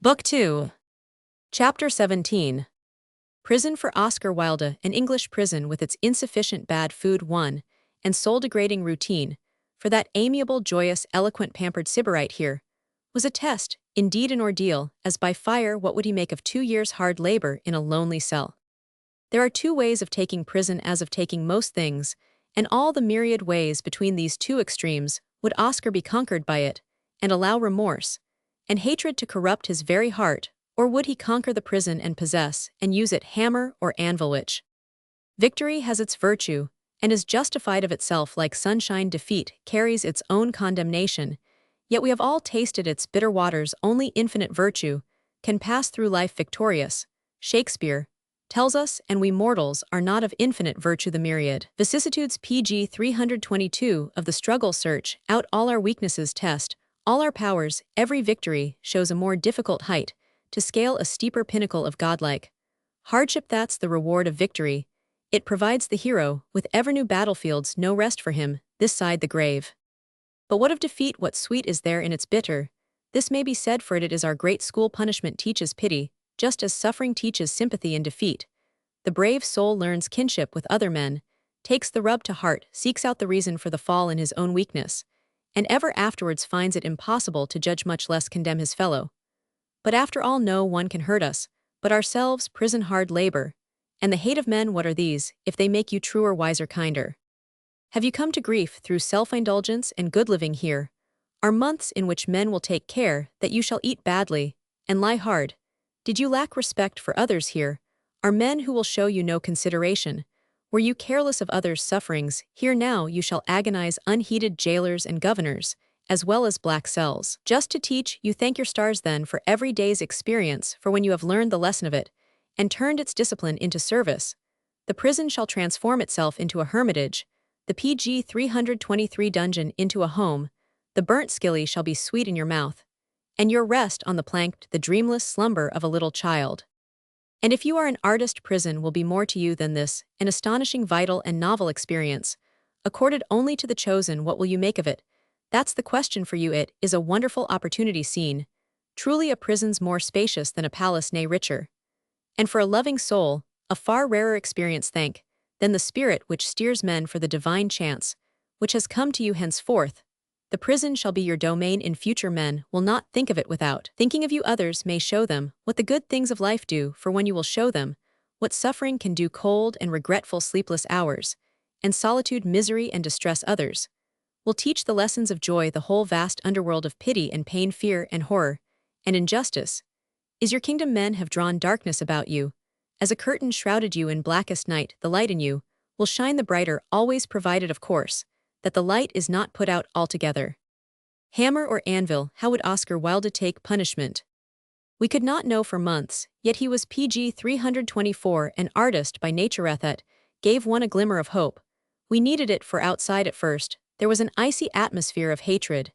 Book 2. Chapter 17. Prison for Oscar Wilde, an English prison with its insufficient bad food and soul-degrading routine, for that amiable, joyous, eloquent, pampered sybarite here, was a test, indeed an ordeal, as by fire what would he make of 2 years' hard labor in a lonely cell? There are 2 ways of taking prison as of taking most things, and all the myriad ways between these 2 extremes would Oscar be conquered by it, and allow remorse and hatred to corrupt his very heart, or would he conquer the prison and possess, and use it hammer or anvil which? Victory has its virtue, and is justified of itself like sunshine. Defeat carries its own condemnation, yet we have all tasted its bitter waters. Only infinite virtue can pass through life victorious. Shakespeare tells us, and we mortals are not of infinite virtue the myriad vicissitudes. Pg 322 of the struggle search out all our weaknesses, test all our powers. Every victory shows a more difficult height to scale, a steeper pinnacle of godlike hardship. That's the reward of victory. It provides the hero with ever new battlefields, no rest for him this side the grave. But what of defeat? What sweet is there in its bitter? This may be said, for it is our great school. Punishment teaches pity, just as suffering teaches sympathy in defeat. The brave soul learns kinship with other men, takes the rub to heart, seeks out the reason for the fall in his own weakness, and ever afterwards finds it impossible to judge, much less condemn his fellow. But after all, no one can hurt us but ourselves. Prison, hard labor, and the hate of men, what are these, if they make you truer, wiser, kinder? Have you come to grief through self-indulgence and good living? Here are months in which men will take care that you shall eat badly and lie hard. Did you lack respect for others? Here are men who will show you no consideration. Were you careless of others' sufferings? Here now you shall agonize unheeded jailers and governors, as well as black cells. Just to teach you, thank your stars then for every day's experience, for when you have learned the lesson of it, and turned its discipline into service, the prison shall transform itself into a hermitage, the PG 323 dungeon into a home, the burnt skilly shall be sweet in your mouth, and your rest on the plank the dreamless slumber of a little child. And if you are an artist, prison will be more to you than this, an astonishing, vital, and novel experience, accorded only to the chosen. What will you make of it? That's the question for you. It is a wonderful opportunity scene, truly a prison's more spacious than a palace, nay richer. And for a loving soul, a far rarer experience than the spirit which steers men for the divine chance, which has come to you henceforth. The prison shall be your domain in future. Men will not think of it without thinking of you. Others may show them what the good things of life do, for when you will show them what suffering can do, cold and regretful sleepless hours, and solitude, misery and distress, others will teach the lessons of joy. The whole vast underworld of pity and pain, fear and horror, and injustice is your kingdom. Men have drawn darkness about you, as a curtain shrouded you in blackest night. The light in you will shine the brighter, always provided, of course, that the light is not put out altogether. Hammer or anvil, how would Oscar Wilde take punishment? We could not know for months, yet he was PG 324, an artist by nature. That gave one a glimmer of hope. We needed it, for outside at first there was an icy atmosphere of hatred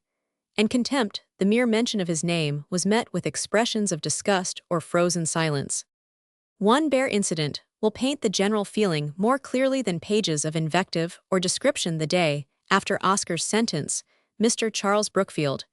and contempt. The mere mention of his name was met with expressions of disgust or frozen silence. One bare incident will paint the general feeling more clearly than pages of invective or description. The day after Oscar's sentence, Mr. Charles Brookfield,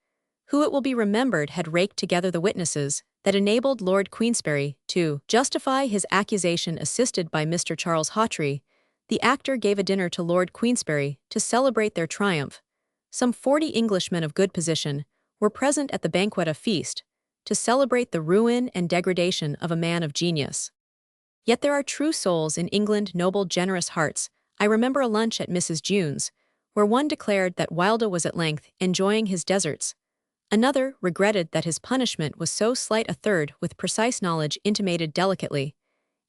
who it will be remembered had raked together the witnesses that enabled Lord Queensberry to justify his accusation, assisted by Mr. Charles Hawtrey, the actor gave a dinner to Lord Queensberry to celebrate their triumph. Some 40 Englishmen of good position were present at the banquet, a feast to celebrate the ruin and degradation of a man of genius. Yet there are true souls in England, noble, generous hearts. I remember a lunch at Mrs. June's, where one declared that Wilde was at length enjoying his deserts. Another regretted that his punishment was so slight. A third, with precise knowledge, intimated delicately,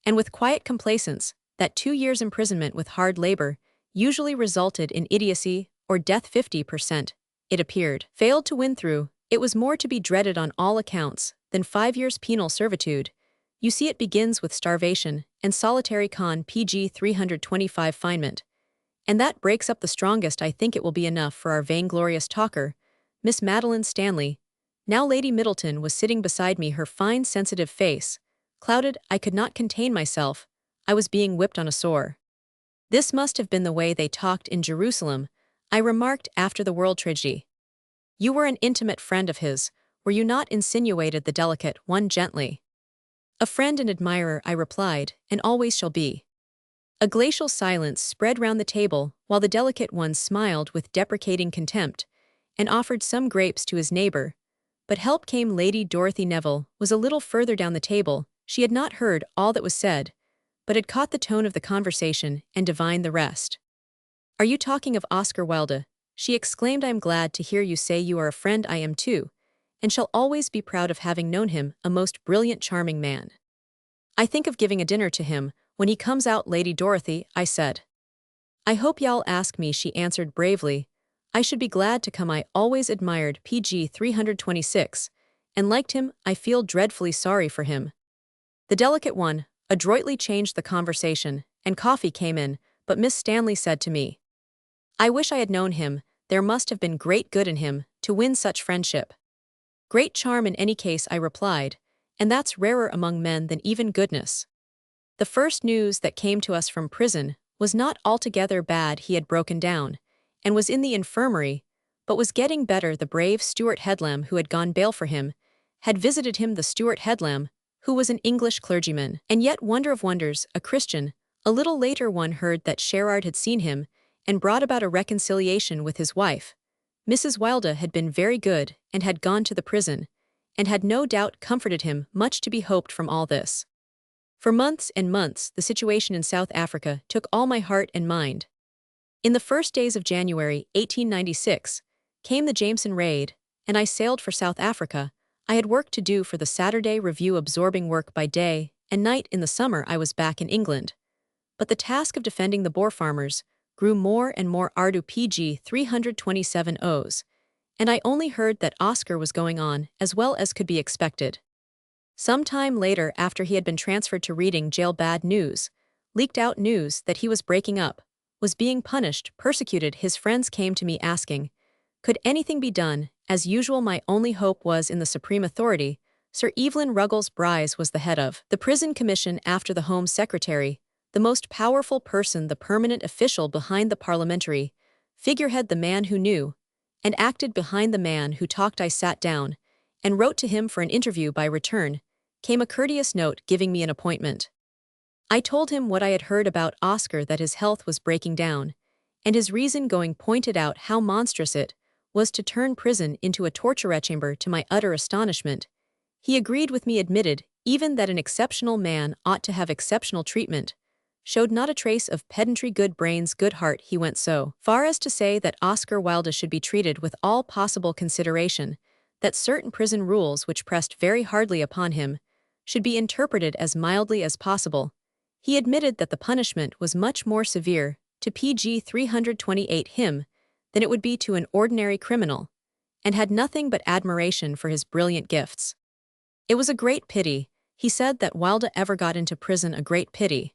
and with quiet complacence, that 2 years' imprisonment with hard labor usually resulted in idiocy or death. 50%, it appeared, failed to win through. It was more to be dreaded on all accounts than 5 years' penal servitude. You see, it begins with starvation and solitary PG 325 confinement. And that breaks up the strongest. I think it will be enough for our vainglorious talker, Miss Madeline Stanley. Now Lady Middleton was sitting beside me, her fine sensitive face clouded. I could not contain myself. I was being whipped on a sore. This must have been the way they talked in Jerusalem, I remarked after the world tragedy. You were an intimate friend of his. were you not?" insinuated the delicate one gently. "A friend and admirer," I replied, "and always shall be." A glacial silence spread round the table while the delicate one smiled with deprecating contempt and offered some grapes to his neighbor. But help came. Lady Dorothy Neville was a little further down the table. She had not heard all that was said, but had caught the tone of the conversation and divined the rest. "Are you talking of Oscar Wilde?" she exclaimed. "I am glad to hear you say you are a friend. I am too, and shall always be proud of having known him, a most brilliant, charming man. I think of giving a dinner to him when he comes out." "Lady Dorothy," I said. "I hope y'all ask me," she answered bravely. "I should be glad to come. I always admired PG 326, and liked him. I feel dreadfully sorry for him." The delicate one adroitly changed the conversation, and coffee came in, but Miss Stanley said to me, "I wish I had known him. There must have been great good in him to win such friendship." "Great charm in any case," I replied, "and that's rarer among men than even goodness." The first news that came to us from prison was not altogether bad. He had broken down, and was in the infirmary, but was getting better. The brave Stuart Headlam, who had gone bail for him, had visited him. The Stuart Headlam, who was an English clergyman, and yet, wonder of wonders, a Christian. A little later one heard that Sherard had seen him, and brought about a reconciliation with his wife. Mrs. Wilde had been very good, and had gone to the prison, and had no doubt comforted him. Much to be hoped from all this. For months and months, the situation in South Africa took all my heart and mind. In the first days of January 1896, came the Jameson raid, and I sailed for South Africa. I had work to do for the Saturday Review, absorbing work by day and night. In the summer I was back in England. But the task of defending the Boer farmers grew more and more arduous. PG 327 O's, and I only heard that Oscar was going on as well as could be expected. Some time later, after he had been transferred to Reading jail, bad news leaked out. News that he was breaking up, was being punished, persecuted. His friends came to me asking, could anything be done? As usual, my only hope was in the supreme authority. Sir Evelyn Ruggles Bryce was the head of the prison commission after the Home Secretary, the most powerful person, the permanent official behind the parliamentary figurehead, the man who knew and acted behind the man who talked. I sat down and wrote to him for an interview. By return came a courteous note giving me an appointment. I told him what I had heard about Oscar, that his health was breaking down, and his reason going, pointed out how monstrous it was to turn prison into a torture chamber. To my utter astonishment, he agreed with me, admitted even that an exceptional man ought to have exceptional treatment, showed not a trace of pedantry, good brains, good heart. He went so far as to say that Oscar Wilde should be treated with all possible consideration, that certain prison rules which pressed very hardly upon him should be interpreted as mildly as possible. He admitted that the punishment was much more severe to PG 328 him than it would be to an ordinary criminal, and had nothing but admiration for his brilliant gifts. It was a great pity, he said, that Wilde ever got into prison. A great pity.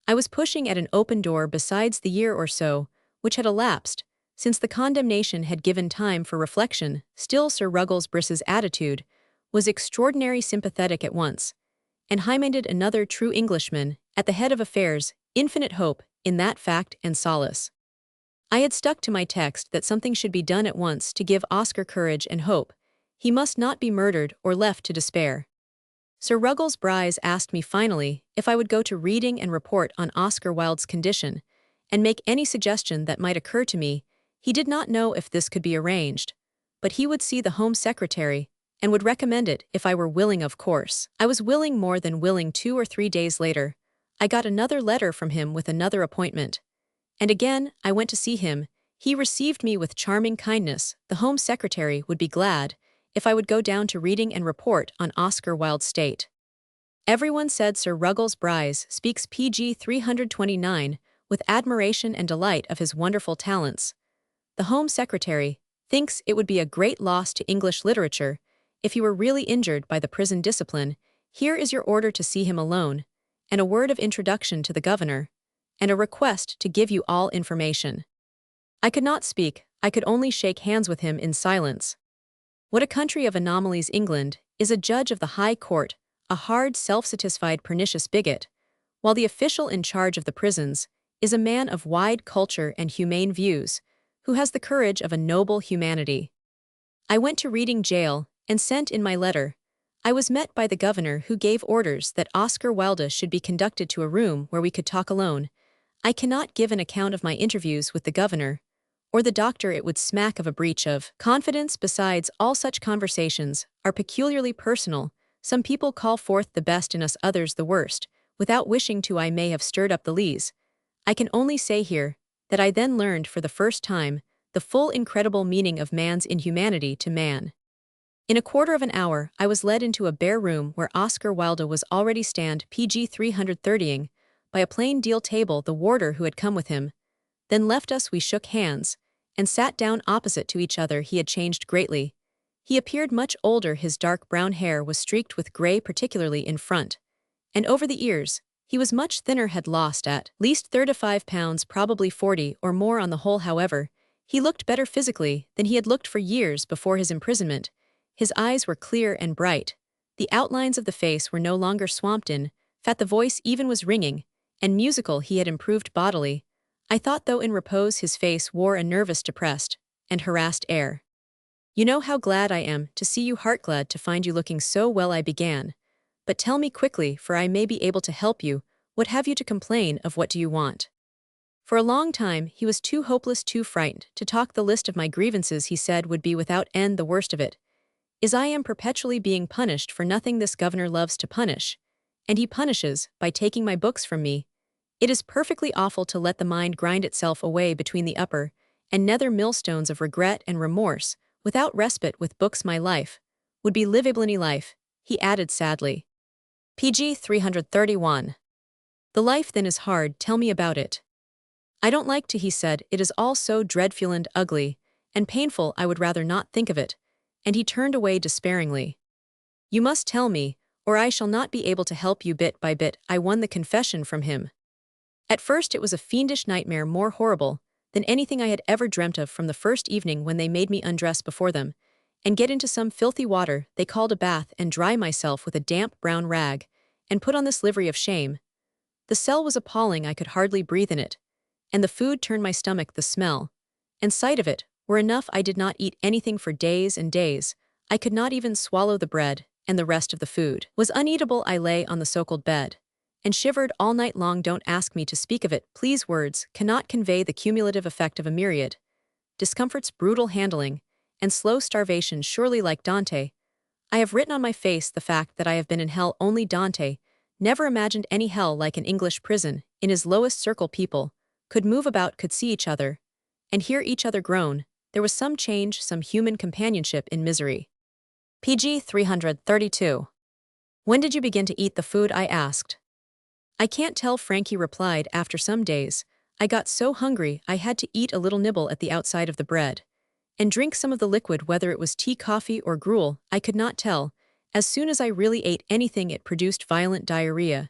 I was pushing at an open door. Besides, the year or so which had elapsed since the condemnation had given time for reflection. Still, Sir Ruggles Bryce's attitude was extraordinary, sympathetic at once, and high-minded, another true Englishman at the head of affairs, infinite hope in that fact and solace. I had stuck to my text that something should be done at once to give Oscar courage and hope. He must not be murdered or left to despair. Sir Ruggles Bryce asked me finally if I would go to Reading and report on Oscar Wilde's condition, and make any suggestion that might occur to me. He did not know if this could be arranged, but he would see the Home Secretary, and would recommend it if I were willing. Of course, I was willing, more than willing. 2 or 3 days later, I got another letter from him with another appointment, and again I went to see him. He received me with charming kindness. The Home Secretary would be glad if I would go down to Reading and report on Oscar Wilde's state. Everyone said Sir Ruggles Bryce speaks PG 329 with admiration and delight of his wonderful talents. The Home Secretary thinks it would be a great loss to English literature if he were really injured by the prison discipline. Here is your order to see him alone, and a word of introduction to the governor, and a request to give you all information. I could not speak. I could only shake hands with him in silence. What a country of anomalies England is! A judge of the High Court, a hard, self-satisfied, pernicious bigot, while the official in charge of the prisons is a man of wide culture and humane views, who has the courage of a noble humanity. I went to Reading jail, and sent in my letter. I was met by the governor, who gave orders that Oscar Wilde should be conducted to a room where we could talk alone. I cannot give an account of my interviews with the governor or the doctor. It would smack of a breach of confidence. Besides, all such conversations are peculiarly personal. Some people call forth the best in us, others the worst. Without wishing to, I may have stirred up the lees. I can only say here that I then learned for the first time the full incredible meaning of man's inhumanity to man. In a quarter of an hour, I was led into a bare room where Oscar Wilde was already stand pg 330ing by a plain deal table. The warder who had come with him then left us. We shook hands and sat down opposite to each other. He had changed greatly. He appeared much older. His dark brown hair was streaked with gray, particularly in front and over the ears. He was much thinner, had lost at least 35 pounds, probably 40 or more on the whole. However, he looked better physically than he had looked for years before his imprisonment. His eyes were clear and bright. The outlines of the face were no longer swamped in fat. The voice even was ringing and musical. He had improved bodily, I thought, though in repose his face wore a nervous, depressed, and harassed air. "You know how glad I am to see you, heartglad to find you looking so well," I began. "But tell me quickly, for I may be able to help you. What have you to complain of? What do you want?" For a long time he was too hopeless, too frightened to talk. "The list of my grievances," he said, "would be without end. The worst of it is I am perpetually being punished for nothing. This governor loves to punish, and he punishes by taking my books from me. It is perfectly awful to let the mind grind itself away between the upper and nether millstones of regret and remorse without respite with books. My life would be livable. Any life," he added sadly. pg 331. "The life then is hard. Tell me about it." "I don't like to," he said. "It is all so dreadful and ugly and painful. I would rather not think of it." And he turned away despairingly. "You must tell me, or I shall not be able to help you." Bit by bit, I won the confession from him. At first it was a fiendish nightmare, more horrible than anything I had ever dreamt of. From the first evening when they made me undress before them and get into some filthy water they called a bath, and dry myself with a damp brown rag, and put on this livery of shame. The cell was appalling. I could hardly breathe in it, and the food turned my stomach. The smell and sight of it were enough. I did not eat anything for days and days. I could not even swallow the bread, and the rest of the food was uneatable. I lay on the so-called bed and shivered all night long. Don't ask me to speak of it, please. Words cannot convey the cumulative effect of a myriad discomforts, brutal handling, and slow starvation. Surely, like Dante, I have written on my face the fact that I have been in hell. Only Dante never imagined any hell like an English prison. In his lowest circle people could move about, could see each other, and hear each other groan. There was some change, some human companionship in misery. pg 332. "When did you begin to eat the food?" I asked. "I can't tell," Frankie replied. "After some days, I got so hungry I had to eat a little nibble at the outside of the bread and drink some of the liquid, whether it was tea, coffee, or gruel, I could not tell. As soon as I really ate anything, it produced violent diarrhea,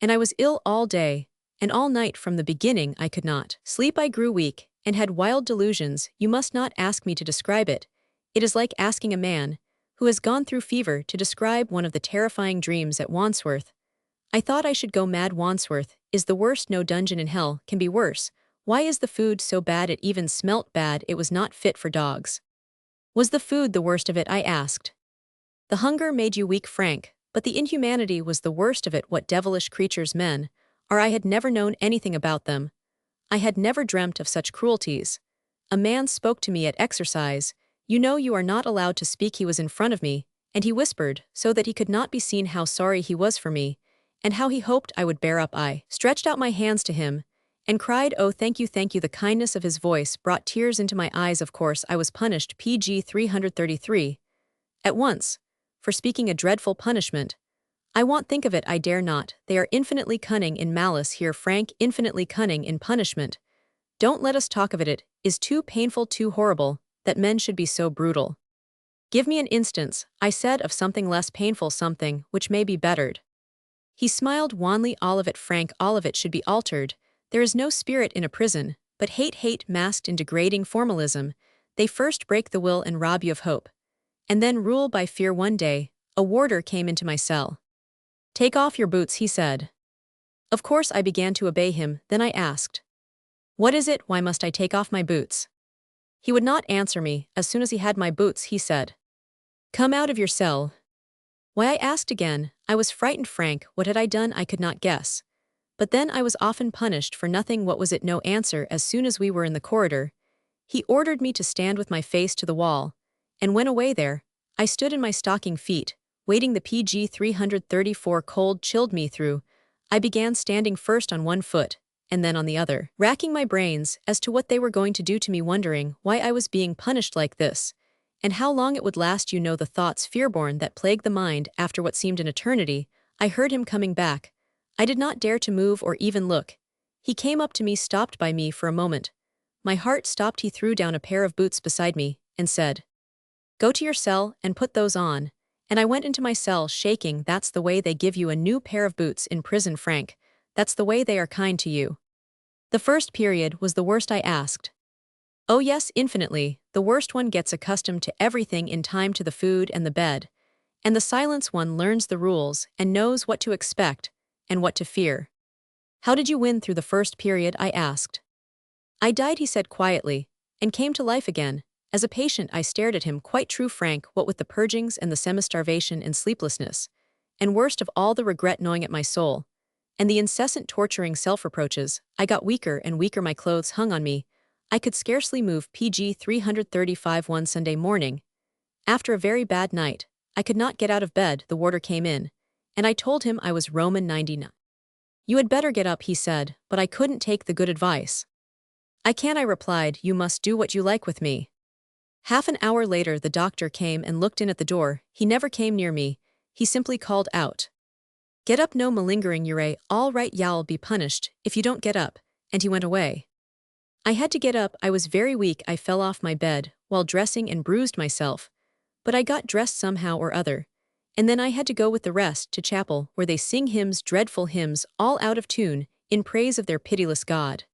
and I was ill all day and all night. From the beginning I could not sleep. I grew weak and had wild delusions. You must not ask me to describe it. It is like asking a man who has gone through fever to describe one of the terrifying dreams at Wandsworth. I thought I should go mad. Wandsworth is the worst. No dungeon in hell can be worse. Why is the food so bad? It even smelt bad. It was not fit for dogs." "Was the food the worst of it?" I asked. "The hunger made you weak, Frank, but the inhumanity was the worst of it. What devilish creatures men are! I had never known anything about them. I had never dreamt of such cruelties. A man spoke to me at exercise. You know you are not allowed to speak. He was in front of me, and he whispered, so that he could not be seen, how sorry he was for me, and how he hoped I would bear up. I stretched out my hands to him and cried, 'Oh, thank you, thank you.' The kindness of his voice brought tears into my eyes. Of course I was punished, pg 333, at once, for speaking. A dreadful punishment. I won't think of it. I dare not. They are infinitely cunning in malice here, Frank, infinitely cunning in punishment. Don't let us talk of it. It is too painful, too horrible, that men should be so brutal." "Give me an instance," I said, "of something less painful, something which may be bettered." He smiled wanly. "All of it, Frank, all of it should be altered. There is no spirit in a prison, but hate masked in degrading formalism. They first break the will and rob you of hope, and then rule by fear." One day, a warder came into my cell. "Take off your boots," he said. Of course I began to obey him. Then I asked, "What is it? Why must I take off my boots?" He would not answer me. "As soon as he had my boots," he said, Come out of your cell. Why I asked again, I was frightened frank, what had I done I could not guess. But then I was often punished for nothing what was it no answer as soon as we were in the corridor. He ordered me to stand with my face to the wall, and when away there, I stood in my stocking feet, waiting the PG 334 cold chilled me through. I began standing first on one foot, and then on the other, racking my brains as to what they were going to do to me, wondering why I was being punished like this, and how long it would last. The thoughts fearborn that plagued the mind after what seemed an eternity. I heard him coming back. I did not dare to move or even look. He came up to me, stopped by me for a moment. My heart stopped. He threw down a pair of boots beside me, and said, "Go to your cell and put those on." And I went into my cell shaking. That's the way they give you a new pair of boots in prison, Frank. That's the way they are kind to you. The first period was the worst, I asked. Oh yes, infinitely. The worst. One gets accustomed to everything in time, to the food and the bed. And the silence. One learns the rules and knows what to expect and what to fear. How did you win through the first period? I asked. I died, he said quietly, and came to life again. As a patient I stared at him. Quite true, Frank, what with the purgings and the semi-starvation and sleeplessness, and worst of all the regret gnawing at my soul, and the incessant torturing self-reproaches, I got weaker and weaker. My clothes hung on me. I could scarcely move. PG 335. One Sunday morning, after a very bad night, I could not get out of bed. The warder came in, and I told him I was Roman 99. You had better get up, he said, but I couldn't take the good advice. I can't, I replied. You must do what you like with me. Half an hour later the doctor came and looked in at the door. He never came near me. He simply called out, "Get up, no malingering, you're all right, y'all be punished if you don't get up," and he went away. I had to get up. I was very weak. I fell off my bed while dressing and bruised myself, but I got dressed somehow or other, and then I had to go with the rest to chapel, where they sing hymns, dreadful hymns, all out of tune, in praise of their pitiless God.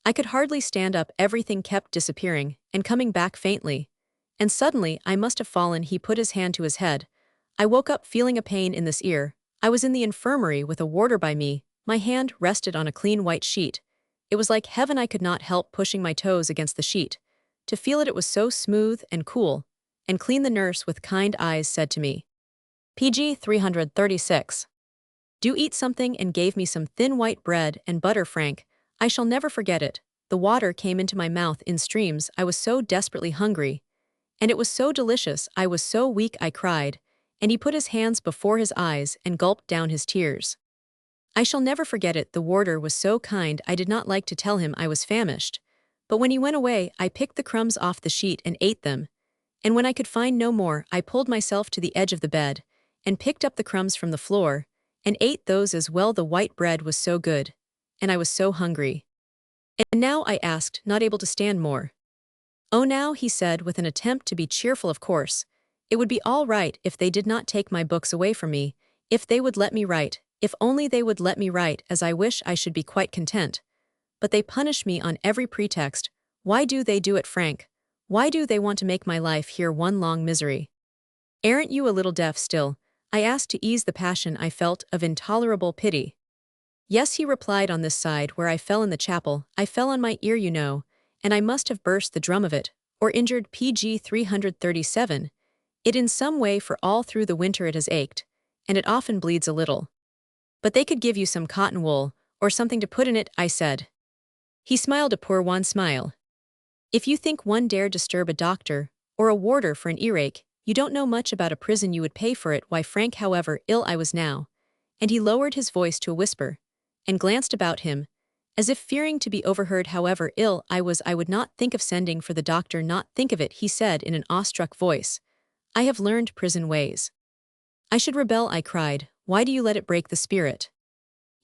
I could hardly stand up. Everything kept disappearing and coming back faintly, and suddenly I must have fallen. He put his hand to his head. I woke up feeling a pain in this ear. I was in the infirmary with a warder by me. My hand rested on a clean white sheet. It was like heaven. I could not help pushing my toes against the sheet, to feel it. It was so smooth and cool and clean. The nurse with kind eyes said to me, "PG 336. Do eat something," and gave me some thin white bread and butter, Frank. I shall never forget it. The water came into my mouth in streams. I was so desperately hungry. And it was so delicious. I was so weak I cried, and he put his hands before his eyes and gulped down his tears. I shall never forget it. The warder was so kind. I did not like to tell him I was famished, but when he went away I picked the crumbs off the sheet and ate them, and when I could find no more I pulled myself to the edge of the bed and picked up the crumbs from the floor and ate those as well. The white bread was so good, and I was so hungry. "And now?" I asked, not able to stand more. "Oh, now," he said with an attempt to be cheerful, "of course, it would be all right if they did not take my books away from me, if they would let me write, if only they would let me write as I wish, I should be quite content. But they punish me on every pretext. Why do they do it, Frank? Why do they want to make my life here one long misery?" "Aren't you a little deaf still?" I asked, to ease the passion I felt of intolerable pity. "Yes," he replied, "on this side where I fell in the chapel, I fell on my ear, and I must have burst the drum of it, or injured PG 337. It in some way, for all through the winter it has ached, and it often bleeds a little. But they could give you some cotton wool, or something to put in it," I said. He smiled a poor wan smile. "If you think one dare disturb a doctor, or a warder for an earache, you don't know much about a prison. You would pay for it. Why, Frank, however ill I was now," and he lowered his voice to a whisper, and glanced about him, as if fearing to be overheard. "However ill I was, I would not think of sending for the doctor. Not think of it," he said in an awestruck voice. "I have learned prison ways." "I should rebel," I cried. "Why do you let it break the spirit?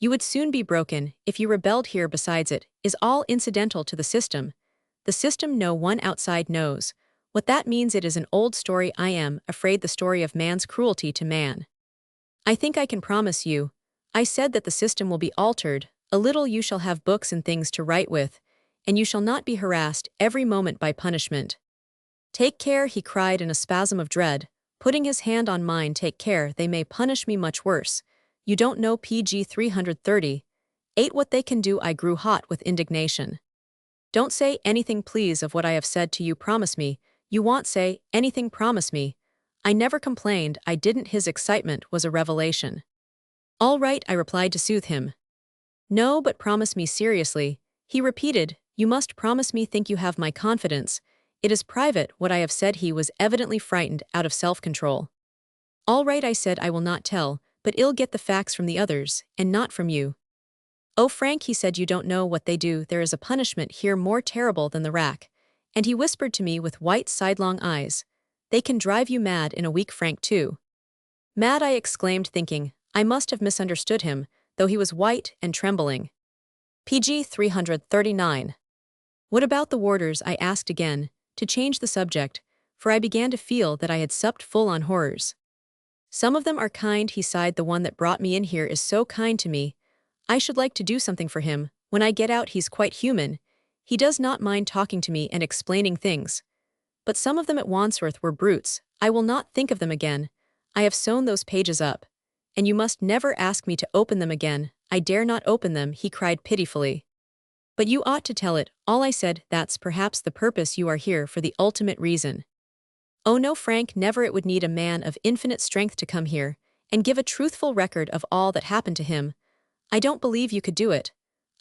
You would soon be broken if you rebelled here. Besides, it is all incidental to the system. The system no one outside knows what that means. It is an old story. I am afraid the story of man's cruelty to man. I think I can promise you," I said, "that the system will be altered a little. You shall have books and things to write with, and you shall not be harassed every moment by punishment." "Take care," he cried in a spasm of dread, putting his hand on mine. "Take care, they may punish me much worse. You don't know PG 338 what they can do." I grew hot with indignation. "Don't say anything, please, of what I have said to you. Promise me. You won't say anything. Promise me." I never complained, I didn't. His excitement was a revelation. All right, I replied to soothe him. No, but promise me seriously, he repeated. You must promise me. Think you have my confidence. It is private what I have said. He was evidently frightened out of self-control. All right, I said, I will not tell, but I'll get the facts from the others, and not from you. Oh, Frank, he said, you don't know what they do. There is a punishment here more terrible than the rack. And he whispered to me with white sidelong eyes. They can drive you mad in a week, Frank, too. Mad, I exclaimed, thinking, I must have misunderstood him, though he was white and trembling. PG 339. What about the warders? I asked again, to change the subject, for I began to feel that I had supped full on horrors. Some of them are kind, he sighed. The one that brought me in here is so kind to me. I should like to do something for him. When I get out, he's quite human. He does not mind talking to me and explaining things. But some of them at Wandsworth were brutes. I will not think of them again. I have sewn those pages up. And you must never ask me to open them again. I dare not open them, he cried pitifully. But you ought to tell it, all. I said. That's perhaps the purpose. You are here for the ultimate reason. Oh no, Frank, never. It would need a man of infinite strength to come here and give a truthful record of all that happened to him. I don't believe you could do it.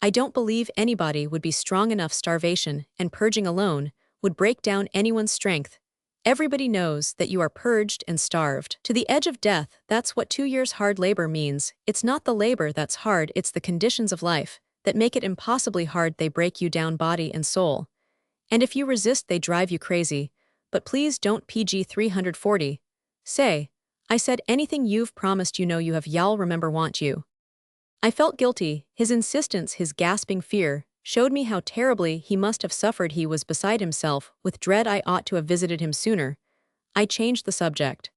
I don't believe anybody would be strong enough. Starvation and purging alone would break down anyone's strength. Everybody knows that you are purged and starved to the edge of death. That's what 2 years hard labor means. It's not the labor that's hard, it's the conditions of life that make it impossibly hard. They break you down body and soul. And if you resist, they drive you crazy. But please don't. PG 340. Say, I said, anything you've promised. You know you have. Y'all remember. Want you. I felt guilty. His insistence, his gasping fear, showed me how terribly he must have suffered. He was beside himself with dread. I ought to have visited him sooner. I changed the subject.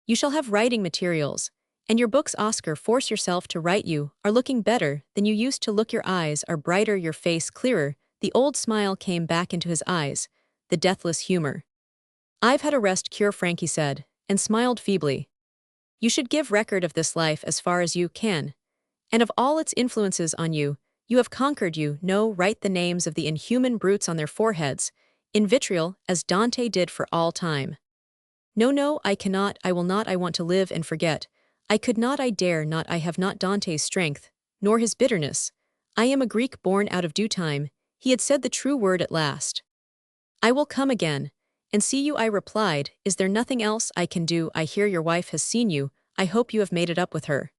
You shall have writing materials. And your books, Oscar. Force yourself to write. You are looking better than you used to look. Your eyes are brighter, your face clearer. The old smile came back into his eyes, the deathless humor. I've had a rest cure, Frankie said, and smiled feebly. You should give record of this life as far as you can. And of all its influences on you. You have conquered. You know, write the names of the inhuman brutes on their foreheads, in vitriol, as Dante did, for all time. No, no, I cannot, I will not. I want to live and forget. I could not, I dare not. I have not Dante's strength, nor his bitterness. I am a Greek born out of due time. He had said the true word at last. I will come again and see you, I replied. Is there nothing else I can do? I hear your wife has seen you. I hope you have made it up with her.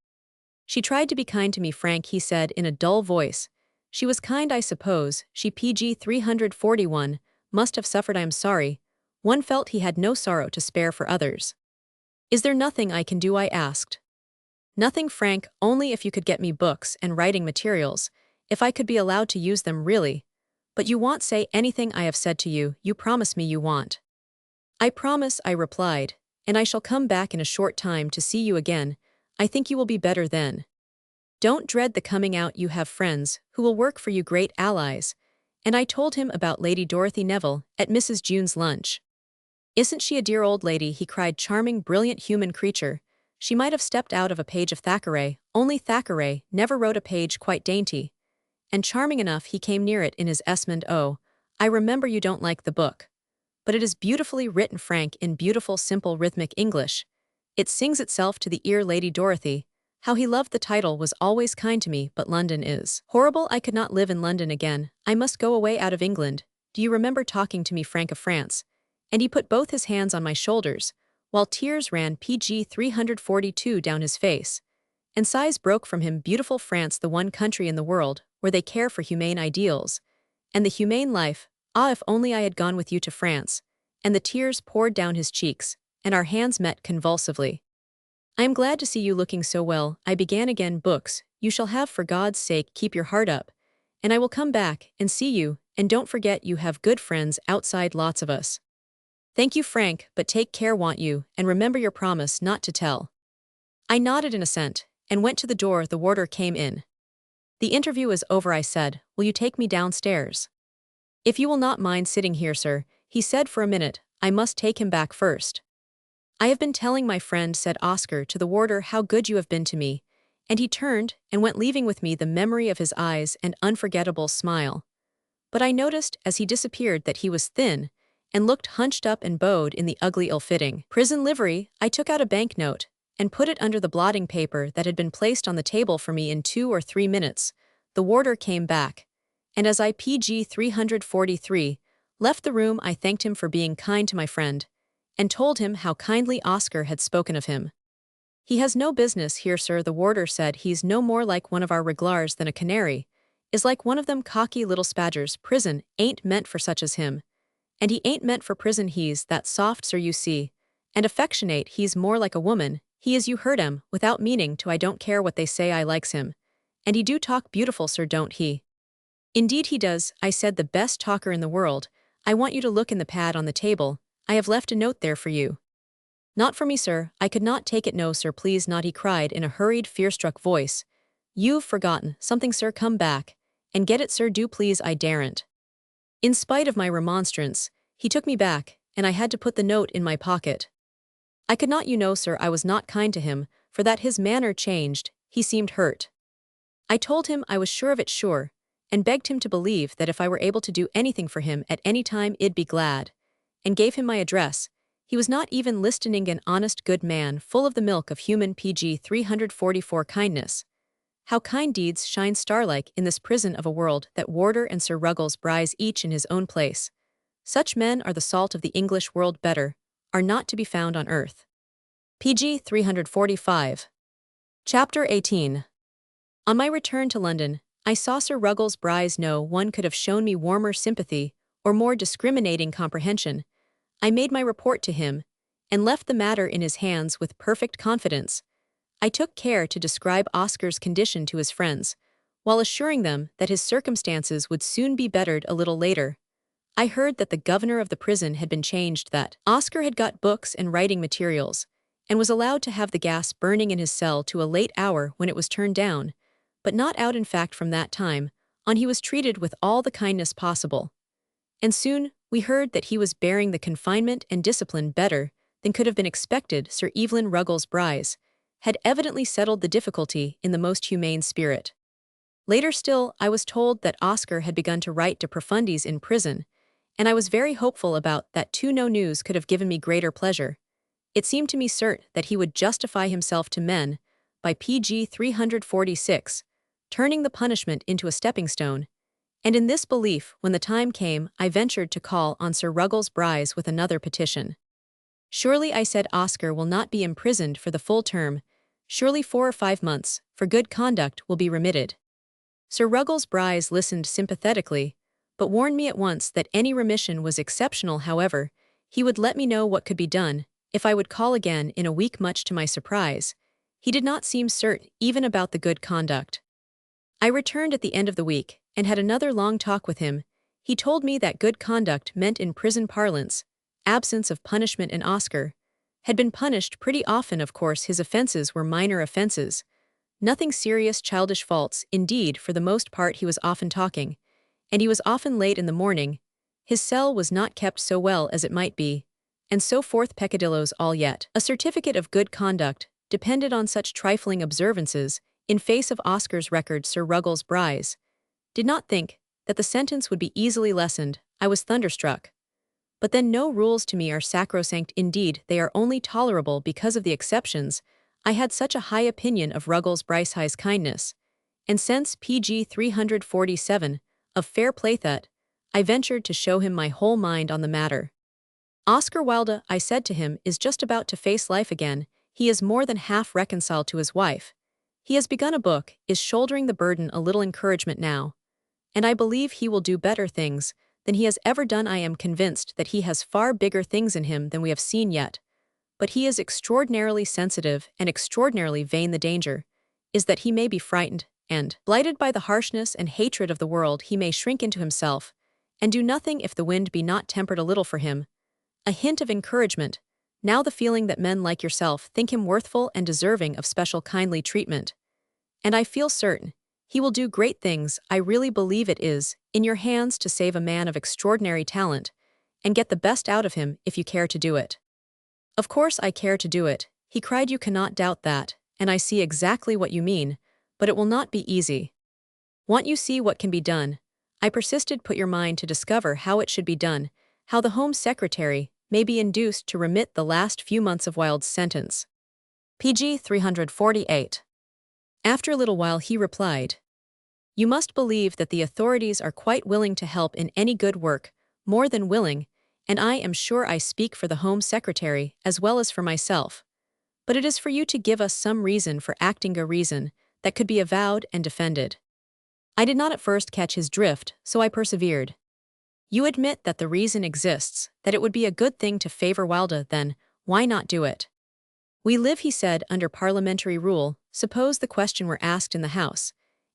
She tried to be kind to me, Frank, he said in a dull voice. She was kind, I suppose. She PG 341 must have suffered. I am sorry. One felt he had no sorrow to spare for others. Is there nothing I can do? I asked. Nothing, Frank, only if you could get me books and writing materials, if I could be allowed to use them, really. But you won't say anything I have said to you. You promise me you won't. I promise, I replied, and I shall come back in a short time to see you again. I think you will be better then. Don't dread the coming out. You have friends who will work for you, great allies. And I told him about Lady Dorothy Neville at Mrs. June's lunch. Isn't she a dear old lady? He cried. Charming, brilliant human creature. She might have stepped out of a page of Thackeray, only Thackeray never wrote a page quite dainty. And charming enough. He came near it in his Esmond. Oh, I remember you don't like the book. But it is beautifully written, Frank, in beautiful, simple, rhythmic English. It sings itself to the ear. Lady Dorothy. How he loved the title. Was always kind to me, but London is horrible. I could not live in London again. I must go away out of England. Do you remember talking to me, Frank, of France? And he put both his hands on my shoulders, while tears ran PG 342 down his face. And sighs broke from him. Beautiful France, the one country in the world where they care for humane ideals. And the humane life. Ah, if only I had gone with you to France. And the tears poured down his cheeks, and our hands met convulsively. I am glad to see you looking so well. I began again. Books, you shall have, for God's sake. Keep your heart up. And I will come back and see you, and don't forget you have good friends outside, lots of us. Thank you, Frank, but take care, want you, and remember your promise not to tell. I nodded in assent, and went to the door. The warder came in. The interview is over, I said. Will you take me downstairs? If you will not mind sitting here, sir, he said for a minute. I must take him back first. I have been telling my friend, said Oscar to the warder, how good you have been to me, and he turned and went, leaving with me the memory of his eyes and unforgettable smile. But I noticed as he disappeared that he was thin, and looked hunched up and bowed in the ugly ill-fitting prison livery. I took out a banknote and put it under the blotting paper that had been placed on the table for me. In 2 or 3 minutes, the warder came back, and as I PG 343 left the room, I thanked him for being kind to my friend, and told him how kindly Oscar had spoken of him. "He has no business here, sir," the warder said. "He's no more like one of our regulars than a canary is like one of them cocky little spadgers. Prison ain't meant for such as him. And he ain't meant for prison. He's that soft, sir, you see, and affectionate. He's more like a woman. He is, you heard him, without meaning to. I don't care what they say, I likes him. And he do talk beautiful, sir, don't he?" "Indeed he does," I said, "the best talker in the world. I want you to look in the pad on the table. I have left a note there for you." "Not for me, sir. I could not take it. No, sir, please not," he cried in a hurried, fear-struck voice. "You've forgotten something, sir. Come back and get it, sir, do please." I daren't. In spite of my remonstrance, he took me back, and I had to put the note in my pocket. I could not, you know, sir. I was not kind to him, for that his manner changed. He seemed hurt. I told him I was sure of it, sure, and begged him to believe that if I were able to do anything for him at any time, I'd be glad, and gave him my address. He was not even listening. An honest good man, full of the milk of human PG 344 kindness. How kind deeds shine starlike in this prison of a world, that warder and Sir Ruggles Bryce each in his own place. Such men are the salt of the English world, better are not to be found on earth. PG 345. Chapter 18. On my return to London, I saw Sir Ruggles Bryce. No one could have shown me warmer sympathy or more discriminating comprehension. I made my report to him, and left the matter in his hands with perfect confidence. I took care to describe Oscar's condition to his friends, while assuring them that his circumstances would soon be bettered. A little later, I heard that the governor of the prison had been changed, that Oscar had got books and writing materials, and was allowed to have the gas burning in his cell to a late hour when it was turned down, but not out. In fact, from that time on he was treated with all the kindness possible. And soon we heard that he was bearing the confinement and discipline better than could have been expected. Sir Evelyn Ruggles Bryce had evidently settled the difficulty in the most humane spirit. Later still, I was told that Oscar had begun to write de profundis in prison, and I was very hopeful about that too. No news could have given me greater pleasure. It seemed to me certain that he would justify himself to men by PG 346, turning the punishment into a stepping stone, and in this belief, when the time came, I ventured to call on Sir Ruggles Bryce with another petition. "Surely," I said, "Oscar will not be imprisoned for the full term. Surely 4 or 5 months, for good conduct, will be remitted." Sir Ruggles Bryce listened sympathetically, but warned me at once that any remission was exceptional. However, he would let me know what could be done if I would call again in a week. Much to my surprise, he did not seem certain even about the good conduct. I returned at the end of the week, and had another long talk with him. He told me that good conduct meant, in prison parlance, absence of punishment, and Oscar had been punished pretty often. Of course, his offenses were minor offenses, nothing serious, childish faults. Indeed, for the most part he was often talking, and he was often late in the morning. His cell was not kept so well as it might be, and so forth. Peccadillos all yet. A certificate of good conduct depended on such trifling observances. In face of Oscar's record, Sir Ruggles Bryce did not think that the sentence would be easily lessened. I was thunderstruck. But then no rules to me are sacrosanct. Indeed, they are only tolerable because of the exceptions. I had such a high opinion of Ruggles Bryce's kindness and sense, PG 347, of fair play, that I ventured to show him my whole mind on the matter. "Oscar Wilde," I said to him, "is just about to face life again. He is more than half reconciled to his wife. He has begun a book, is shouldering the burden. A little encouragement now, and I believe he will do better things than he has ever done. I am convinced that he has far bigger things in him than we have seen yet. But he is extraordinarily sensitive and extraordinarily vain. The danger is that he may be frightened, and, blighted by the harshness and hatred of the world, he may shrink into himself, and do nothing if the wind be not tempered a little for him. A hint of encouragement, now the feeling that men like yourself think him worthful and deserving of special kindly treatment. And I feel certain he will do great things. I really believe it is in your hands to save a man of extraordinary talent, and get the best out of him if you care to do it." "Of course I care to do it," he cried. "You cannot doubt that, and I see exactly what you mean, but it will not be easy." "Won't you see what can be done?" I persisted. "Put your mind to discover how it should be done. how the Home Secretary may be induced to remit the last few months of Wilde's sentence. pg 348. After a little while he replied, "You must believe that the authorities are quite willing to help in any good work, more than willing, and I am sure I speak for the Home Secretary as well as for myself. But it is for you to give us some reason for acting a reason that could be avowed and defended." I did not at first catch his drift, so I persevered. "You admit that the reason exists, that it would be a good thing to favor Wilde, then why not do it? We live," he said, "under parliamentary rule. Suppose the question were asked in the House,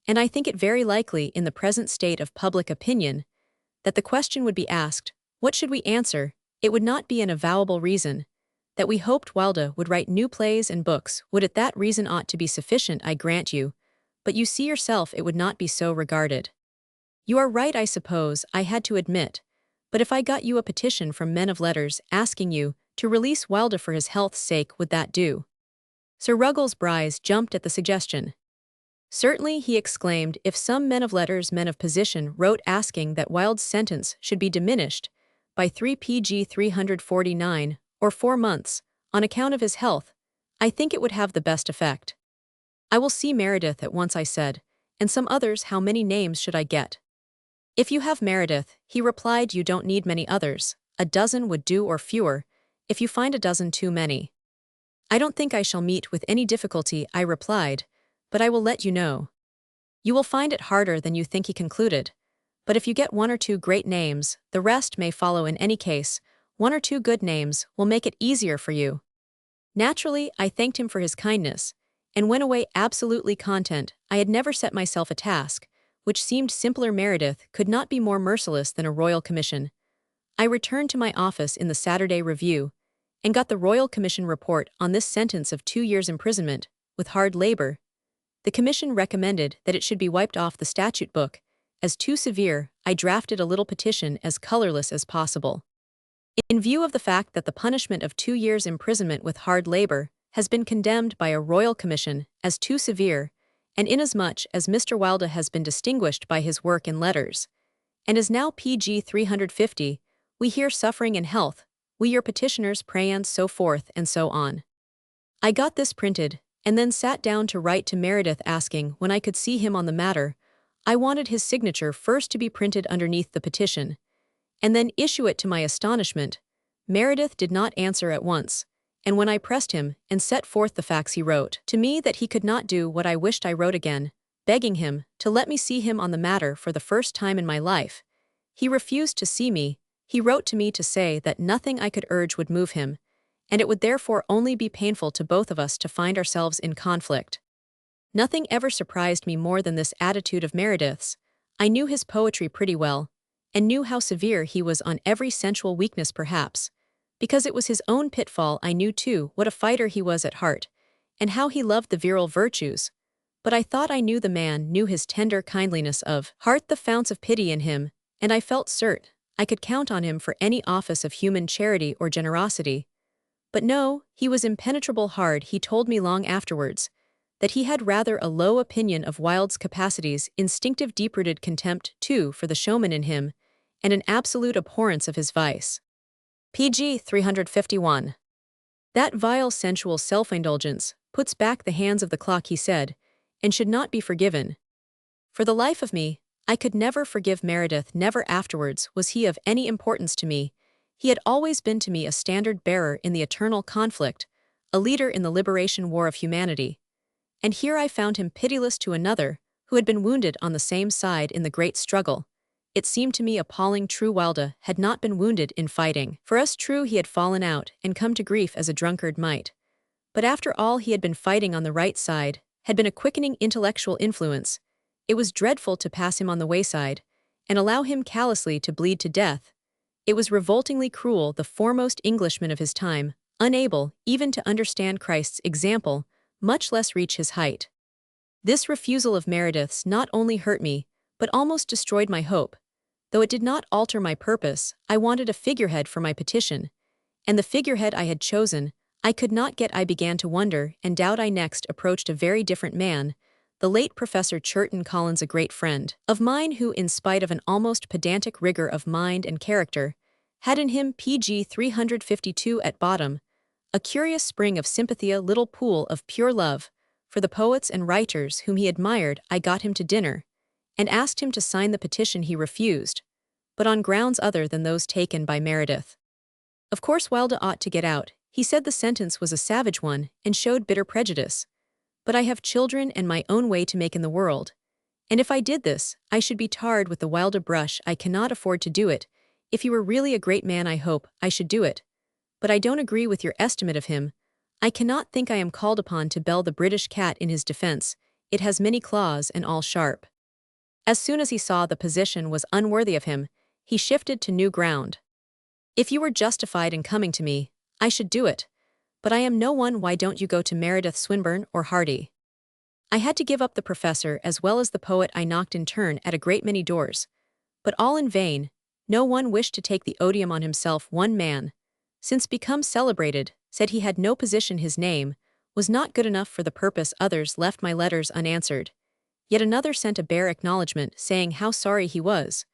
and I think it very likely in the present state of public opinion, that the question would be asked, what should we answer? It would not be an avowable reason. That we hoped Wilde would write new plays and books, would it that reason ought to be sufficient, I grant you, but you see yourself it would not be so regarded. You are right, I suppose, I had to admit, but if I got you a petition from men of letters asking you to release Wilde for his health's sake, would that do?" Sir Ruggles Bryce jumped at the suggestion. "Certainly," he exclaimed, "if some men of letters, men of position, wrote asking that Wilde's sentence should be diminished by 3 pg 349, or 4 months, on account of his health, I think it would have the best effect." "I will see Meredith at once," I said, "and some others. How many names should I get?" "If you have Meredith," he replied, "you don't need many others. A dozen would do, or fewer, if you find a dozen too many." "I don't think I shall meet with any difficulty," I replied, "but I will let you know." "You will find it harder than you think," he concluded. "But if you get 1 or 2 great names, the rest may follow in any case. 1 or 2 good names will make it easier for you." Naturally, I thanked him for his kindness, and went away absolutely content. I had never set myself a task which seemed simpler. Meredith could not be more merciless than a royal commission. I returned to my office in the Saturday Review, and got the Royal Commission report on this sentence of 2 years' imprisonment, with hard labor. The Commission recommended that it should be wiped off the statute book. As too severe, I drafted a little petition as colorless as possible. In view of the fact that the punishment of 2 years' imprisonment with hard labor has been condemned by a Royal Commission as too severe, and inasmuch as Mr. Wilde has been distinguished by his work in letters, and is now pg 350, we hear suffering and health, we your petitioners pray, and so forth and so on. I got this printed, and then sat down to write to Meredith asking when I could see him on the matter. I wanted his signature first to be printed underneath the petition, and then issue it. To my astonishment, Meredith did not answer at once, and when I pressed him and set forth the facts, he wrote to me that he could not do what I wished. I wrote again, begging him to let me see him on the matter for the first time in my life. He refused to see me. He wrote to me to say that nothing I could urge would move him, and it would therefore only be painful to both of us to find ourselves in conflict. Nothing ever surprised me more than this attitude of Meredith's. I knew his poetry pretty well, and knew how severe he was on every sensual weakness perhaps, because it was his own pitfall. I knew too what a fighter he was at heart, and how he loved the virile virtues. But I thought I knew the man, knew his tender kindliness of heart, the founts of pity in him, and I felt certain I could count on him for any office of human charity or generosity. But no, he was impenetrable hard. He told me long afterwards that he had rather a low opinion of Wilde's capacities, instinctive deep-rooted contempt, too, for the showman in him, and an absolute abhorrence of his vice. pg 351. That vile sensual self-indulgence puts back the hands of the clock, he said, and should not be forgiven. For the life of me, I could never forgive Meredith. Never afterwards was he of any importance to me. He had always been to me a standard-bearer in the eternal conflict, a leader in the liberation war of humanity. And here I found him pitiless to another, who had been wounded on the same side in the great struggle. It seemed to me appalling. True, Wilde had not been wounded in fighting. For us, true, he had fallen out and come to grief as a drunkard might. But after all, he had been fighting on the right side, had been a quickening intellectual influence. It was dreadful to pass him on the wayside, and allow him callously to bleed to death. It was revoltingly cruel. The foremost Englishman of his time, unable even to understand Christ's example, much less reach his height. This refusal of Meredith's not only hurt me, but almost destroyed my hope. Though it did not alter my purpose, I wanted a figurehead for my petition, and the figurehead I had chosen, I could not get. I began to wonder and doubt. I next approached a very different man, the late Professor Churton Collins, a great friend of mine who, in spite of an almost pedantic rigor of mind and character, had in him PG 352 at bottom, a curious spring of sympathy, a little pool of pure love. For the poets and writers whom he admired, I got him to dinner, and asked him to sign the petition. He refused, but on grounds other than those taken by Meredith. Of course Wilde ought to get out. He said the sentence was a savage one, and showed bitter prejudice. But I have children and my own way to make in the world, and if I did this, I should be tarred with the Wilde brush. I cannot afford to do it. If he were really a great man, I hope I should do it. But I don't agree with your estimate of him. I cannot think I am called upon to bell the British cat in his defense. It has many claws and all sharp. As soon as he saw the position was unworthy of him, he shifted to new ground. If you were justified in coming to me, I should do it. But I am no one. Why don't you go to Meredith, Swinburne, or Hardy? I had to give up the professor as well as the poet. I knocked in turn at a great many doors, but all in vain. No one wished to take the odium on himself. One man, since become celebrated, said he had no position. His name was not good enough for the purpose. Others left my letters unanswered. Yet another sent a bare acknowledgment saying how sorry he was,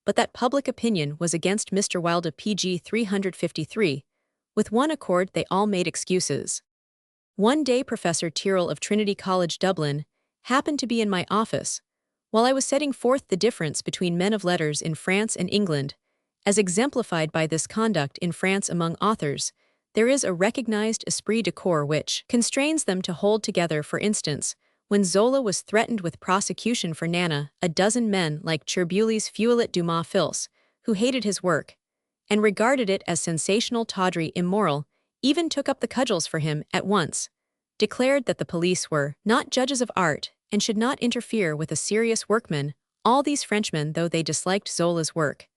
but that public opinion was against Mr. Wilde. PG 353. With one accord they all made excuses. One day Professor Tyrrell of Trinity College, Dublin, happened to be in my office, while I was setting forth the difference between men of letters in France and England, as exemplified by this conduct. In France among authors, there is a recognized esprit de corps which constrains them to hold together. For instance, when Zola was threatened with prosecution for Nana, a dozen men like Cherbuliez, Feuillet, Dumas, Fils, who hated his work and regarded it as sensational, tawdry, immoral, even took up the cudgels for him at once, declared that the police were not judges of art and should not interfere with a serious workman. All these Frenchmen, though they disliked Zola's work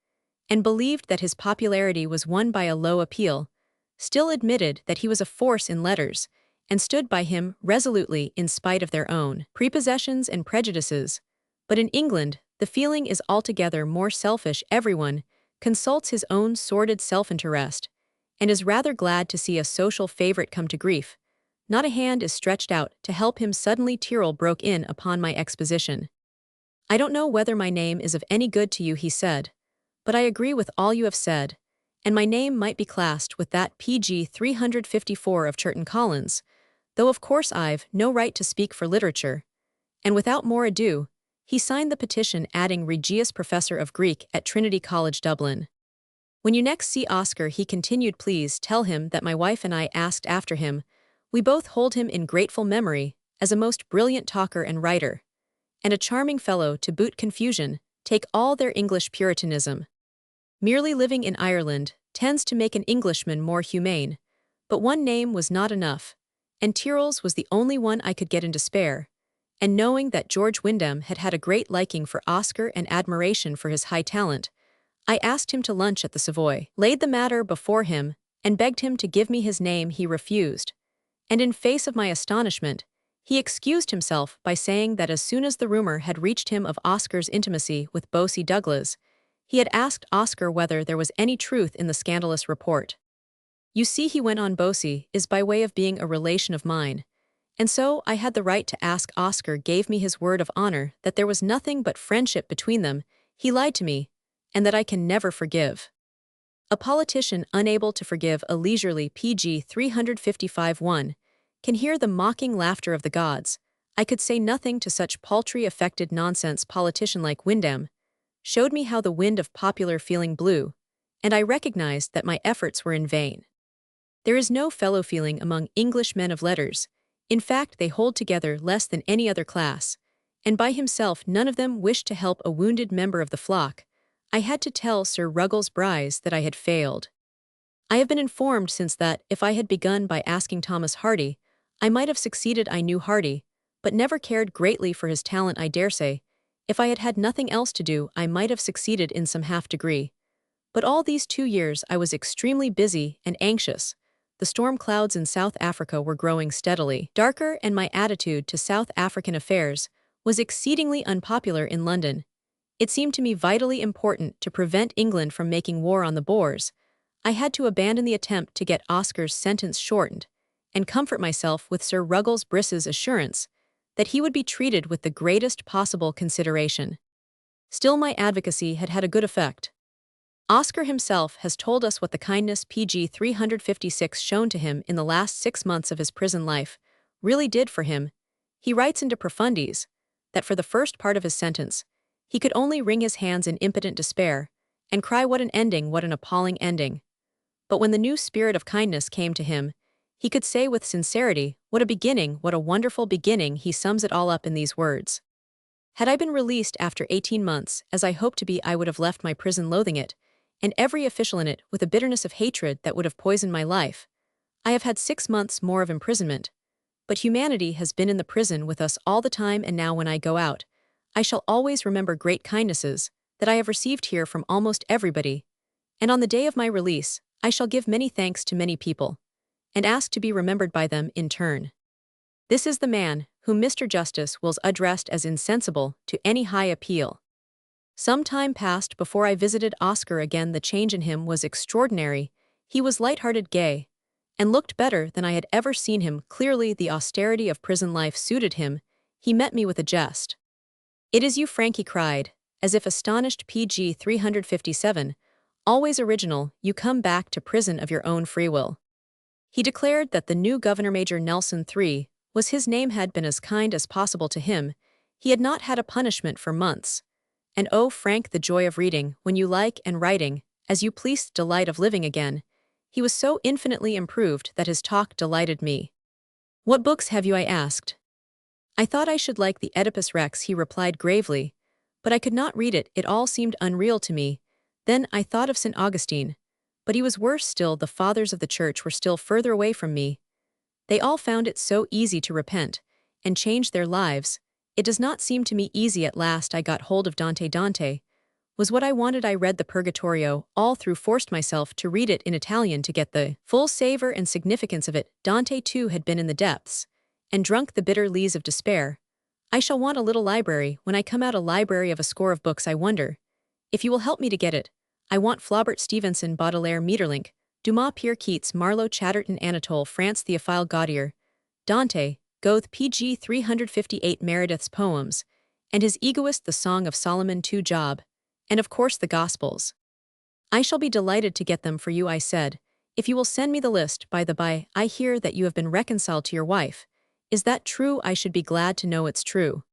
and believed that his popularity was won by a low appeal, still admitted that he was a force in letters and stood by him resolutely in spite of their own prepossessions and prejudices. But in England, the feeling is altogether more selfish. Everyone consults his own sordid self-interest and is rather glad to see a social favorite come to grief. Not a hand is stretched out to help him. Suddenly Tyrrell broke in upon my exposition. I don't know whether my name is of any good to you, he said, but I agree with all you have said, and my name might be classed with that PG 354 of Churton Collins, though of course I've no right to speak for literature. And without more ado, he signed the petition, adding Regius, Professor of Greek at Trinity College, Dublin. When you next see Oscar, he continued, please tell him that my wife and I asked after him. We both hold him in grateful memory as a most brilliant talker and writer, and a charming fellow to boot. Confusion, take all their English Puritanism. Merely living in Ireland tends to make an Englishman more humane, but one name was not enough, and Tyrrell's was the only one I could get into spare. And knowing that George Wyndham had had a great liking for Oscar and admiration for his high talent, I asked him to lunch at the Savoy, laid the matter before him, and begged him to give me his name. He refused, and in face of my astonishment, he excused himself by saying that as soon as the rumor had reached him of Oscar's intimacy with Bosie Douglas, he had asked Oscar whether there was any truth in the scandalous report. You see, he went on, Bosie is by way of being a relation of mine, and so I had the right to ask. Oscar gave me his word of honor that there was nothing but friendship between them. He lied to me, and that I can never forgive. A politician unable to forgive a leisurely PG 355-1 can hear the mocking laughter of the gods. I could say nothing to such paltry affected nonsense. Politician like Wyndham showed me how the wind of popular feeling blew, and I recognized that my efforts were in vain. There is no fellow feeling among English men of letters. In fact, they hold together less than any other class, and by himself none of them wished to help a wounded member of the flock. I had to tell Sir Ruggles Bryce that I had failed. I have been informed since that, if I had begun by asking Thomas Hardy, I might have succeeded. I knew Hardy, but never cared greatly for his talent. I daresay, if I had had nothing else to do, I might have succeeded in some half degree. But all these 2 years I was extremely busy and anxious. The storm clouds in South Africa were growing steadily darker, and my attitude to South African affairs was exceedingly unpopular in London. It seemed to me vitally important to prevent England from making war on the Boers. I had to abandon the attempt to get Oscar's sentence shortened, and comfort myself with Sir Ruggles Bryce's assurance that he would be treated with the greatest possible consideration. Still, my advocacy had had a good effect. Oscar himself has told us what the kindness PG 356 shown to him in the last 6 months of his prison life really did for him. He writes into Profundies that for the first part of his sentence, he could only wring his hands in impotent despair and cry, "What an ending, what an appalling ending." But when the new spirit of kindness came to him, he could say with sincerity, "What a beginning, what a wonderful beginning." He sums it all up in these words: "Had I been released after 18 months, as I hoped to be, I would have left my prison loathing it, and every official in it with a bitterness of hatred that would have poisoned my life. I have had 6 months more of imprisonment, but humanity has been in the prison with us all the time, and now when I go out, I shall always remember great kindnesses that I have received here from almost everybody, and on the day of my release, I shall give many thanks to many people, and ask to be remembered by them in turn." This is the man whom Mr. Justice wills addressed as insensible to any high appeal. Some time passed before I visited Oscar again. The change in him was extraordinary. He was light-hearted, gay, and looked better than I had ever seen him. Clearly the austerity of prison life suited him. He met me with a jest. "It is you, Frank," he cried, as if astonished. PG 357, always original, "you come back to prison of your own free will." He declared that the new Governor Major Nelson III was his name had been as kind as possible to him. He had not had a punishment for months. And oh, Frank, the joy of reading, when you like, and writing, as you please, delight of living again. He was so infinitely improved that his talk delighted me. "What books have you?" I asked. "I thought I should like the Oedipus Rex," he replied gravely, "but I could not read it, it all seemed unreal to me. Then I thought of St. Augustine, but he was worse still. The fathers of the church were still further away from me. They all found it so easy to repent and change their lives. It does not seem to me easy. At last I got hold of Dante. Dante was what I wanted. I read the Purgatorio all through, forced myself to read it in Italian to get the full savor and significance of it. Dante too had been in the depths and drunk the bitter lees of despair. I shall want a little library when I come out, a library of a score of books. I wonder if you will help me to get it. I want Flaubert, Stevenson, Baudelaire, Maeterlinck, Dumas, Pierre Keats, Marlowe, Chatterton, Anatole France, Théophile Gautier, Dante, Goethe, PG 358, Meredith's poems, and his Egoist, the Song of Solomon, 2 Job, and of course the Gospels. I shall be delighted to get them for you," I said, "if you will send me the list. By the by, I hear that you have been reconciled to your wife. Is that true? I should be glad to know it's true."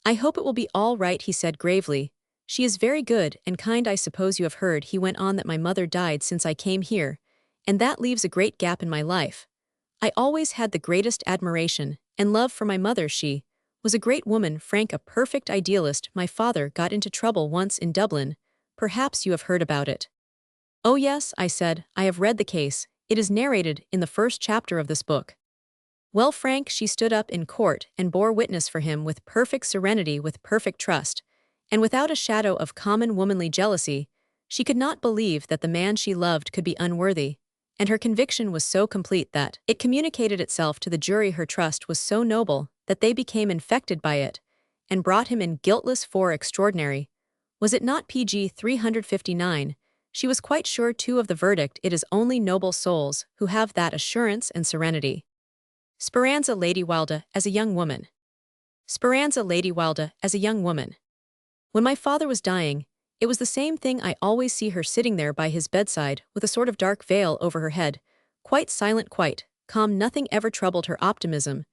"I hope it will be all right," he said gravely. "She is very good and kind. I suppose you have heard," he went on, "that my mother died since I came here, and that leaves a great gap in my life. I always had the greatest admiration and love for my mother. She was a great woman, Frank, a perfect idealist. My father got into trouble once in Dublin. Perhaps you have heard about it." "Oh yes," I said, "I have read the case. It is narrated in the first chapter of this book." "Well, Frank, she stood up in court and bore witness for him with perfect serenity, with perfect trust, and without a shadow of common womanly jealousy. She could not believe that the man she loved could be unworthy, and her conviction was so complete that it communicated itself to the jury. Her trust was so noble that they became infected by it, and brought him in guiltless. For extraordinary, was it not? PG 359, she was quite sure too of the verdict. It is only noble souls who have that assurance and serenity." Speranza Lady Wilde as a young woman. Speranza Lady Wilde as a young woman. "When my father was dying, it was the same thing. I always see her sitting there by his bedside with a sort of dark veil over her head, quite silent, quite calm. Nothing ever troubled her optimism.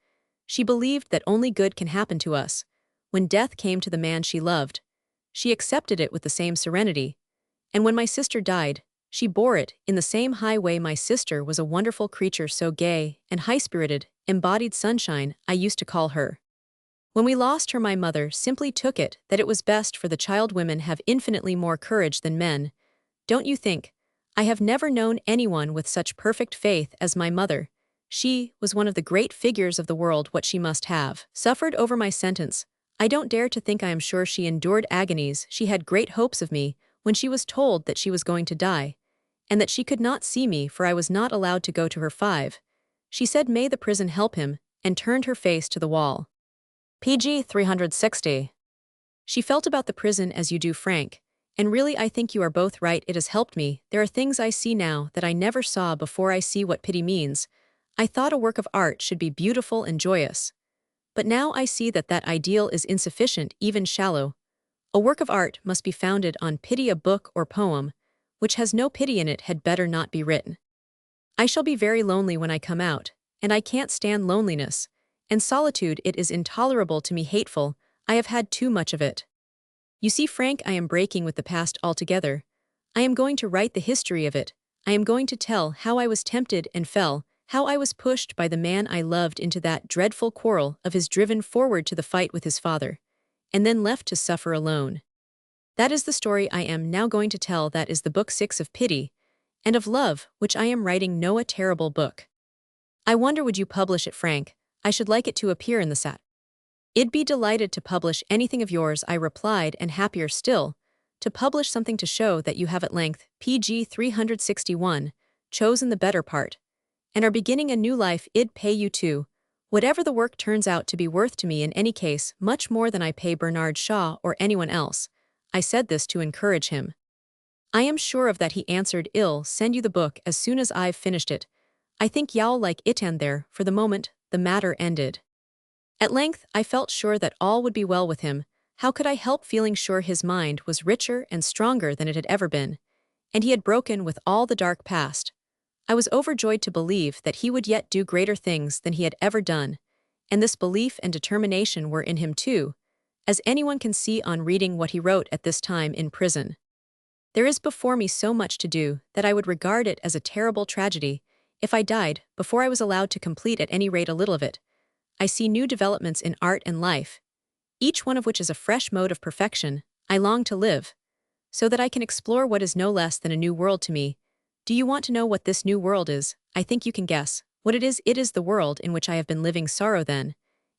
She believed that only good can happen to us. When death came to the man she loved, she accepted it with the same serenity. And when my sister died, she bore it in the same high way. My sister was a wonderful creature, so gay and high-spirited, embodied sunshine, I used to call her. When we lost her, my mother simply took it that it was best for the child. Women have infinitely more courage than men, don't you think? I have never known anyone with such perfect faith as my mother. She was one of the great figures of the world. What she must have suffered over my sentence, I don't dare to think. I am sure she endured agonies. She had great hopes of me when she was told that she was going to die, and that she could not see me, for I was not allowed to go to her. 5. She said, may the prison help him, and turned her face to the wall. PG 360. She felt about the prison as you do, Frank, and really I think you are both right. It has helped me. There are things I see now that I never saw before. I see what pity means. I thought a work of art should be beautiful and joyous. But now I see that that ideal is insufficient, even shallow. A work of art must be founded on pity. A book or poem, which has no pity in it, had better not be written. I shall be very lonely when I come out, and I can't stand loneliness, and solitude it is intolerable to me, hateful, I have had too much of it. You see, Frank, I am breaking with the past altogether. I am going to write the history of it. I am going to tell how I was tempted and fell, how I was pushed by the man I loved into that dreadful quarrel of his, driven forward to the fight with his father, and then left to suffer alone. That is the story I am now going to tell. That is the book 6 of pity, and of love, which I am writing. No, a terrible book. I wonder, would you publish it, Frank? I should like it to appear in the sat. I'd be delighted to publish anything of yours, I replied, and happier still, to publish something to show that you have at length, pg 361, chosen the better part, and are beginning a new life. I'd pay you to, whatever the work turns out to be worth to me, in any case, much more than I pay Bernard Shaw or anyone else. I said this to encourage him. I am sure of that, he answered. I'll send you the book as soon as I've finished it. I think you'll like it. And there, for the moment, the matter ended. At length, I felt sure that all would be well with him. How could I help feeling sure? His mind was richer and stronger than it had ever been, and he had broken with all the dark past. I was overjoyed to believe that he would yet do greater things than he had ever done, and this belief and determination were in him too, as anyone can see on reading what he wrote at this time in prison. There is before me so much to do that I would regard it as a terrible tragedy if I died before I was allowed to complete at any rate a little of it. I see new developments in art and life, each one of which is a fresh mode of perfection. I long to live, so that I can explore what is no less than a new world to me. Do you want to know what this new world is? I think you can guess what it is. It is the world in which I have been living sorrow then,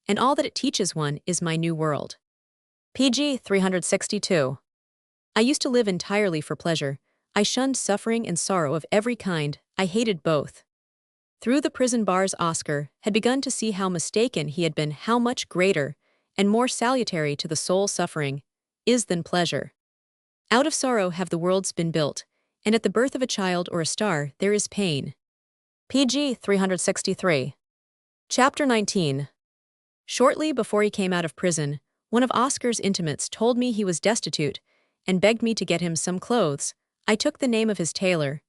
and all that it teaches one is my new world. pg 362. I used to live entirely for pleasure. I shunned suffering and sorrow of every kind. I hated both. Through the prison bars, Oscar had begun to see how mistaken he had been, how much greater and more salutary to the soul suffering is than pleasure. Out of sorrow have the worlds been built, and at the birth of a child or a star there is pain. pg 363. Chapter 19. Shortly before he came out of prison, one of Oscar's intimates told me he was destitute and begged me to get him some clothes. I took the name of his tailor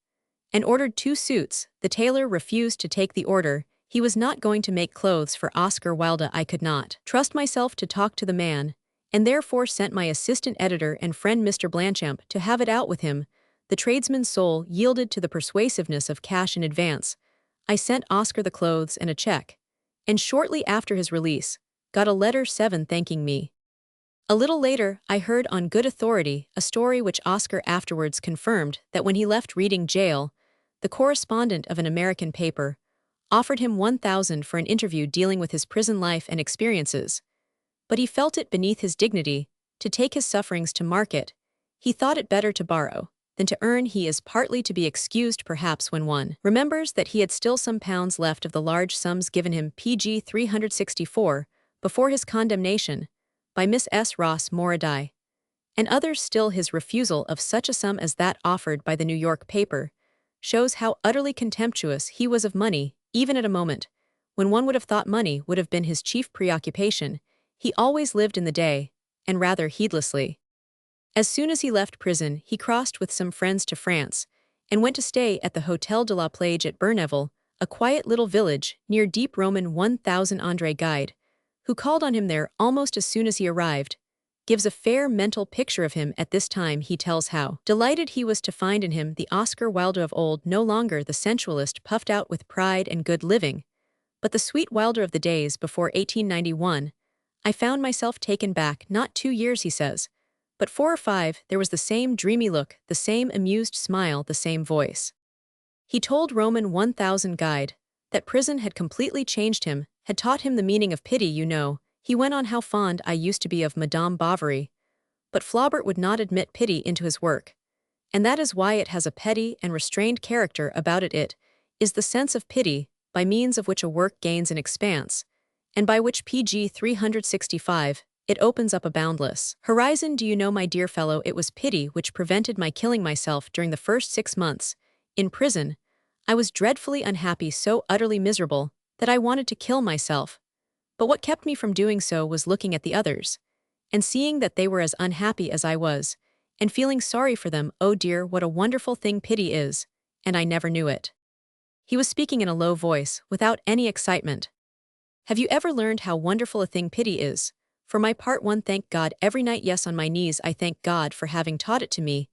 and ordered 2 suits. The tailor refused to take the order. He was not going to make clothes for Oscar Wilde. I could not trust myself to talk to the man, and therefore sent my assistant editor and friend Mr. Blanchamp to have it out with him. The tradesman's soul yielded to the persuasiveness of cash in advance. I sent Oscar the clothes and a check, and shortly after his release, got a letter 7 thanking me. A little later, I heard on good authority a story which Oscar afterwards confirmed, that when he left Reading jail, the correspondent of an American paper offered him $1,000 for an interview dealing with his prison life and experiences. But he felt it beneath his dignity to take his sufferings to market. He thought it better to borrow than to earn. He is partly to be excused perhaps when one remembers that he had still some pounds left of the large sums given him, pg 364, before his condemnation, by Miss S. Ross Moradi, and others still. His refusal of such a sum as that offered by the New York paper shows how utterly contemptuous he was of money, even at a moment when one would have thought money would have been his chief preoccupation. He always lived in the day, and rather heedlessly. As soon as he left prison, he crossed with some friends to France, and went to stay at the Hôtel de la Plage at Berneville, a quiet little village near deep Roman 1000. André Gide, who called on him there almost as soon as he arrived, gives a fair mental picture of him at this time. He tells how delighted he was to find in him the Oscar Wilde of old, no longer the sensualist puffed out with pride and good living, but the sweet Wilder of the days before 1891. I found myself taken back, not 2 years, he says, but 4 or 5. There was the same dreamy look, the same amused smile, the same voice. He told Roman 1000 Guide that prison had completely changed him, had taught him the meaning of pity. You know, he went on, how fond I used to be of Madame Bovary, but Flaubert would not admit pity into his work, and that is why it has a petty and restrained character about it. It is the sense of pity by means of which a work gains an expanse, and by which, pg 365, it opens up a boundless horizon. Do you know, my dear fellow, it was pity which prevented my killing myself during the first 6 months in prison. I was dreadfully unhappy, so utterly miserable that I wanted to kill myself. But what kept me from doing so was looking at the others, and seeing that they were as unhappy as I was. and feeling sorry for them. Oh dear, what a wonderful thing pity is, and I never knew it. He was speaking in a low voice, without any excitement. Have you ever learned how wonderful a thing pity is? For my part, one, thank God every night, yes, on my knees I thank God for having taught it to me.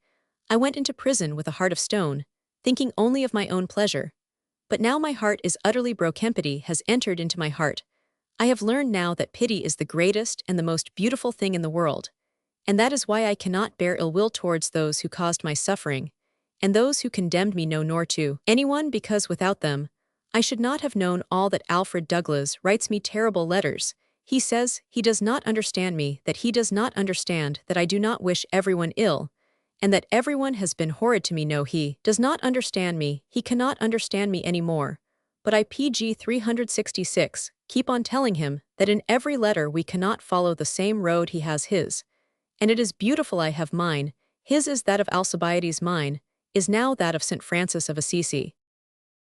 I went into prison with a heart of stone, thinking only of my own pleasure. But now my heart is utterly broken. Pity has entered into my heart. I have learned now that pity is the greatest and the most beautiful thing in the world. And that is why I cannot bear ill will towards those who caused my suffering, and those who condemned me, no, nor to anyone, because without them, I should not have known all that. Alfred Douglas writes me terrible letters. He says he does not understand me, that he does not understand that I do not wish everyone ill, and that everyone has been horrid to me. No, he does not understand me, he cannot understand me any more. But I pg 366 keep on telling him that in every letter we cannot follow the same road he has his. And it is beautiful. I have mine, his is that of Alcibiades, mine is now that of St. Francis of Assisi.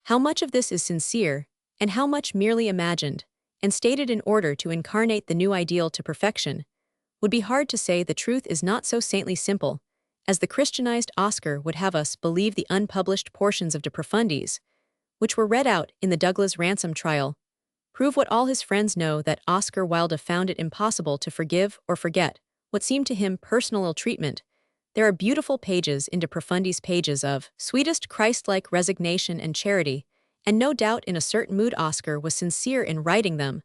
How much of this is sincere, and how much merely imagined, and stated in order to incarnate the new ideal to perfection, would be hard to say. The truth is not so saintly simple, as the Christianized Oscar would have us believe. The unpublished portions of De Profundis, which were read out in the Douglas ransom trial, prove what all his friends know, that Oscar Wilde found it impossible to forgive or forget what seemed to him personal ill-treatment. There are beautiful pages in De Profundis, pages of sweetest Christ-like resignation and charity, and no doubt in a certain mood Oscar was sincere in writing them.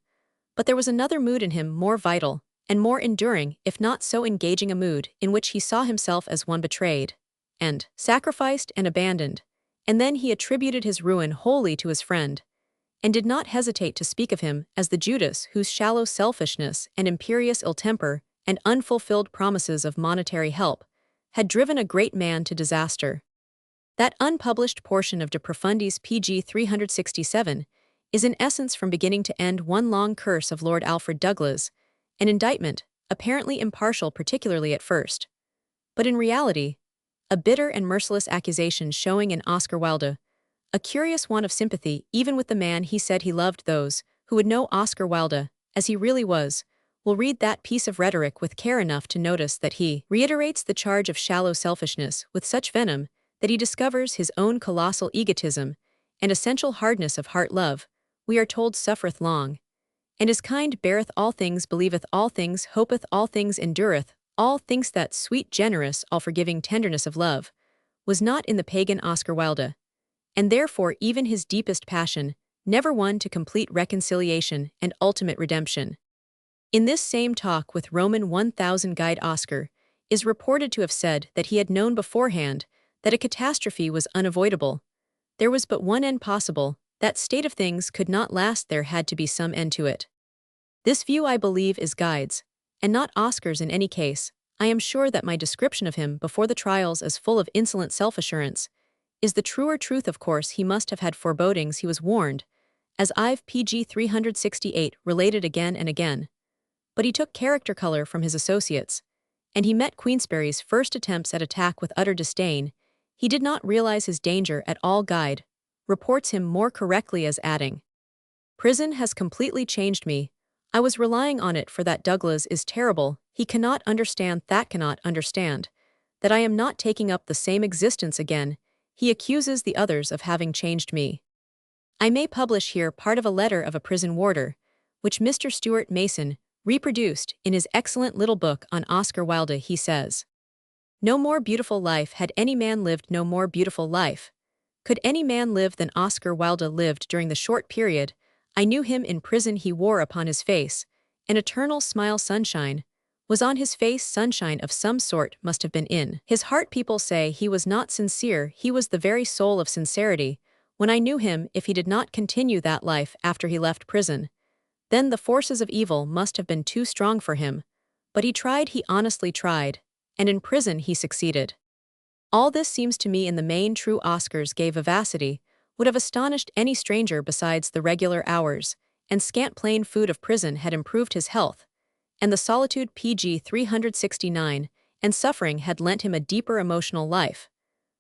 But there was another mood in him, more vital and more enduring, if not so engaging a mood, in which he saw himself as one betrayed and sacrificed and abandoned, and then he attributed his ruin wholly to his friend, and did not hesitate to speak of him as the Judas whose shallow selfishness and imperious ill-temper and unfulfilled promises of monetary help had driven a great man to disaster. That unpublished portion of De Profundis, pg 367, is in essence from beginning to end one long curse of Lord Alfred Douglas, an indictment, apparently impartial particularly at first, but in reality, a bitter and merciless accusation, showing in Oscar Wilde a curious want of sympathy even with the man he said he loved. Those who would know Oscar Wilde as he really was will read that piece of rhetoric with care enough to notice that he reiterates the charge of shallow selfishness with such venom that he discovers his own colossal egotism and essential hardness of heart. Love, we are told, suffereth long, and is kind, beareth all things, believeth all things, hopeth all things, endureth all things. That sweet, generous, all-forgiving tenderness of love was not in the pagan Oscar Wilde, and therefore even his deepest passion never won to complete reconciliation and ultimate redemption. In this same talk with Roman 1000 guide, Oscar is reported to have said that he had known beforehand that a catastrophe was unavoidable. There was but one end possible, that state of things could not last, there had to be some end to it. This view, I believe, is Guide's, and not Oscar's in any case. I am sure that my description of him before the trials as full of insolent self-assurance is the truer truth. Of course he must have had forebodings, he was warned, as I've pg 368 related again and again. But he took character color from his associates, and he met Queensberry's first attempts at attack with utter disdain. He did not realize his danger at all. Guide reports him more correctly as adding, "Prison has completely changed me. I was relying on it for that. Douglas is terrible, he cannot understand, that cannot understand, that I am not taking up the same existence again. He accuses the others of having changed me." I may publish here part of a letter of a prison warder, which Mr. Stuart Mason reproduced in his excellent little book on Oscar Wilde. He says, "No more beautiful life had any man lived, no more beautiful life could any man live than Oscar Wilde lived during the short period I knew him in prison. He wore upon his face an eternal smile. Sunshine was on his face, sunshine of some sort must have been in his heart. People say he was not sincere, he was the very soul of sincerity. When I knew him, if he did not continue that life after he left prison, then the forces of evil must have been too strong for him. But he tried, he honestly tried, and in prison he succeeded. All this seems to me in the main true. Oscar's gay vivacity would have astonished any stranger. Besides, the regular hours and scant plain food of prison had improved his health, and the solitude pg 369 and suffering had lent him a deeper emotional life.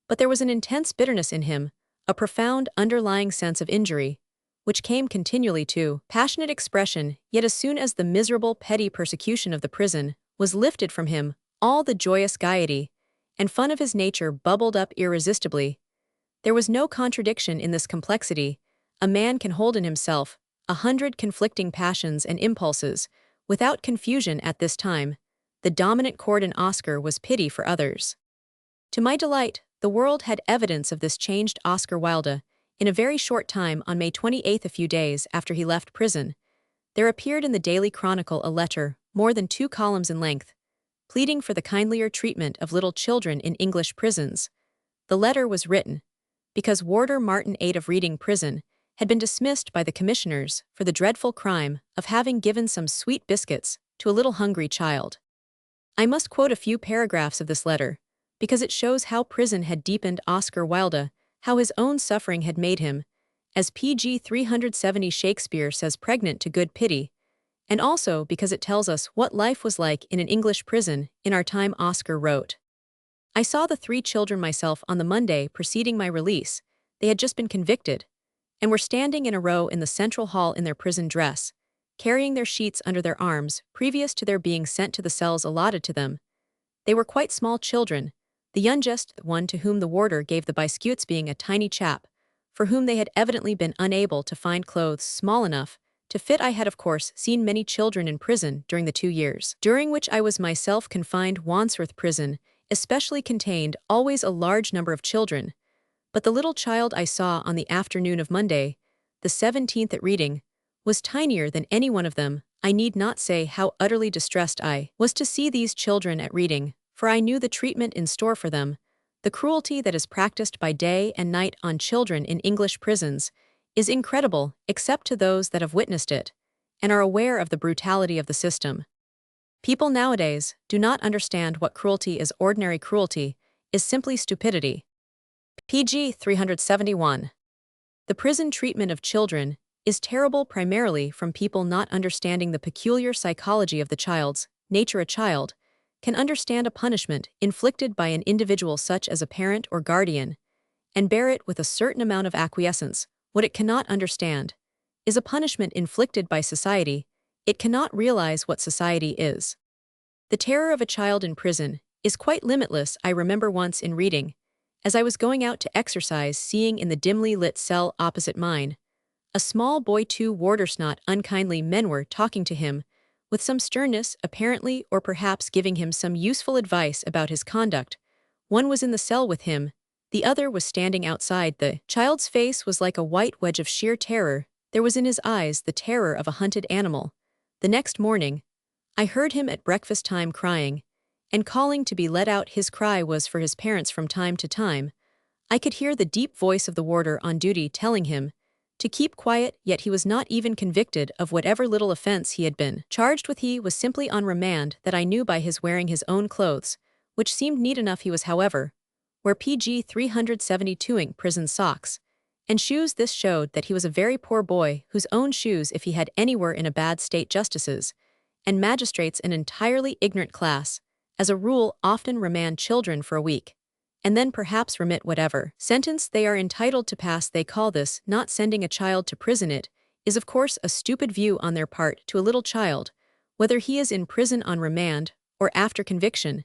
But there was an intense bitterness in him, a profound underlying sense of injury, which came continually to passionate expression. Yet as soon as the miserable petty persecution of the prison was lifted from him, all the joyous gaiety and fun of his nature bubbled up irresistibly. There was no contradiction in this complexity. A man can hold in himself 100 conflicting passions and impulses, without confusion at this time. The dominant chord in Oscar was pity for others. To my delight, the world had evidence of this changed Oscar Wilde. In a very short time, on May 28, a few days after he left prison, there appeared in the Daily Chronicle a letter, more than 2 columns in length, pleading for the kindlier treatment of little children in English prisons. The letter was written because Warder Martin 8 of Reading Prison had been dismissed by the commissioners for the dreadful crime of having given some sweet biscuits to a little hungry child. I must quote a few paragraphs of this letter, because it shows how prison had deepened Oscar Wilde, how his own suffering had made him, as PG 370 Shakespeare says, pregnant to good pity, and also because it tells us what life was like in an English prison in our time. Oscar wrote, "I saw the 3 children myself on the Monday preceding my release. They had just been convicted, and were standing in a row in the central hall in their prison dress, carrying their sheets under their arms previous to their being sent to the cells allotted to them. They were quite small children, the youngest one to whom the warder gave the biscuits being a tiny chap, for whom they had evidently been unable to find clothes small enough to fit. I had of course seen many children in prison during the 2 years during which I was myself confined. Wandsworth Prison especially contained always a large number of children, but the little child I saw on the afternoon of Monday, the 17th at Reading, was tinier than any one of them. I need not say how utterly distressed I was to see these children at Reading, for I knew the treatment in store for them. The cruelty that is practiced by day and night on children in English prisons is incredible except to those that have witnessed it and are aware of the brutality of the system. People nowadays do not understand what cruelty is. Ordinary cruelty is simply stupidity." PG 371. The prison treatment of children is terrible primarily from people not understanding the peculiar psychology of the child's nature. A child can understand a punishment inflicted by an individual such as a parent or guardian, and bear it with a certain amount of acquiescence. What it cannot understand is a punishment inflicted by society. It cannot realize what society is. The terror of a child in prison is quite limitless. I remember once in Reading, as I was going out to exercise, seeing in the dimly lit cell opposite mine a small boy. 2 warders, not unkindly men, were talking to him with some sternness, apparently, or perhaps giving him some useful advice about his conduct. One was in the cell with him, the other was standing outside. The child's face was like a white wedge of sheer terror. There was in his eyes the terror of a hunted animal. The next morning, I heard him at breakfast time crying and calling to be let out. His cry was for his parents. From time to time, I could hear the deep voice of the warder on duty telling him to keep quiet, yet he was not even convicted of whatever little offense he had been charged with. He was simply on remand. That I knew by his wearing his own clothes, which seemed neat enough. He was, however, wear PG 372ing prison socks and shoes. This showed that he was a very poor boy, whose own shoes, if he had any, were in a bad state. Justices and magistrates, an entirely ignorant class, as a rule often remand children for a week, and then perhaps remit whatever sentence they are entitled to pass. They call this not sending a child to prison. It is of course a stupid view on their part. To a little child, whether he is in prison on remand or after conviction,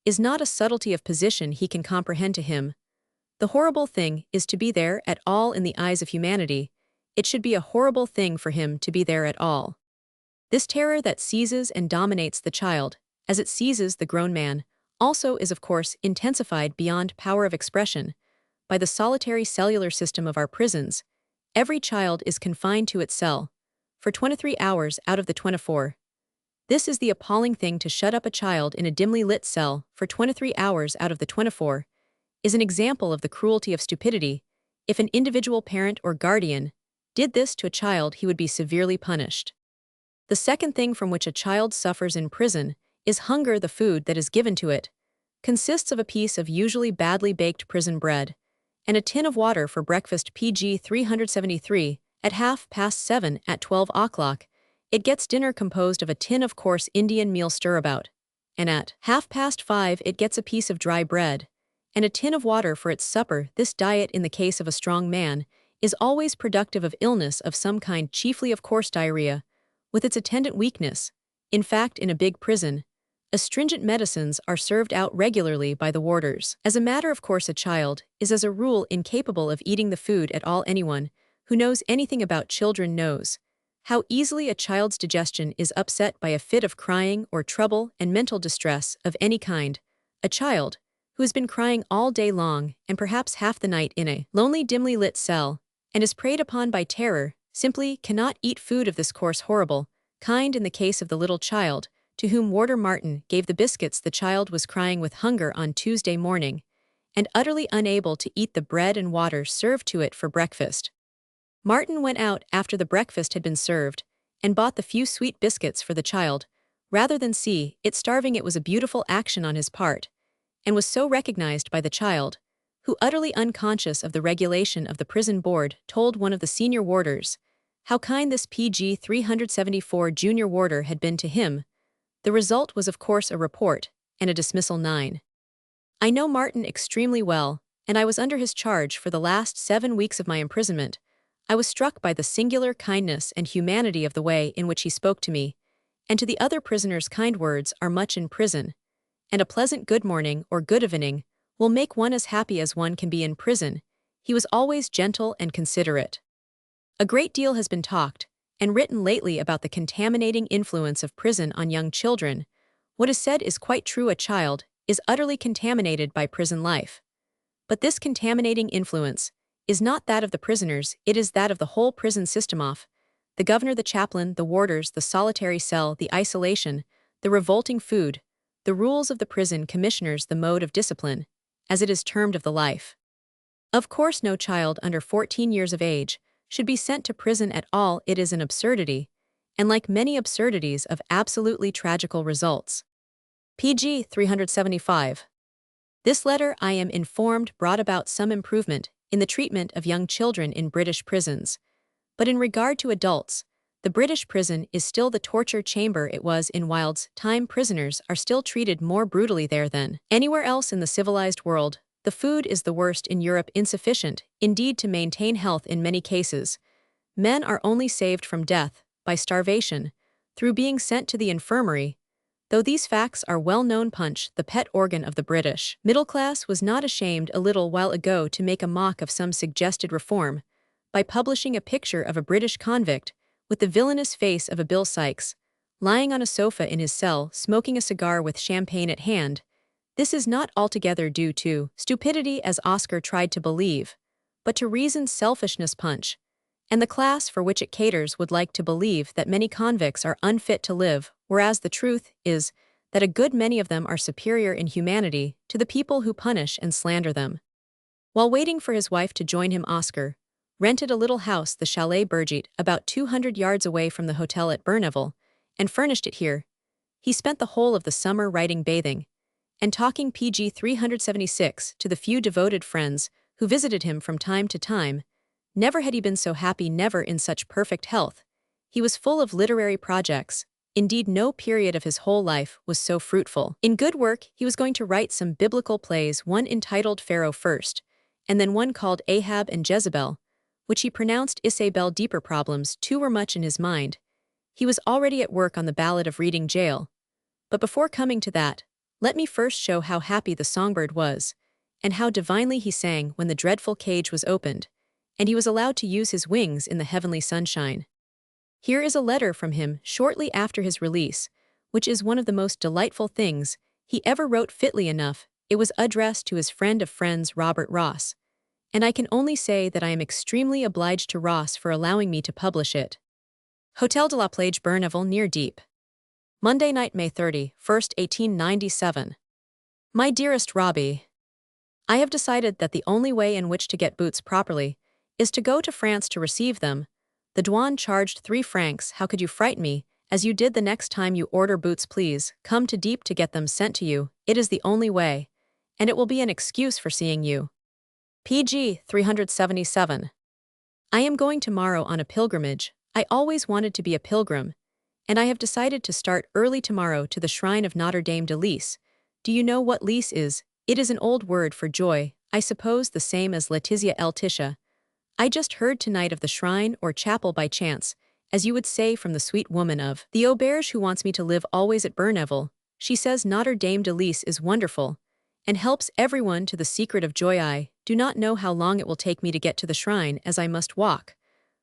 is not a subtlety of position he can comprehend. To him, the horrible thing is to be there at all. In the eyes of humanity, it should be a horrible thing for him to be there at all. This terror that seizes and dominates the child, as it seizes the grown man, also is of course intensified beyond power of expression by the solitary cellular system of our prisons. Every child is confined to its cell for 23 hours out of the 24. This is the appalling thing. To shut up a child in a dimly lit cell for 23 hours out of the 24 is an example of the cruelty of stupidity. If an individual parent or guardian did this to a child, he would be severely punished. The second thing from which a child suffers in prison is hunger. The food that is given to it consists of a piece of usually badly baked prison bread and a tin of water for breakfast. PG 373. At 7:30, at 12 o'clock, it gets dinner composed of a tin of coarse Indian meal stirabout, and at 5:30 it gets a piece of dry bread and a tin of water for its supper. This diet, in the case of a strong man, is always productive of illness of some kind, chiefly of course diarrhea, with its attendant weakness. In fact, in a big prison, astringent medicines are served out regularly by the warders. As a matter of course, a child is as a rule incapable of eating the food at all. Anyone who knows anything about children knows how easily a child's digestion is upset by a fit of crying or trouble and mental distress of any kind. A child who has been crying all day long and perhaps half the night in a lonely, dimly lit cell and is preyed upon by terror simply cannot eat food of this coarse, horrible kind. In the case of the little child to whom Warder Martin gave the biscuits, the child was crying with hunger on Tuesday morning and utterly unable to eat the bread and water served to it for breakfast. Martin went out after the breakfast had been served and bought the few sweet biscuits for the child, rather than see it starving. It was a beautiful action on his part, and was so recognized by the child, who, utterly unconscious of the regulation of the prison board, told one of the senior warders how kind this PG 374 junior warder had been to him. The result was of course a report and a dismissal. 9. I know Martin extremely well, and I was under his charge for the last 7 weeks of my imprisonment. I was struck by the singular kindness and humanity of the way in which he spoke to me, and to the other prisoners. Kind words are much in prison, and a pleasant good morning or good evening will make one as happy as one can be in prison. He was always gentle and considerate. A great deal has been talked and written lately about the contaminating influence of prison on young children. What is said is quite true. A child is utterly contaminated by prison life. But this contaminating influence is not that of the prisoners, it is that of the whole prison system. Off the governor, the chaplain, the warders, the solitary cell, the isolation, the revolting food, the rules of the prison commissioners, the mode of discipline, as it is termed, of the life. Of course no child under 14 years of age should be sent to prison at all. It is an absurdity, and like many absurdities of absolutely tragical results. PG 375. This letter, I am informed, brought about some improvement in the treatment of young children in British prisons. But in regard to adults, the British prison is still the torture chamber it was in Wilde's time. Prisoners are still treated more brutally there than anywhere else in the civilized world. The food is the worst in Europe, insufficient, indeed, to maintain health in many cases. Men are only saved from death by starvation through being sent to the infirmary. Though these facts are well known, Punch, the pet organ of the British middle class, was not ashamed a little while ago to make a mock of some suggested reform by publishing a picture of a British convict with the villainous face of a Bill Sikes, lying on a sofa in his cell, smoking a cigar with champagne at hand. This is not altogether due to stupidity, as Oscar tried to believe, but to reason's selfishness. Punch, and the class for which it caters, would like to believe that many convicts are unfit to live, whereas the truth is that a good many of them are superior in humanity to the people who punish and slander them. While waiting for his wife to join him, Oscar rented a little house, the Chalet Burgite, about 200 yards away from the hotel at Bourneville, and furnished it here. He spent the whole of the summer writing, bathing, and talking PG 376 to the few devoted friends who visited him from time to time. Never had he been so happy, never in such perfect health. He was full of literary projects. Indeed, no period of his whole life was so fruitful. In good work, he was going to write some biblical plays, one entitled Pharaoh first, and then one called Ahab and Jezebel, which he pronounced Isabel. Deeper problems, too, were much in his mind. He was already at work on the Ballad of Reading Gaol. But before coming to that, let me first show how happy the songbird was, and how divinely he sang when the dreadful cage was opened, and he was allowed to use his wings in the heavenly sunshine. Here is a letter from him shortly after his release, which is one of the most delightful things he ever wrote. Fitly enough, it was addressed to his friend of friends, Robert Ross, and I can only say that I am extremely obliged to Ross for allowing me to publish it. Hotel de la Plage, Bourneville, near Dieppe. Monday night, May 31st, 1897. My dearest Robbie, I have decided that the only way in which to get boots properly is to go to France to receive them. The douane charged 3 francs. How could you frighten me, as you did the next time you order boots? Please come to Dieppe to get them sent to you. It is the only way, and it will be an excuse for seeing you. PG 377. I am going tomorrow on a pilgrimage. I always wanted to be a pilgrim, and I have decided to start early tomorrow to the shrine of Notre Dame de Lys. Do you know what Lys is? It is an old word for joy, I suppose the same as Laetitia Eltitia. I just heard tonight of the shrine or chapel by chance, as you would say, from the sweet woman of the auberge who wants me to live always at Bourneville. She says Notre Dame de Lys is wonderful and helps everyone to the secret of joy. I do not know how long it will take me to get to the shrine as I must walk,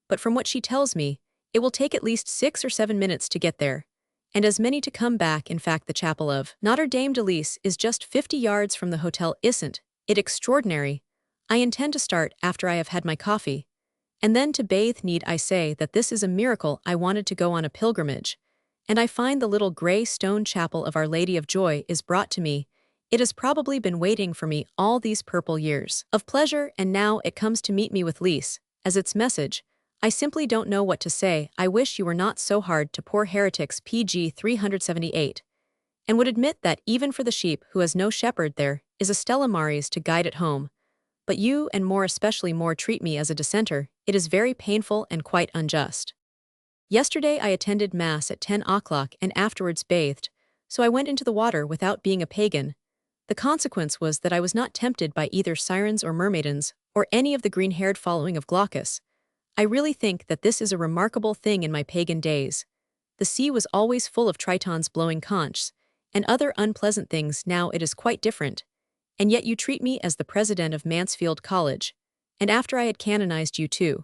but from what she tells me, it will take at least 6 or 7 minutes to get there, and as many to come back. In fact, the chapel of Notre Dame de Lys is just 50 yards from the hotel. Isn't it extraordinary? I intend to start after I have had my coffee, and then to bathe. Need I say that this is a miracle? I wanted to go on a pilgrimage, and I find the little gray stone chapel of Our Lady of Joy is brought to me. It has probably been waiting for me all these purple years of pleasure, and now it comes to meet me with Lys as its message. I simply don't know what to say. I wish you were not so hard to poor heretics. PG 378. And would admit that even for the sheep who has no shepherd there is a Stella Maris to guide it home. But you, and more especially more, treat me as a dissenter. It is very painful and quite unjust. Yesterday I attended Mass at 10 o'clock and afterwards bathed, so I went into the water without being a pagan. The consequence was that I was not tempted by either sirens or mermaidens, or any of the green-haired following of Glaucus. I really think that this is a remarkable thing. In my pagan days, the sea was always full of tritons blowing conchs, and other unpleasant things. Now it is quite different. And yet you treat me as the president of Mansfield College, and after I had canonized you too.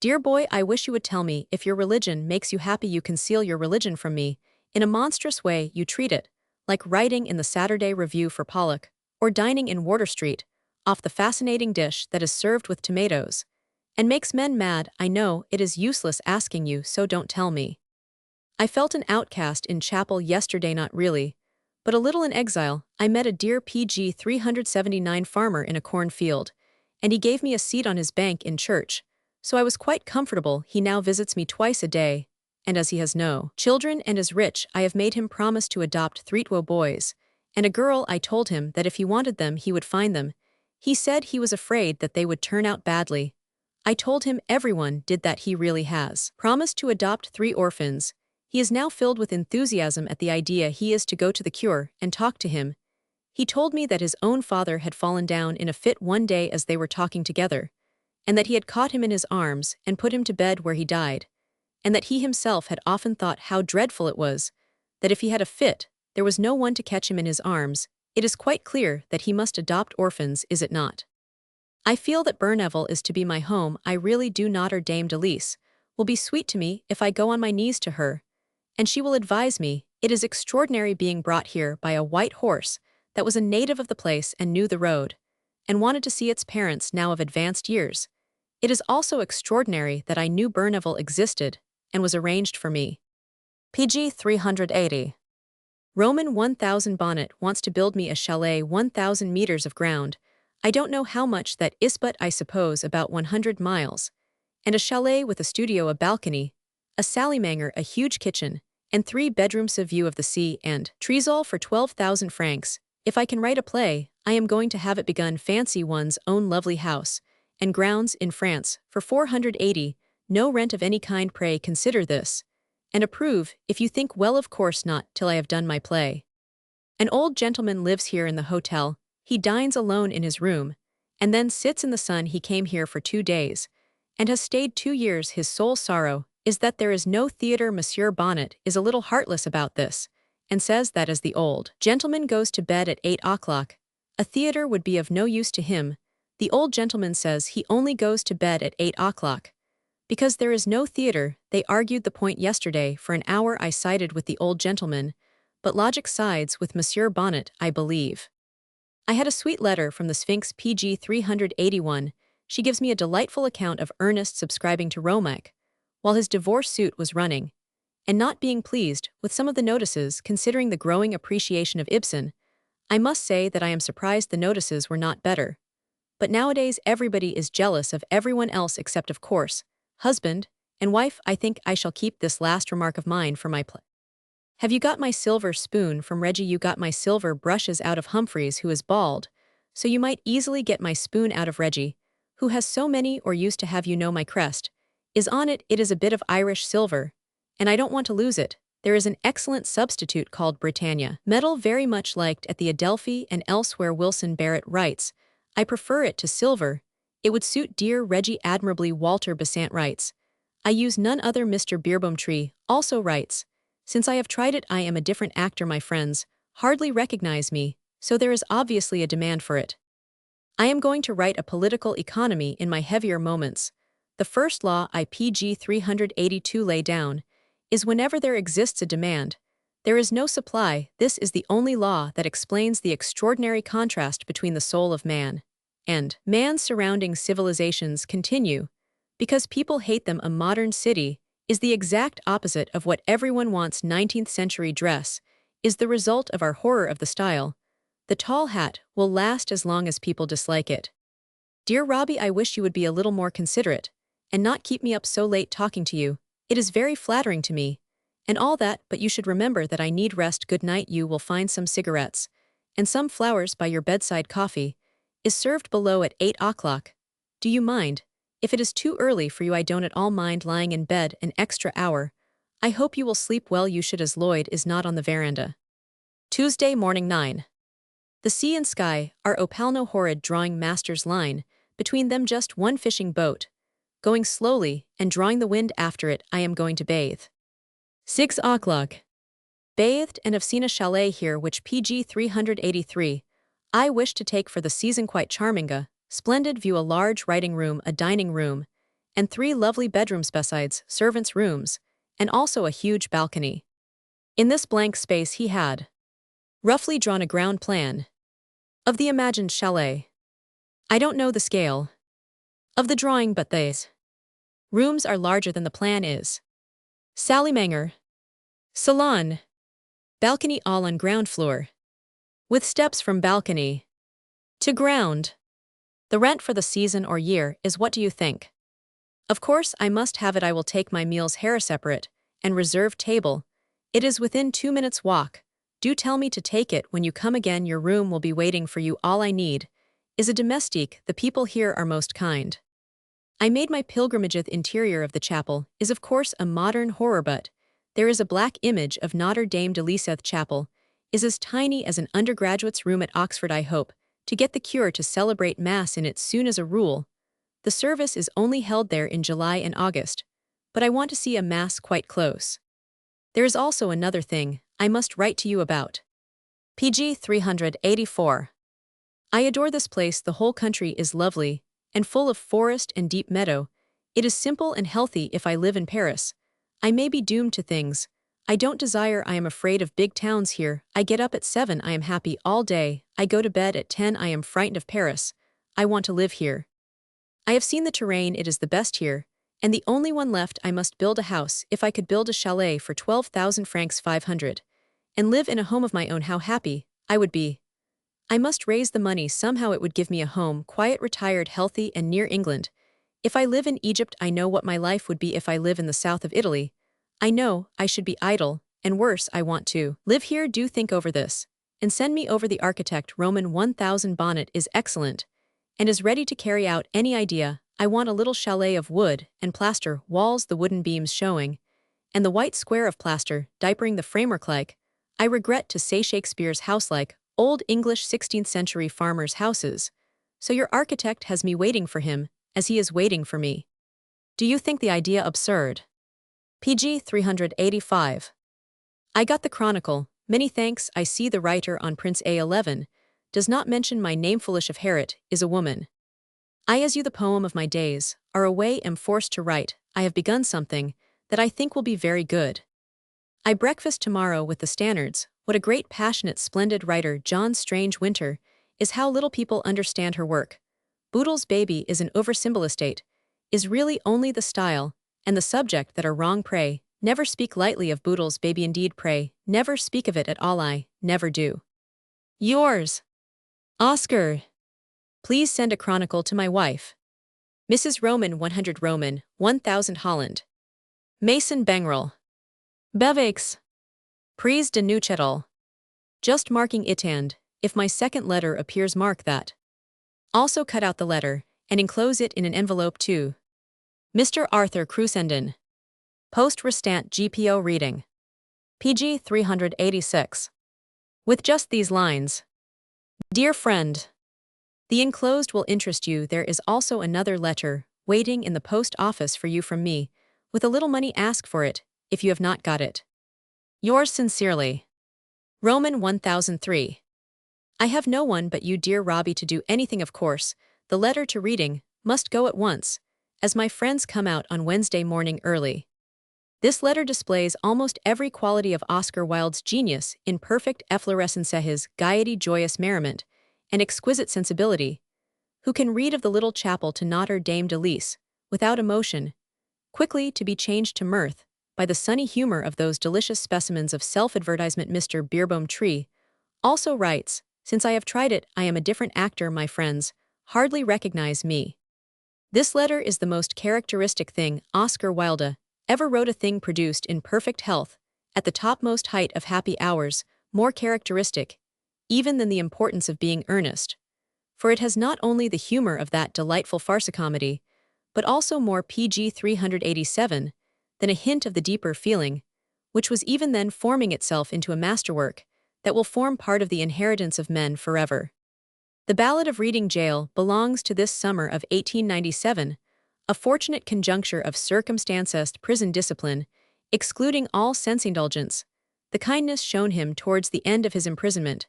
Dear boy, I wish you would tell me if your religion makes you happy. You conceal your religion from me. In a monstrous way you treat it, like writing in the Saturday Review for Pollock, or dining in Wardour Street, off the fascinating dish that is served with tomatoes, and makes men mad. I know it is useless asking you, so don't tell me. I felt an outcast in chapel yesterday, not really, but a little in exile. I met a dear PG 379 farmer in a cornfield, and he gave me a seat on his bank in church, so I was quite comfortable. He now visits me twice a day, and as he has no children and is rich, I have made him promise to adopt 3 boys and a girl. I told him that if he wanted them he would find them. He said he was afraid that they would turn out badly. I told him everyone did that. He really has promised to adopt 3 orphans. He is now filled with enthusiasm at the idea. He is to go to the cure and talk to him. He told me that his own father had fallen down in a fit one day as they were talking together, and that he had caught him in his arms and put him to bed, where he died, and that he himself had often thought how dreadful it was, that if he had a fit, there was no one to catch him in his arms. It is quite clear that he must adopt orphans, is it not? I feel that Berneville is to be my home. I really do. Notre Dame de Lys will be sweet to me if I go on my knees to her, and she will advise me. It is extraordinary being brought here by a white horse that was a native of the place and knew the road, and wanted to see its parents now of advanced years. It is also extraordinary that I knew Berneville existed and was arranged for me. PG 380. Roman 1000 Bonnet wants to build me a chalet 1000 meters of ground. I don't know how much that is, but I suppose about 100 miles. And a chalet with a studio, a balcony, a salle-manger, a huge kitchen, and 3 bedrooms, a view of the sea and trees, all for 12,000 francs. If I can write a play, I am going to have it begun. Fancy one's own lovely house and grounds in France for 480, no rent of any kind. Pray consider this and approve. If you think well, of course not till I have done my play. An old gentleman lives here in the hotel. He dines alone in his room, and then sits in the sun. He came here for 2 days, and has stayed 2 years. His sole sorrow is that there is no theatre. Monsieur Bonnet is a little heartless about this, and says that as the old gentleman goes to bed at 8 o'clock, a theatre would be of no use to him. The old gentleman says he only goes to bed at 8 o'clock because there is no theatre. They argued the point yesterday for an hour. I sided with the old gentleman, but logic sides with Monsieur Bonnet, I believe. I had a sweet letter from the Sphinx. PG 381. She gives me a delightful account of Ernest subscribing to Romac while his divorce suit was running, and not being pleased with some of the notices. Considering the growing appreciation of Ibsen, I must say that I am surprised the notices were not better. But nowadays everybody is jealous of everyone else except, of course, husband and wife. I think I shall keep this last remark of mine for my play. Have you got my silver spoon from Reggie? You got my silver brushes out of Humphreys, who is bald, so you might easily get my spoon out of Reggie, who has so many, or used to have. You know my crest is on it. It is a bit of Irish silver, and I don't want to lose it. There is an excellent substitute called Britannia metal, very much liked at the Adelphi and elsewhere. Wilson Barrett writes, I prefer it to silver. It would suit dear Reggie admirably. Walter Besant writes, I use none other. Mr. Beerbohm Tree also writes, since I have tried it, I am a different actor. My friends hardly recognize me, so there is obviously a demand for it. I am going to write a political economy in my heavier moments. The first law IPG 382 lay down is whenever there exists a demand, there is no supply. This is the only law that explains the extraordinary contrast between the soul of man and man's surrounding civilizations continue, because people hate them. A modern city is the exact opposite of what everyone wants. 19th century dress is the result of our horror of the style. The tall hat will last as long as people dislike it. Dear Robbie, I wish you would be a little more considerate and not keep me up so late talking to you. It is very flattering to me. And all that, but you should remember that I need rest. Good night. You will find some cigarettes and some flowers by your bedside. Coffee is served below at 8 o'clock. Do you mind? If it is too early for you, I don't at all mind lying in bed an extra hour. I hope you will sleep well. You should, as Lloyd is not on the veranda. Tuesday morning 9. The sea and sky are opalno horrid, drawing master's line, between them just one fishing boat, going slowly and drawing the wind after it. I am going to bathe. 6 o'clock. Bathed and have seen a chalet here which PG 383. I wish to take for the season. Quite charming. A splendid view, a large writing room, a dining room, and 3 lovely bedrooms besides servants' rooms, and also a huge balcony. In this blank space he had roughly drawn a ground plan of the imagined chalet. I don't know the scale of the drawing, but these rooms are larger than the plan is. Salimangor, salon, balcony, all on ground floor, with steps from balcony to ground. The rent for the season or year is, what do you think? Of course I must have it. I will take my meals here separate and reserved table. It is within 2 minutes walk. Do tell me to take it when you come again. Your room will be waiting for you. All I need is a domestique. The people here are most kind. I made my pilgrimage. The interior of the chapel is of course a modern horror, but there is a black image of Notre Dame de Lisieux. Chapel is as tiny as an undergraduate's room at Oxford. I hope to get the cure to celebrate Mass in it soon. As a rule, the service is only held there in July and August, but I want to see a Mass quite close. There is also another thing I must write to you about. PG 384. I adore this place. The whole country is lovely and full of forest and deep meadow. It is simple and healthy. If I live in Paris, I may be doomed to things I don't desire. I am afraid of big towns here. I get up at 7. I am happy all day. I go to bed at 10. I am frightened of Paris. I want to live here. I have seen the terrain. It is the best here, and the only one left. I must build a house. If I could build a chalet for 12,000 francs 500 and live in a home of my own, how happy I would be. I must raise the money somehow. It would give me a home, quiet, retired, healthy, and near England. If I live in Egypt, I know what my life would be. If I live in the south of Italy, I know I should be idle, and worse, I want to live here. Do think over this, and send me over the architect. Roman 1000 bonnet is excellent, and is ready to carry out any idea. I want a little chalet of wood and plaster walls, the wooden beams showing, and the white square of plaster diapering the framework like, I regret to say, Shakespeare's house, like old English 16th century farmers' houses. So your architect has me waiting for him, as he is waiting for me. Do you think the idea absurd? PG 385. I got the Chronicle. Many thanks. I see the writer on Prince A11 does not mention my name. Foolish of Harriet is a woman. I, as you, the poem of my days, are away, am forced to write. I have begun something that I think will be very good. I breakfast tomorrow with the Stanards. What a great, passionate, splendid writer John Strange Winter is. How little people understand her work. Boodle's Baby is an over-symbolistate, is really only the style and the subject that are wrong. Pray, never speak lightly of Boodle's Baby. Indeed, pray, never speak of it at all. I never do. Yours, Oscar. Please send a chronicle to my wife. Mrs. Roman 100 Roman 1000 Holland. Mason Bengrel. Bevex. Prise de Neuchâtel. Just marking it, and if my second letter appears, mark that. Also cut out the letter and enclose it in an envelope to Mr. Arthur Cruisenden. Post restant GPO reading. PG 386. With just these lines. Dear friend, the enclosed will interest you. There is also another letter waiting in the post office for you from me, with a little money. Ask for it if you have not got it. Yours sincerely, Roman 1003. I have no one but you, dear Robbie, to do anything. Of course, the letter to reading must go at once, as my friends come out on Wednesday morning early. This letter displays almost every quality of Oscar Wilde's genius in perfect efflorescence, his gaiety, joyous merriment, and exquisite sensibility. Who can read of the little chapel to Notre Dame de Lys, without emotion, quickly to be changed to mirth, by the sunny humor of those delicious specimens of self-advertisement? Mr. Beerbohm Tree also writes, since I have tried it, I am a different actor. My friends hardly recognize me. This letter is the most characteristic thing Oscar Wilde ever wrote, a thing produced in perfect health, at the topmost height of happy hours, more characteristic, even than the importance of being earnest. For it has not only the humor of that delightful farce-comedy, but also more PG 387 than a hint of the deeper feeling, which was even then forming itself into a masterwork that will form part of the inheritance of men forever. The Ballad of Reading Gaol belongs to this summer of 1897, a fortunate conjuncture of circumstances, prison discipline, excluding all sense indulgence, the kindness shown him towards the end of his imprisonment,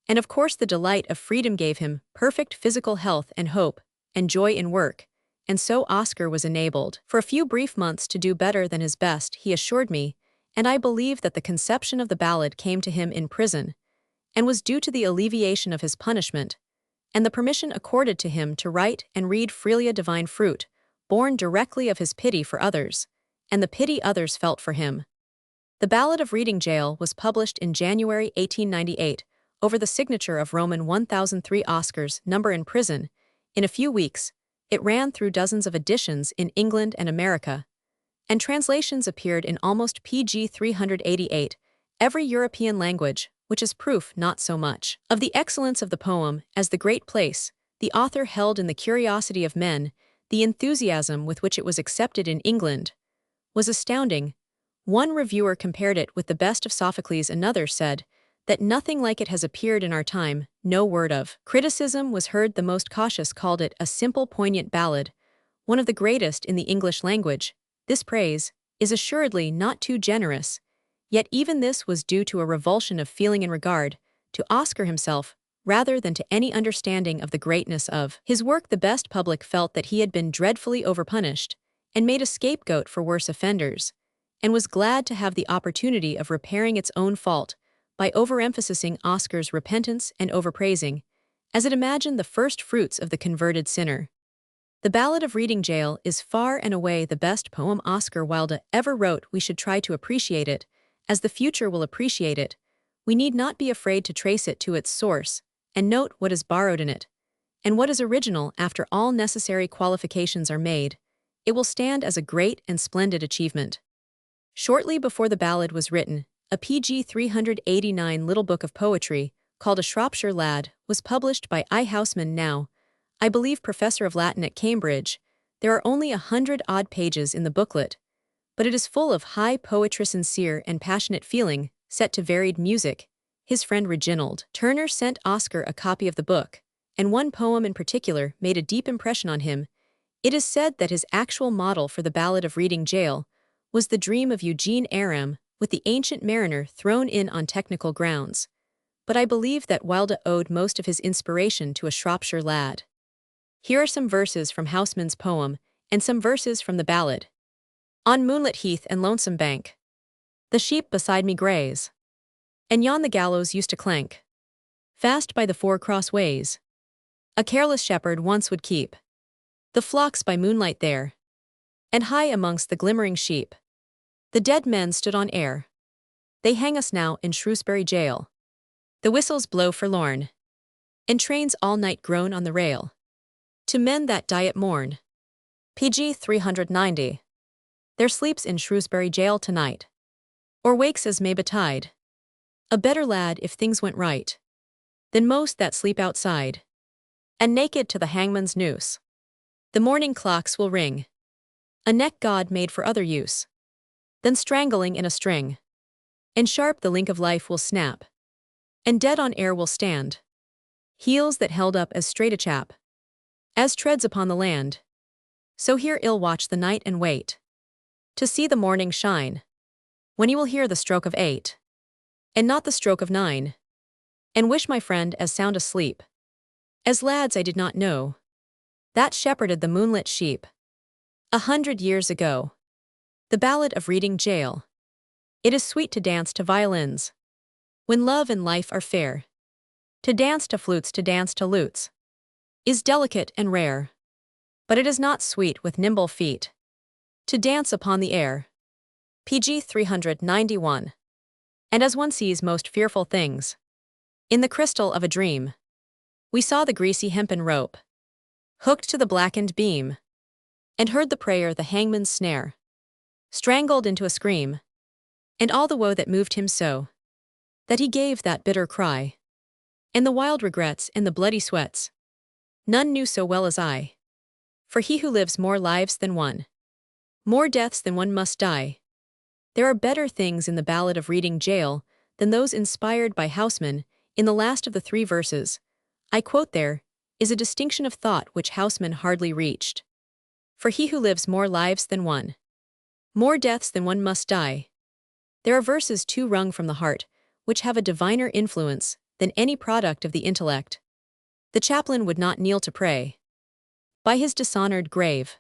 and of course the delight of freedom gave him perfect physical health and hope, and joy in work, and so Oscar was enabled, for a few brief months, to do better than his best, he assured me, and I believe that the conception of the ballad came to him in prison, and was due to the alleviation of his punishment, and the permission accorded to him to write and read freely, a divine fruit, born directly of his pity for others, and the pity others felt for him. The Ballad of Reading Gaol was published in January 1898, over the signature of Roman 1003 Oscar's number in prison. In a few weeks, it ran through dozens of editions in England and America, and translations appeared in almost PG 388, every European language, which is proof not so much of the excellence of the poem as the great place the author held in the curiosity of men. The enthusiasm with which it was accepted in England was astounding. One reviewer compared it with the best of Sophocles, another said that nothing like it has appeared in our time. No word of criticism was heard. The most cautious called it a simple, poignant ballad, one of the greatest in the English language. This praise is assuredly not too generous, yet even this was due to a revulsion of feeling in regard to Oscar himself, rather than to any understanding of the greatness of his work. The best public felt that he had been dreadfully overpunished, and made a scapegoat for worse offenders, and was glad to have the opportunity of repairing its own fault by overemphasizing Oscar's repentance and overpraising, as it imagined, the first fruits of the converted sinner. The Ballad of Reading Gaol is far and away the best poem Oscar Wilde ever wrote. We should try to appreciate it, as the future will appreciate it. We need not be afraid to trace it to its source, and note what is borrowed in it, and what is original. After all necessary qualifications are made, it will stand as a great and splendid achievement. Shortly before the ballad was written, a PG 389 little book of poetry, called A Shropshire Lad, was published by I. Houseman, now, I believe, professor of Latin at Cambridge. There are only 100-odd pages in the booklet, but it is full of high poetry, sincere and passionate feeling, set to varied music. His friend Reginald Turner sent Oscar a copy of the book, and one poem in particular made a deep impression on him. It is said that his actual model for the Ballad of Reading Gaol was the dream of Eugene Aram, with the Ancient Mariner thrown in on technical grounds. But I believe that Wilde owed most of his inspiration to A Shropshire Lad. Here are some verses from Houseman's poem, and some verses from the ballad. On moonlit heath and lonesome bank, the sheep beside me graze, and yon the gallows used to clank, fast by the four cross ways. A careless shepherd once would keep the flocks by moonlight there, and high amongst the glimmering sheep the dead men stood on air. They hang us now in Shrewsbury jail. The whistles blow forlorn, and trains all night groan on the rail to men that die at morn. PG 390. There sleeps in Shrewsbury jail tonight, or wakes as may betide, a better lad if things went right than most that sleep outside, and naked to the hangman's noose. The morning clocks will ring, a neck God made for other use than strangling in a string, and sharp the link of life will snap, and dead on air will stand, heels that held up as straight a chap as treads upon the land. So here ill watch the night and wait to see the morning shine, when he will hear the stroke of 8. and not the stroke of 9, and wish my friend as sound asleep. As lads I did not know, that shepherded the moonlit sheep. 100 years ago. The Ballad of Reading Gaol. It is sweet to dance to violins, when love and life are fair. To dance to flutes, to dance to lutes, is delicate and rare. But it is not sweet with nimble feet to dance upon the air. PG 391. And as one sees most fearful things, in the crystal of a dream, we saw the greasy hempen rope, hooked to the blackened beam, and heard the prayer the hangman's snare, strangled into a scream, and all the woe that moved him so, that he gave that bitter cry, and the wild regrets and the bloody sweats, none knew so well as I. For he who lives more lives than one, more deaths than one must die. There are better things in the Ballad of Reading Gaol than those inspired by Houseman. In the last of the 3 verses, I quote, there is a distinction of thought which Houseman hardly reached. For he who lives more lives than one, more deaths than one must die. There are verses too wrung from the heart, which have a diviner influence than any product of the intellect. The chaplain would not kneel to pray by his dishonored grave,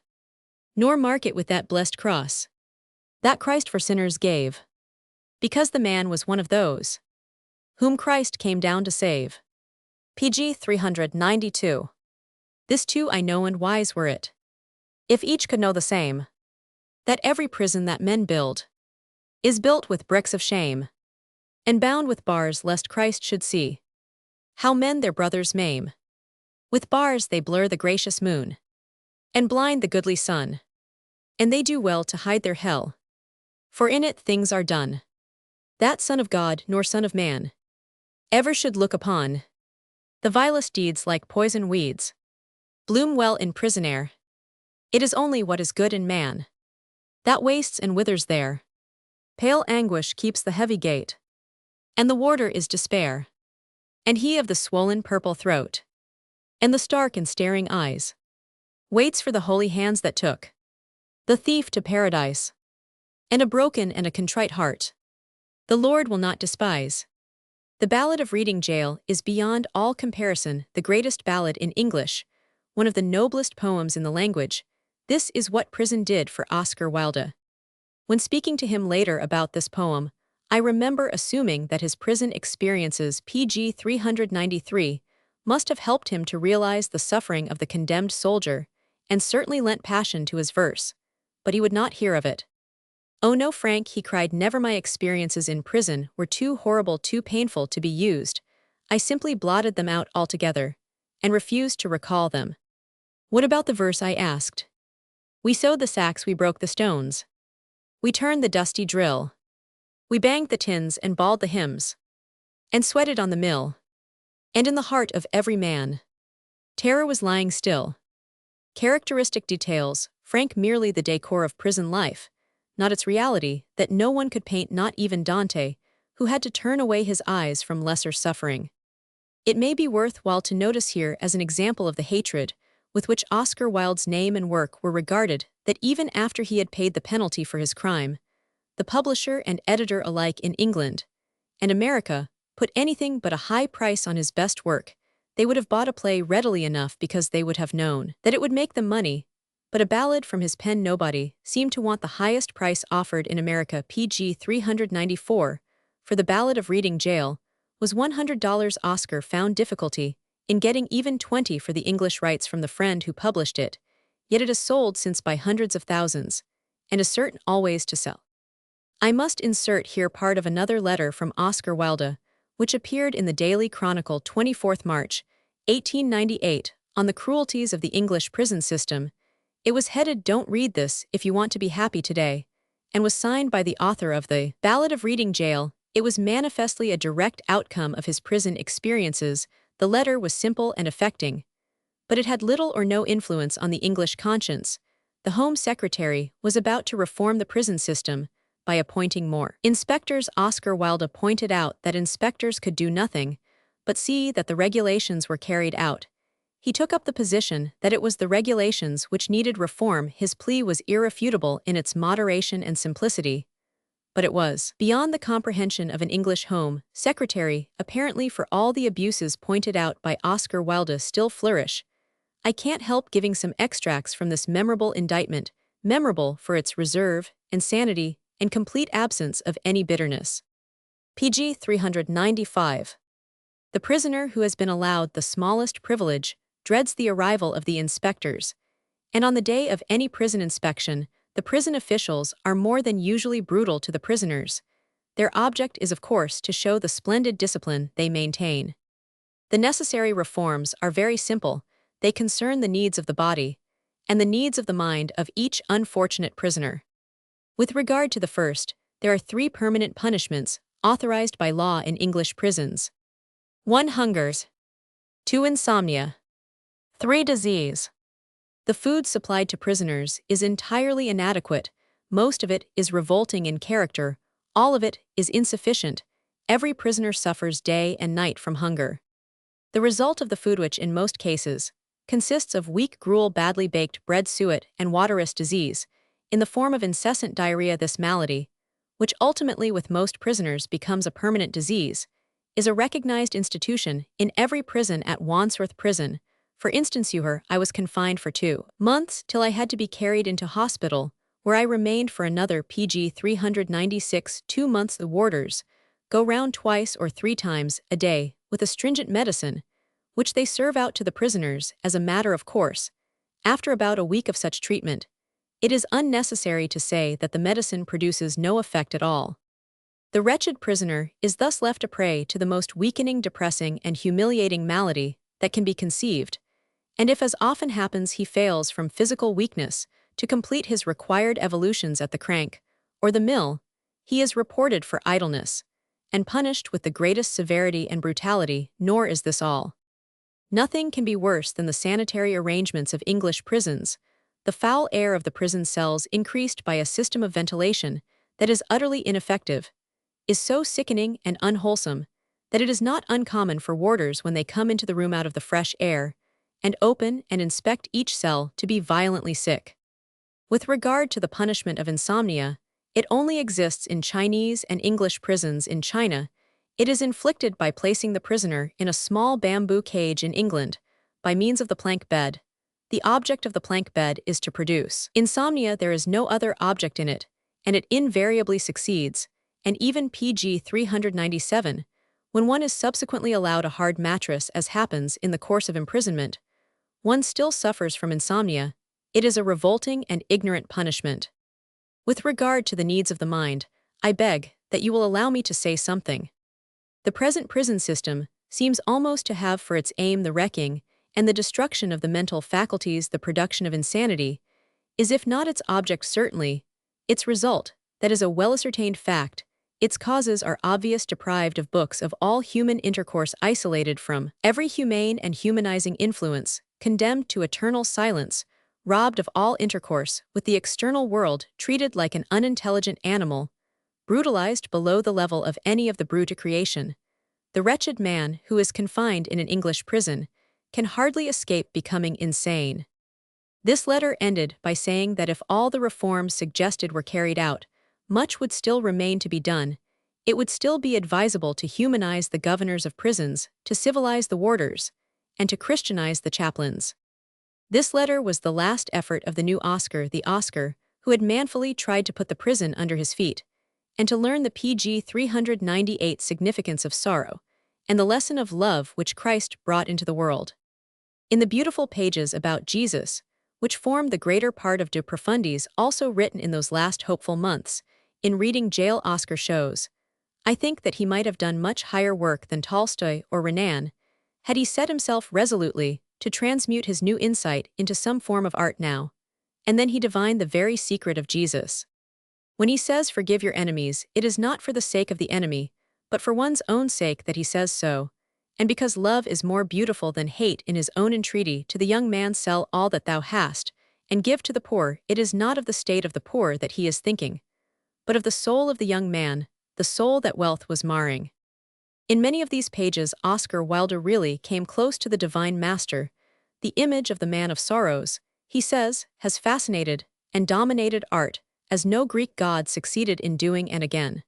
nor mark it with that blessed cross that Christ for sinners gave, because the man was one of those whom Christ came down to save. PG 392. This too I know, and wise were it, if each could know the same, that every prison that men build is built with bricks of shame, and bound with bars lest Christ should see how men their brothers maim. With bars they blur the gracious moon, and blind the goodly sun, and they do well to hide their hell, for in it things are done that Son of God nor Son of Man ever should look upon. The vilest deeds, like poison weeds, bloom well in prison air. It is only what is good in man that wastes and withers there. Pale anguish keeps the heavy gate, and the warder is despair, and he of the swollen purple throat, and the stark and staring eyes, waits for the holy hands that took the thief to paradise, and a broken and a contrite heart the Lord will not despise. The Ballad of Reading Gaol is beyond all comparison the greatest ballad in English, one of the noblest poems in the language. This is what prison did for Oscar Wilde. When speaking to him later about this poem, I remember assuming that his prison experiences, PG 393, must have helped him to realize the suffering of the condemned soldier, and certainly lent passion to his verse. But he would not hear of it. "Oh no, Frank," he cried, "never. My experiences in prison were too horrible, too painful to be used. I simply blotted them out altogether, and refused to recall them." "What about the verse?" I asked. "We sewed the sacks, we broke the stones, we turned the dusty drill, we banged the tins and bawled the hymns, and sweated on the mill. And in the heart of every man, terror was lying still." Characteristic details, Frank, merely the decor of prison life, not its reality, that no one could paint, not even Dante, who had to turn away his eyes from lesser suffering. It may be worthwhile to notice here as an example of the hatred with which Oscar Wilde's name and work were regarded, that even after he had paid the penalty for his crime, the publisher and editor alike in England and America put anything but a high price on his best work. They would have bought a play readily enough because they would have known that it would make them money, but a ballad from his pen nobody seemed to want the highest price offered in America. PG 394, for the Ballad of Reading Gaol, was $100. Oscar found difficulty in getting even 20 for the English rights from the friend who published it, yet it has sold since by hundreds of thousands, and is certain always to sell. I must insert here part of another letter from Oscar Wilde, which appeared in the Daily Chronicle 24th March, 1898, on the cruelties of the English prison system. It was headed, "Don't read this if you want to be happy today," and was signed by the author of the Ballad of Reading Gaol. It was manifestly a direct outcome of his prison experiences. The letter was simple and affecting, but it had little or no influence on the English conscience. The Home Secretary was about to reform the prison system by appointing more inspectors. Oscar Wilde pointed out that inspectors could do nothing but see that the regulations were carried out. He took up the position that it was the regulations which needed reform. His plea was irrefutable in its moderation and simplicity. but it was beyond the comprehension of an English home secretary, apparently for all the abuses pointed out by Oscar Wilde still flourish. I can't help giving some extracts from this memorable indictment, memorable for its reserve, insanity, and complete absence of any bitterness. pg 395. The prisoner who has been allowed the smallest privilege dreads the arrival of the inspectors, and on the day of any prison inspection, the prison officials are more than usually brutal to the prisoners. Their object is, of course, to show the splendid discipline they maintain. The necessary reforms are very simple. They concern the needs of the body and the needs of the mind of each unfortunate prisoner. With regard to the first, there are 3 permanent punishments authorized by law in English prisons. 1. Hungers. 2. Insomnia. 3. Disease. The food supplied to prisoners is entirely inadequate, most of it is revolting in character, all of it is insufficient. Every prisoner suffers day and night from hunger. The result of the food, which in most cases consists of weak gruel, badly baked bread, suet, and waterous disease, in the form of incessant diarrhea. This malady, which ultimately with most prisoners becomes a permanent disease, is a recognized institution in every prison. At Wandsworth Prison, for instance, I was confined for 2 months till I had to be carried into hospital, where I remained for another pg 396 2 months. The warders go round 2 or 3 times a day with astringent medicine, which they serve out to the prisoners as a matter of course. After about a week of such treatment, it is unnecessary to say that the medicine produces no effect at all. The wretched prisoner is thus left a prey to the most weakening, depressing, and humiliating malady that can be conceived, and if, as often happens, he fails from physical weakness to complete his required evolutions at the crank or the mill, he is reported for idleness and punished with the greatest severity and brutality. Nor is this all. Nothing can be worse than the sanitary arrangements of English prisons. The foul air of the prison cells, increased by a system of ventilation that is utterly ineffective, is so sickening and unwholesome that it is not uncommon for warders, when they come into the room out of the fresh air and open and inspect each cell, to be violently sick. With regard to the punishment of insomnia, it only exists in Chinese and English prisons. In China, it is inflicted by placing the prisoner in a small bamboo cage. In England, by means of the plank bed. The object of the plank bed is to produce insomnia. There is no other object in it, and it invariably succeeds. And even pg 397, when one is subsequently allowed a hard mattress, as happens in the course of imprisonment, one still suffers from insomnia. It is a revolting and ignorant punishment. With regard to the needs of the mind, I beg that you will allow me to say something. The present prison system seems almost to have for its aim the wrecking and the destruction of the mental faculties. The production of insanity is, if not its object, certainly its result. That is a well-ascertained fact. Its causes are obvious: deprived of books, of all human intercourse, isolated from every humane and humanizing influence, condemned to eternal silence, robbed of all intercourse with the external world, treated like an unintelligent animal, brutalized below the level of any of the brute creation. The wretched man who is confined in an English prison can hardly escape becoming insane. This letter ended by saying that if all the reforms suggested were carried out, much would still remain to be done. It would still be advisable to humanize the governors of prisons, to civilize the warders, and to Christianize the chaplains. This letter was the last effort of the new Oscar, the Oscar who had manfully tried to put the prison under his feet, and to learn the pg 398 significance of sorrow, and the lesson of love which Christ brought into the world. In the beautiful pages about Jesus, which form the greater part of De Profundis, also written in those last hopeful months, in reading jail, Oscar shows, I think, that he might have done much higher work than Tolstoy or Renan, had he set himself resolutely to transmute his new insight into some form of art now. And then he divined the very secret of Jesus. When he says, "Forgive your enemies," it is not for the sake of the enemy, but for one's own sake that he says so, and because love is more beautiful than hate. In his own entreaty to the young man, "Sell all that thou hast, and give to the poor," it is not of the state of the poor that he is thinking, but of the soul of the young man, the soul that wealth was marring. In many of these pages, Oscar Wilde really came close to the divine master. The image of the man of sorrows, he says, has fascinated and dominated art, as no Greek god succeeded in doing and again.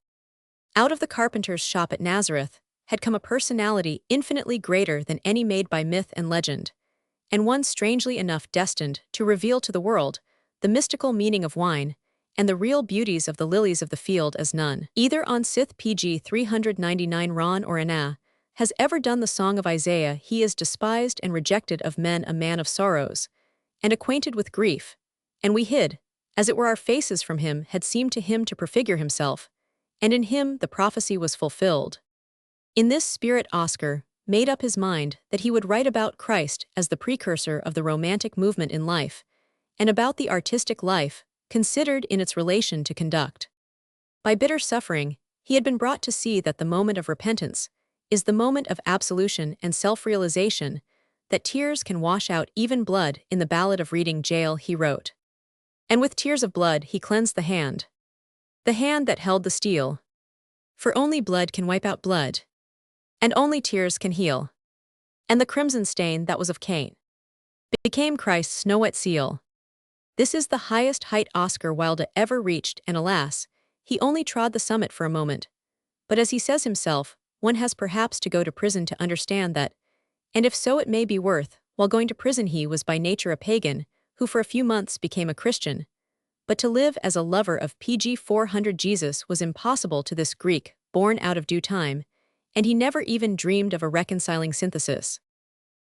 Out of the carpenter's shop at Nazareth had come a personality infinitely greater than any made by myth and legend, and one strangely enough destined to reveal to the world the mystical meaning of wine and the real beauties of the lilies of the field as none, either on Sith PG 399 Ron or Anna, has ever done the song of Isaiah. He is despised and rejected of men, a man of sorrows, and acquainted with grief, and we hid, as it were our faces from him had seemed to him to prefigure himself, and in him the prophecy was fulfilled. In this spirit Oscar made up his mind that he would write about Christ as the precursor of the romantic movement in life, and about the artistic life, considered in its relation to conduct. By bitter suffering, he had been brought to see that the moment of repentance is the moment of absolution and self-realization, that tears can wash out even blood. In the Ballad of Reading Gaol he wrote, "And with tears of blood he cleansed the hand that held the steel. For only blood can wipe out blood, and only tears can heal. And the crimson stain that was of Cain became Christ's snow-wet seal." This is the highest height Oscar Wilde ever reached, and alas, he only trod the summit for a moment. But as he says himself, one has perhaps to go to prison to understand that, and if so it may be worth, while going to prison he was by nature a pagan, who for a few months became a Christian. But to live as a lover of PG 400 Jesus was impossible to this Greek, born out of due time, and he never even dreamed of a reconciling synthesis.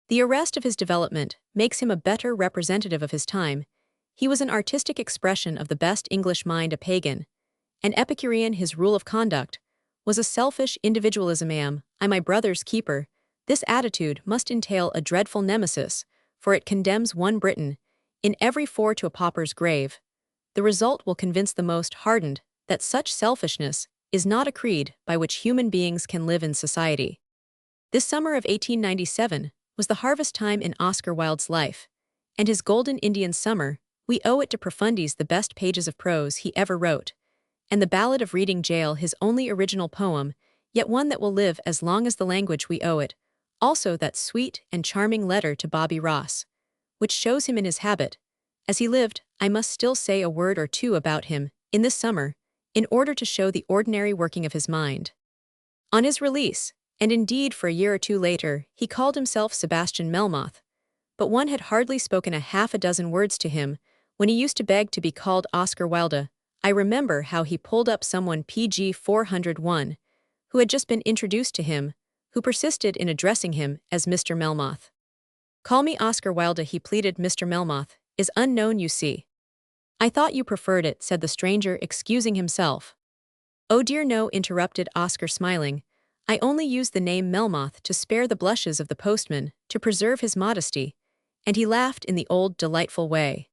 The arrest of his development makes him a better representative of his time. He was an artistic expression of the best English mind, a pagan. An Epicurean, his rule of conduct was a selfish individualism. I my brother's keeper. This attitude must entail a dreadful nemesis, for it condemns one Briton in every four to a pauper's grave. The result will convince the most hardened that such selfishness is not a creed by which human beings can live in society. This summer of 1897 was the harvest time in Oscar Wilde's life, and his golden Indian summer, we owe it to Profundi's the best pages of prose he ever wrote, and the Ballad of Reading Gaol his only original poem, yet one that will live as long as the language we owe it, also that sweet and charming letter to Bobby Ross, which shows him in his habit. As he lived, I must still say a word or two about him, in this summer, in order to show the ordinary working of his mind. On his release, and indeed for a year or two later, he called himself Sebastian Melmoth, but one had hardly spoken a half a dozen words to him when he used to beg to be called Oscar Wilde. I remember how he pulled up someone PG 401, who had just been introduced to him, who persisted in addressing him as Mr. Melmoth. "Call me Oscar Wilde," he pleaded. "Mr. Melmoth is unknown, you see." "I thought you preferred it," said the stranger, excusing himself. "Oh dear no," interrupted Oscar, smiling. "I only use the name Melmoth to spare the blushes of the postman, to preserve his modesty," and he laughed in the old delightful way.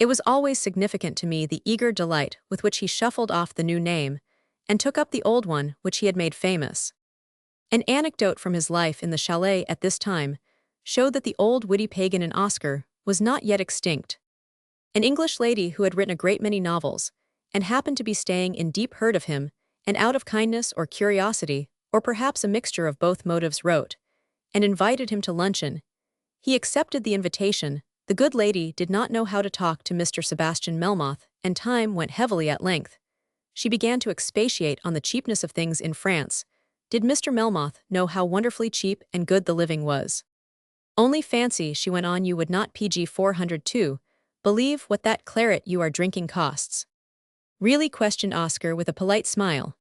It was always significant to me the eager delight with which he shuffled off the new name, and took up the old one which he had made famous. An anecdote from his life in the chalet at this time showed that the old witty pagan in Oscar was not yet extinct. An English lady who had written a great many novels, and happened to be staying in deep heard of him, and out of kindness or curiosity, or perhaps a mixture of both motives, wrote, and invited him to luncheon. He accepted the invitation. The good lady did not know how to talk to Mr. Sebastian Melmoth, and time went heavily at length. She began to expatiate on the cheapness of things in France. Did Mr. Melmoth know how wonderfully cheap and good the living was? "Only fancy," she went on, "you would not PG 402 believe what that claret you are drinking costs." "Really?" questioned Oscar with a polite smile.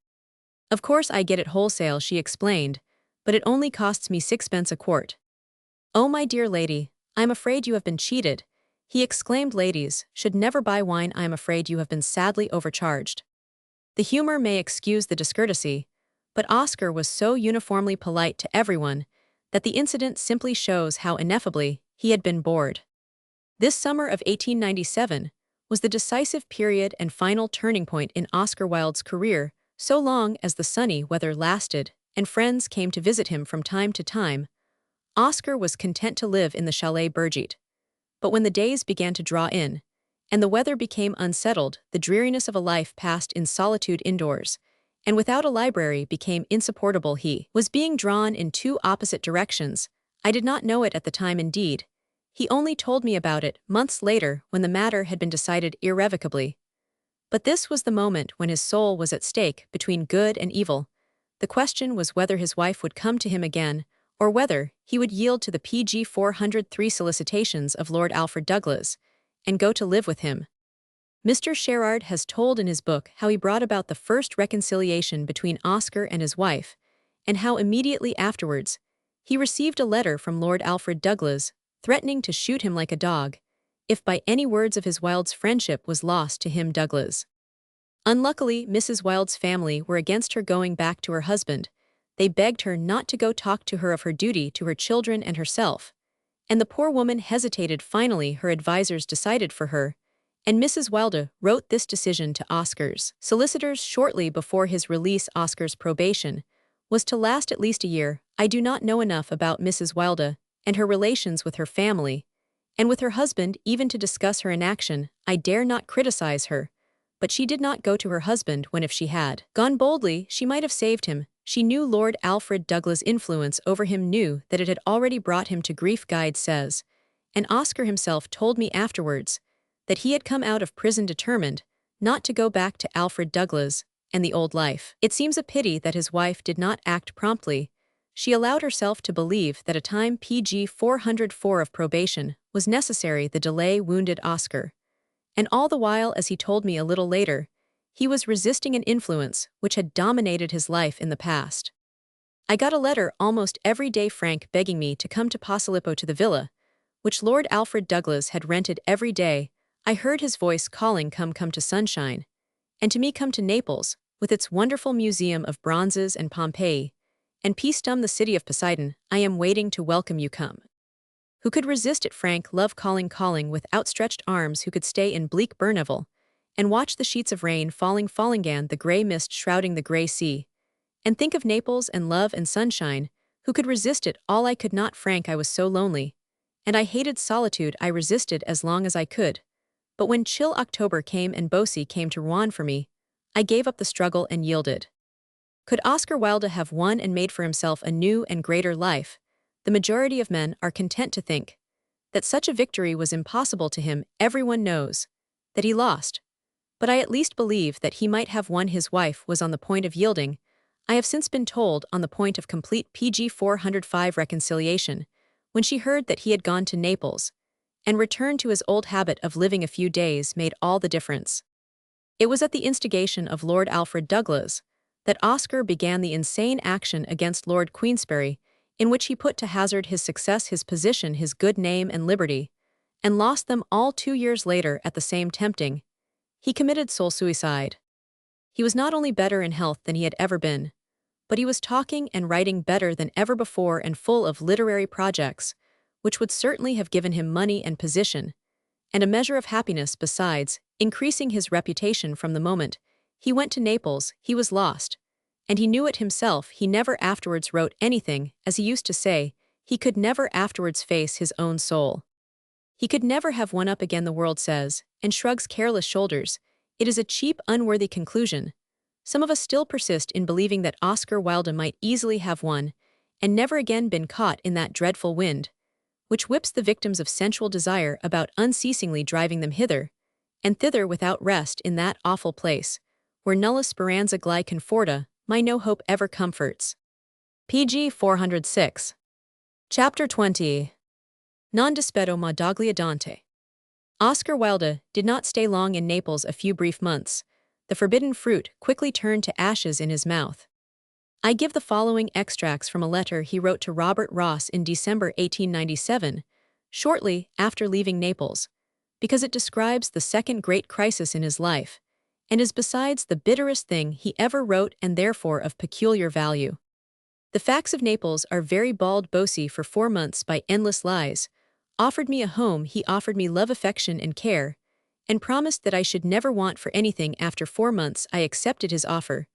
"Of course I get it wholesale," she explained, "but it only costs me 6 pence a quart." "Oh my dear lady, I am afraid you have been cheated," he exclaimed. "Ladies should never buy wine. I am afraid you have been sadly overcharged." The humor may excuse the discourtesy, but Oscar was so uniformly polite to everyone that the incident simply shows how ineffably he had been bored. This summer of 1897 was the decisive period and final turning point in Oscar Wilde's career. So long as the sunny weather lasted and friends came to visit him from time to time, Oscar was content to live in the Chalet Brigitte. But when the days began to draw in, and the weather became unsettled, the dreariness of a life passed in solitude indoors, and without a library became insupportable. He was being drawn in two opposite directions. I did not know it at the time indeed. He only told me about it months later when the matter had been decided irrevocably. But this was the moment when his soul was at stake between good and evil. The question was whether his wife would come to him again, or whether he would yield to the PG 403 solicitations of Lord Alfred Douglas and go to live with him. Mr. Sherard has told in his book how he brought about the first reconciliation between Oscar and his wife, and how immediately afterwards he received a letter from Lord Alfred Douglas threatening to shoot him like a dog if by any words of his Wilde's friendship was lost to him Douglas. Unluckily, Mrs. Wilde's family were against her going back to her husband. They begged her not to go talk to her of her duty to her children and herself, and the poor woman hesitated. Finally, her advisers decided for her, and Mrs. Wilde wrote this decision to Oscar's solicitors shortly before his release. Oscar's probation was to last at least a year. I do not know enough about Mrs. Wilde and her relations with her family, and with her husband even to discuss her inaction. I dare not criticize her, but she did not go to her husband when if she had gone boldly, she might have saved him. She knew Lord Alfred Douglas' influence over him, knew that it had already brought him to grief. Guide says, and Oscar himself told me afterwards, that he had come out of prison determined not to go back to Alfred Douglas and the old life. It seems a pity that his wife did not act promptly. She allowed herself to believe that a time PG 404 of probation was necessary. The delay wounded Oscar, and all the while, as he told me a little later, he was resisting an influence which had dominated his life in the past. I got a letter almost every day, Frank begging me to come to Posillipo, to the villa, which Lord Alfred Douglas had rented. Every day I heard his voice calling, come, come to Sunshine, and to me, come to Naples, with its wonderful museum of bronzes, and Pompeii, and Paestum, the city of Poseidon. I am waiting to welcome you, come. Who could resist it, Frank? Love calling, calling with outstretched arms. Who could stay in bleak Berneville and watch the sheets of rain falling, and the gray mist shrouding the gray sea, and think of Naples and love and sunshine? Who could resist it all? I could not, Frank. I was so lonely, and I hated solitude. I resisted as long as I could, but when chill October came and Bossy came to Rouen for me, I gave up the struggle and yielded. Could Oscar Wilde have won and made for himself a new and greater life? The majority of men are content to think that such a victory was impossible to him. Everyone knows that he lost, but I at least believe that he might have won. His wife was on the point of yielding. I have since been told on the point of complete PG 405 reconciliation, when she heard that he had gone to Naples and returned to his old habit of living a few days, made all the difference. It was at the instigation of Lord Alfred Douglas that Oscar began the insane action against Lord Queensberry, in which he put to hazard his success, his position, his good name and liberty, and lost them all 2 years later at the same tempting. He committed soul suicide. He was not only better in health than he had ever been, but he was talking and writing better than ever before, and full of literary projects, which would certainly have given him money and position, and a measure of happiness besides, increasing his reputation. From the moment he went to Naples, he was lost, and he knew it himself. He never afterwards wrote anything. As he used to say, he could never afterwards face his own soul. He could never have won up again, the world says, and shrugs careless shoulders. It is a cheap, unworthy conclusion. Some of us still persist in believing that Oscar Wilde might easily have won, and never again been caught in that dreadful wind, which whips the victims of sensual desire about, unceasingly driving them hither and thither without rest, in that awful place, where nulla speranza gli conforta, my no hope ever comforts. PG 406. Chapter 20. Non dispedo ma doglia Dante. Oscar Wilde did not stay long in Naples. A few brief months. The forbidden fruit quickly turned to ashes in his mouth. I give the following extracts from a letter he wrote to Robert Ross in December 1897, shortly after leaving Naples, because it describes the second great crisis in his life, and is besides the bitterest thing he ever wrote, and therefore of peculiar value. The facts of Naples are very bald. Bossy, for 4 months by endless lies, offered me a home. He offered me love, affection, and care, and promised that I should never want for anything. After 4 months I accepted his offer,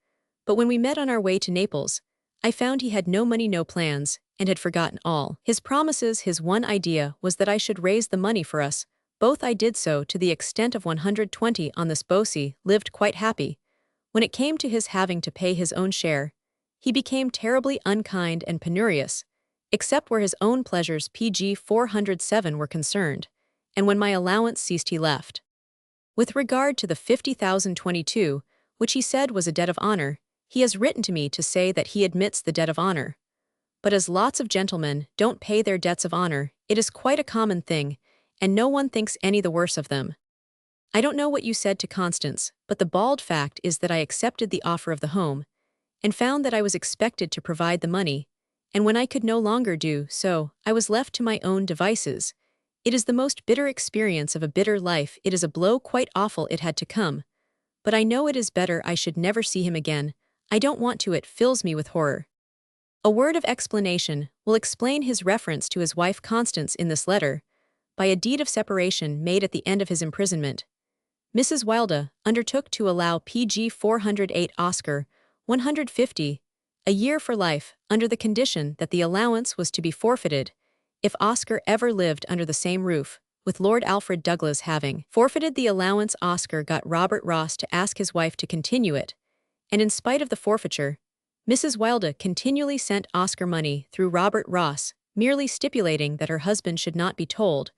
but when we met on our way to Naples, I found he had no money, no plans, and had forgotten all his promises. His one idea was that I should raise the money for us both. I did so to the extent of 120. On this Bossy lived quite happy. When it came to his having to pay his own share, he became terribly unkind and penurious, except where his own pleasures PG 407 were concerned, and when my allowance ceased he left. With regard to the 50,022, which he said was a debt of honor, he has written to me to say that he admits the debt of honor. But as lots of gentlemen don't pay their debts of honor, it is quite a common thing, and no one thinks any the worse of them. I don't know what you said to Constance, but the bald fact is that I accepted the offer of the home, and found that I was expected to provide the money, and when I could no longer do so, I was left to my own devices. It is the most bitter experience of a bitter life. It is a blow quite awful it had to come. But I know it is better I should never see him again. I don't want to. It fills me with horror. A word of explanation will explain his reference to his wife Constance in this letter, by a deed of separation made at the end of his imprisonment. Mrs. Wilde undertook to allow PG 408 Oscar 150 a year for life, under the condition that the allowance was to be forfeited if Oscar ever lived under the same roof, with Lord Alfred Douglas having forfeited the allowance. Oscar got Robert Ross to ask his wife to continue it, and in spite of the forfeiture, Mrs. Wilde continually sent Oscar money through Robert Ross, merely stipulating that her husband should not be told,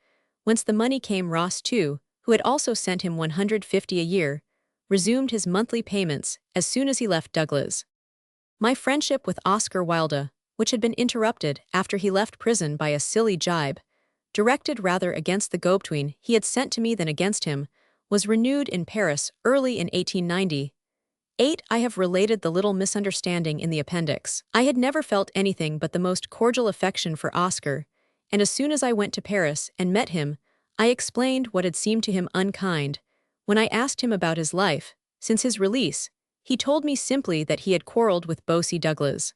whence the money came. Ross, too, who had also sent him 150 a year, resumed his monthly payments as soon as he left Douglas. My friendship with Oscar Wilde, which had been interrupted after he left prison by a silly jibe, directed rather against the go-between he had sent to me than against him, was renewed in Paris early in 1898. I have related the little misunderstanding in the appendix. I had never felt anything but the most cordial affection for Oscar, and as soon as I went to Paris and met him, I explained what had seemed to him unkind. When I asked him about his life since his release, he told me simply that he had quarreled with Bosie Douglas.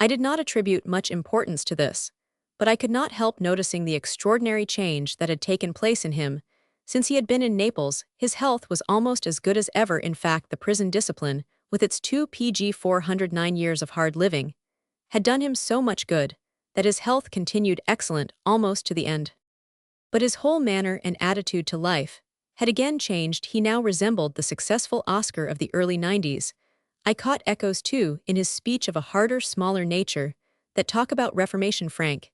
I did not attribute much importance to this, but I could not help noticing the extraordinary change that had taken place in him. Since he had been in Naples, his health was almost as good as ever. In fact, the prison discipline, with its 2 PG 409 years of hard living, had done him so much good that his health continued excellent almost to the end. But his whole manner and attitude to life had again changed. He now resembled the successful Oscar of the early 90s. I caught echoes, too, in his speech of a harder, smaller nature, that talk about reformation. Frank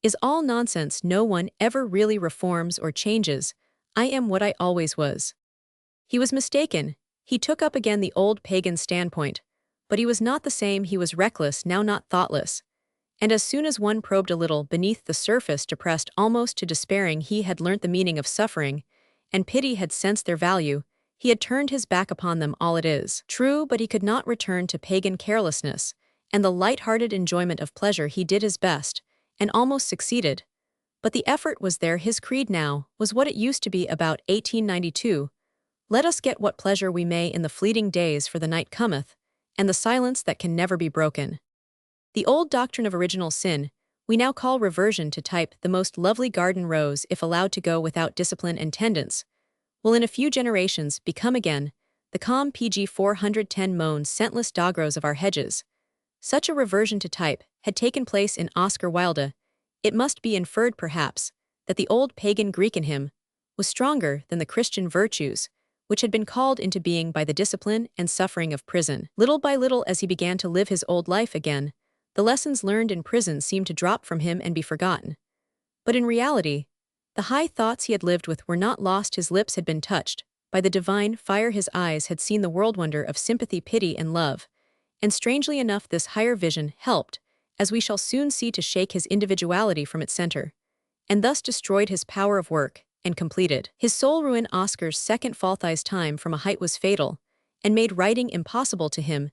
is all nonsense. No one ever really reforms or changes. I am what I always was. He was mistaken. He took up again the old pagan standpoint, but he was not the same. He was reckless, now not thoughtless. And as soon as one probed a little beneath the surface, depressed almost to despairing, he had learnt the meaning of suffering, and pity had sensed their value. He had turned his back upon them. All it is true, but he could not return to pagan carelessness and the light-hearted enjoyment of pleasure. He did his best, and almost succeeded. But the effort was there. His creed now was what it used to be about 1892. Let us get what pleasure we may in the fleeting days, for the night cometh, and the silence that can never be broken. The old doctrine of original sin, we now call reversion to type. The most lovely garden rose, if allowed to go without discipline and tendance, will in a few generations become again the calm PG 410 mown scentless dogrose of our hedges. Such a reversion to type had taken place in Oscar Wilde. It must be inferred, perhaps, that the old pagan Greek in him was stronger than the Christian virtues, which had been called into being by the discipline and suffering of prison. Little by little, as he began to live his old life again, the lessons learned in prison seemed to drop from him and be forgotten. But in reality, the high thoughts he had lived with were not lost. His lips had been touched by the divine fire. His eyes had seen the world wonder of sympathy, pity, and love. And strangely enough, this higher vision helped, as we shall soon see, to shake his individuality from its center, and thus destroyed his power of work, and completed his soul ruin. Oscar's second Falthigh's time from a height was fatal, and made writing impossible to him.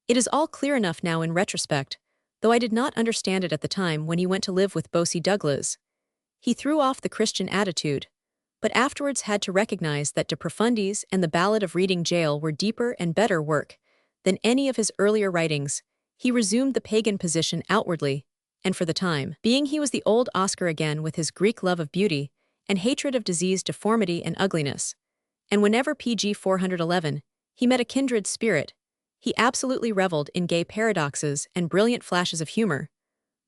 It is all clear enough now in retrospect, though I did not understand it at the time when he went to live with Bosie Douglas. He threw off the Christian attitude, but afterwards had to recognize that De Profundis and the Ballad of Reading Gaol were deeper and better work than any of his earlier writings. He resumed the pagan position outwardly, and for the time being he was the old Oscar again, with his Greek love of beauty and hatred of disease, deformity, and ugliness. And whenever PG 411 he met a kindred spirit, he absolutely reveled in gay paradoxes and brilliant flashes of humor.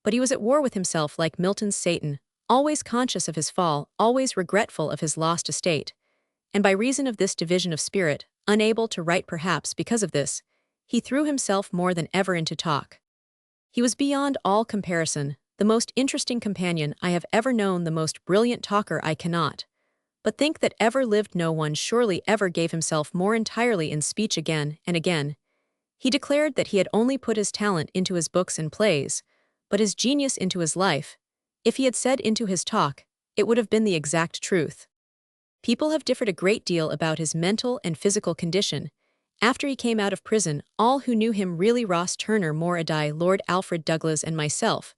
But he was at war with himself, like Milton's Satan, always conscious of his fall, always regretful of his lost estate. And by reason of this division of spirit, unable to write perhaps because of this, he threw himself more than ever into talk. He was beyond all comparison the most interesting companion I have ever known, the most brilliant talker. I cannot But think that ever lived no one surely ever gave himself more entirely in speech again and again. He declared that he had only put his talent into his books and plays, but his genius into his life. If he had said into his talk, it would have been the exact truth. People have differed a great deal about his mental and physical condition. After he came out of prison, all who knew him really Ross Turner, Moradai, Lord Alfred Douglas and myself,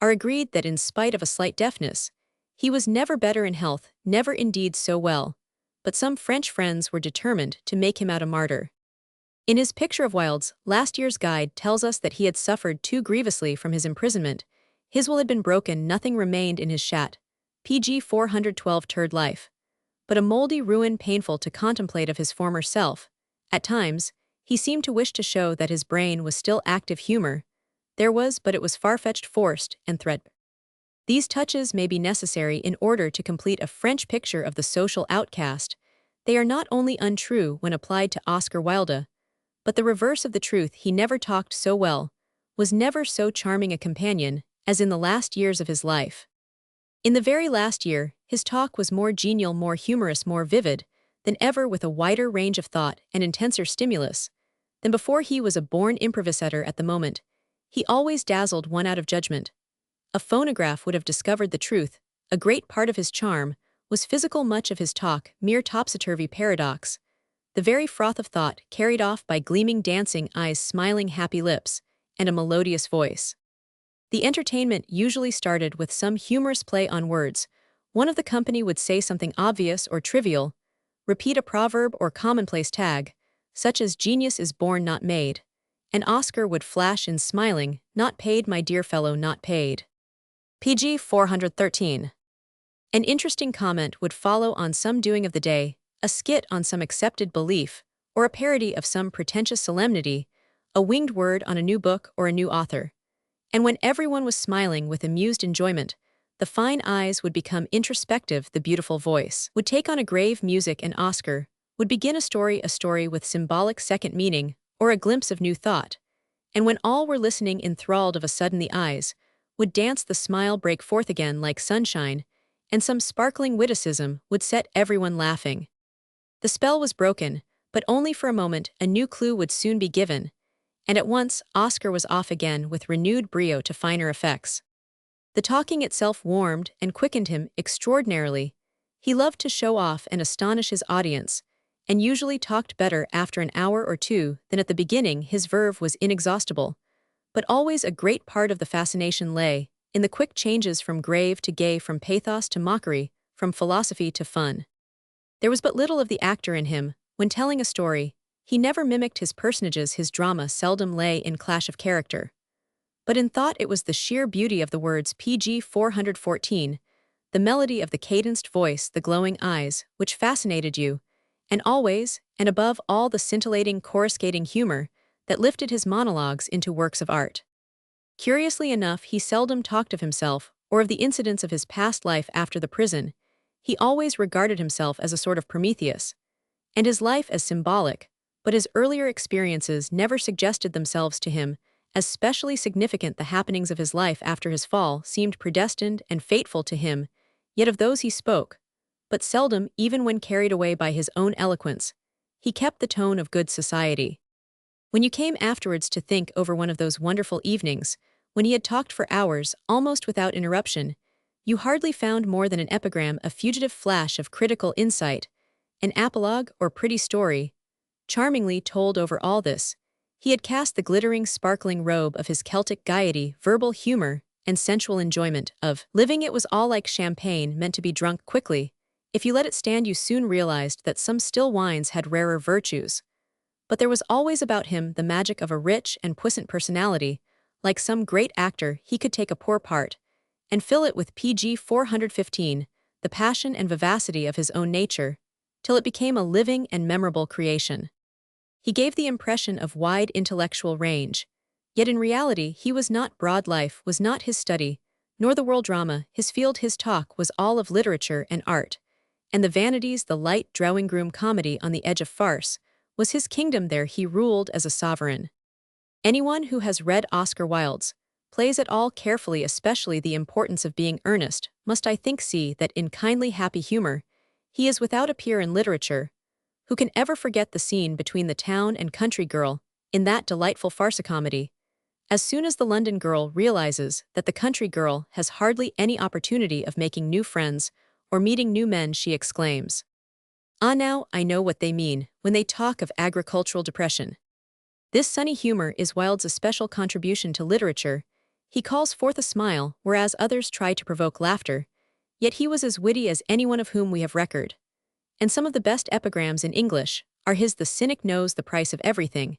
are agreed that in spite of a slight deafness, he was never better in health, never indeed so well. But some French friends were determined to make him out a martyr. In his picture of Wilde's last year's guide tells us that he had suffered too grievously from his imprisonment. His will had been broken, nothing remained in his chat. Pg 412 turd life. But a mouldy ruin painful to contemplate of his former self. At times, he seemed to wish to show that his brain was still active humor. There was, but it was far-fetched, forced, and threat. These touches may be necessary in order to complete a French picture of the social outcast. They are not only untrue when applied to Oscar Wilde, but the reverse of the truth. He never talked so well, was never so charming a companion, as in the last years of his life. In the very last year, his talk was more genial, more humorous, more vivid than ever, with a wider range of thought and intenser stimulus than before. He was a born improvisator at the moment. He always dazzled one out of judgment. A phonograph would have discovered the truth. A great part of his charm was physical, much of his talk mere topsy-turvy paradox, the very froth of thought carried off by gleaming dancing eyes, smiling happy lips, and a melodious voice. The entertainment usually started with some humorous play on words. One of the company would say something obvious or trivial, repeat a proverb or commonplace tag, such as "Genius is born, not made," and Oscar would flash in, smiling, "Not paid, my dear fellow, not paid." Pg 413. An interesting comment would follow on some doing of the day, a skit on some accepted belief, or a parody of some pretentious solemnity, a winged word on a new book or a new author. And when everyone was smiling with amused enjoyment, the fine eyes would become introspective, the beautiful voice would take on a grave music, and Oscar would begin a story with symbolic second meaning or a glimpse of new thought. And when all were listening enthralled, of a sudden the eyes would dance, the smile break forth again like sunshine, and some sparkling witticism would set everyone laughing. The spell was broken, but only for a moment. A new clue would soon be given, and at once Oscar was off again with renewed brio to finer effects. The talking itself warmed and quickened him extraordinarily. He loved to show off and astonish his audience, and usually talked better after an hour or two than at the beginning. His verve was inexhaustible, but always a great part of the fascination lay in the quick changes from grave to gay, from pathos to mockery, from philosophy to fun. There was but little of the actor in him. When telling a story, he never mimicked his personages. His drama seldom lay in clash of character, but in thought. It was the sheer beauty of the words. Pg 414, the melody of the cadenced voice, the glowing eyes, which fascinated you, and always, and above all, the scintillating, coruscating humor that lifted his monologues into works of art. Curiously enough, he seldom talked of himself or of the incidents of his past life after the prison. He always regarded himself as a sort of Prometheus, and his life as symbolic, but his earlier experiences never suggested themselves to him as specially significant. The happenings of his life after his fall seemed predestined and fateful to him, yet of those he spoke, but seldom, even when carried away by his own eloquence. He kept the tone of good society. When you came afterwards to think over one of those wonderful evenings, when he had talked for hours, almost without interruption, you hardly found more than an epigram, a fugitive flash of critical insight, an apologue or pretty story, charmingly told. Over all this, he had cast the glittering, sparkling robe of his Celtic gaiety, verbal humor, and sensual enjoyment of living. It was all like champagne, meant to be drunk quickly. If you let it stand, you soon realized that some still wines had rarer virtues. But there was always about him the magic of a rich and puissant personality. Like some great actor, he could take a poor part and fill it with Pg 415, the passion and vivacity of his own nature, till it became a living and memorable creation. He gave the impression of wide intellectual range, yet in reality he was not. Broad life was not his study, nor the world drama his field. His talk was all of literature and art, and the vanities, the light drawing-room comedy on the edge of farce, was his kingdom. There he ruled as a sovereign. Anyone who has read Oscar Wilde's plays at all carefully, especially The Importance of Being Earnest, must, I think, see that in kindly happy humor He is without a peer in literature. Who can ever forget the scene between the town and country girl in that delightful farce-comedy? As soon as the London girl realizes that the country girl has hardly any opportunity of making new friends or meeting new men, she exclaims, "Ah, now I know what they mean when they talk of agricultural depression." This sunny humor is Wilde's especial contribution to literature. He calls forth a smile, whereas others try to provoke laughter, yet he was as witty as anyone of whom we have record. And some of the best epigrams in English are his "The cynic knows the price of everything,"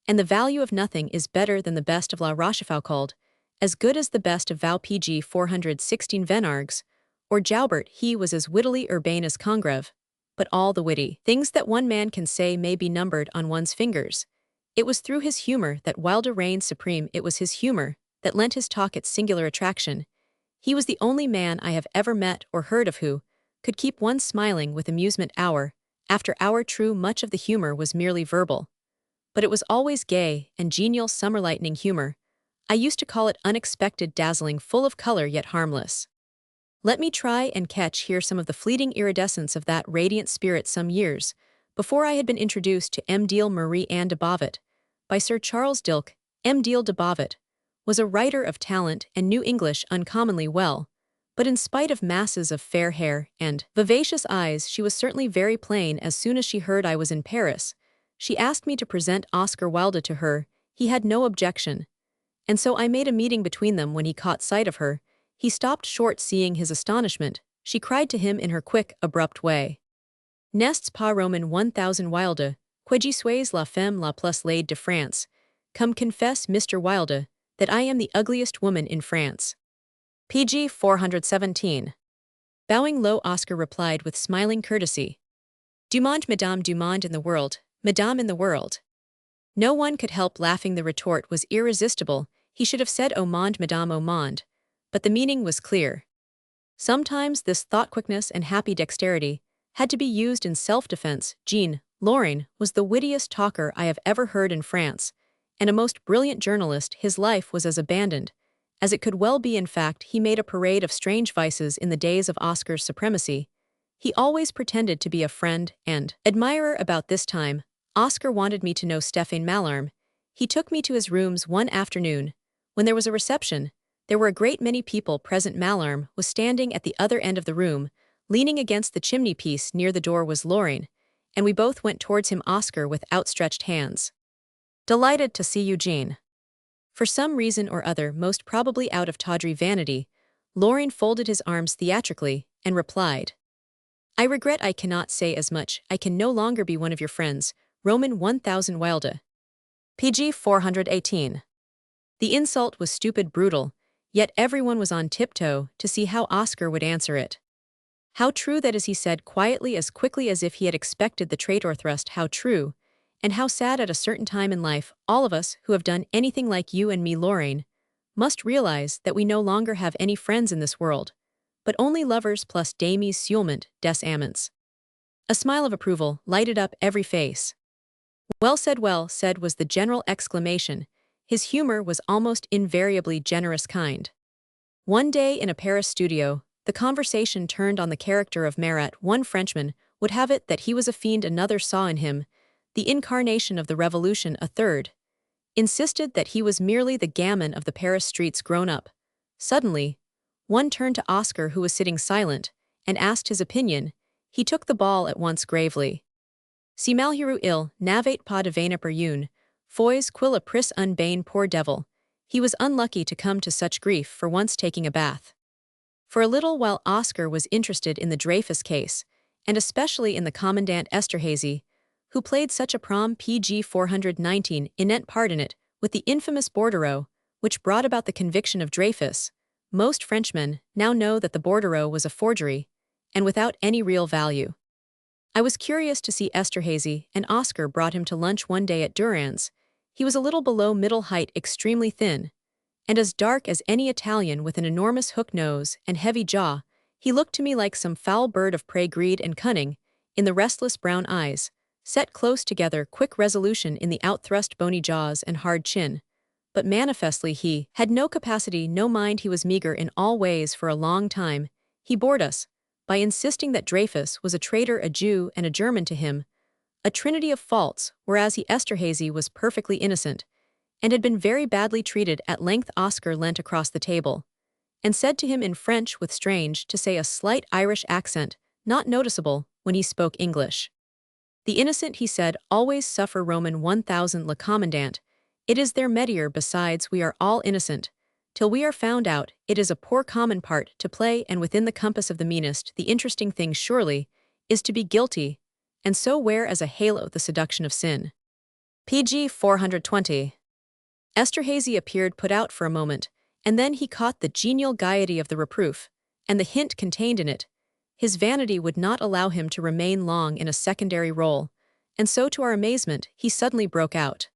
and "The value of nothing is better than the best of La Rochefoucauld, as good as the best of Val PG 416 Venargues," or Joubert, "He was as wittily urbane as Congreve." But all the witty things that one man can say may be numbered on one's fingers. It was through his humor that Wilde reigned supreme. It was his humor that lent his talk its singular attraction. He was the only man I have ever met or heard of who could keep one smiling with amusement hour after hour. True, much of the humor was merely verbal, but it was always gay and genial summer lightning humor. I used to call it unexpected, dazzling, full of color yet harmless. Let me try and catch here some of the fleeting iridescence of that radiant spirit. Some years before I had been introduced to M. Deal Marie Anne de Beauvais by Sir Charles Dilke. M. Deal de Beauvais was a writer of talent and knew English uncommonly well, but in spite of masses of fair hair and vivacious eyes, she was certainly very plain. As soon as she heard I was in Paris, she asked me to present Oscar Wilde to her. He had no objection, and so I made a meeting between them. When he caught sight of her, he stopped short. Seeing his astonishment, she cried to him in her quick, abrupt way, "N'est-ce pas Roman 1000 Wilde, que je suis la femme la plus laide de France? Come confess, Mr. Wilde, that I am the ugliest woman in France." PG 417. Bowing low, Oscar replied with smiling courtesy, "Du monde, Madame, du monde in the world, Madame in the world." No one could help laughing. The retort was irresistible. He should have said "Au monde, Madame, au monde," but the meaning was clear. Sometimes this thought-quickness and happy dexterity had to be used in self-defense. Jean Loring was the wittiest talker I have ever heard in France, and a most brilliant journalist. His life was as abandoned as it could well be. In fact, he made a parade of strange vices in the days of Oscar's supremacy. He always pretended to be a friend and admirer. About this time, Oscar wanted me to know Stéphane Mallarme. He took me to his rooms one afternoon. When there was a reception, there were a great many people present. Mallarme was standing at the other end of the room, leaning against the chimney-piece. Near the door was Loring, and we both went towards him, Oscar with outstretched hands. "Delighted to see you, Jean." For some reason or other, most probably out of tawdry vanity, Loring folded his arms theatrically and replied, "I regret I cannot say as much. I can no longer be one of your friends. Roman 1000 Wilde." PG 418. The insult was stupid, brutal, yet everyone was on tiptoe to see how Oscar would answer it. "How true that is," he said quietly, as quickly as if he had expected the traitor thrust. "How true, and how sad. At a certain time in life, all of us who have done anything like you and me, Loring, must realize that we no longer have any friends in this world, but only lovers plus dames seulement, des amants." A smile of approval lighted up every face. Well said," was the general exclamation. His humor was almost invariably generous kind. One day in a Paris studio, the conversation turned on the character of Marat. One Frenchman would have it that he was a fiend. Another saw in him the incarnation of the revolution. A third insisted that he was merely the gamin of the Paris streets grown up. Suddenly, one turned to Oscar, who was sitting silent, and asked his opinion. He took the ball at once gravely. "Si malheureux il n'avait pas de veine per une fois qu'il a pris un bain, poor devil." He was unlucky to come to such grief for once taking a bath. For a little while Oscar was interested in the Dreyfus case, and especially in the Commandant Esterhazy, who played such a PG 419 inept part in it, with the infamous bordereau, which brought about the conviction of Dreyfus. Most Frenchmen now know that the bordereau was a forgery, and without any real value. I was curious to see Esterhazy, and Oscar brought him to lunch one day at Durand's. He was a little below middle height, extremely thin, and as dark as any Italian, with an enormous hook nose and heavy jaw. He looked to me like some foul bird of prey. Greed and cunning in the restless brown eyes, set close together, quick resolution in the outthrust bony jaws and hard chin. But manifestly he had no capacity, no mind. He was meager in all ways. For a long time he bored us, by insisting that Dreyfus was a traitor, a Jew, and a German to him, a trinity of faults, whereas Esterhazy was perfectly innocent, and had been very badly treated. At length Oscar leant across the table, and said to him in French with strange, to say a slight Irish accent, not noticeable when he spoke English. The innocent, he said, always suffer. Roman 1000. Le Commandant, it is their metier. Besides, we are all innocent, till we are found out. It is a poor common part to play, and within the compass of the meanest. The interesting thing surely is to be guilty, and so wear as a halo the seduction of sin. PG 420. Esterhazy appeared put out for a moment, and then he caught the genial gaiety of the reproof, and the hint contained in it. His vanity would not allow him to remain long in a secondary role, and so to our amazement, he suddenly broke out.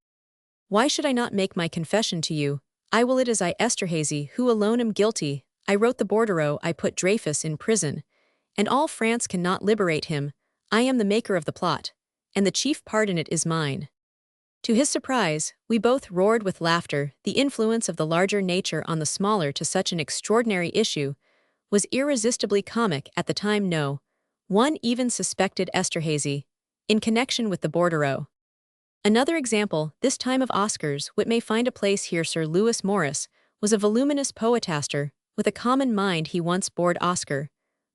Why should I not make my confession to you? I will. It is I, Esterhazy, who alone am guilty. I wrote the bordereau, I put Dreyfus in prison, and all France cannot liberate him. I am the maker of the plot, and the chief part in it is mine. To his surprise, we both roared with laughter. The influence of the larger nature on the smaller to such an extraordinary issue was irresistibly comic at the time. No one even suspected Esterhazy in connection with the bordereau. Another example, this time of Oscar's wit may find a place here. Sir Lewis Morris was a voluminous poetaster with a common mind. He once bored Oscar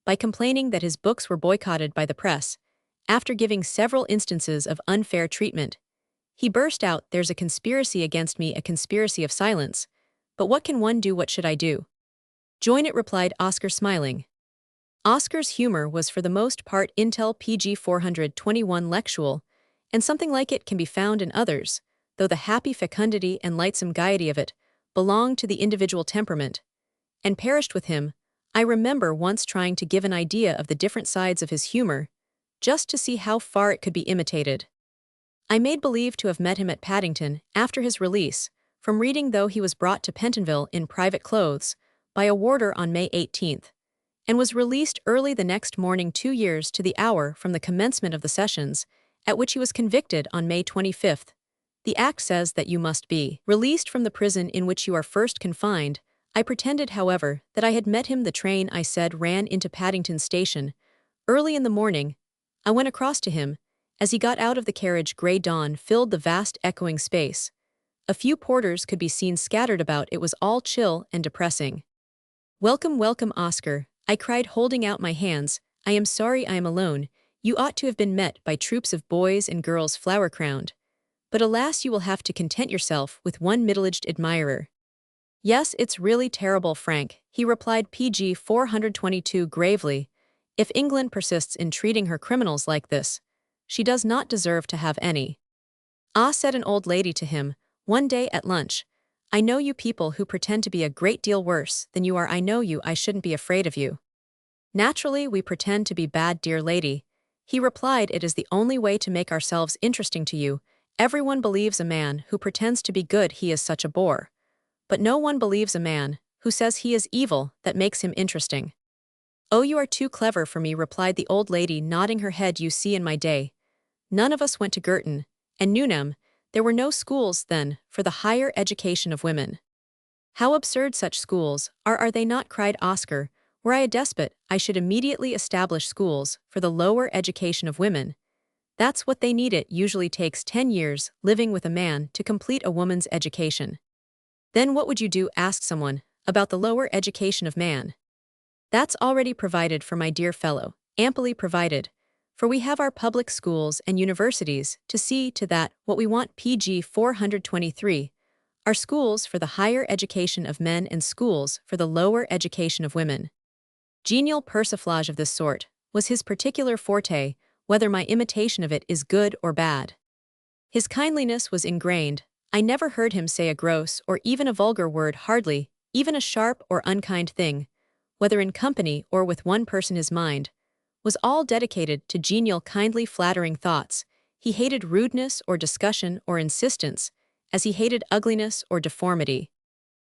by complaining that his books were boycotted by the press. After giving several instances of unfair treatment, he burst out, "There's a conspiracy against me, a conspiracy of silence. But what can one do? What should I do?" "Join it," replied Oscar, smiling. Oscar's humor was for the most part intel. PG 421. Lectual, and something like it can be found in others, though the happy fecundity and lightsome gaiety of it belonged to the individual temperament, and perished with him. I remember once trying to give an idea of the different sides of his humor, just to see how far it could be imitated. I made believe to have met him at Paddington, after his release from reading, though he was brought to Pentonville in private clothes by a warder on May 18th, and was released early the next morning, 2 years to the hour from the commencement of the sessions, at which he was convicted on May 25th. The act says that you must be released from the prison in which you are first confined. I pretended, however, that I had met him. The train, I said, ran into Paddington Station early in the morning. I went across to him. As he got out of the carriage, grey dawn filled the vast echoing space. A few porters could be seen scattered about. It was all chill and depressing. "Welcome, welcome, Oscar," I cried, holding out my hands. "I am sorry I am alone. You ought to have been met by troops of boys and girls flower-crowned. But alas, you will have to content yourself with one middle-aged admirer." "Yes, it's really terrible, Frank," he replied. PG 422. Gravely, "If England persists in treating her criminals like this, she does not deserve to have any." "Ah," said an old lady to him one day at lunch, "I know you people who pretend to be a great deal worse than you are. I know you. I shouldn't be afraid of you." "Naturally we pretend to be bad, dear lady," he replied. "It is the only way to make ourselves interesting to you. Everyone believes a man who pretends to be good, he is such a bore. But no one believes a man who says he is evil, that makes him interesting." "Oh, you are too clever for me," replied the old lady, nodding her head. "You see, in my day, none of us went to Girton and Newnham. There were no schools then for the higher education of women." "How absurd such schools are they not?" cried Oscar. "Were I a despot, I should immediately establish schools for the lower education of women. That's what they need. It usually takes 10 years living with a man to complete a woman's education." "Then what would you do?" asked someone, "about the lower education of man?" "That's already provided for, my dear fellow, amply provided. For we have our public schools and universities to see to that. What we want." PG 423. "Are schools for the higher education of men and schools for the lower education of women." Genial persiflage of this sort was his particular forte, whether my imitation of it is good or bad. His kindliness was ingrained. I never heard him say a gross or even a vulgar word, hardly even a sharp or unkind thing, whether in company or with one person. His mind was all dedicated to genial, kindly, flattering thoughts. He hated rudeness or discussion or insistence, as he hated ugliness or deformity.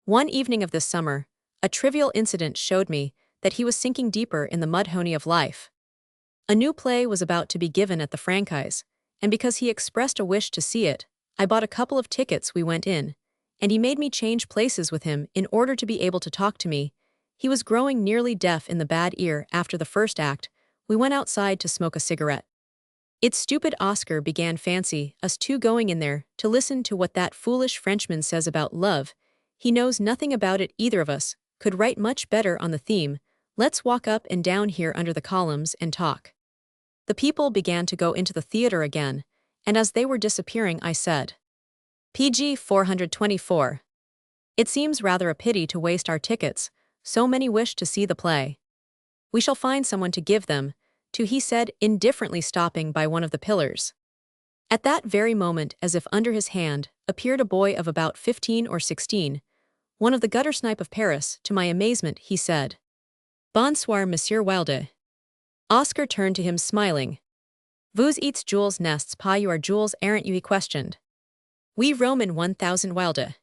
One evening of this summer, a trivial incident showed me that he was sinking deeper in the mudhoney of life. A new play was about to be given at the Franchise, and because he expressed a wish to see it, I bought a couple of tickets. We went in, and he made me change places with him in order to be able to talk to me. He was growing nearly deaf in the bad ear after the first act. We went outside to smoke a cigarette. It's stupid, Oscar began. Fancy us two going in there to listen to what that foolish Frenchman says about love. He knows nothing about it. Either of us could write much better on the theme. Let's walk up and down here under the columns and talk. The people began to go into the theater again, and as they were disappearing I said, PG 424. It seems rather a pity to waste our tickets, so many wish to see the play. We shall find someone to give them to, he said, indifferently, stopping by one of the pillars. At that very moment, as if under his hand, appeared a boy of about 15 or 16, one of the guttersnipe of Paris. To my amazement, he said, Bonsoir, Monsieur Wilde. Oscar turned to him smiling. Vous eats Jules nests pas, you are Jules, aren't you? He questioned. We Roman 1000 Wilde.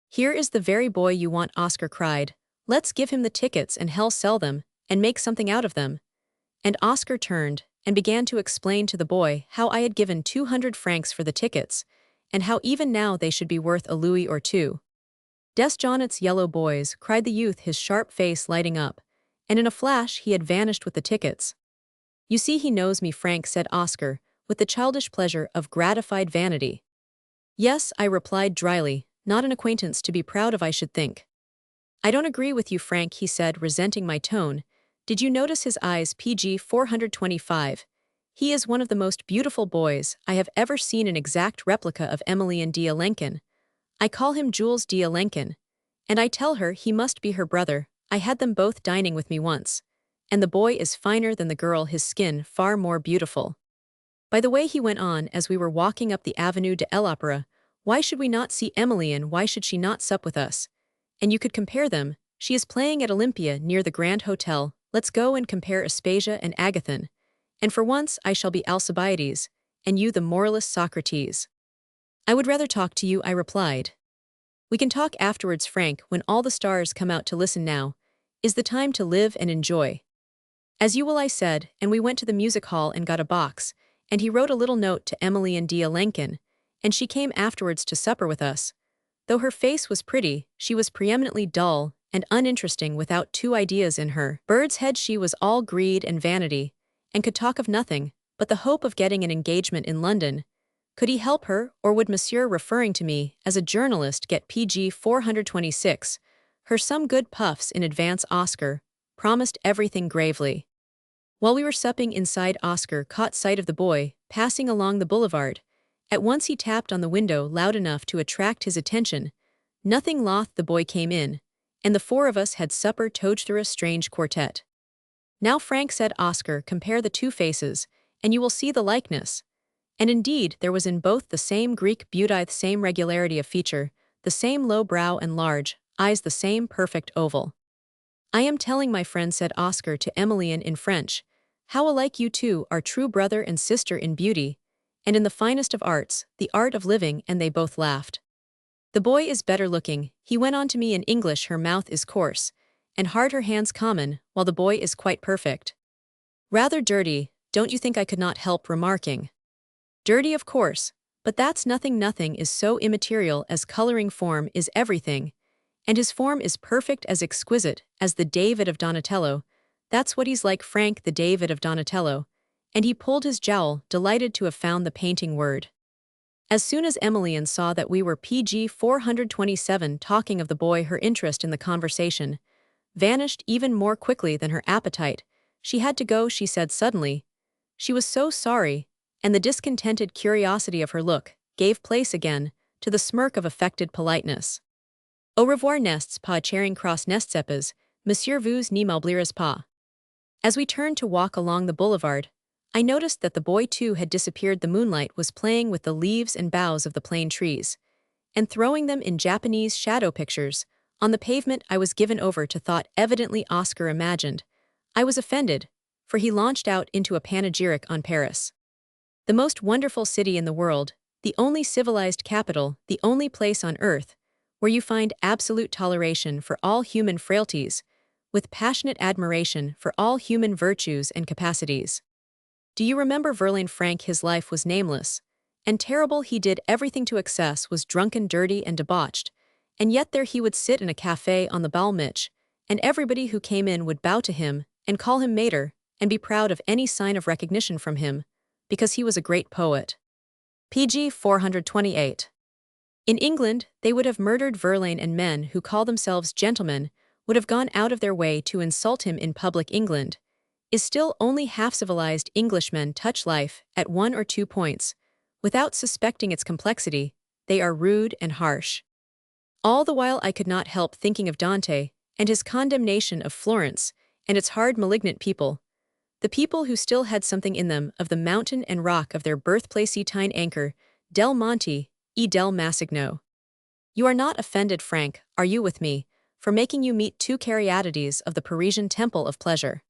Here is the very boy you want, Oscar cried. Let's give him the tickets and hell sell them, and make something out of them. And Oscar turned and began to explain to the boy how I had given 200 francs for the tickets, and how even now they should be worth a louis or two. Des Jonnet's yellow boys, cried the youth, his sharp face lighting up, and in a flash he had vanished with the tickets. You see, he knows me, Frank, said Oscar, with the childish pleasure of gratified vanity. Yes, I replied dryly, not an acquaintance to be proud of, I should think. I don't agree with you, Frank, he said, resenting my tone. Did you notice his eyes? PG 425. He is one of the most beautiful boys I have ever seen, an exact replica of Emilienne d'Alençon. I call him Jules d'Alençon, and I tell her he must be her brother. I had them both dining with me once. And the boy is finer than the girl, his skin far more beautiful. By the way, he went on as we were walking up the Avenue de l'Opéra, why should we not see Emilienne? Why should she not sup with us? And you could compare them. She is playing at Olympia near the Grand Hotel. Let's go and compare Aspasia and Agathon. And for once I shall be Alcibiades, and you the moralist Socrates. I would rather talk to you, I replied. We can talk afterwards, Frank, when all the stars come out to listen. Now is the time to live and enjoy. As you will, I said, and we went to the music hall and got a box, and he wrote a little note to Emilienne d'Alençon, and she came afterwards to supper with us. Though her face was pretty, she was preeminently dull and uninteresting, without two ideas in her bird's head. She was all greed and vanity, and could talk of nothing but the hope of getting an engagement in London. Could he help her, or would Monsieur, referring to me as a journalist, get PG 426, her some good puffs in advance? Oscar promised everything gravely. While we were supping inside, Oscar caught sight of the boy passing along the boulevard. At once he tapped on the window loud enough to attract his attention. Nothing loth, the boy came in, and the four of us had supper together through a strange quartet. Now, Frank, said Oscar, compare the two faces, and you will see the likeness. And indeed there was in both the same Greek beauty, the same regularity of feature, the same low brow and large eyes, the same perfect oval. I am telling, my friend, said Oscar to Emilienne in French, how alike you two are, true brother and sister in beauty, and in the finest of arts, the art of living. And they both laughed. The boy is better looking, he went on to me in English. Her mouth is coarse and hard, her hands common, while the boy is quite perfect. Rather dirty, don't you think? I could not help remarking. Dirty, of course, but that's nothing. Nothing is so immaterial as coloring. Form is everything, and his form is perfect, as exquisite as the David of Donatello. That's what he's like, Frank, the David of Donatello. And he pulled his jowl, delighted to have found the painting word. As soon as Emilienne saw that we were PG 427 talking of the boy, her interest in the conversation vanished even more quickly than her appetite. She had to go, she said suddenly. She was so sorry, and the discontented curiosity of her look gave place again to the smirk of affected politeness. Au revoir, nests pas, Charing Cross nestsepas, Monsieur vous ne m'oublierez pas. As we turned to walk along the boulevard, I noticed that the boy too had disappeared. The moonlight was playing with the leaves and boughs of the plane trees, and throwing them in Japanese shadow pictures on the pavement. I was given over to thought. Evidently Oscar imagined I was offended, for he launched out into a panegyric on Paris. The most wonderful city in the world, the only civilized capital, the only place on earth where you find absolute toleration for all human frailties, with passionate admiration for all human virtues and capacities. Do you remember Verlaine, Frank? His life was nameless and terrible. He did everything to excess, was drunken, dirty, and debauched, and yet there he would sit in a café on the Balmich and everybody who came in would bow to him and call him mater and be proud of any sign of recognition from him, because he was a great poet. PG 428. In England, they would have murdered Verlaine, and men who call themselves gentlemen would have gone out of their way to insult him in public. England is still only half-civilized. Englishmen touch life at one or two points. Without suspecting its complexity, they are rude and harsh. All the while I could not help thinking of Dante and his condemnation of Florence and its hard, malignant people, the people who still had something in them of the mountain and rock of their birthplace. Tine anchor, Del Monte, e del Masigno. You are not offended, Frank, are you, with me, for making you meet two caryatides of the Parisian temple of pleasure?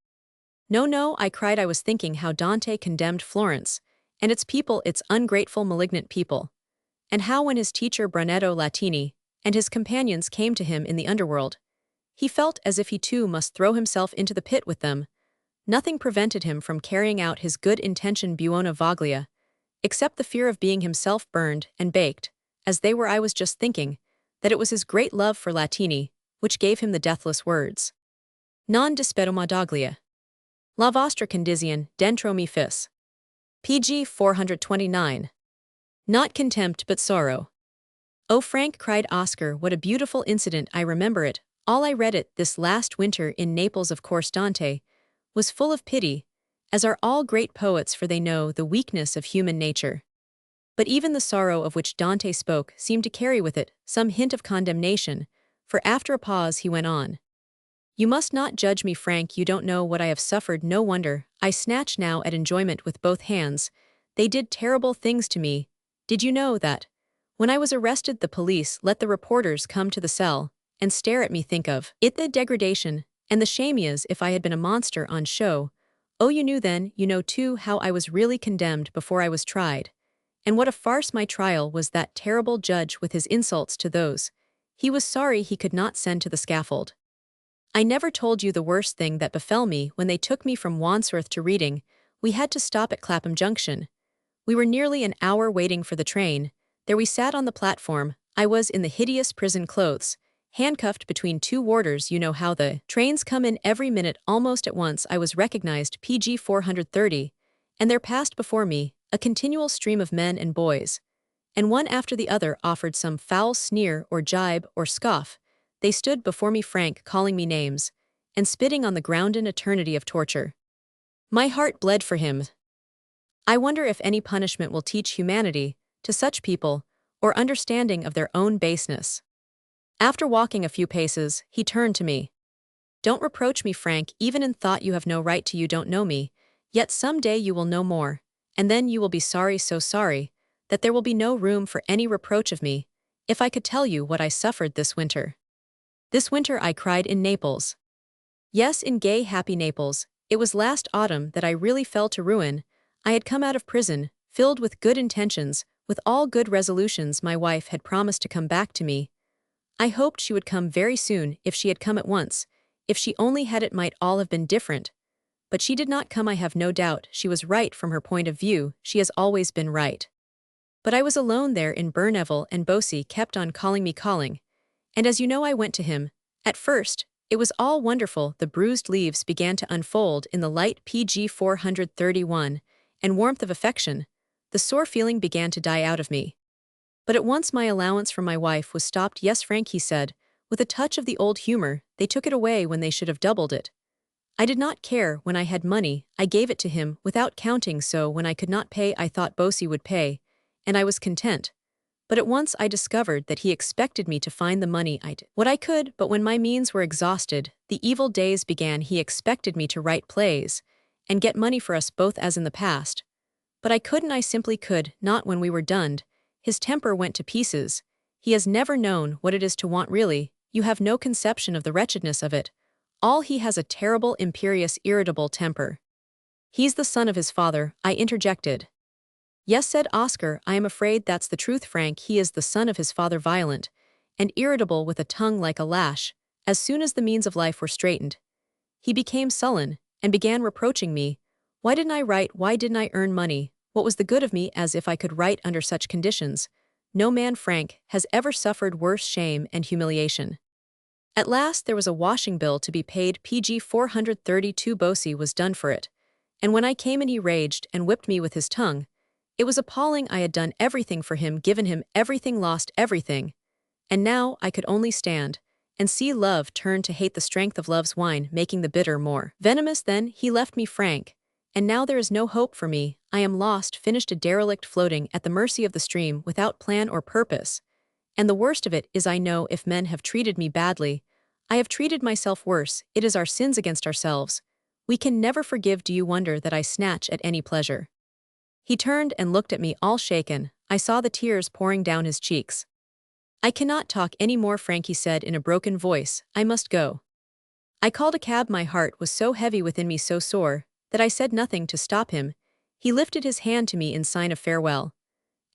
No, no, I cried. I was thinking how Dante condemned Florence and its people, its ungrateful, malignant people, and how when his teacher Brunetto Latini and his companions came to him in the underworld, he felt as if he too must throw himself into the pit with them. Nothing prevented him from carrying out his good intention buona voglia, except the fear of being himself burned and baked, as they were. I was just thinking that it was his great love for Latini which gave him the deathless words. Non dispetto Madoglia. La vostra condizione dentro me fis. PG 429. Not contempt but sorrow. Oh, Frank, cried Oscar, what a beautiful incident. I remember it. All I read it this last winter in Naples. Of course Dante was full of pity, as are all great poets, for they know the weakness of human nature. But even the sorrow of which Dante spoke seemed to carry with it some hint of condemnation, for after a pause he went on. You must not judge me, Frank, you don't know what I have suffered. No wonder I snatch now at enjoyment with both hands. They did terrible things to me. Did you know that? When I was arrested, the police let the reporters come to the cell and stare at me. Think of it, the degradation and the shame, as if I had been a monster on show. Oh, you knew then, you know too, how I was really condemned before I was tried. And what a farce my trial was. That terrible judge with his insults to those he was sorry he could not send to the scaffold. I never told you the worst thing that befell me when they took me from Wandsworth to Reading. We had to stop at Clapham Junction. We were nearly an hour waiting for the train. There we sat on the platform. I was in the hideous prison clothes, handcuffed between two warders. You know how the trains come in every minute. Almost at once I was recognized, PG 430, and there passed before me a continual stream of men and boys, and one after the other offered some foul sneer or jibe or scoff. They stood before me, Frank, calling me names and spitting on the ground. An eternity of torture. My heart bled for him. I wonder if any punishment will teach humanity to such people, or understanding of their own baseness. After walking a few paces, he turned to me. Don't reproach me, Frank, even in thought you have no right to. You don't know me, yet some day you will know more, and then you will be sorry, so sorry, that there will be no room for any reproach of me. If I could tell you what I suffered this winter. This winter, I cried, in Naples. Yes, in gay, happy Naples. It was last autumn that I really fell to ruin. I had come out of prison, filled with good intentions, with all good resolutions. My wife had promised to come back to me. I hoped she would come very soon. If she had come at once, if she only had, it might all have been different. But she did not come. I have no doubt she was right from her point of view. She has always been right. But I was alone there in Burneville, and Bosie kept on calling me, and as you know, I went to him. At first, it was all wonderful. The bruised leaves began to unfold in the light, PG 431, and warmth of affection. The sore feeling began to die out of me. But at once my allowance from my wife was stopped. Yes, Frank, he said, with a touch of the old humor, they took it away when they should have doubled it. I did not care. When I had money, I gave it to him without counting, so when I could not pay, I thought Bosie would pay, and I was content. But at once I discovered that he expected me to find the money. I did what I could, but when my means were exhausted, the evil days began. He expected me to write plays and get money for us both as in the past. But I couldn't. I simply could not. When we were done, his temper went to pieces. He has never known what it is to want, really. You have no conception of the wretchedness of it. All he has a terrible, imperious, irritable temper. He's the son of his father, I interjected. Yes, said Oscar, I am afraid that's the truth, Frank. He is the son of his father, violent and irritable, with a tongue like a lash. As soon as the means of life were straightened, he became sullen and began reproaching me. Why didn't I write? Why didn't I earn money? What was the good of me? As if I could write under such conditions. No man, Frank, has ever suffered worse shame and humiliation. At last there was a washing bill to be paid. PG 432 Bosie was done for it. And when I came in he raged and whipped me with his tongue. It was appalling. I had done everything for him, given him everything, lost everything. And now I could only stand and see love turn to hate, the strength of love's wine making the bitter more venomous. Then he left me frank. And now there is no hope for me. I am lost, finished, a derelict floating at the mercy of the stream without plan or purpose. And the worst of it is I know if men have treated me badly, I have treated myself worse. It is our sins against ourselves. We can never forgive. Do you wonder that I snatch at any pleasure? He turned and looked at me, all shaken. I saw the tears pouring down his cheeks. I cannot talk any more, Frank, he said in a broken voice. I must go. I called a cab. My heart was so heavy within me, so sore, that I said nothing to stop him. He lifted his hand to me in sign of farewell.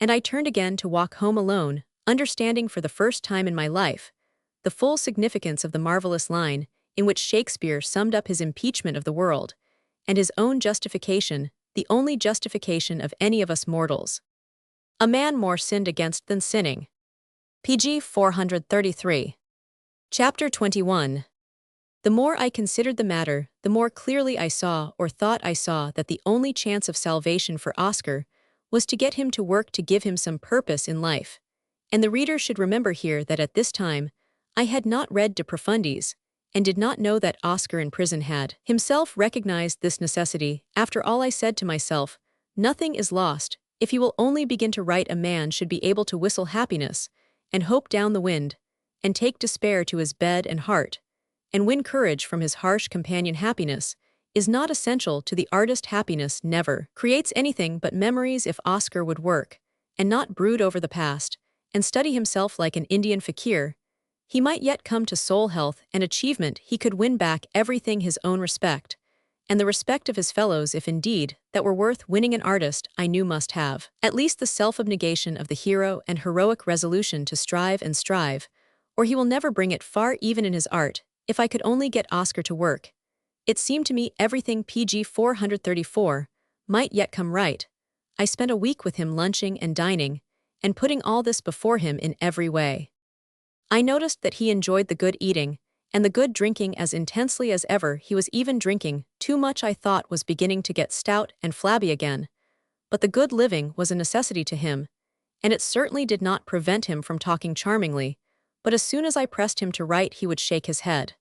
And I turned again to walk home alone, understanding for the first time in my life the full significance of the marvelous line in which Shakespeare summed up his impeachment of the world, and his own justification, the only justification of any of us mortals. A man more sinned against than sinning. PG 433. Chapter 21. The more I considered the matter, the more clearly I saw, or thought I saw, that the only chance of salvation for Oscar was to get him to work, to give him some purpose in life. And the reader should remember here that at this time, I had not read De Profundis, and did not know that Oscar in prison had himself recognized this necessity. After all, I said to myself, nothing is lost. If he will only begin to write, a man should be able to whistle happiness, and hope down the wind, and take despair to his bed and heart, and win courage from his harsh companion. Happiness is not essential to the artist. Happiness never creates anything but memories. If Oscar would work, and not brood over the past, and study himself like an Indian fakir, he might yet come to soul health and achievement. He could win back everything, his own respect, and the respect of his fellows, if indeed that were worth winning. An artist, I knew, must have at least the self-abnegation of the hero and heroic resolution to strive and strive, or he will never bring it far even in his art. If I could only get Oscar to work, it seemed to me everything. PG 434 might yet come right. I spent a week with him, lunching and dining, and putting all this before him in every way. I noticed that he enjoyed the good eating and the good drinking as intensely as ever. He was even drinking too much. I thought was beginning to get stout and flabby again. But the good living was a necessity to him, and it certainly did not prevent him from talking charmingly, but as soon as I pressed him to write he would shake his head.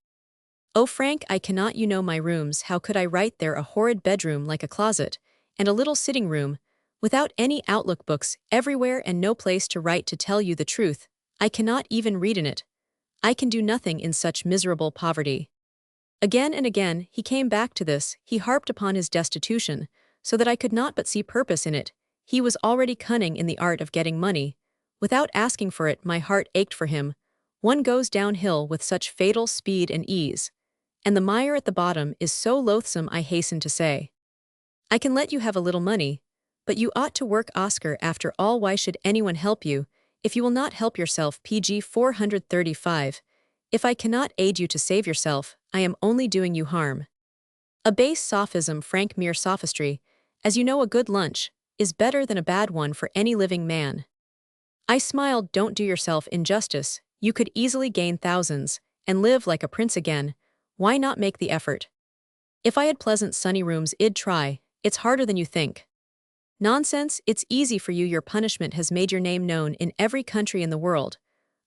Oh, Frank, I cannot. You know my rooms. How could I write there? A horrid bedroom like a closet, and a little sitting room, without any outlook, books everywhere, and no place to write. To tell you the truth, I cannot even read in it. I can do nothing in such miserable poverty. Again and again he came back to this. He harped upon his destitution, so that I could not but see purpose in it. He was already cunning in the art of getting money. Without asking for it, my heart ached for him. One goes downhill with such fatal speed and ease, and the mire at the bottom is so loathsome. I hasten to say, I can let you have a little money, but you ought to work, Oscar. After all, why should anyone help you if you will not help yourself? PG 435. If I cannot aid you to save yourself, I am only doing you harm. A base sophism, Frank, mere sophistry. As you know, a good lunch is better than a bad one for any living man. I smiled. Don't do yourself injustice. You could easily gain thousands and live like a prince again. Why not make the effort? If I had pleasant sunny rooms, I'd try. It's harder than you think. Nonsense, it's easy for you. Your punishment has made your name known in every country in the world.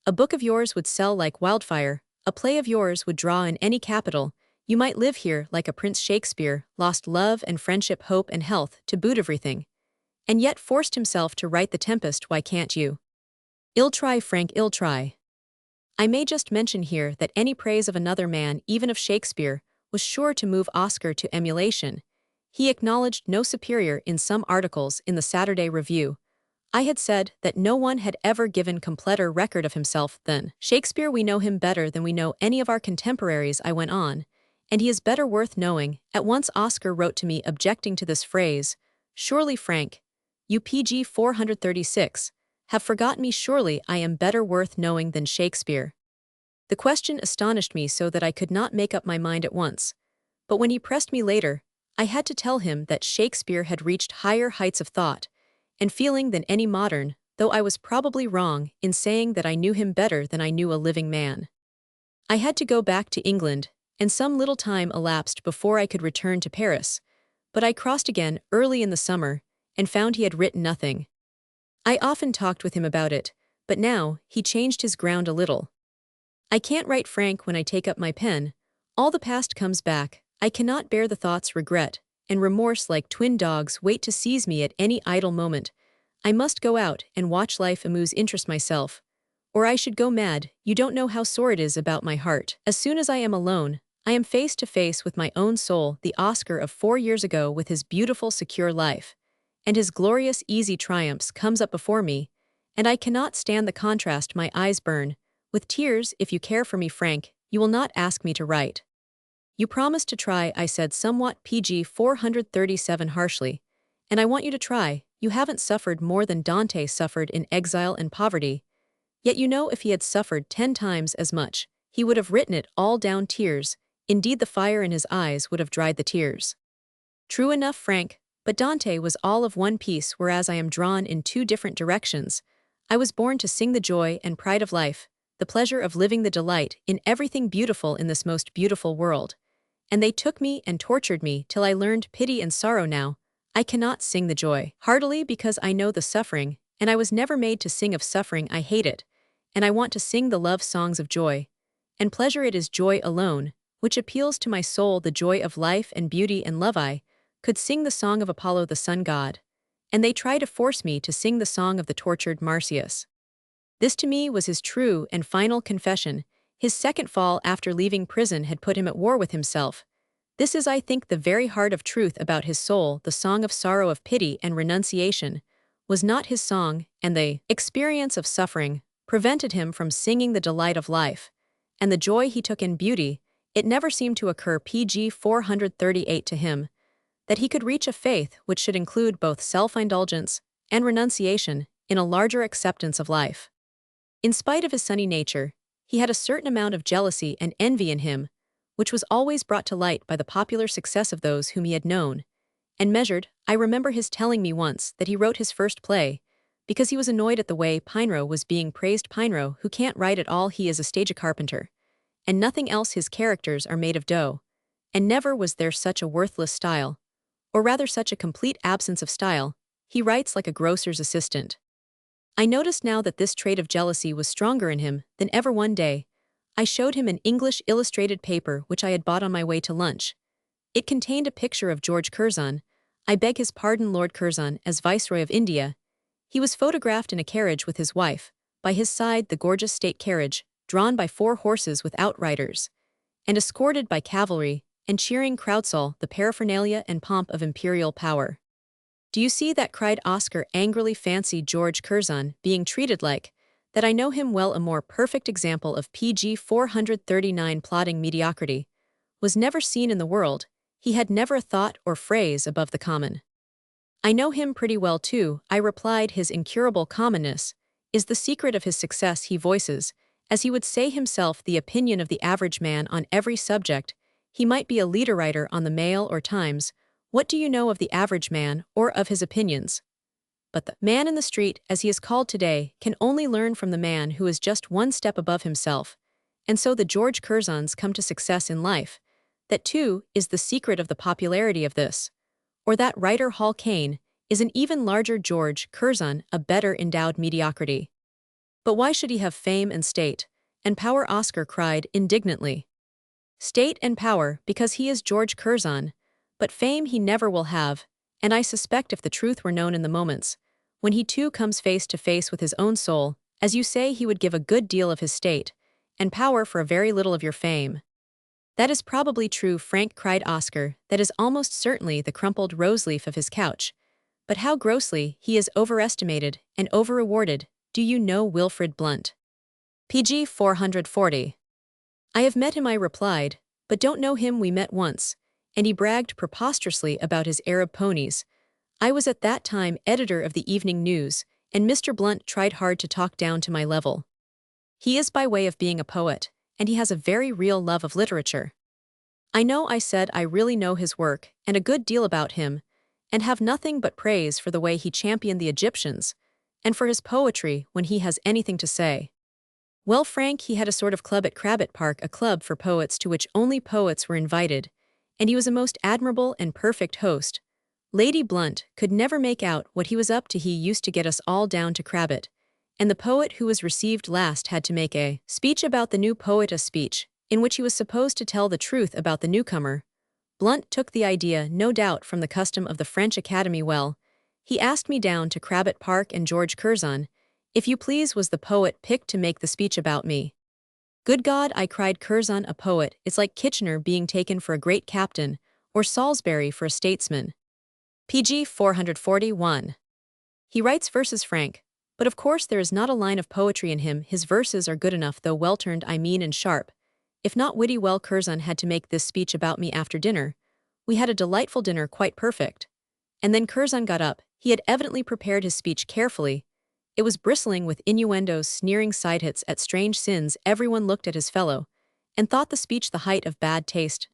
A book of yours would sell like wildfire. A play of yours would draw in any capital. You might live here like a Prince Shakespeare, lost love and friendship, hope and health, to boot everything, and yet forced himself to write The Tempest. Why can't you? I'll try, Frank, I'll try. I may just mention here that any praise of another man, even of Shakespeare, was sure to move Oscar to emulation. He acknowledged no superior. In some articles in the Saturday Review, I had said that no one had ever given completer record of himself than Shakespeare. We know him better than we know any of our contemporaries, I went on, and he is better worth knowing. At once Oscar wrote to me objecting to this phrase. Surely, Frank, you PG 436, have forgotten me. Surely I am better worth knowing than Shakespeare. The question astonished me so that I could not make up my mind at once. But when he pressed me later, I had to tell him that Shakespeare had reached higher heights of thought and feeling than any modern, though I was probably wrong in saying that I knew him better than I knew a living man. I had to go back to England, and some little time elapsed before I could return to Paris, but I crossed again early in the summer and found he had written nothing. I often talked with him about it, but now he changed his ground a little. I can't write frank when I take up my pen. All the past comes back. I cannot bear the thoughts regret and remorse like twin dogs wait to seize me at any idle moment. I must go out and watch life amuse interest myself, or I should go mad. You don't know how sore it is about my heart. As soon as I am alone, I am face to face with my own soul, the Oscar of 4 years ago with his beautiful secure life, and his glorious easy triumphs comes up before me, and I cannot stand the contrast. My eyes burn with tears. If you care for me, Frank, you will not ask me to write. You promised to try, I said somewhat PG 437 harshly, and I want you to try. You haven't suffered more than Dante suffered in exile and poverty. Yet you know if he had suffered 10 times as much, he would have written it all down tears. Indeed, the fire in his eyes would have dried the tears. True enough, Frank, but Dante was all of one piece, whereas I am drawn in two different directions. I was born to sing the joy and pride of life, the pleasure of living, the delight in everything beautiful in this most beautiful world. And they took me and tortured me till I learned pity and sorrow. Now I cannot sing the joy heartily because I know the suffering, and I was never made to sing of suffering. I hate it, and I want to sing the love songs of joy and pleasure. It is joy alone which appeals to my soul, the joy of life and beauty and love. I could sing the song of Apollo the sun god, and they try to force me to sing the song of the tortured Marsyas. This to me was his true and final confession. His second fall after leaving prison had put him at war with himself. This is, I think, the very heart of truth about his soul. The song of sorrow, of pity and renunciation was not his song, and the experience of suffering prevented him from singing the delight of life and the joy he took in beauty. It never seemed to occur PG 438 to him that he could reach a faith which should include both self-indulgence and renunciation in a larger acceptance of life. In spite of his sunny nature, he had a certain amount of jealousy and envy in him, which was always brought to light by the popular success of those whom he had known and measured. I remember his telling me once that he wrote his first play because he was annoyed at the way Pinero was being praised. Pinero, who can't write at all, he is a stage carpenter, and nothing else. His characters are made of dough, and never was there such a worthless style, or rather such a complete absence of style. He writes like a grocer's assistant. I noticed now that this trait of jealousy was stronger in him than ever. One day, I showed him an English illustrated paper which I had bought on my way to lunch. It contained a picture of George Curzon, I beg his pardon, Lord Curzon, as Viceroy of India. He was photographed in a carriage with his wife, by his side the gorgeous state carriage, drawn by 4 horses with outriders, and escorted by cavalry and cheering crowds, all the paraphernalia and pomp of imperial power. Do you see that? Cried Oscar angrily. Fancy George Curzon being treated like that. I know him well. A more perfect example of PG 439 plodding mediocrity was never seen in the world. He had never a thought or phrase above the common. I know him pretty well too, I replied. His incurable commonness is the secret of his success. He voices, as he would say himself, the opinion of the average man on every subject. He might be a leader writer on the Mail or Times. What do you know of the average man or of his opinions? But the man in the street, as he is called today, can only learn from the man who is just one step above himself. And so the George Curzons come to success in life. That, too, is the secret of the popularity of this. Or that writer Hall Caine is an even larger George Curzon, a better endowed mediocrity. But why should he have fame and state and power? Oscar cried indignantly. State and power because he is George Curzon, but fame he never will have, and I suspect if the truth were known in the moments when he too comes face to face with his own soul, as you say, he would give a good deal of his state and power for a very little of your fame. That is probably true, Frank, cried Oscar. That is almost certainly the crumpled rose-leaf of his couch. But how grossly he is overestimated and over-rewarded. Do you know Wilfrid Blunt? PG 440. I have met him, I replied, but don't know him. We met once, and he bragged preposterously about his Arab ponies. I was at that time editor of the Evening News, and Mr. Blunt tried hard to talk down to my level. He is by way of being a poet, and he has a very real love of literature. I know, I said, I really know his work, and a good deal about him, and have nothing but praise for the way he championed the Egyptians, and for his poetry when he has anything to say. Well, Frank, he had a sort of club at Crabbit Park, a club for poets to which only poets were invited, and he was a most admirable and perfect host. Lady Blunt could never make out what he was up to. He used to get us all down to Crabbit, and the poet who was received last had to make a speech about the new poet, a speech in which he was supposed to tell the truth about the newcomer. Blunt took the idea, no doubt from the custom of the French Academy. Well, he asked me down to Crabbit Park, and George Curzon, if you please, was the poet picked to make the speech about me. Good God, I cried, Curzon a poet, it's like Kitchener being taken for a great captain, or Salisbury for a statesman. PG 441. He writes verses, Frank, but of course there is not a line of poetry in him. His verses are good enough, though well-turned, I mean, and sharp. If not witty. Well, Curzon had to make this speech about me after dinner. We had a delightful dinner, quite perfect. And then Curzon got up. He had evidently prepared his speech carefully. It was bristling with innuendos, sneering side hits at strange sins. Everyone looked at his fellow, and thought the speech the height of bad taste.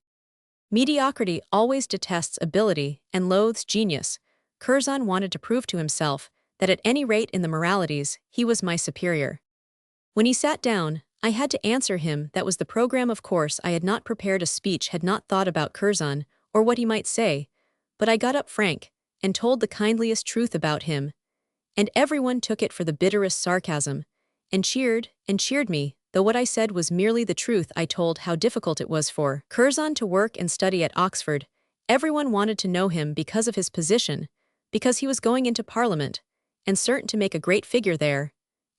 Mediocrity always detests ability and loathes genius. Curzon wanted to prove to himself that at any rate in the moralities, he was my superior. When he sat down, I had to answer him. That was the program. Of course, I had not prepared a speech, had not thought about Curzon, or what he might say, but I got up, Frank, and told the kindliest truth about him, and everyone took it for the bitterest sarcasm, and cheered me, though what I said was merely the truth. I told how difficult it was for Curzon to work and study at Oxford. Everyone wanted to know him because of his position, because he was going into Parliament, and certain to make a great figure there,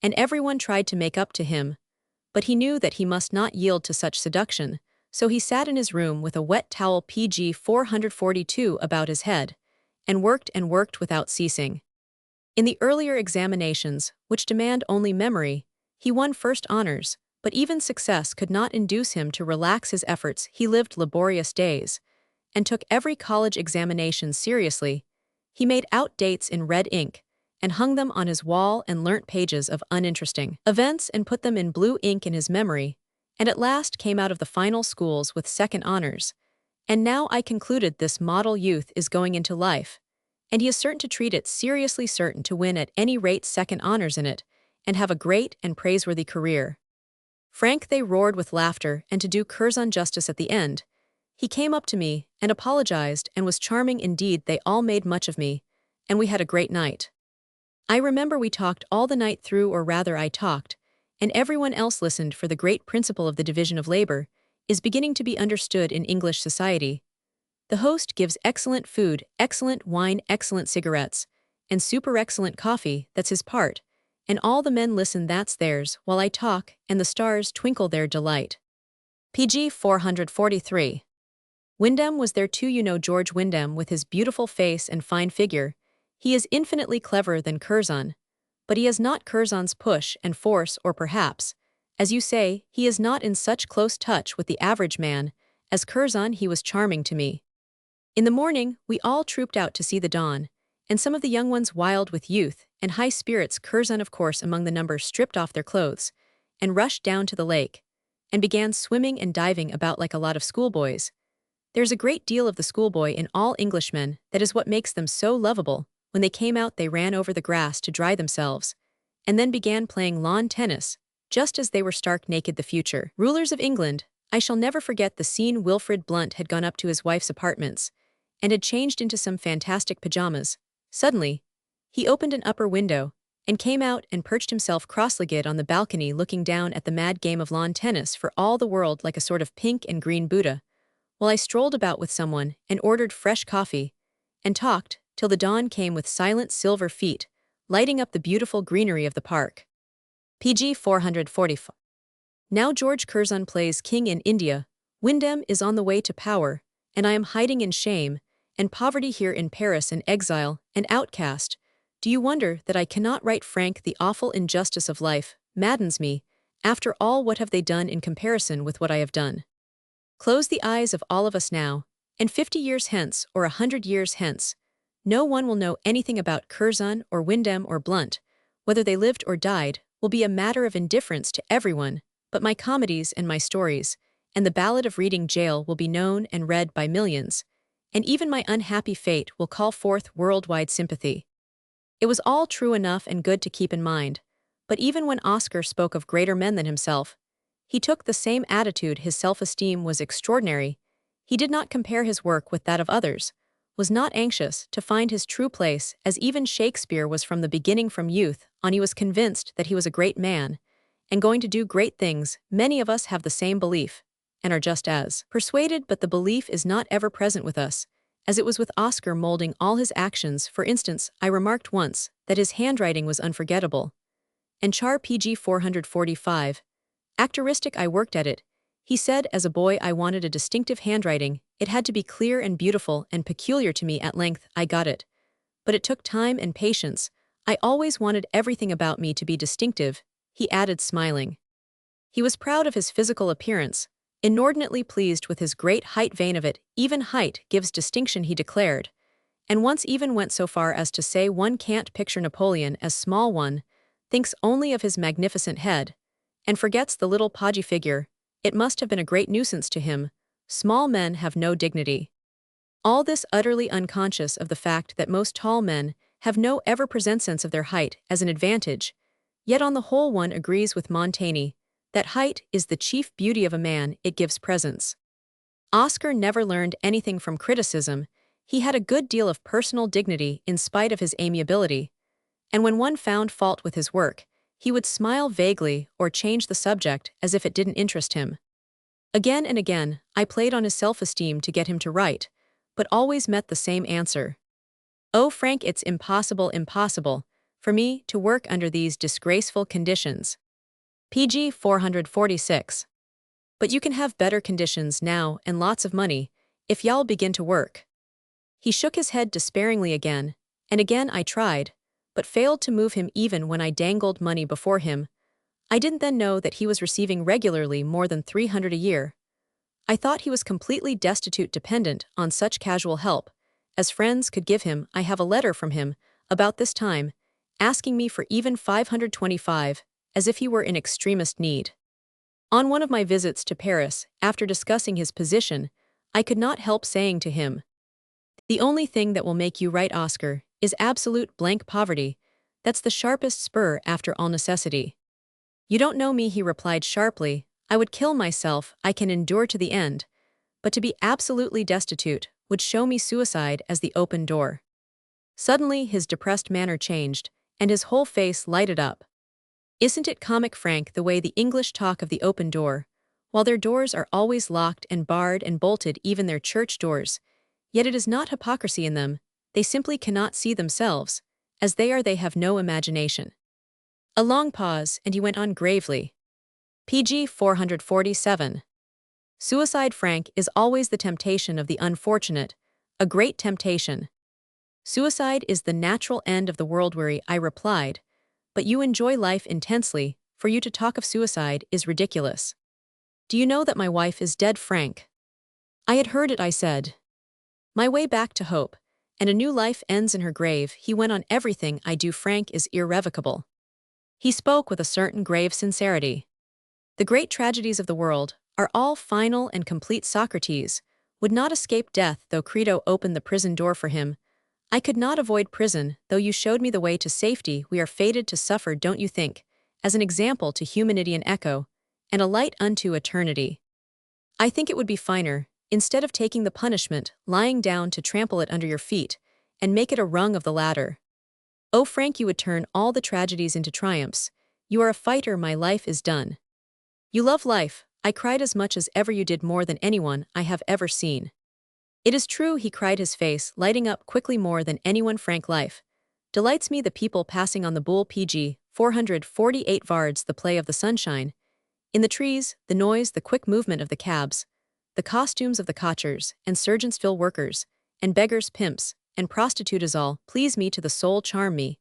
and everyone tried to make up to him. But he knew that he must not yield to such seduction, so he sat in his room with a wet towel, PG 442, about his head, and worked without ceasing. In the earlier examinations, which demand only memory, he won first honors, but even success could not induce him to relax his efforts. He lived laborious days, and took every college examination seriously. He made out dates in red ink, and hung them on his wall, and learnt pages of uninteresting events and put them in blue ink in his memory, and at last came out of the final schools with second honors. And now I concluded this model youth is going into life, and he is certain to treat it seriously, certain to win at any rate second honors in it, and have a great and praiseworthy career. Frank, they roared with laughter, and to do Curzon justice at the end, he came up to me and apologized and was charming indeed. They all made much of me, and we had a great night. I remember we talked all the night through, or rather I talked, and everyone else listened, for the great principle of the division of labor is beginning to be understood in English society. The host gives excellent food, excellent wine, excellent cigarettes, and super excellent coffee, that's his part, and all the men listen, that's theirs, while I talk, and the stars twinkle their delight. PG 443. Wyndham was there too, you know George Wyndham, with his beautiful face and fine figure. He is infinitely cleverer than Curzon, but he has not Curzon's push and force, or perhaps, as you say, he is not in such close touch with the average man as Curzon. He was charming to me. In the morning, we all trooped out to see the dawn, and some of the young ones, wild with youth and high spirits, Curzon of course among the number, stripped off their clothes, and rushed down to the lake, and began swimming and diving about like a lot of schoolboys. There's a great deal of the schoolboy in all Englishmen. That is what makes them so lovable. When they came out, they ran over the grass to dry themselves, and then began playing lawn tennis, just as they were stark naked. The future rulers of England. I shall never forget the scene. Wilfrid Blunt had gone up to his wife's apartments, and had changed into some fantastic pajamas. Suddenly, he opened an upper window, and came out and perched himself cross-legged on the balcony, looking down at the mad game of lawn tennis, for all the world like a sort of pink and green Buddha, while I strolled about with someone, and ordered fresh coffee, and talked, till the dawn came with silent silver feet, lighting up the beautiful greenery of the park. PG 444. Now George Curzon plays king in India, Wyndham is on the way to power, and I am hiding in shame and poverty here in Paris, an exile, an outcast. Do you wonder that I cannot write, Frank? The awful injustice of life maddens me. After all, what have they done in comparison with what I have done? Close the eyes of all of us now, and 50 years hence, or 100 years hence, no one will know anything about Curzon or Wyndham or Blunt. Whether they lived or died will be a matter of indifference to everyone, but my comedies and my stories, and the ballad of Reading Gaol will be known and read by millions, and even my unhappy fate will call forth worldwide sympathy. It was all true enough and good to keep in mind, But even when Oscar spoke of greater men than himself, he took the same attitude. His self-esteem was extraordinary. He did not compare his work with that of others, was not anxious to find his true place, as even Shakespeare was from the beginning. From youth on he was convinced that he was a great man, and going to do great things. Many of us have the same belief, and are just as persuaded, but the belief is not ever present with us, as it was with Oscar, molding all his actions. For instance, I remarked once that his handwriting was unforgettable. And Char PG 445, actoristic. I worked at it. He said, as a boy I wanted a distinctive handwriting, it had to be clear and beautiful and peculiar to me. At length, I got it. But it took time and patience. I always wanted everything about me to be distinctive, he added, smiling. He was proud of his physical appearance, inordinately pleased with his great height. Vain of it, even height gives distinction, he declared, and once even went so far as to say one can't picture Napoleon as small. One thinks only of his magnificent head, and forgets the little podgy figure. It must have been a great nuisance to him. Small men have no dignity. All this utterly unconscious of the fact that most tall men have no ever present sense of their height as an advantage. Yet on the whole one agrees with Montaigne that height is the chief beauty of a man, it gives presence. Oscar never learned anything from criticism. He had a good deal of personal dignity in spite of his amiability, and when one found fault with his work, he would smile vaguely or change the subject as if it didn't interest him. Again and again, I played on his self-esteem to get him to write, but always met the same answer. Oh, Frank, it's impossible, impossible for me to work under these disgraceful conditions. PG 446. But you can have better conditions now and lots of money, if y'all begin to work. He shook his head despairingly again, and again I tried, but failed to move him even when I dangled money before him. I didn't then know that he was receiving regularly more than 300 a year. I thought he was completely destitute, dependent on such casual help as friends could give him. I have a letter from him, about this time, asking me for even 525, as if he were in extremest need. On one of my visits to Paris, after discussing his position, I could not help saying to him, "The only thing that will make you right, Oscar, is absolute blank poverty. That's the sharpest spur after all necessity." "You don't know me," he replied sharply. "I would kill myself, I can endure to the end, but to be absolutely destitute would show me suicide as the open door." Suddenly his depressed manner changed, and his whole face lighted up. "Isn't it comic, Frank, the way the English talk of the open door, while their doors are always locked and barred and bolted, even their church doors? Yet it is not hypocrisy in them, they simply cannot see themselves. As they are, they have no imagination." A long pause, and he went on gravely. PG 447. "Suicide, Frank, is always the temptation of the unfortunate, a great temptation." "Suicide is the natural end of the world-weary," I replied, "but you enjoy life intensely. For you to talk of suicide is ridiculous." "Do you know that my wife is dead, Frank?" "I had heard it," I said. "My way back to hope, and a new life ends in her grave," he went on. "Everything I do, Frank, is irrevocable." He spoke with a certain grave sincerity. "The great tragedies of the world are all final and complete. Socrates would not escape death, though Crito opened the prison door for him. I could not avoid prison, though you showed me the way to safety. We are fated to suffer, don't you think, as an example to humanity and echo, and a light unto eternity? I think it would be finer, instead of taking the punishment, lying down to trample it under your feet, and make it a rung of the ladder. Oh, Frank, you would turn all the tragedies into triumphs. You are a fighter. My life is done." "You love life," I cried, "as much as ever you did, more than anyone I have ever seen." "It is true," he cried, his face lighting up quickly, "more than anyone, Frank. Life delights me. The people passing on the Boule, PG 448 Vards, the play of the sunshine in the trees, the noise, the quick movement of the cabs, the costumes of the cochers and sergeants, fill workers, and beggars, pimps, and prostitutes, all please me to the soul, charm me.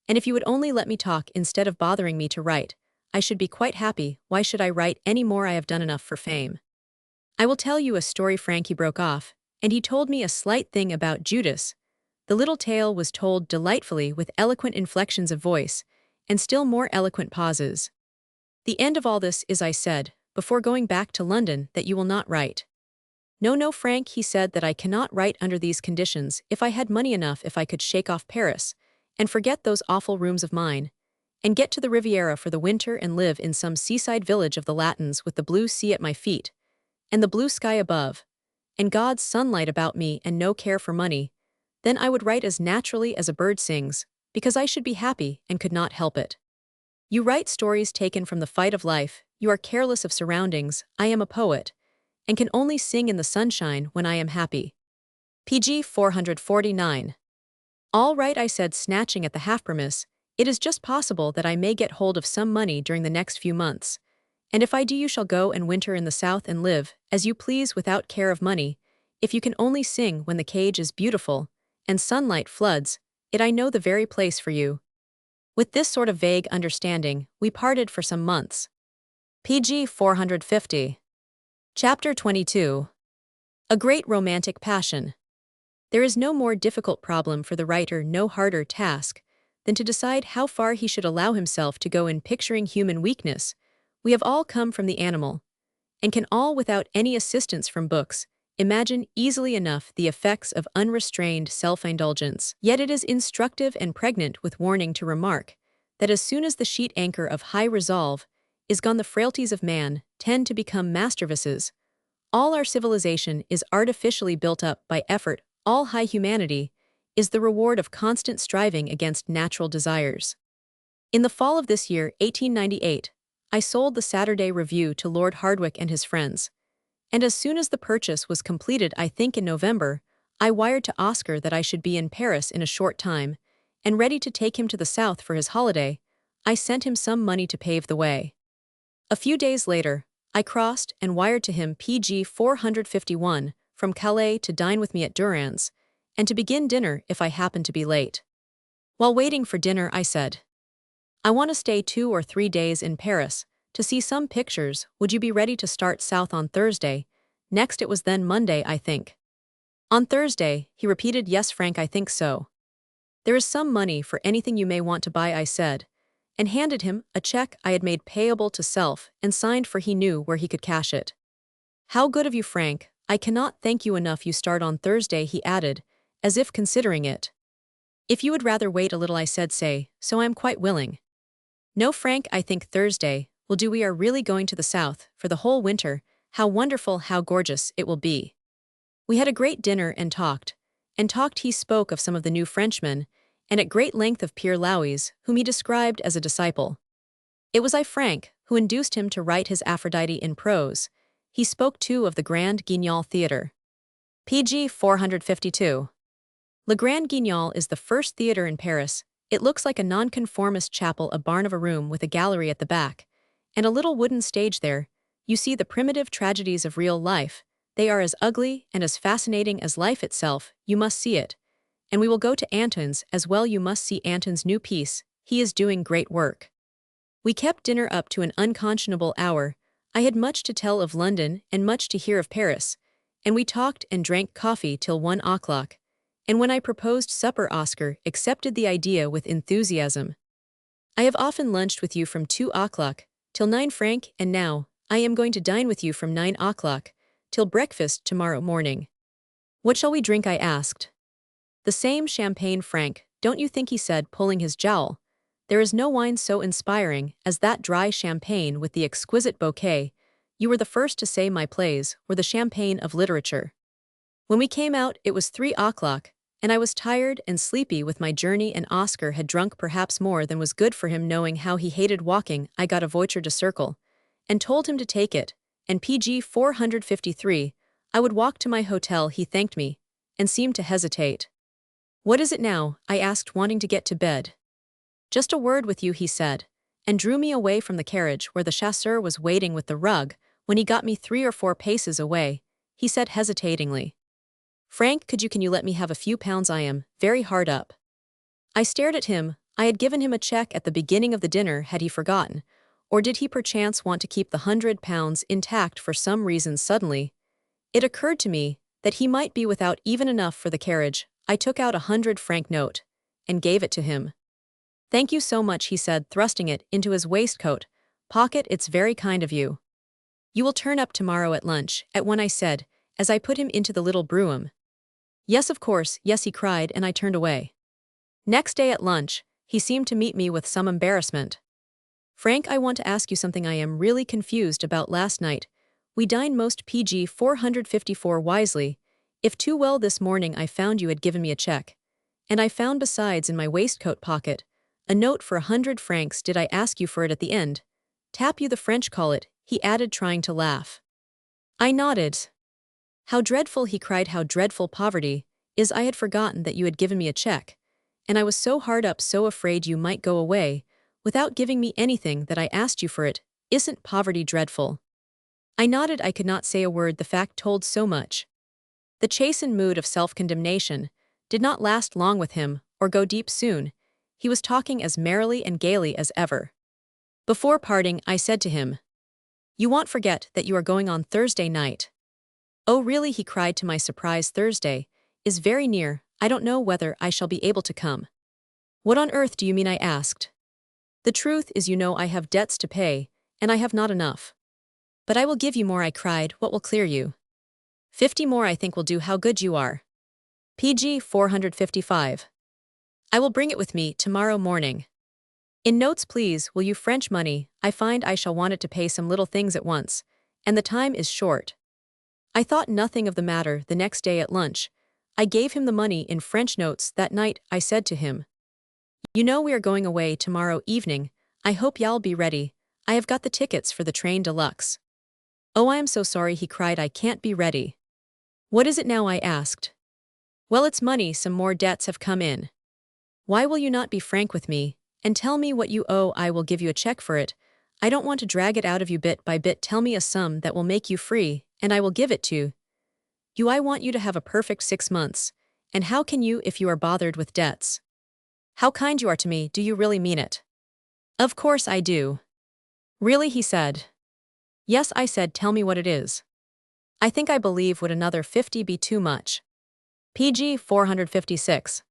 And if you would only let me talk instead of bothering me to write, I should be quite happy. Why should I write any more? I have done enough for fame. I will tell you a story, Frank," he broke off, and he told me a slight thing about Judas. The little tale was told delightfully, with eloquent inflections of voice, and still more eloquent pauses. "The end of all this is," I said, "before going back to London, that you will not write." "No, no, Frank," he said, "that I cannot write under these conditions. If I had money enough, if I could shake off Paris, and forget those awful rooms of mine, and get to the Riviera for the winter and live in some seaside village of the Latins with the blue sea at my feet, and the blue sky above, and God's sunlight about me and no care for money, then I would write as naturally as a bird sings, because I should be happy and could not help it. You write stories taken from the fight of life, you are careless of surroundings, I am a poet, and can only sing in the sunshine when I am happy. PG 449. All right, I said, snatching at the half-premise, it is just possible that I may get hold of some money during the next few months. And if I do, you shall go and winter in the south and live, as you please without care of money, if you can only sing when the cage is beautiful, and sunlight floods, it I know the very place for you. With this sort of vague understanding, we parted for some months. PG 450. Chapter 22. A great romantic passion. There is no more difficult problem for the writer, no harder task, than to decide how far he should allow himself to go in picturing human weakness. We have all come from the animal, and can all, without any assistance from books, imagine easily enough the effects of unrestrained self-indulgence. Yet it is instructive and pregnant with warning to remark that as soon as the sheet anchor of high resolve is gone, the frailties of man tend to become mastervices. All our civilization is artificially built up by effort. All high humanity is the reward of constant striving against natural desires. In the fall of this year, 1898, I sold the Saturday Review to Lord Hardwicke and his friends. And as soon as the purchase was completed, I think in November, I wired to Oscar that I should be in Paris in a short time, and ready to take him to the south for his holiday. I sent him some money to pave the way. A few days later, I crossed and wired to him PG 451 from Calais to dine with me at Durand's, and to begin dinner if I happened to be late. While waiting for dinner, I said, I want to stay 2 or 3 days in Paris, to see some pictures. Would you be ready to start south on Thursday? Next it was then Monday, I think. On Thursday, he repeated, yes, Frank, I think so. There is some money for anything you may want to buy, I said, and handed him a check I had made payable to self and signed, for he knew where he could cash it. How good of you, Frank. I cannot thank you enough. You start on Thursday, he added, as if considering it. If you would rather wait a little, I said, say, so I am quite willing. No, Frank, I think Thursday will do. We are really going to the south for the whole winter. How wonderful, how gorgeous it will be. We had a great dinner and talked. He spoke of some of the new Frenchmen, and at great length of Pierre Louis, whom he described as a disciple. It was I, Frank, who induced him to write his Aphrodite in prose. He spoke too of the Grand Guignol Theatre. PG 452. Le Grand Guignol is the first theatre in Paris. It looks like a nonconformist chapel, a barn of a room with a gallery at the back, and a little wooden stage there. You see the primitive tragedies of real life. They are as ugly and as fascinating as life itself. You must see it. And we will go to Anton's as well. You must see Anton's new piece. He is doing great work. We kept dinner up to an unconscionable hour. I had much to tell of London and much to hear of Paris, and we talked and drank coffee till 1 o'clock. And when I proposed supper, Oscar accepted the idea with enthusiasm. I have often lunched with you from 2 o'clock till 9, Frank, and now I am going to dine with you from 9 o'clock till breakfast tomorrow morning. What shall we drink? I asked. The same champagne, Frank, don't you think? He said, pulling his jowl. There is no wine so inspiring as that dry champagne with the exquisite bouquet. You were the first to say my plays were the champagne of literature. When we came out, it was 3 o'clock, and I was tired and sleepy with my journey, and Oscar had drunk perhaps more than was good for him. Knowing how he hated walking, I got a voiture de circle, and told him to take it, and PG 453, I would walk to my hotel. He thanked me, and seemed to hesitate. What is it now? I asked, wanting to get to bed. Just a word with you, he said, and drew me away from the carriage where the chasseur was waiting with the rug. When he got me 3 or 4 paces away, he said hesitatingly, Frank, can you let me have a few pounds? I am very hard up. I stared at him. I had given him a check at the beginning of the dinner. Had he forgotten? Or did he perchance want to keep the £100 intact for some reason? Suddenly, it occurred to me that he might be without even enough for the carriage. I took out a 100-franc note and gave it to him. Thank you so much, he said, thrusting it into his waistcoat pocket. It's very kind of you. You will turn up tomorrow at lunch, at 1, I said, as I put him into the little brougham. Yes, of course, yes, he cried, and I turned away. Next day at lunch, He seemed to meet me with some embarrassment. Frank, I want to ask you something I am really confused about last night. We dined most PG 454 wisely. If too well this morning I found you had given me a check. And I found besides in my waistcoat pocket a note for 100 francs. Did I ask you for it at the end? Tap you the French call it, he added, trying to laugh. I nodded. How dreadful, he cried, how dreadful poverty is. I had forgotten that you had given me a check. And I was so hard up, so afraid you might go away without giving me anything, that I asked you for it. Isn't poverty dreadful? I nodded. I could not say a word. The fact told so much. The chastened mood of self-condemnation did not last long with him, or go deep soon. He was talking as merrily and gaily as ever. Before parting, I said to him, "You won't forget that you are going on Thursday night." "Oh really?" he cried, to my surprise. "Thursday is very near. I don't know whether I shall be able to come." "What on earth do you mean?" I asked. "The truth is, you know, I have debts to pay, and I have not enough." "But I will give you more," I cried. "What will clear you?" 50 more I think will do. How good you are." PG 455. "I will bring it with me tomorrow morning." "In notes, please, will you? French money. I find I shall want it to pay some little things at once, and the time is short." I thought nothing of the matter. The next day at lunch, I gave him the money in French notes. That night, I said to him, "You know we are going away tomorrow evening. I hope y'all be ready. I have got the tickets for the train deluxe." "Oh, I am so sorry," he cried. "I can't be ready." "What is it now?" I asked. "Well, it's money. Some more debts have come in." "Why will you not be frank with me and tell me what you owe? I will give you a check for it. I don't want to drag it out of you bit by bit. Tell me a sum that will make you free, and I will give it to you. I want you to have a perfect 6 months. And how can you if you are bothered with debts?" "How kind you are to me. Do you really mean it?" "Of course I do." "Really?" he said. "Yes," I said. "Tell me what it is." "I think I believe would another 50 be too much?" PG 456.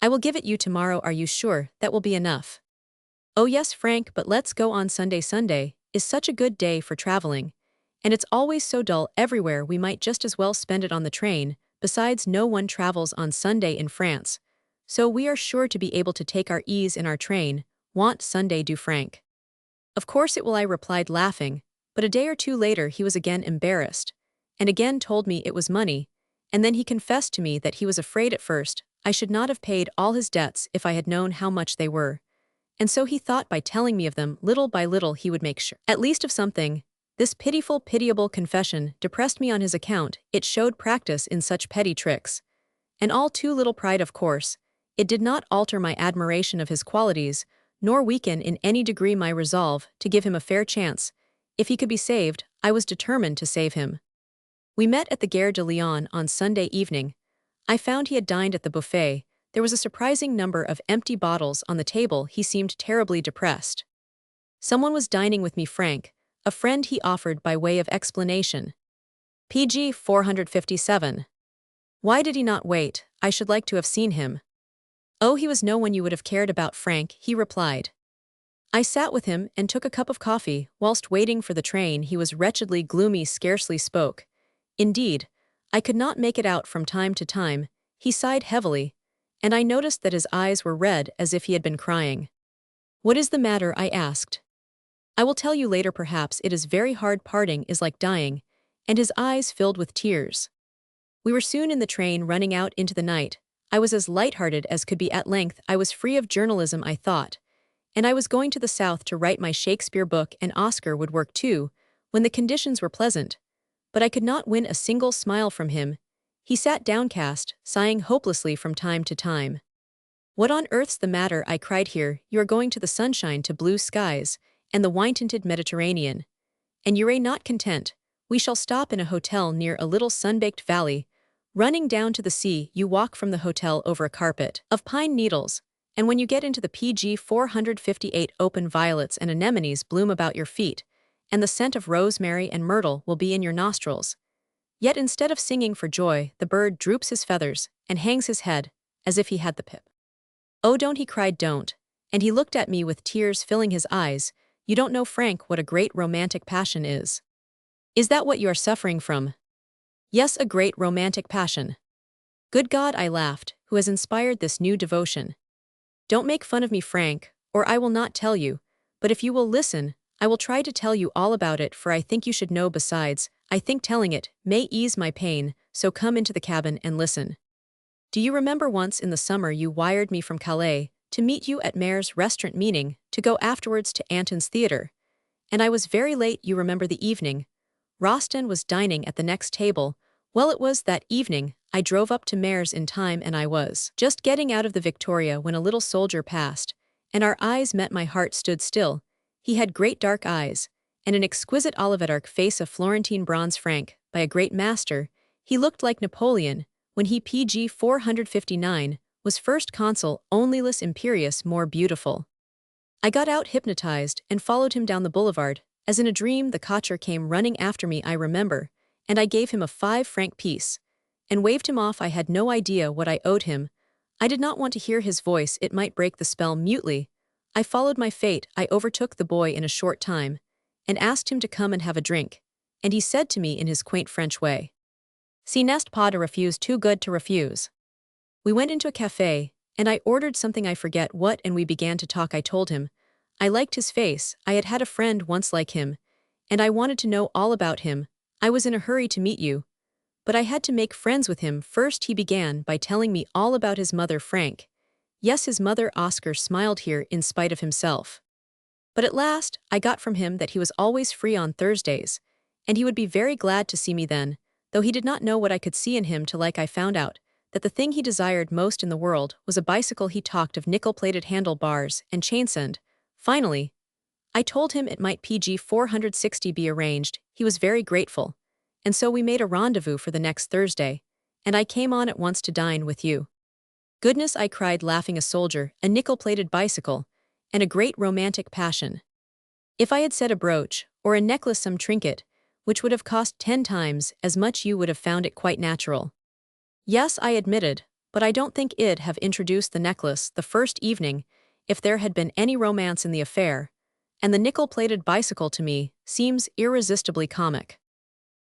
"I will give it you tomorrow. Are you sure that will be enough?" "Oh yes, Frank, but let's go on Sunday. Sunday is such a good day for traveling. And it's always so dull everywhere. We might just as well spend it on the train. Besides, no one travels on Sunday in France. So we are sure to be able to take our ease in our train. Want Sunday do, Frank?" "Of course it will," I replied, laughing. But a day or two later he was again embarrassed, and again told me it was money, and then he confessed to me that he was afraid at first I should not have paid all his debts if I had known how much they were. And so he thought by telling me of them little by little he would make sure at least of something. This pitiful, pitiable confession depressed me on his account. It showed practice in such petty tricks. And all too little pride, of course. It did not alter my admiration of his qualities, nor weaken in any degree my resolve to give him a fair chance. If he could be saved, I was determined to save him. We met at the Gare de Lyon on Sunday evening. I found he had dined at the buffet. There was a surprising number of empty bottles on the table. He seemed terribly depressed. Someone was dining with me, Frank, a friend, he offered by way of explanation. PG 457. Why did he not wait? I should like to have seen him. Oh, he was no one you would have cared about, Frank, he replied. I sat with him and took a cup of coffee. Whilst waiting for the train, he was wretchedly gloomy, scarcely spoke. Indeed, I could not make it out. From time to time, he sighed heavily, and I noticed that his eyes were red as if he had been crying. What is the matter? I asked. I will tell you later, perhaps. It is very hard. Parting is like dying, and his eyes filled with tears. We were soon in the train, running out into the night. I was as light-hearted as could be. At length, I was free of journalism, I thought, and I was going to the South to write my Shakespeare book, and Oscar would work too, when the conditions were pleasant. But I could not win a single smile from him. He sat downcast, sighing hopelessly from time to time. What on earth's the matter? I cried. Here, you are going to the sunshine, to blue skies, and the wine-tinted Mediterranean. And you're not content. We shall stop in a hotel near a little sun-baked valley, running down to the sea. You walk from the hotel over a carpet of pine needles, and when you get into the PG 458, open violets and anemones bloom about your feet, and the scent of rosemary and myrtle will be in your nostrils. Yet instead of singing for joy, the bird droops his feathers and hangs his head, as if he had the pip. Oh, don't, he cried, don't. And he looked at me with tears filling his eyes. You don't know, Frank, what a great romantic passion is. Is that what you are suffering from? Yes, a great romantic passion. Good God, I laughed, who has inspired this new devotion? Don't make fun of me, Frank, or I will not tell you, but if you will listen, I will try to tell you all about it, for I think you should know. Besides, I think telling it may ease my pain, so come into the cabin and listen. Do you remember once in the summer you wired me from Calais to meet you at Mare's restaurant, meaning to go afterwards to Anton's theatre? And I was very late. You remember the evening? Rostand was dining at the next table. Well, it was that evening I drove up to Mare's in time, and I was just getting out of the Victoria when a little soldier passed, and our eyes met. My heart stood still. He had great dark eyes, and an exquisite olive-dark face of Florentine bronze. Frank, by a great master, he looked like Napoleon, when he PG 459 was first consul, only less imperious, more beautiful. I got out hypnotized and followed him down the boulevard. As in a dream, the cocher came running after me, I remember, and I gave him a 5-franc piece and waved him off. I had no idea what I owed him. I did not want to hear his voice, it might break the spell. Mutely, I followed my fate. I overtook the boy in a short time and asked him to come and have a drink, and he said to me in his quaint French way, "Ce n'est pas de refuse, too good to refuse." We went into a café, and I ordered something, I forget what, and we began to talk. I told him I liked his face, I had had a friend once like him, and I wanted to know all about him. I was in a hurry to meet you, but I had to make friends with him first. He began by telling me all about his mother. Frank. Yes, his mother. Oscar smiled here in spite of himself. But at last, I got from him that he was always free on Thursdays, and he would be very glad to see me then, though he did not know what I could see in him to like. I found out that the thing he desired most in the world was a bicycle. He talked of nickel-plated handlebars and chainsend. Finally, I told him it might PG 460 be arranged. He was very grateful, and so we made a rendezvous for the next Thursday, and I came on at once to dine with you. Goodness, I cried, laughing, a soldier, a nickel-plated bicycle, and a great romantic passion. If I had said a brooch, or a necklace, some trinket, which would have cost 10 times as much, you would have found it quite natural. Yes, I admitted, but I don't think it'd have introduced the necklace the first evening if there had been any romance in the affair, and the nickel-plated bicycle to me seems irresistibly comic.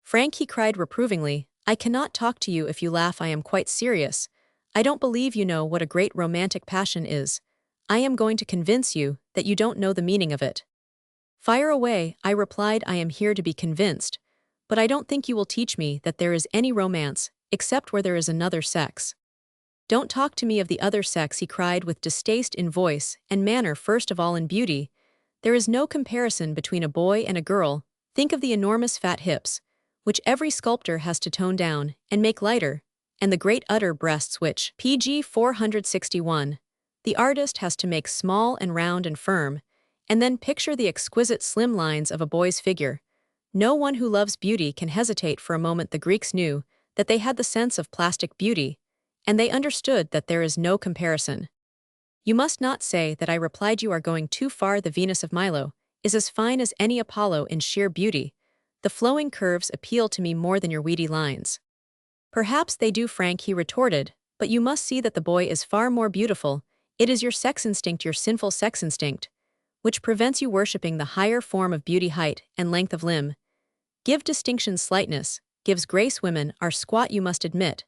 Frank, he cried reprovingly, I cannot talk to you if you laugh. I am quite serious. I don't believe you know what a great romantic passion is. I am going to convince you that you don't know the meaning of it. Fire away, I replied. I am here to be convinced, but I don't think you will teach me that there is any romance, except where there is another sex. Don't talk to me of the other sex, he cried with distaste in voice and manner. First of all, in beauty, there is no comparison between a boy and a girl. Think of the enormous fat hips, which every sculptor has to tone down and make lighter, and the great udder breasts which, PG 461, the artist has to make small and round and firm, and then picture the exquisite slim lines of a boy's figure. No one who loves beauty can hesitate for a moment. The Greeks knew that they had the sense of plastic beauty, and they understood that there is no comparison. You must not say that, I replied. You are going too far. The Venus of Milo is as fine as any Apollo in sheer beauty. The flowing curves appeal to me more than your weedy lines. Perhaps they do, Frank, he retorted, but you must see that the boy is far more beautiful. It is your sex instinct, your sinful sex instinct, which prevents you worshipping the higher form of beauty. Height and length of limb give distinction, slightness gives grace. Women are squat. You must admit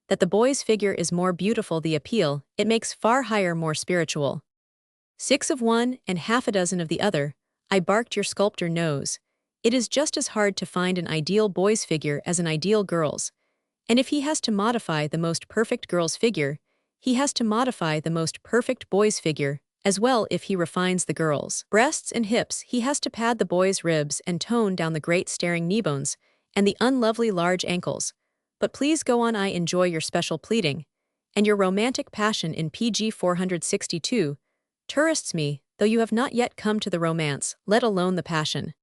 that the boy's figure is more beautiful. The appeal it makes far higher, more spiritual. 6 of one and half a dozen of the other, I barked. Your sculptor knows it is just as hard to find an ideal boy's figure as an ideal girl's, and if he has to modify the most perfect girl's figure, he has to modify the most perfect boy's figure as well. If he refines the girl's breasts and hips, he has to pad the boy's ribs and tone down the great staring knee bones and the unlovely large ankles. But please go on. I enjoy your special pleading, and your romantic passion in PG 462 tourists me, though you have not yet come to the romance, let alone the passion.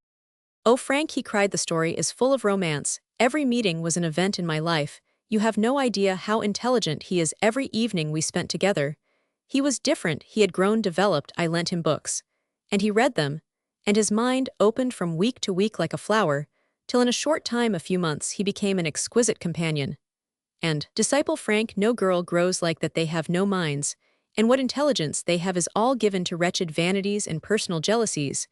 Oh, Frank, he cried, the story is full of romance. Every meeting was an event in my life. You have no idea how intelligent he is. Every evening we spent together, he was different. He had grown developed. I lent him books, and he read them, and his mind opened from week to week like a flower, till in a short time, a few months, he became an exquisite companion and disciple. Frank, no girl grows like that. They have no minds, and what intelligence they have is all given to wretched vanities and personal jealousies.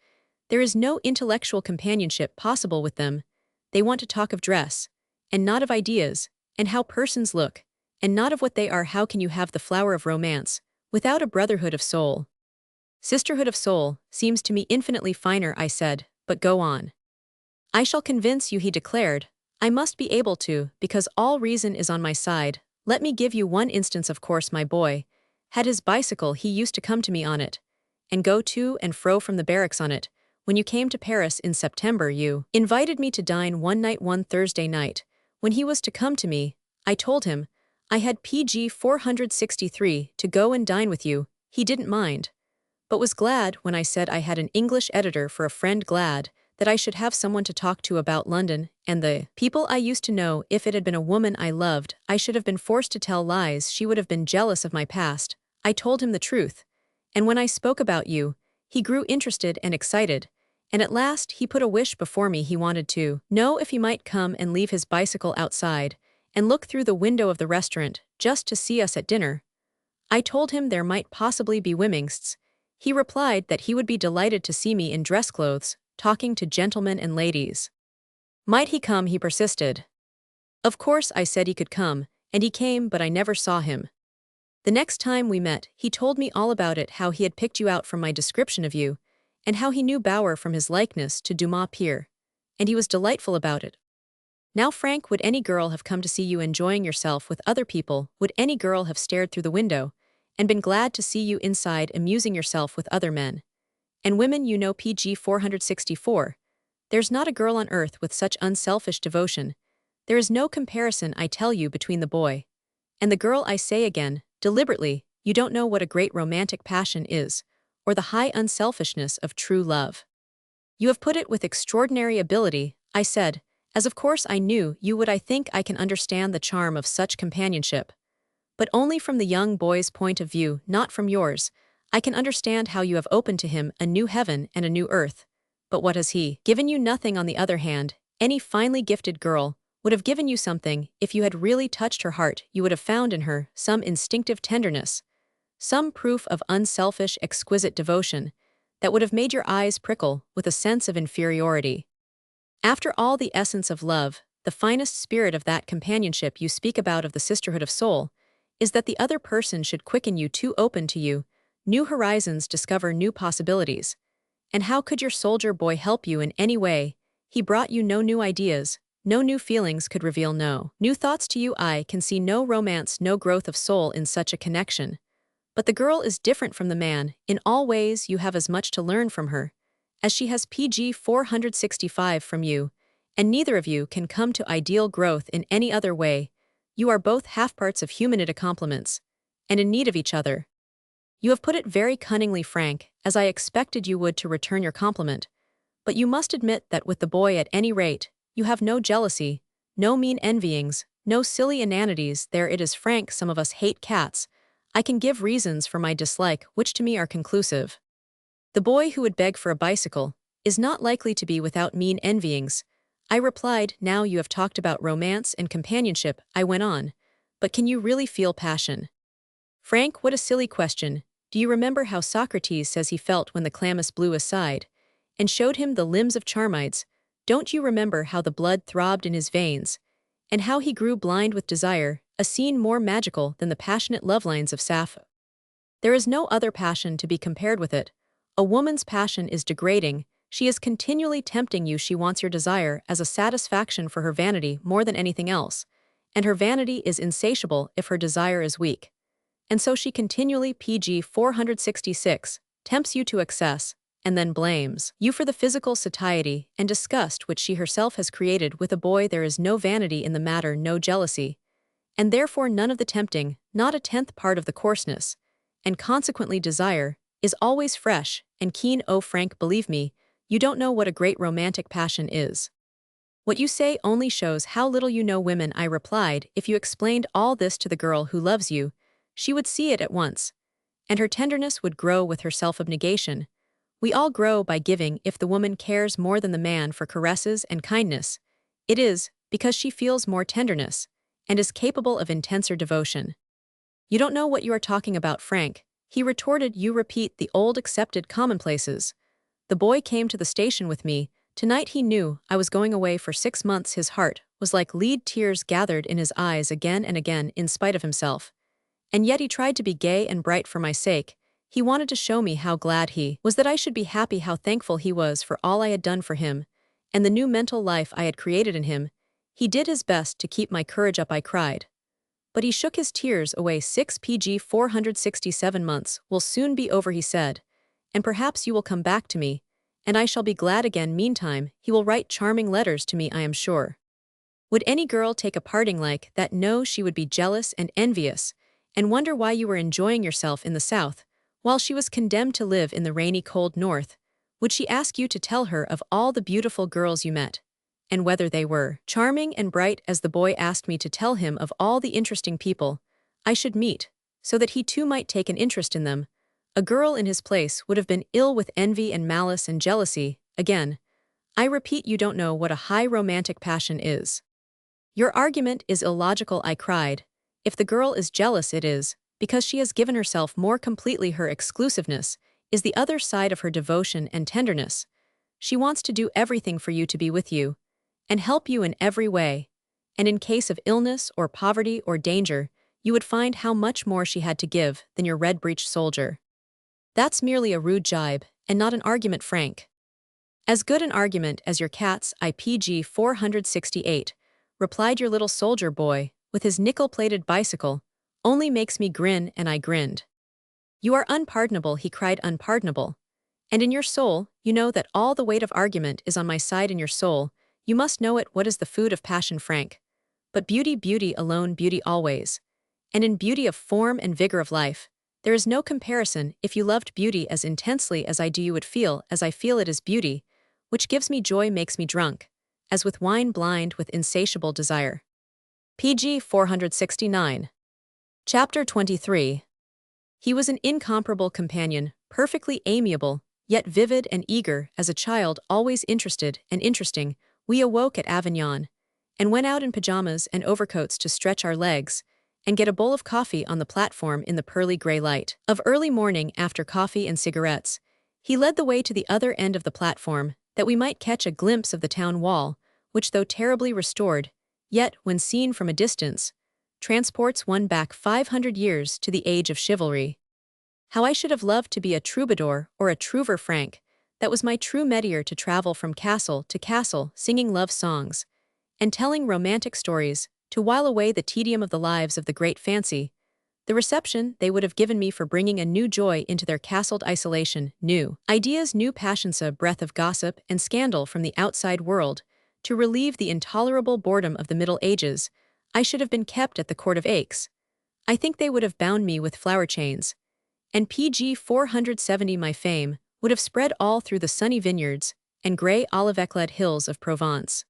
There is no intellectual companionship possible with them. They want to talk of dress, and not of ideas, and how persons look, and not of what they are. How can you have the flower of romance without a brotherhood of soul. Sisterhood of soul seems to me infinitely finer, I said, but go on. I shall convince you, he declared. I must be able to, because all reason is on my side. Let me give you one instance. Of course, my boy had his bicycle. He used to come to me on it, and go to and fro from the barracks on it. When you came to Paris in September, you invited me to dine one night, one Thursday night. When he was to come to me, I told him I had PG 463 to go and dine with you. He didn't mind, but was glad when I said I had an English editor for a friend, glad that I should have someone to talk to about London and the people I used to know. If it had been a woman I loved, I should have been forced to tell lies. She would have been jealous of my past. I told him the truth. And when I spoke about you, he grew interested and excited, and at last he put a wish before me. He wanted to know if he might come and leave his bicycle outside and look through the window of the restaurant just to see us at dinner. I told him there might possibly be women's. He replied that he would be delighted to see me in dress clothes, talking to gentlemen and ladies. Might he come, he persisted. Of course, I said he could come, and he came, but I never saw him. The next time we met, he told me all about it, how he had picked you out from my description of you, and how he knew Bauer from his likeness to Dumas Père, and he was delightful about it. Now, Frank, would any girl have come to see you enjoying yourself with other people? Would any girl have stared through the window and been glad to see you inside amusing yourself with other men and women? You know, PG 464. There's not a girl on earth with such unselfish devotion. There is no comparison, I tell you, between the boy and the girl. I say again, deliberately, you don't know what a great romantic passion is, or the high unselfishness of true love. You have put it with extraordinary ability, I said, as of course I knew you would. I think I can understand the charm of such companionship, but only from the young boy's point of view, not from yours. I can understand how you have opened to him a new heaven and a new earth, but what has he given you? Nothing. On the other hand, any finely gifted girl would have given you something. If you had really touched her heart, you would have found in her some instinctive tenderness, some proof of unselfish, exquisite devotion that would have made your eyes prickle with a sense of inferiority. After all, the essence of love, the finest spirit of that companionship you speak about, of the sisterhood of soul, is that the other person should quicken you, to open to you new horizons, discover new possibilities. And how could your soldier boy help you in any way? He brought you no new ideas, no new feelings, could reveal no new thoughts to you. I can see no romance, no growth of soul in such a connection. But the girl is different from the man. In all ways you have as much to learn from her as she has PG 465 from you, and neither of you can come to ideal growth in any other way. You are both half-parts of humiliated complements, and in need of each other. You have put it very cunningly, Frank, as I expected you would, to return your compliment. But you must admit that with the boy, at any rate, you have no jealousy, no mean envyings, no silly inanities. There it is, Frank. Some of us hate cats. I can give reasons for my dislike, which to me are conclusive. The boy who would beg for a bicycle is not likely to be without mean envyings, I replied. Now you have talked about romance and companionship, I went on, but can you really feel passion? Frank, what a silly question. Do you remember how Socrates says he felt when the chlamys blew aside and showed him the limbs of Charmides? Don't you remember how the blood throbbed in his veins, and how he grew blind with desire, a scene more magical than the passionate love lines of Sappho? There is no other passion to be compared with it. A woman's passion is degrading. She is continually tempting you. She wants your desire as a satisfaction for her vanity more than anything else, and her vanity is insatiable if her desire is weak. And so she continually, PG 466, tempts you to excess, and then blames you for the physical satiety and disgust which she herself has created. With a boy there is no vanity in the matter, no jealousy, and therefore none of the tempting, not a tenth part of the coarseness, and consequently desire is always fresh and keen. Oh, Frank, believe me, you don't know what a great romantic passion is. What you say only shows how little you know women, I replied. If you explained all this to the girl who loves you, she would see it at once, and her tenderness would grow with her self-abnegation. We all grow by giving. If the woman cares more than the man for caresses and kindness, it is because she feels more tenderness and is capable of intenser devotion. You don't know what you are talking about, Frank, he retorted. You repeat the old accepted commonplaces. The boy came to the station with me. Tonight he knew I was going away for 6 months. His heart was like lead, tears gathered in his eyes again and again in spite of himself. And yet he tried to be gay and bright for my sake. He wanted to show me how glad he was that I should be happy, how thankful he was for all I had done for him, and the new mental life I had created in him. He did his best to keep my courage up, I cried. But he shook his tears away. 6 PG 467 months will soon be over, he said, and perhaps you will come back to me, and I shall be glad again. Meantime, he will write charming letters to me, I am sure. Would any girl take a parting like that? No, she would be jealous and envious, and wonder why you were enjoying yourself in the South, while she was condemned to live in the rainy, cold North. Would she ask you to tell her of all the beautiful girls you met, and whether they were charming and bright as the boy asked me to tell him of all the interesting people I should meet, so that he too might take an interest in them? A girl in his place would have been ill with envy and malice and jealousy. Again, I repeat, you don't know what a high romantic passion is. Your argument is illogical, I cried. If the girl is jealous, it is because she has given herself more completely. Her exclusiveness is the other side of her devotion and tenderness. She wants to do everything for you, to be with you, and help you in every way. And in case of illness or poverty or danger, you would find how much more she had to give than your red-breeched soldier. That's merely a rude jibe, and not an argument, Frank. As good an argument as your cat's. IPG 468, replied your little soldier boy, with his nickel-plated bicycle, only makes me grin. And I grinned. You are unpardonable, he cried, unpardonable. And in your soul, you know that all the weight of argument is on my side. In your soul, you must know it. What is the food of passion, Frank? But beauty, beauty alone, beauty always. And in beauty of form and vigor of life, there is no comparison. If you loved beauty as intensely as I do, you would feel as I feel. It is beauty, which gives me joy, makes me drunk, as with wine, blind with insatiable desire. PG 469. Chapter 23. He was an incomparable companion, perfectly amiable, yet vivid and eager as a child, always interested and interesting. We awoke at Avignon, and went out in pajamas and overcoats to stretch our legs, and get a bowl of coffee on the platform in the pearly gray light of early morning. After coffee and cigarettes, he led the way to the other end of the platform, that we might catch a glimpse of the town wall, which, though terribly restored, yet, when seen from a distance, transports one back 500 years to the age of chivalry. How I should have loved to be a troubadour or a trouver, Frank. That was my true métier, to travel from castle to castle, singing love songs, and telling romantic stories, to while away the tedium of the lives of the great fancy. The reception they would have given me for bringing a new joy into their castled isolation, new ideas, new passions, a breath of gossip and scandal from the outside world, to relieve the intolerable boredom of the Middle Ages. I should have been kept at the Court of Aix. I think they would have bound me with flower chains. And PG 470, my fame would have spread all through the sunny vineyards and grey olive-clad hills of Provence.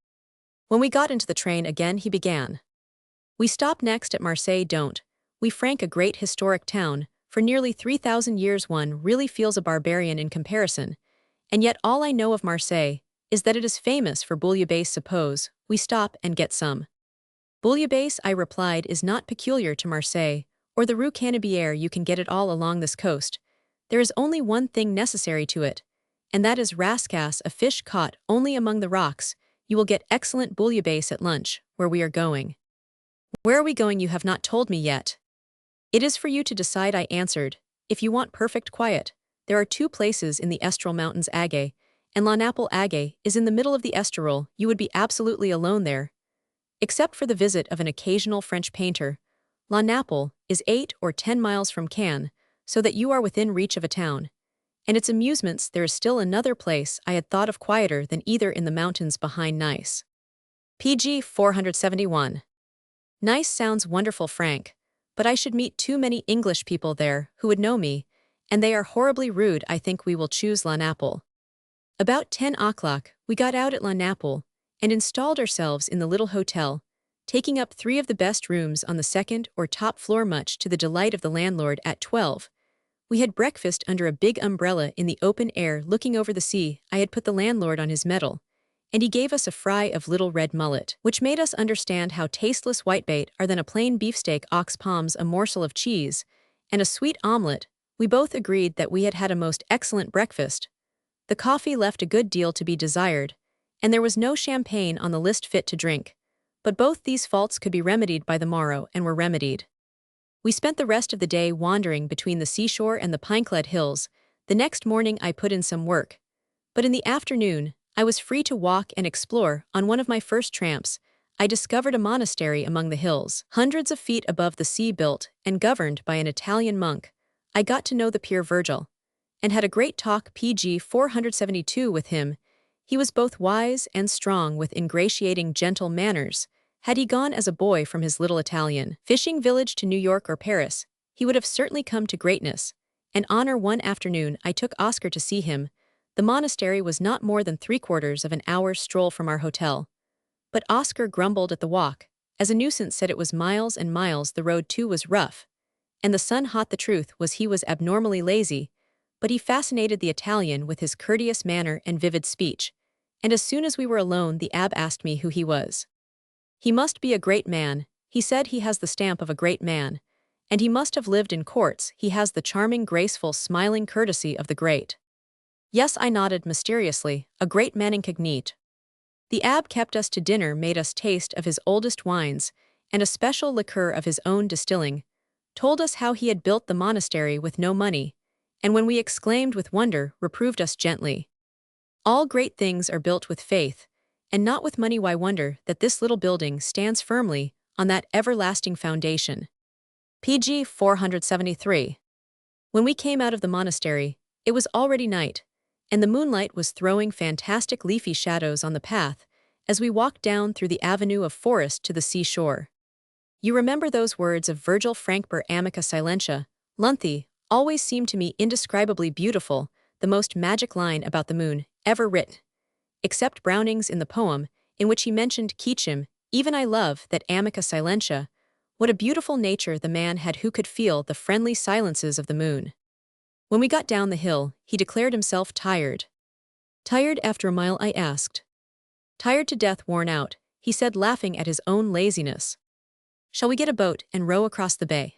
When we got into the train again, he began. We stopped next at Marseille. Don't we, Frank? A great historic town, for nearly 3,000 years. One really feels a barbarian in comparison. And yet all I know of Marseille is that it is famous for bouillabaisse. Suppose we stop and get some. Bouillabaisse, I replied, is not peculiar to Marseille or the Rue Canebière. You can get it all along this coast. There is only one thing necessary to it, and that is rascasse, a fish caught only among the rocks. You will get excellent bouillabaisse at lunch, where we are going. Where are we going? You have not told me yet. It is for you to decide, I answered. If you want perfect quiet, there are two places in the Estoril Mountains, Agay and La Naple. Agay is in the middle of the Estoril. You would be absolutely alone there, except for the visit of an occasional French painter. La Naple is 8 or 10 miles from Cannes, so that you are within reach of a town. And its amusements, there is still another place I had thought of quieter than either, in the mountains behind Nice. PG 471. Nice sounds wonderful, Frank, but I should meet too many English people there who would know me, and they are horribly rude. I think we will choose La Naple. About 10 o'clock, we got out at La Naple and installed ourselves in the little hotel, taking up 3 of the best rooms on the second or top floor, much to the delight of the landlord. At 12, we had breakfast under a big umbrella in the open air looking over the sea. I had put the landlord on his mettle, and he gave us a fry of little red mullet, which made us understand how tasteless whitebait are. Then a plain beefsteak, ox palms, a morsel of cheese, and a sweet omelette. We both agreed that we had had a most excellent breakfast. The coffee left a good deal to be desired, and there was no champagne on the list fit to drink, but both these faults could be remedied by the morrow, and were remedied. We spent the rest of the day wandering between the seashore and the pine-clad hills. The next morning I put in some work. But in the afternoon, I was free to walk and explore. On one of my first tramps, I discovered a monastery among the hills, hundreds of feet above the sea, built and governed by an Italian monk. I got to know the peer Virgil, and had a great talk pg 472 with him. He was both wise and strong, with ingratiating gentle manners. Had he gone as a boy from his little Italian fishing village to New York or Paris, he would have certainly come to greatness and honor. One afternoon I took Oscar to see him. The monastery was not more than 3/4 of an hour's stroll from our hotel. But Oscar grumbled at the walk, as a nuisance, said it was miles and miles, the road too was rough, and the sun hot. The truth was he was abnormally lazy, but he fascinated the Italian with his courteous manner and vivid speech, and as soon as we were alone the abb asked me who he was. He must be a great man, he said. He has the stamp of a great man, and he must have lived in courts. He has the charming, graceful, smiling courtesy of the great. Yes, I nodded mysteriously, a great man incognito. The abb kept us to dinner, made us taste of his oldest wines, and a special liqueur of his own distilling, told us how he had built the monastery with no money, and when we exclaimed with wonder, reproved us gently. All great things are built with faith, and not with money. Why wonder that this little building stands firmly on that everlasting foundation? pg 473. When we came out of the monastery, it was already night, and the moonlight was throwing fantastic leafy shadows on the path as we walked down through the avenue of forest to the seashore. You remember those words of Virgil: Frankber amica silentia, Lunthe, always seemed to me indescribably beautiful, the most magic line about the moon ever written. Except Browning's in the poem, in which he mentioned Keacham, even I love that amica silentia. What a beautiful nature the man had who could feel the friendly silences of the moon. When we got down the hill, he declared himself tired. Tired after a mile? I asked. Tired to death, worn out, he said, laughing at his own laziness. Shall we get a boat and row across the bay?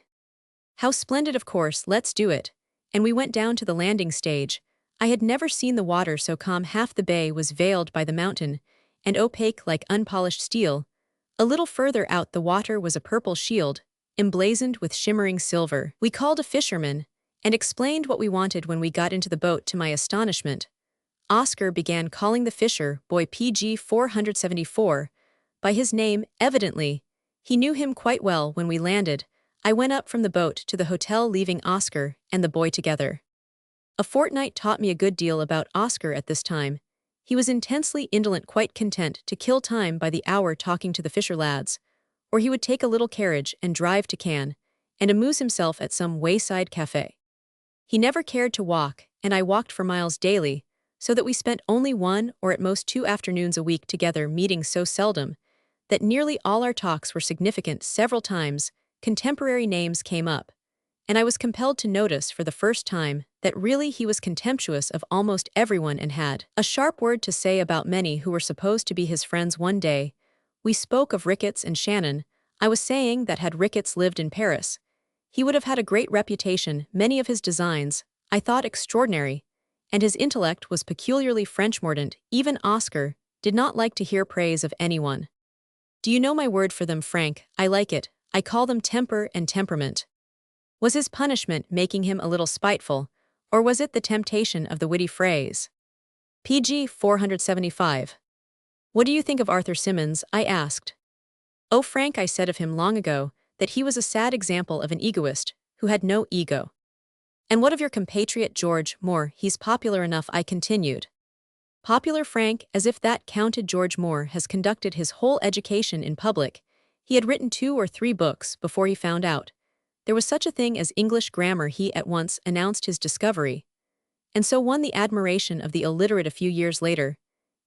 How splendid! Of course, let's do it. And we went down to the landing stage. I had never seen the water so calm. Half the bay was veiled by the mountain, and opaque like unpolished steel. A little further out the water was a purple shield, emblazoned with shimmering silver. We called a fisherman, and explained what we wanted. When we got into the boat, to my astonishment, Oscar began calling the fisher boy pg 474 by his name. Evidently, he knew him quite well. When we landed, I went up from the boat to the hotel, leaving Oscar and the boy together. A fortnight taught me a good deal about Oscar at this time. He was intensely indolent, quite content to kill time by the hour talking to the fisher lads, or he would take a little carriage and drive to Cannes, and amuse himself at some wayside café. He never cared to walk, and I walked for miles daily, so that we spent only 1 or at most 2 afternoons a week together, meeting so seldom that nearly all our talks were significant. Several times, contemporary names came up, and I was compelled to notice for the first time that really he was contemptuous of almost everyone and had a sharp word to say about many who were supposed to be his friends. One day, we spoke of Ricketts and Shannon. I was saying that had Ricketts lived in Paris, he would have had a great reputation. Many of his designs I thought extraordinary, and his intellect was peculiarly French. Mordant, even Oscar, did not like to hear praise of anyone. Do you know my word for them, Frank? I like it. I call them temper and temperament. Was his punishment making him a little spiteful, or was it the temptation of the witty phrase? pg 475. What do you think of Arthur Symonds? I asked. Oh, Frank, I said of him long ago that he was a sad example of an egoist who had no ego. And what of your compatriot George Moore? He's popular enough, I continued. Popular, Frank, as if that counted. George Moore has conducted his whole education in public. He had written 2 or 3 books before he found out there was such a thing as English grammar. He at once announced his discovery, and so won the admiration of the illiterate. A few years later,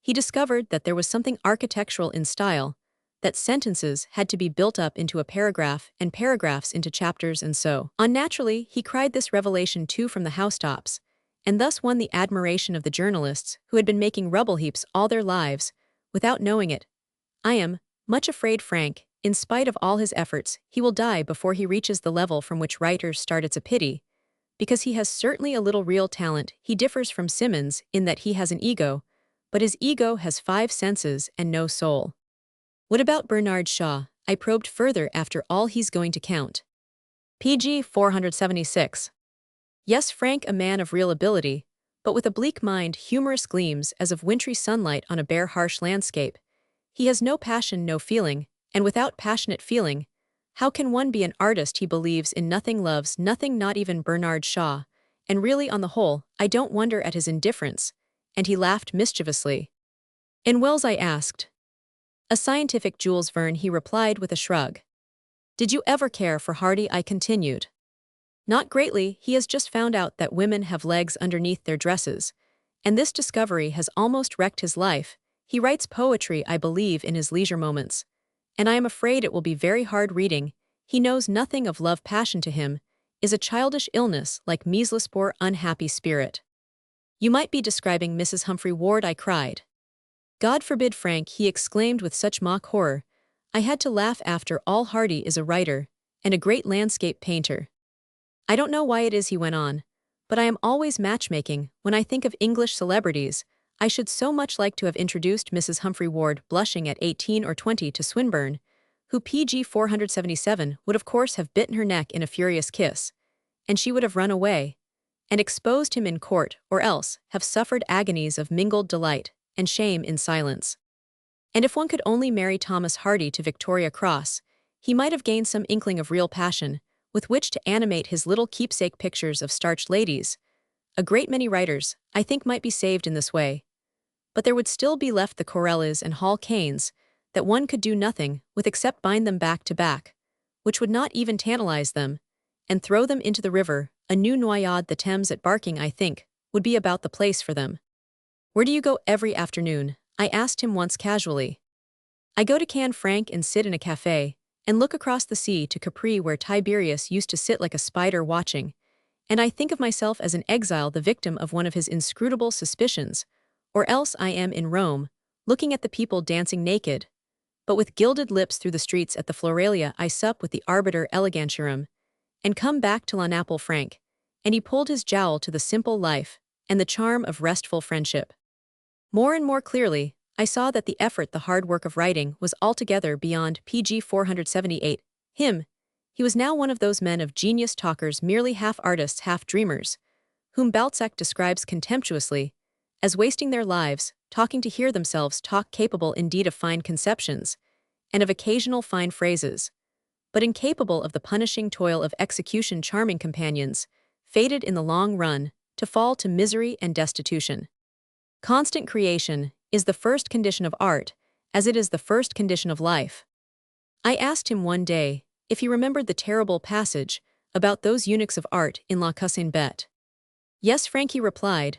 he discovered that there was something architectural in style, that sentences had to be built up into a paragraph and paragraphs into chapters, and so on. Naturally, he cried this revelation too from the housetops, and thus won the admiration of the journalists who had been making rubble heaps all their lives without knowing it. I am much afraid, Frank, in spite of all his efforts, he will die before he reaches the level from which writers start. It's a pity, because he has certainly a little real talent. He differs from Symonds in that he has an ego, but his ego has 5 senses and no soul. What about Bernard Shaw? I probed further. After all, he's going to count PG 476. Yes, Frank, a man of real ability, but with a bleak mind, humorous gleams as of wintry sunlight on a bare, harsh landscape. He has no passion, no feeling, and without passionate feeling, how can one be an artist? He believes in nothing, loves nothing, not even Bernard Shaw, and really, on the whole, I don't wonder at his indifference. And he laughed mischievously. In Wells, I asked. A scientific Jules Verne, he replied with a shrug. Did you ever care for Hardy? I continued. Not greatly. He has just found out that women have legs underneath their dresses, and this discovery has almost wrecked his life. He writes poetry, I believe, in his leisure moments, and I am afraid it will be very hard reading. He knows nothing of love. Passion to him is a childish illness like measles. Poor unhappy spirit. You might be describing Mrs. Humphrey Ward, I cried. God forbid, Frank, he exclaimed with such mock horror. I had to laugh. After all, Hardy is a writer, and a great landscape painter. I don't know why it is, he went on, but I am always matchmaking. When I think of English celebrities, I should so much like to have introduced Mrs. Humphrey Ward, blushing at 18 or 20, to Swinburne, who PG 477 would of course have bitten her neck in a furious kiss, and she would have run away, and exposed him in court, or else have suffered agonies of mingled delight and shame in silence. And if one could only marry Thomas Hardy to Victoria Cross, he might have gained some inkling of real passion, with which to animate his little keepsake pictures of starched ladies. A great many writers, I think, might be saved in this way. But there would still be left the Corellis and Hall Caines, that one could do nothing with except bind them back to back, which would not even tantalize them, and throw them into the river. A new Noyade, the Thames at Barking, I think, would be about the place for them. Where do you go every afternoon? I asked him once casually. I go to Cannes, Frank, and sit in a cafe, and look across the sea to Capri, where Tiberius used to sit like a spider watching, and I think of myself as an exile, the victim of one of his inscrutable suspicions, or else I am in Rome, looking at the people dancing naked. But with gilded lips through the streets at the Floralia I sup with the arbiter elegantiarum, and come back to La Naples, Frank, and he pulled his jowl to the simple life and the charm of restful friendship. More and more clearly, I saw that the effort, the hard work of writing, was altogether beyond PG 478. Him. He was now one of those men of genius, talkers, merely half artists, half dreamers, whom Balzac describes contemptuously as wasting their lives, talking to hear themselves talk, capable indeed of fine conceptions, and of occasional fine phrases, but incapable of the punishing toil of execution, charming companions, fated in the long run to fall to misery and destitution. Constant creation is the first condition of art, as it is the first condition of life. I asked him one day if he remembered the terrible passage about those eunuchs of art in La Cousine Bette. Yes, Frank, he replied,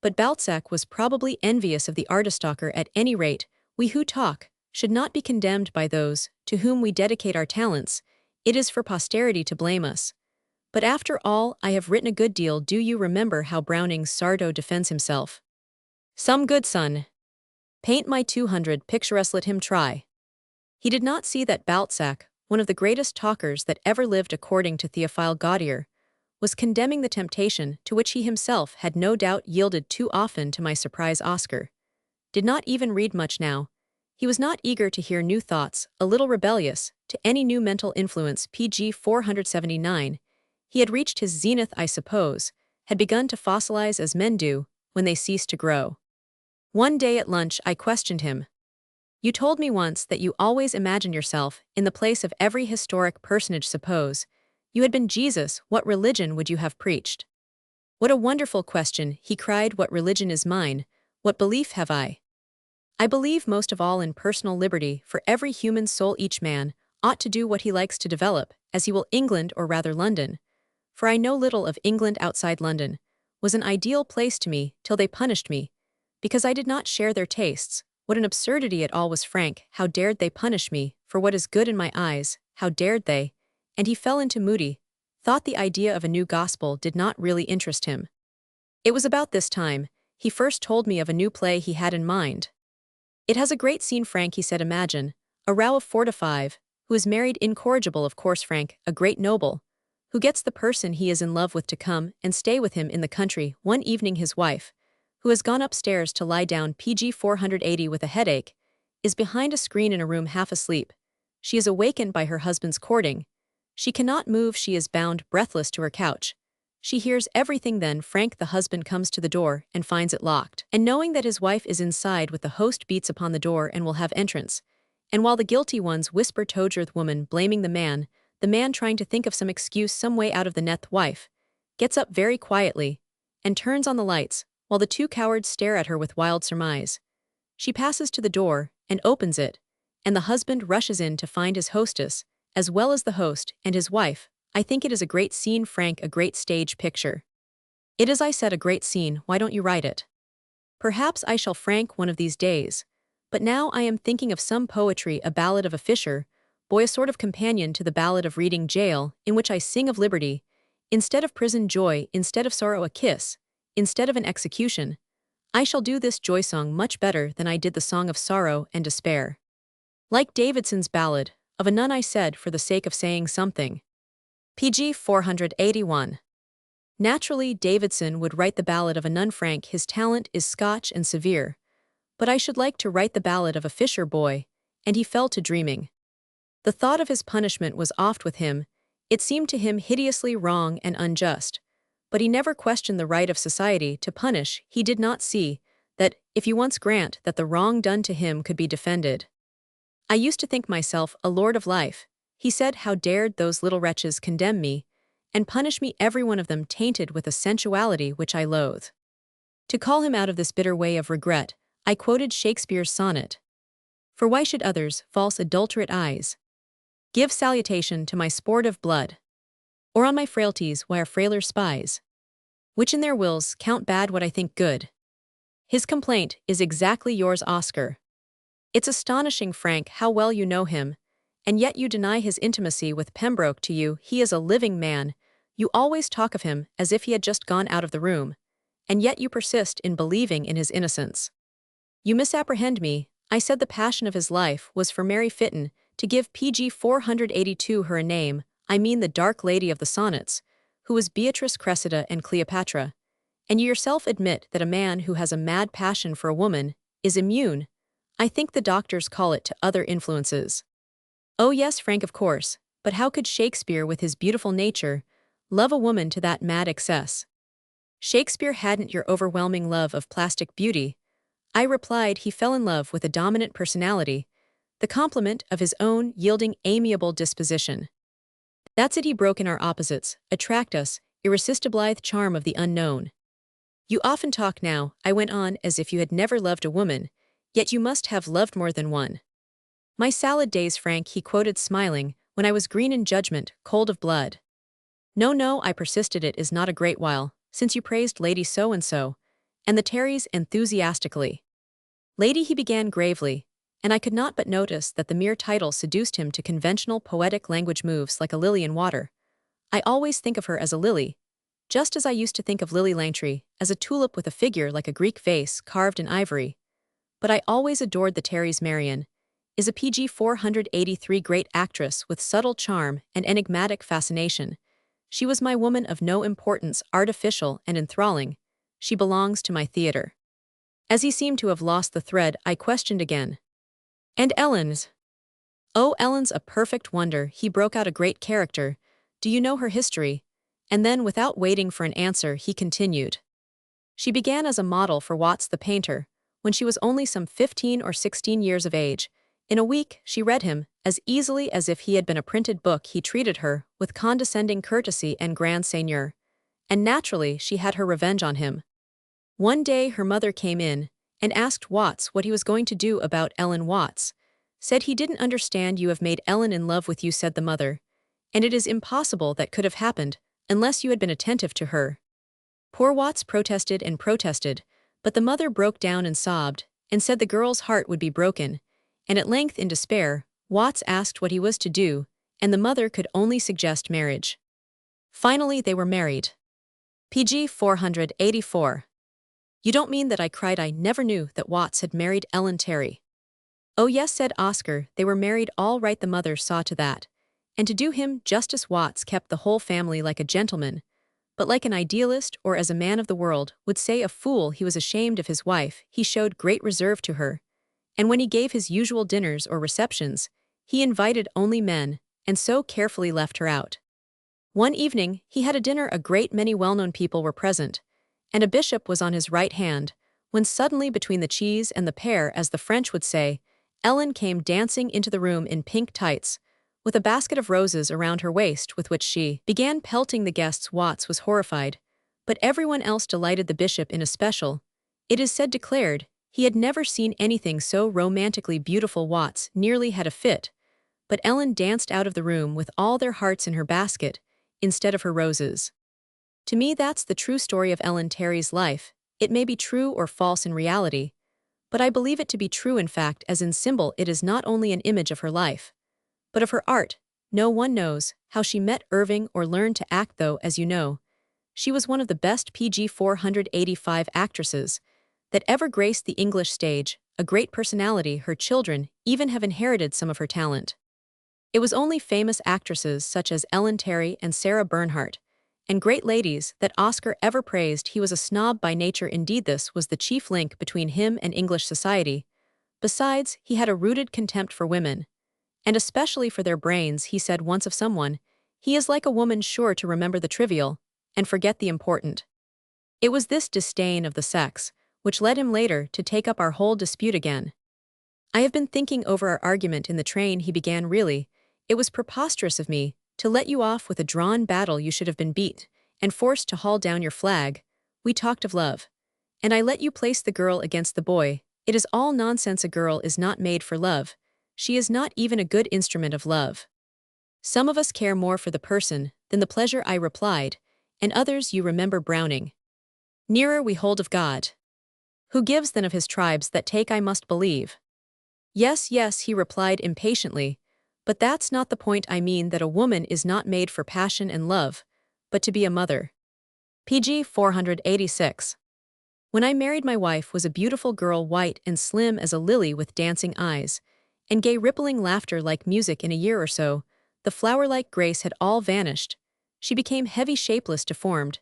but Balzac was probably envious of the artistocker. At any rate, we who talk should not be condemned by those to whom we dedicate our talents. It is for posterity to blame us. But after all, I have written a good deal. Do you remember how Browning's Sardo defends himself? Some good son. Paint my 200 pictures, let him try. He did not see that Balzac, one of the greatest talkers that ever lived according to Théophile Gautier, was condemning the temptation to which he himself had no doubt yielded too often. To my surprise, Oscar did not even read much now. He was not eager to hear new thoughts, a little rebellious to any new mental influence. PG 479. He had reached his zenith, I suppose, had begun to fossilize as men do when they cease to grow. One day at lunch I questioned him. You told me once that you always imagine yourself in the place of every historic personage. Suppose you had been Jesus, what religion would you have preached? What a wonderful question, he cried. What religion is mine? What belief have I? I believe most of all in personal liberty for every human soul. Each man ought to do what he likes to develop, as he will. England, or rather London, for I know little of England outside London, was an ideal place to me till they punished me, because I did not share their tastes. What an absurdity it all was, Frank. How dared they punish me for what is good in my eyes? How dared they? And he fell into moody thought. The idea of a new gospel did not really interest him. It was about this time he first told me of a new play he had in mind. It has a great scene, Frank, he said. Imagine a row of 4 to 5, who is married, incorrigible of course, Frank, a great noble, who gets the person he is in love with to come and stay with him in the country. One evening his wife, who has gone upstairs to lie down, PG 480, with a headache, is behind a screen in a room half asleep. She is awakened by her husband's courting, She cannot move, she is bound, breathless to her couch. She hears everything. Then Frank the husband comes to the door and finds it locked. And knowing that his wife is inside with the host beats upon the door and will have entrance. And while the guilty ones whisper Togerth woman blaming the man trying to think of some excuse, some way out of the net, wife gets up very quietly and turns on the lights, while the two cowards stare at her with wild surmise. She passes to the door and opens it, and the husband rushes in to find his hostess, as well as the host and his wife. I think it is a great scene, Frank, a great stage picture. It is, I said, a great scene. Why don't you write it? Perhaps I shall, Frank, one of these days. But now I am thinking of some poetry, a ballad of a fisher boy, a sort of companion to the ballad of Reading Gaol, in which I sing of liberty, instead of prison joy, instead of sorrow a kiss, instead of an execution. I shall do this joy song much better than I did the song of sorrow and despair. Like Davidson's ballad of a nun, I said, for the sake of saying something. Pg 481. Naturally, Davidson would write the ballad of a nun, Frank. His talent is Scotch and severe. But I should like to write the ballad of a fisher boy, and he fell to dreaming. The thought of his punishment was oft with him. It seemed to him hideously wrong and unjust. But he never questioned the right of society to punish. He did not see that, if you once grant that the wrong done to him could be defended. I used to think myself a lord of life. He said, how dared those little wretches condemn me, and punish me, every one of them tainted with a sensuality which I loathe. To call him out of this bitter way of regret, I quoted Shakespeare's sonnet. For why should others, false adulterate eyes, give salutation to my sportive blood? Or on my frailties why are frailer spies, which in their wills count bad what I think good? His complaint is exactly yours, Oscar. It's astonishing, Frank, how well you know him, and yet you deny his intimacy with Pembroke. To you he is a living man. You always talk of him as if he had just gone out of the room, and yet you persist in believing in his innocence. You misapprehend me. I said the passion of his life was for Mary Fitton. To give Pg 482 her a name, I mean the dark lady of the sonnets, who was Beatrice, Cressida, and Cleopatra. And you yourself admit that a man who has a mad passion for a woman is immune, I think the doctors call it, to other influences. Oh yes, Frank, of course, but how could Shakespeare, with his beautiful nature, love a woman to that mad excess? Shakespeare hadn't your overwhelming love of plastic beauty. I replied, he fell in love with a dominant personality, the complement of his own yielding, amiable disposition. That's it, he broke in, our opposites attract us, irresistible charm of the unknown. You often talk now, I went on, as if you had never loved a woman, yet you must have loved more than one. My salad days, Frank, he quoted smiling, when I was green in judgment, cold of blood. No, I persisted, it is not a great while, since you praised Lady So-and-so, and the Terrys enthusiastically. Lady, he began gravely, and I could not but notice that the mere title seduced him to conventional poetic language moves like a lily in water. I always think of her as a lily, just as I used to think of Lily Langtry as a tulip with a figure like a Greek vase carved in ivory. But I always adored the Terrys. Marian is a Pg 483 great actress with subtle charm and enigmatic fascination. She was my woman of no importance, artificial and enthralling. She belongs to my theater. As he seemed to have lost the thread, I questioned again. And Ellen's? Oh, Ellen's a perfect wonder. He broke out, a great character. Do you know her history? And then, without waiting for an answer, he continued. She began as a model for Watts the painter, when she was only some 15 or 16 years of age. In a week, she read him, as easily as if he had been a printed book. He treated her with condescending courtesy and grand seigneur. And naturally, she had her revenge on him. One day her mother came in and asked Watts what he was going to do about Ellen. Watts said he didn't understand. You have made Ellen in love with you, said the mother, and it is impossible that could have happened unless you had been attentive to her. Poor Watts protested and protested, but the mother broke down and sobbed, and said the girl's heart would be broken, and at length, in despair, Watts asked what he was to do, and the mother could only suggest marriage. Finally they were married. Pg 484. You don't mean that? I cried. I never knew that Watts had married Ellen Terry. Oh yes, said Oscar, they were married all right. The mother saw to that. And to do him justice, Watts kept the whole family like a gentleman, but like an idealist, or as a man of the world would say, a fool. He was ashamed of his wife. He showed great reserve to her, and when he gave his usual dinners or receptions, he invited only men, and so carefully left her out. One evening, he had a dinner a great many well-known people were present, and a bishop was on his right hand, when suddenly between the cheese and the pear, as the French would say, Ellen came dancing into the room in pink tights, with a basket of roses around her waist with which she began pelting the guests. Watts was horrified, but everyone else delighted. The bishop in especial, it is said, declared he had never seen anything so romantically beautiful. Watts nearly had a fit, but Ellen danced out of the room with all their hearts in her basket, instead of her roses. To me, that's the true story of Ellen Terry's life. It may be true or false in reality, but I believe it to be true in fact, as in symbol it is not only an image of her life, but of her art. No one knows how she met Irving or learned to act, though, as you know, she was one of the best PG 485 actresses that ever graced the English stage, a great personality. Her children even have inherited some of her talent. It was only famous actresses such as Ellen Terry and Sarah Bernhardt, and great ladies, that Oscar ever praised. He was a snob by nature. Indeed, this was the chief link between him and English society. Besides, he had a rooted contempt for women, and especially for their brains. He said once of someone, "He is like a woman, sure to remember the trivial and forget the important." It was this disdain of the sex which led him later to take up our whole dispute again. "I have been thinking over our argument in the train," he began. "Really, it was preposterous of me to let you off with a drawn battle. You should have been beat and forced to haul down your flag. We talked of love, and I let you place the girl against the boy. It is all nonsense. A girl is not made for love. She is not even a good instrument of love. Some of us care more for the person than the pleasure," I replied, "and others, you remember Browning, 'Nearer we hold of God, who gives than of his tribes that take, I must believe.'" "Yes, yes," he replied impatiently, "but that's not the point. I mean that a woman is not made for passion and love, but to be a mother." PG 486. "When I married, my wife was a beautiful girl, white and slim as a lily, with dancing eyes and gay rippling laughter like music. In a year or so, the flower-like grace had all vanished. She became heavy, shapeless, deformed.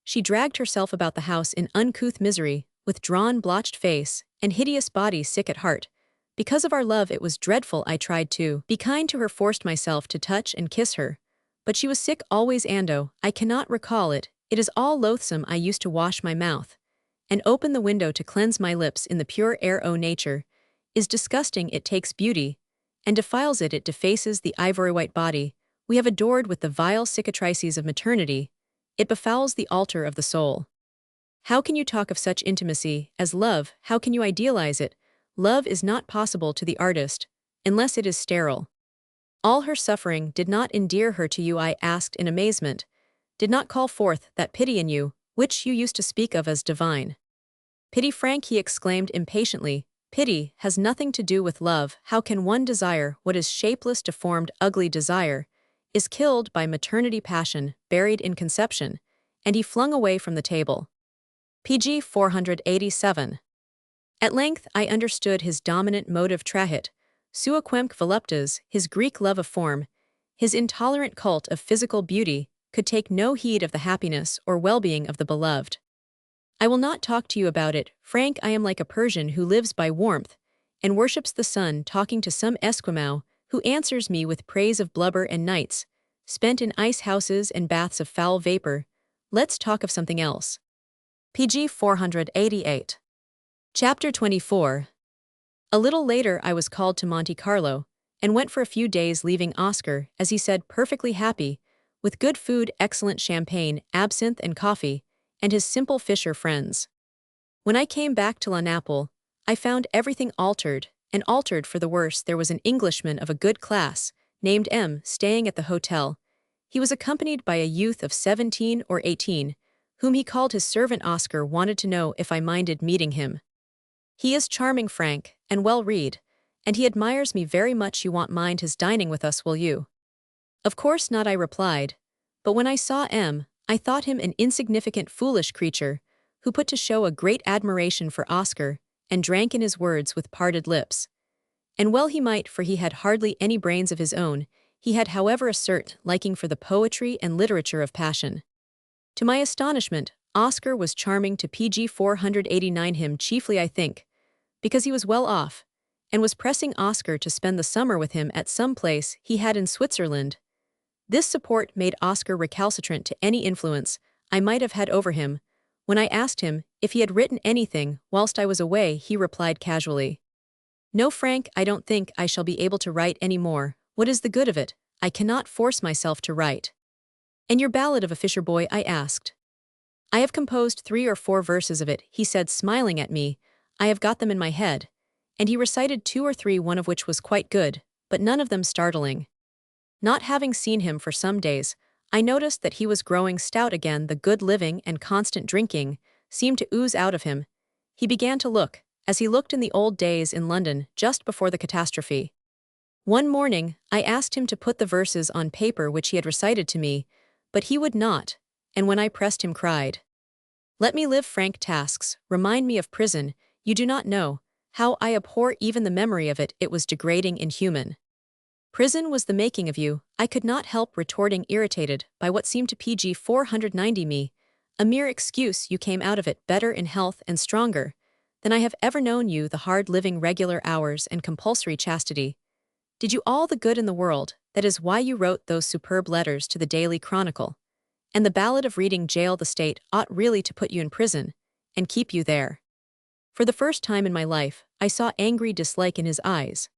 She dragged herself about the house in uncouth misery, with drawn, blotched face and hideous body, sick at heart. Because of our love it was dreadful. I tried to be kind to her, forced myself to touch and kiss her, but she was sick always, and oh, I cannot recall it. It is all loathsome. I used to wash my mouth and open the window to cleanse my lips in the pure air. Oh, nature is disgusting. It takes beauty and defiles it. It defaces the ivory-white body we have adored with the vile cicatrices of maternity. It befouls the altar of the soul. How can you talk of such intimacy as love? How can you idealize it? Love is not possible to the artist, unless it is sterile." "All her suffering did not endear her to you?" I asked in amazement. "Did not call forth that pity in you, which you used to speak of as divine?" "Pity, Frank," he exclaimed impatiently. "Pity has nothing to do with love. How can one desire what is shapeless, deformed, ugly? Desire is killed by maternity, passion buried in conception." And he flung away from the table. PG 487. At length I understood his dominant motive. Trahit, sua quemque voluptas, his Greek love of form, his intolerant cult of physical beauty, could take no heed of the happiness or well-being of the beloved. "I will not talk to you about it, Frank. I am like a Persian who lives by warmth and worships the sun, talking to some Esquimau who answers me with praise of blubber and nights spent in ice houses and baths of foul vapor. Let's talk of something else." PG 488. Chapter 24. A little later I was called to Monte Carlo, and went for a few days, leaving Oscar, as he said, perfectly happy, with good food, excellent champagne, absinthe and coffee, and his simple fisher friends. When I came back to La Naples, I found everything altered, and altered for the worse. There was an Englishman of a good class, named M., staying at the hotel. He was accompanied by a youth of 17 or 18, whom he called his servant. Oscar wanted to know if I minded meeting him. "He is charming, Frank, and well read, and he admires me very much. You won't mind his dining with us, will you?" "Of course not," I replied, but when I saw M., I thought him an insignificant, foolish creature, who put to show a great admiration for Oscar, and drank in his words with parted lips. And well he might, for he had hardly any brains of his own. He had, however, a certain liking for the poetry and literature of passion. To my astonishment, Oscar was charming to PG 489, him chiefly, I think, because he was well off, and was pressing Oscar to spend the summer with him at some place he had in Switzerland. This support made Oscar recalcitrant to any influence I might have had over him. When I asked him if he had written anything whilst I was away, he replied casually, "No, Frank, I don't think I shall be able to write any more. What is the good of it? I cannot force myself to write." "And your ballad of a fisher boy?" I asked. "I have composed 3 or 4 verses of it," he said, smiling at me. "I have got them in my head." And he recited 2 or 3, one of which was quite good, but none of them startling. Not having seen him for some days, I noticed that he was growing stout again. The good living and constant drinking seemed to ooze out of him. He began to look, as he looked in the old days in London just before the catastrophe. One morning, I asked him to put the verses on paper which he had recited to me, but he would not, and when I pressed him, cried, "Let me live, Frank. Tasks remind me of prison. You do not know how I abhor even the memory of it. It was degrading, inhuman." "Prison was the making of you," I could not help retorting, irritated by what seemed to pg 490 me. "A mere excuse. You came out of it better in health and stronger than I have ever known you. The hard living, regular hours, and compulsory chastity did you all the good in the world. That is why you wrote those superb letters to the Daily Chronicle. And the ballad of reading jail. The state ought really to put you in prison and keep you there." For the first time in my life, I saw angry dislike in his eyes.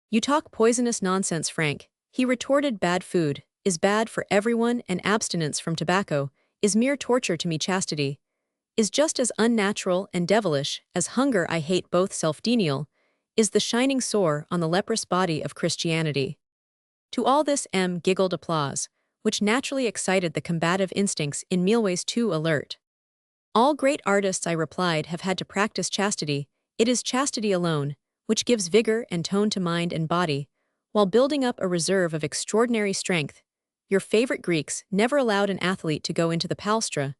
"You talk poisonous nonsense, Frank," he retorted. "Bad food is bad for everyone, and abstinence from tobacco is mere torture to me. Chastity is just as unnatural and devilish as hunger. I hate both. Self-denial is the shining sore on the leprous body of Christianity." To all this M giggled applause, which naturally excited the combative instincts in Mealways too alert. "All great artists," I replied, "have had to practice chastity. It is chastity alone which gives vigor and tone to mind and body, while building up a reserve of extraordinary strength. Your favorite Greeks never allowed an athlete to go into the palestra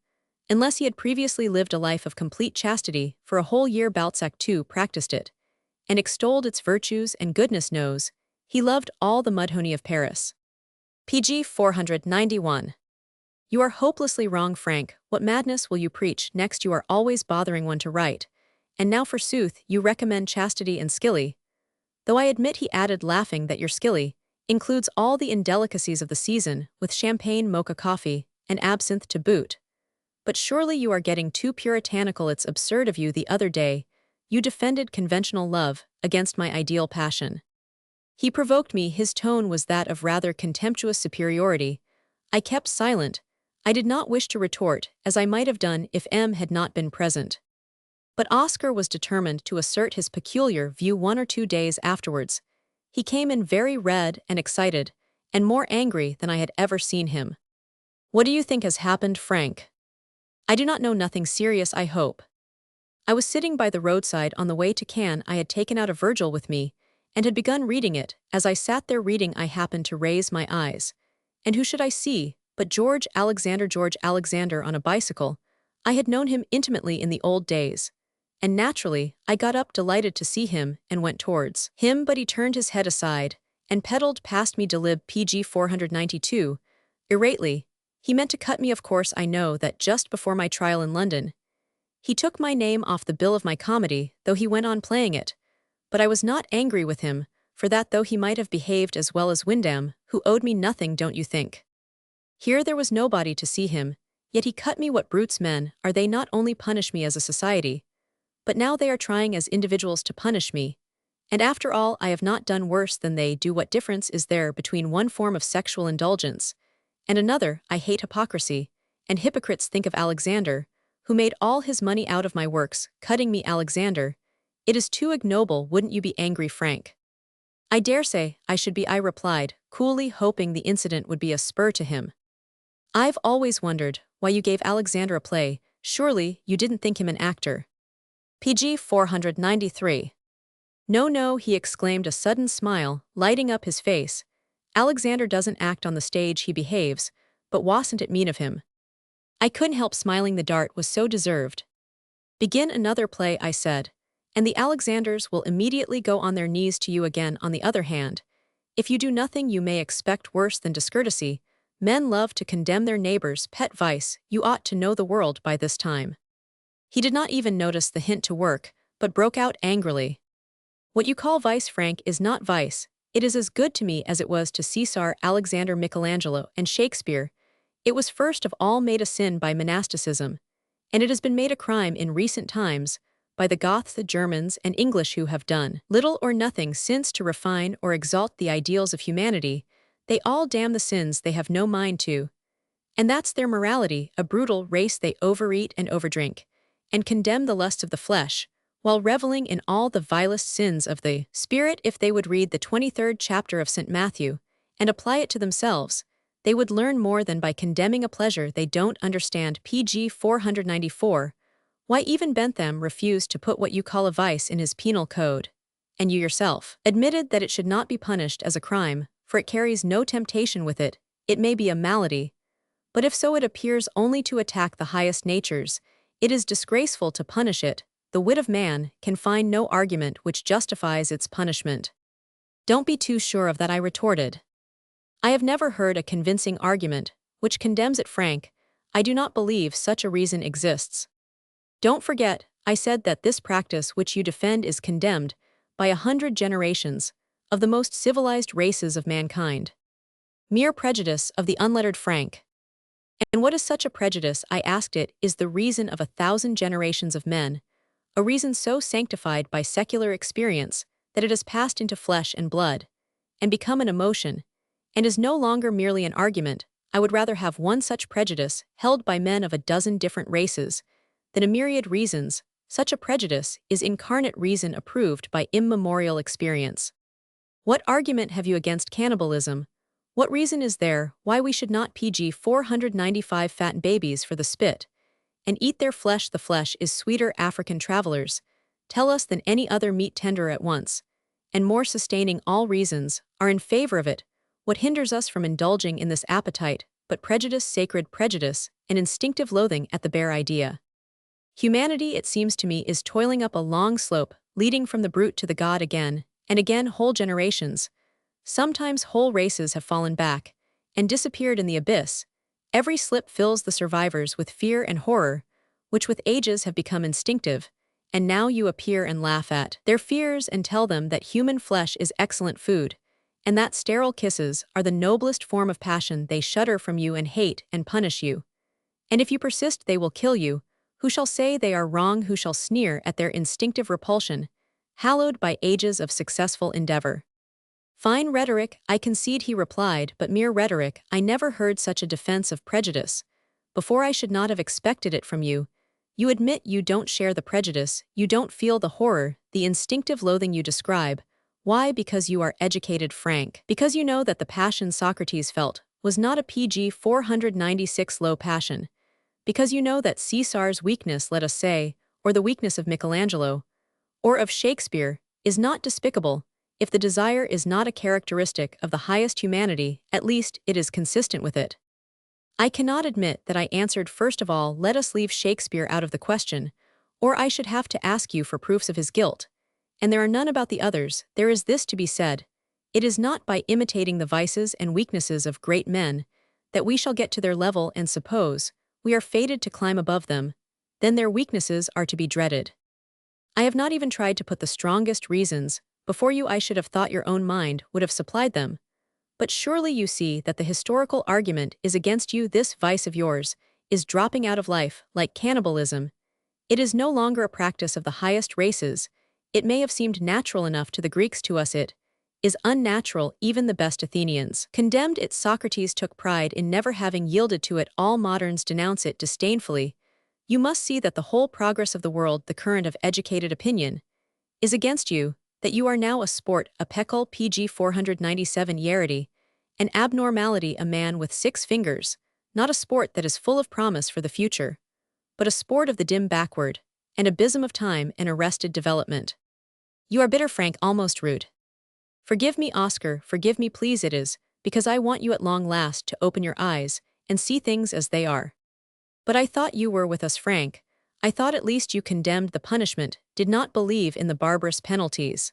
unless he had previously lived a life of complete chastity for a whole year. Balzac too practiced it and extolled its virtues, and goodness knows he loved all the mudhoney of Paris." pg 491. "You are hopelessly wrong, Frank. What madness will you preach next? You are always bothering one to write. And now, forsooth, you recommend chastity and skilly. Though I admit," he added, laughing, "that your skilly includes all the indelicacies of the season, with champagne, mocha coffee, and absinthe to boot. But surely you are getting too puritanical. It's absurd of you. The other day, you defended conventional love against my ideal passion." He provoked me. His tone was that of rather contemptuous superiority. I kept silent. I did not wish to retort, as I might have done if M had not been present. But Oscar was determined to assert his peculiar view. 1 or 2 days afterwards, he came in very red and excited, and more angry than I had ever seen him. "What do you think has happened, Frank?" "I do not know. Nothing serious, I hope." I was sitting by the roadside on the way to Cannes. I had taken out a Virgil with me, and had begun reading it. As I sat there reading, I happened to raise my eyes. And who should I see but George Alexander on a bicycle. I had known him intimately in the old days. And naturally, I got up delighted to see him and went towards him, but he turned his head aside and pedaled past me. Delib pg 492. Irately. He meant to cut me. Of course, I know that just before my trial in London, he took my name off the bill of my comedy, though he went on playing it. But I was not angry with him for that, though he might have behaved as well as Wyndham, who owed me nothing, don't you think? Here there was nobody to see him, yet he cut me. What brutes men are they! Not only punish me as a society, but now they are trying as individuals to punish me. And after all, I have not done worse than they do. What difference is there between one form of sexual indulgence and another? I hate hypocrisy, and hypocrites. Think of Alexander, who made all his money out of my works, cutting me. Alexander, it is too ignoble. Wouldn't you be angry, Frank? I dare say I should be, I replied, coolly, hoping the incident would be a spur to him. I've always wondered why you gave Alexander a play. Surely you didn't think him an actor. pg 493. No, no, he exclaimed, a sudden smile lighting up his face. Alexander doesn't act on the stage, he behaves, but wasn't it mean of him? I couldn't help smiling. The dart was so deserved. Begin another play, I said, and the Alexanders will immediately go on their knees to you again. On the other hand, if you do nothing, you may expect worse than discourtesy. Men love to condemn their neighbors' pet vice. You ought to know the world by this time. He did not even notice the hint to work, but broke out angrily. What you call vice, Frank, is not vice. It is as good to me as it was to Caesar, Alexander, Michelangelo, and Shakespeare. It was first of all made a sin by monasticism, and it has been made a crime in recent times by the Goths, the Germans, and English, who have done little or nothing since to refine or exalt the ideals of humanity. They all damn the sins they have no mind to. And that's their morality, a brutal race. They overeat and overdrink, and condemn the lusts of the flesh, while reveling in all the vilest sins of the spirit. If they would read the 23rd chapter of St. Matthew and apply it to themselves, they would learn more than by condemning a pleasure they don't understand. Pg 494. Why even Bentham refused to put what you call a vice in his penal code, and you yourself admitted that it should not be punished as a crime, for it carries no temptation with it. It may be a malady, but if so, it appears only to attack the highest natures. It is disgraceful to punish it. The wit of man can find no argument which justifies its punishment. Don't be too sure of that, I retorted. I have never heard a convincing argument which condemns it, Frank. I do not believe such a reason exists. Don't forget, I said, that this practice which you defend is condemned by 100 generations of the most civilized races of mankind. Mere prejudice of the unlettered, Frank. And what is such a prejudice, I asked it, is the reason of 1,000 generations of men, a reason so sanctified by secular experience that it has passed into flesh and blood, and become an emotion, and is no longer merely an argument. I would rather have one such prejudice held by men of a dozen different races than a myriad reasons. Such a prejudice is incarnate reason approved by immemorial experience. What argument have you against cannibalism? What reason is there why we should not Pg 495 fatten babies for the spit and eat their flesh? The flesh is sweeter, African travelers tell us, than any other meat, tender at once, and more sustaining. All reasons are in favor of it. What hinders us from indulging in this appetite but prejudice, sacred prejudice, and instinctive loathing at the bare idea? Humanity, it seems to me, is toiling up a long slope, leading from the brute to the god again, and again. Whole generations, sometimes whole races, have fallen back and disappeared in the abyss. Every slip fills the survivors with fear and horror, which with ages have become instinctive, and now you appear and laugh at their fears and tell them that human flesh is excellent food, and that sterile kisses are the noblest form of passion. They shudder from you and hate and punish you. And if you persist, they will kill you. Who shall say they are wrong? Who shall sneer at their instinctive repulsion, hallowed by ages of successful endeavor? Fine rhetoric, I concede, he replied, but mere rhetoric. I never heard such a defense of prejudice before. I should not have expected it from you. You admit you don't share the prejudice, you don't feel the horror, the instinctive loathing you describe. Why? Because you are educated, Frank. Because you know that the passion Socrates felt was not a Pg 496 low passion. Because you know that Caesar's weakness, let us say, or the weakness of Michelangelo, or of Shakespeare, is not despicable. If the desire is not a characteristic of the highest humanity, at least it is consistent with it. I cannot admit that I answered. First of all, let us leave Shakespeare out of the question, or I should have to ask you for proofs of his guilt. And there are none about the others. There is this to be said: it is not by imitating the vices and weaknesses of great men that we shall get to their level and suppose we are fated to climb above them. Then their weaknesses are to be dreaded. I have not even tried to put the strongest reasons before you. I should have thought your own mind would have supplied them. But surely you see that the historical argument is against you. This vice of yours is dropping out of life like cannibalism. It is no longer a practice of the highest races. It may have seemed natural enough to the Greeks. To us it is unnatural. Even the best Athenians condemned it. Socrates took pride in never having yielded to it. All moderns denounce it disdainfully. You must see that the whole progress of the world, the current of educated opinion, is against you, that you are now a sport, a peccul. Pg 497 Yarity, an abnormality, a man with 6 fingers, not a sport that is full of promise for the future, but a sport of the dim backward, an abysm of time and arrested development. You are bitter, Frank, almost rude. Forgive me, Oscar, forgive me, please. It is because I want you at long last to open your eyes and see things as they are. But I thought you were with us, Frank. I thought at least you condemned the punishment, did not believe in the barbarous penalties.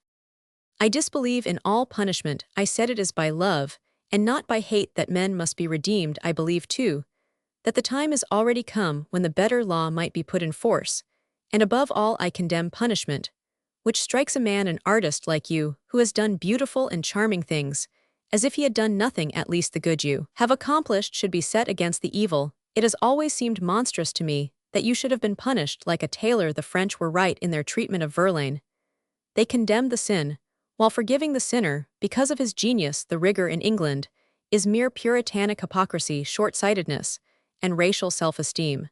I disbelieve in all punishment. I said it is by love, and not by hate, that men must be redeemed. I believe, too, that the time is already come when the better law might be put in force, and above all I condemn punishment, which strikes a man an artist like you, who has done beautiful and charming things, as if he had done nothing. At least the good you have accomplished should be set against the evil. It has always seemed monstrous to me that you should have been punished like a tailor. The French were right in their treatment of Verlaine. They condemned the sin, while forgiving the sinner, because of his genius. The rigor in England is mere puritanic hypocrisy, short-sightedness, and racial self-esteem.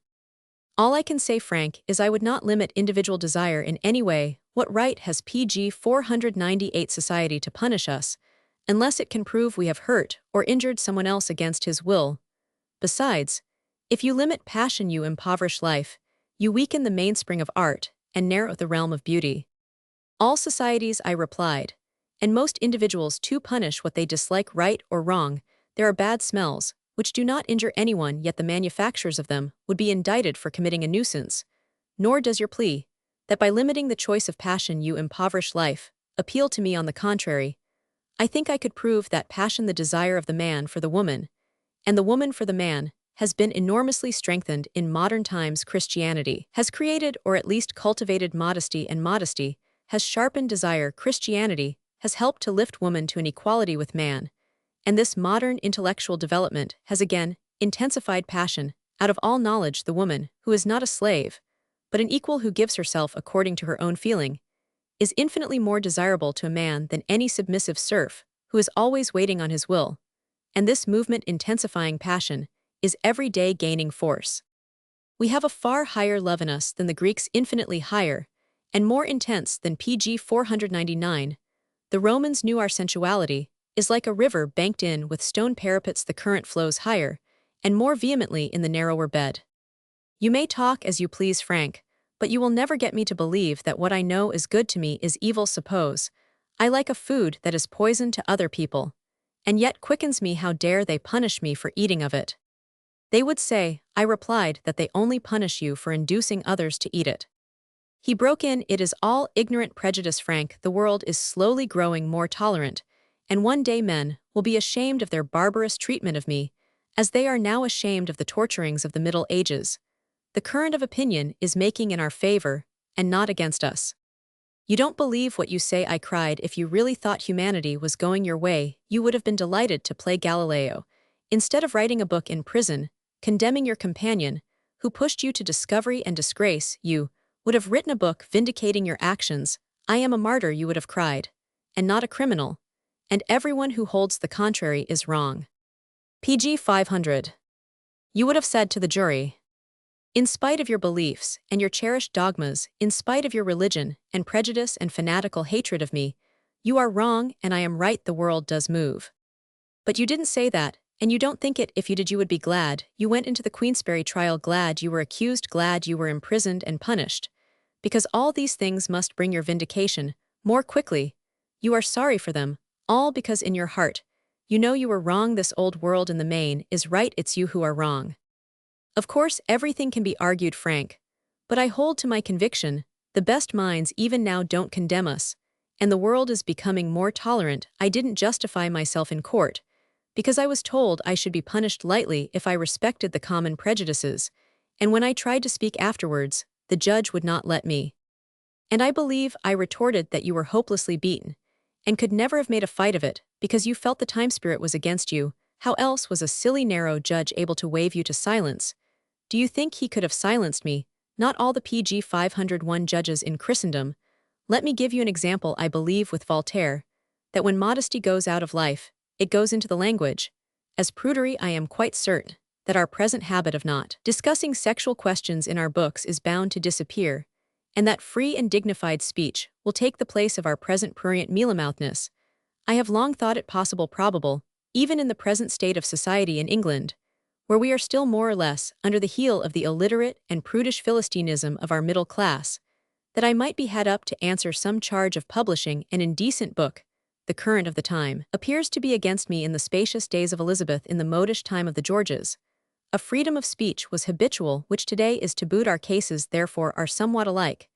All I can say, Frank, is I would not limit individual desire in any way. What right has PG 498 society to punish us, unless it can prove we have hurt or injured someone else against his will? Besides, if you limit passion, you impoverish life, you weaken the mainspring of art, and narrow the realm of beauty. All societies, I replied, and most individuals too, punish what they dislike, right or wrong. There are bad smells, which do not injure anyone, yet the manufacturers of them would be indicted for committing a nuisance. Nor does your plea, that by limiting the choice of passion you impoverish life, appeal to me. On the contrary, I think I could prove that passion, the desire of the man for the woman, and the woman for the man, has been enormously strengthened in modern times. Christianity has created, or at least cultivated, modesty, and modesty has sharpened desire. Christianity has helped to lift woman to an equality with man, and this modern intellectual development has again intensified passion. Out of all knowledge, the woman, who is not a slave, but an equal, who gives herself according to her own feeling, is infinitely more desirable to a man than any submissive serf, who is always waiting on his will. And this movement intensifying passion is every day gaining force. We have a far higher love in us than the Greeks, infinitely higher, and more intense than PG 499. The Romans knew our sensuality is like a river banked in with stone parapets. The current flows higher and more vehemently in the narrower bed. You may talk as you please, Frank, but you will never get me to believe that what I know is good to me is evil. Suppose I like a food that is poison to other people, and yet quickens me. How dare they punish me for eating of it? They would say, I replied, that they only punish you for inducing others to eat it. He broke in, it is all ignorant prejudice, Frank. The world is slowly growing more tolerant, and one day men will be ashamed of their barbarous treatment of me, as they are now ashamed of the torturings of the Middle Ages. The current of opinion is making in our favor, and not against us. You don't believe what you say, I cried. If you really thought humanity was going your way, you would have been delighted to play Galileo, instead of writing a book in prison, condemning your companion, who pushed you to discovery and disgrace. You would have written a book vindicating your actions. I am a martyr, you would have cried, and not a criminal, and everyone who holds the contrary is wrong. PG 500. You would have said to the jury, in spite of your beliefs and your cherished dogmas, in spite of your religion and prejudice and fanatical hatred of me, you are wrong and I am right. The world does move. But you didn't say that, and you don't think it. If you did, you would be glad you went into the Queensberry trial, glad you were accused, glad you were imprisoned and punished, because all these things must bring your vindication more quickly. You are sorry for them, all because in your heart you know you were wrong. This old world in the main is right, it's you who are wrong. Of course, everything can be argued, Frank, but I hold to my conviction. The best minds even now don't condemn us, and the world is becoming more tolerant. I didn't justify myself in court, because I was told I should be punished lightly if I respected the common prejudices, and when I tried to speak afterwards, the judge would not let me. And I believe I retorted that you were hopelessly beaten, and could never have made a fight of it, because you felt the time spirit was against you. How else was a silly, narrow judge able to wave you to silence? Do you think he could have silenced me? Not all the PG 501 judges in Christendom. Let me give you an example. I believe with Voltaire that when modesty goes out of life, it goes into the language. As prudery, I am quite certain that our present habit of not discussing sexual questions in our books is bound to disappear, and that free and dignified speech will take the place of our present prurient mealymouthness. I have long thought it possible, probable, even in the present state of society in England, where we are still more or less under the heel of the illiterate and prudish philistinism of our middle class, that I might be had up to answer some charge of publishing an indecent book. The current of the time appears to be against me. In the spacious days of Elizabeth, in the modish time of the Georges, a freedom of speech was habitual, which today is tabooed. Our cases, therefore, are somewhat alike.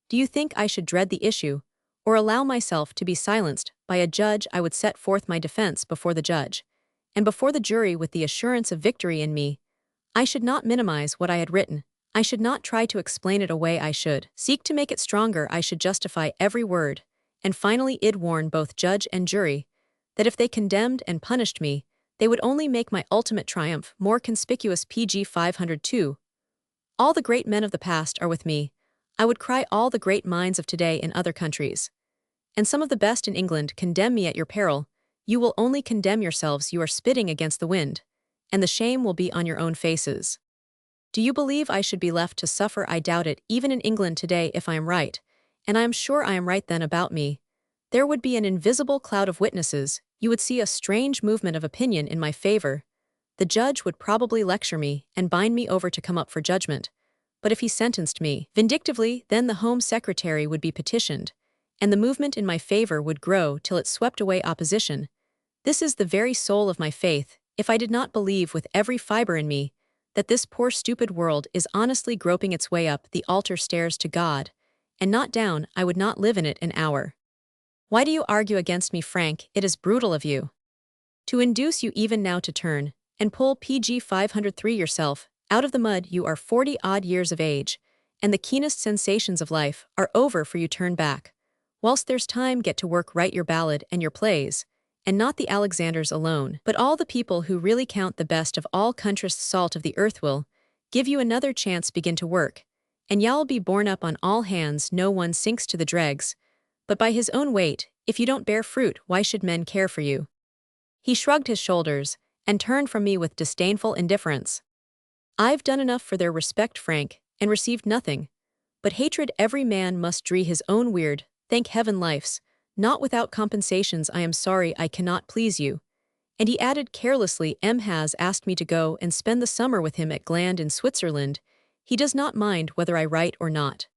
Do you think I should dread the issue, or allow myself to be silenced by a judge? I would set forth my defense before the judge, and before the jury with the assurance of victory in me. I should not minimize what I had written. I should not try to explain it away. I should seek to make it stronger. I should justify every word. And finally id warn both judge and jury that if they condemned and punished me, they would only make my ultimate triumph more conspicuous. Pg 502. All the great men of the past are with me. I would cry all the great minds of today in other countries. And some of the best in England condemn me at your peril. You will only condemn yourselves. You are spitting against the wind, and the shame will be on your own faces. Do you believe I should be left to suffer? I doubt it, even in England today, if I am right, and I am sure I am right. Then about me there would be an invisible cloud of witnesses. You would see a strange movement of opinion in my favor. The judge would probably lecture me and bind me over to come up for judgment. But if he sentenced me vindictively, then the Home Secretary would be petitioned, and the movement in my favor would grow till it swept away opposition. This is the very soul of my faith. If I did not believe with every fiber in me that this poor stupid world is honestly groping its way up the altar stairs to God, and not down, I would not live in it an hour. Why do you argue against me, Frank? It is brutal of you. To induce you even now to turn and pull Pg 503 yourself out of the mud. You are 40-odd years of age, and the keenest sensations of life are over for you. Turn back. Whilst there's time, get to work, write your ballad and your plays, and not the Alexanders alone, but all the people who really count, the best of all countries, salt of the earth, will give you another chance. Begin to work, and y'all be borne up on all hands. No one sinks to the dregs but by his own weight. If you don't bear fruit, why should men care for you? He shrugged his shoulders and turned from me with disdainful indifference. I've done enough for their respect, Frank, and received nothing but hatred. Every man must dree his own weird, thank heaven, life's not without compensations. I am sorry I cannot please you. And he added carelessly, M has asked me to go and spend the summer with him at Gland in Switzerland. He does not mind whether I write or not.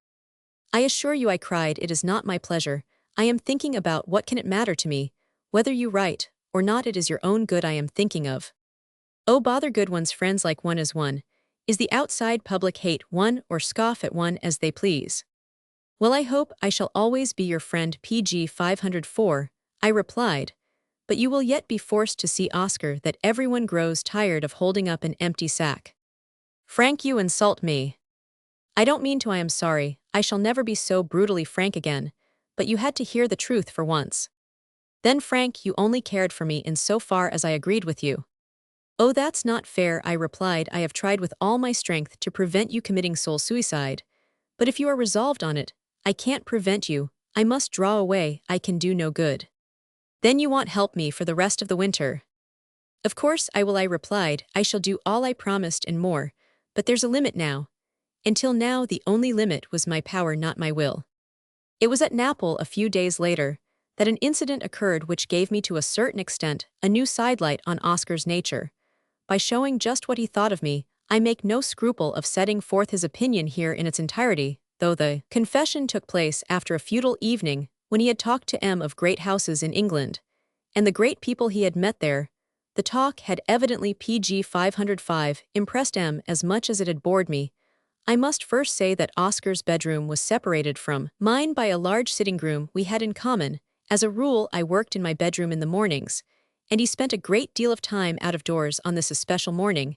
I assure you, I cried, it is not my pleasure. I am thinking about what can it matter to me, whether you write or not. It is your own good I am thinking of. Oh, bother good one's friends like one as one. Is the outside public hate one or scoff at one as they please? Well, I hope I shall always be your friend. Pg 504, I replied, but you will yet be forced to see, Oscar, that everyone grows tired of holding up an empty sack. Frank, you insult me. I don't mean to. I am sorry. I shall never be so brutally frank again, but you had to hear the truth for once. Then, Frank, you only cared for me in so far as I agreed with you. Oh, that's not fair, I replied. I have tried with all my strength to prevent you committing soul suicide, but if you are resolved on it, I can't prevent you. I must draw away. I can do no good. Then you won't help me for the rest of the winter. Of course I will, I replied. I shall do all I promised and more, but there's a limit now. Until now, the only limit was my power, not my will. It was at Naples a few days later that an incident occurred which gave me to a certain extent a new sidelight on Oscar's nature. By showing just what he thought of me, I make no scruple of setting forth his opinion here in its entirety, though the confession took place after a futile evening when he had talked to M of great houses in England, and the great people he had met there. The talk had evidently Pg 505 impressed M as much as it had bored me. I must first say that Oscar's bedroom was separated from mine by a large sitting room we had in common. As a rule, I worked in my bedroom in the mornings, and he spent a great deal of time out of doors on this especial morning.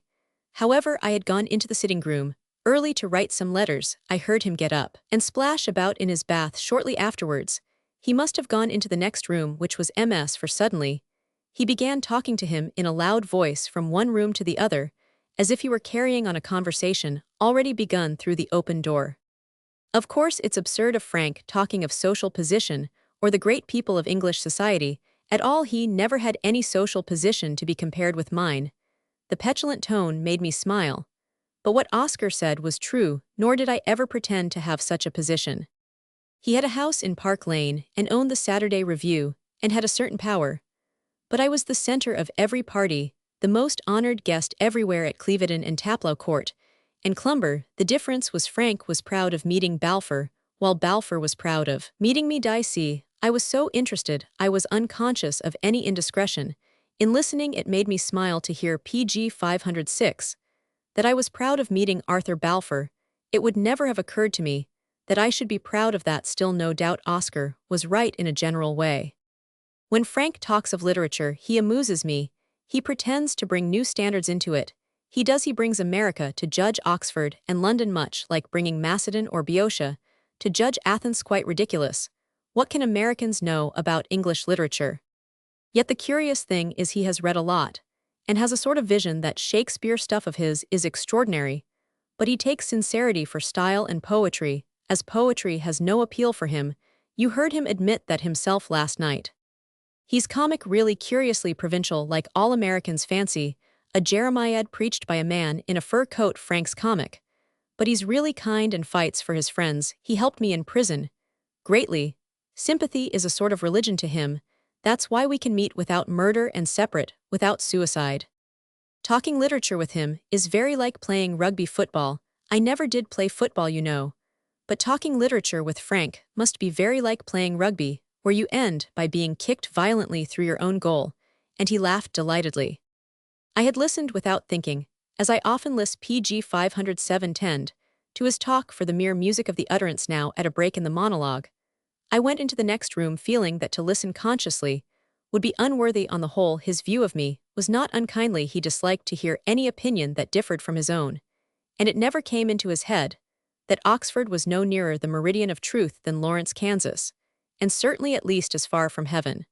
However, I had gone into the sitting room early to write some letters. I heard him get up and splash about in his bath shortly afterwards. He must have gone into the next room, which was MS, for suddenly he began talking to him in a loud voice from one room to the other, as if he were carrying on a conversation already begun through the open door. Of course, it's absurd of Frank talking of social position or the great people of English society. At all, he never had any social position to be compared with mine. The petulant tone made me smile. But what Oscar said was true, nor did I ever pretend to have such a position. He had a house in Park Lane and owned the Saturday Review and had a certain power. But I was the center of every party, the most honored guest everywhere at Clevedon and Taplow Court, and Clumber. The difference was Frank was proud of meeting Balfour, while Balfour was proud of meeting me. Dicey, I was so interested, I was unconscious of any indiscretion. In listening, it made me smile to hear Pg 506, that I was proud of meeting Arthur Balfour. It would never have occurred to me that I should be proud of that. Still, no doubt Oscar was right in a general way. When Frank talks of literature, he amuses me. He pretends to bring new standards into it. He brings America to judge Oxford and London, much like bringing Macedon or Boeotia to judge Athens. Quite ridiculous. What can Americans know about English literature? Yet the curious thing is he has read a lot, and has a sort of vision that Shakespeare stuff of his is extraordinary, but he takes sincerity for style and poetry, as poetry has no appeal for him. You heard him admit that himself last night. He's comic, really curiously provincial, like all Americans fancy, a Jeremiad preached by a man in a fur coat. Frank's comic, but he's really kind and fights for his friends. He helped me in prison. Greatly. Sympathy is a sort of religion to him. That's why we can meet without murder and separate, without suicide. Talking literature with him is very like playing rugby football. I never did play football, you know. But talking literature with Frank must be very like playing rugby, where you end by being kicked violently through your own goal. And he laughed delightedly. I had listened without thinking, as I often list pg 507 to his talk for the mere music of the utterance. Now, at a break in the monologue, I went into the next room feeling that to listen consciously would be unworthy. On the whole, his view of me was not unkindly. He disliked to hear any opinion that differed from his own, and it never came into his head that Oxford was no nearer the meridian of truth than Lawrence, Kansas, and certainly at least as far from heaven.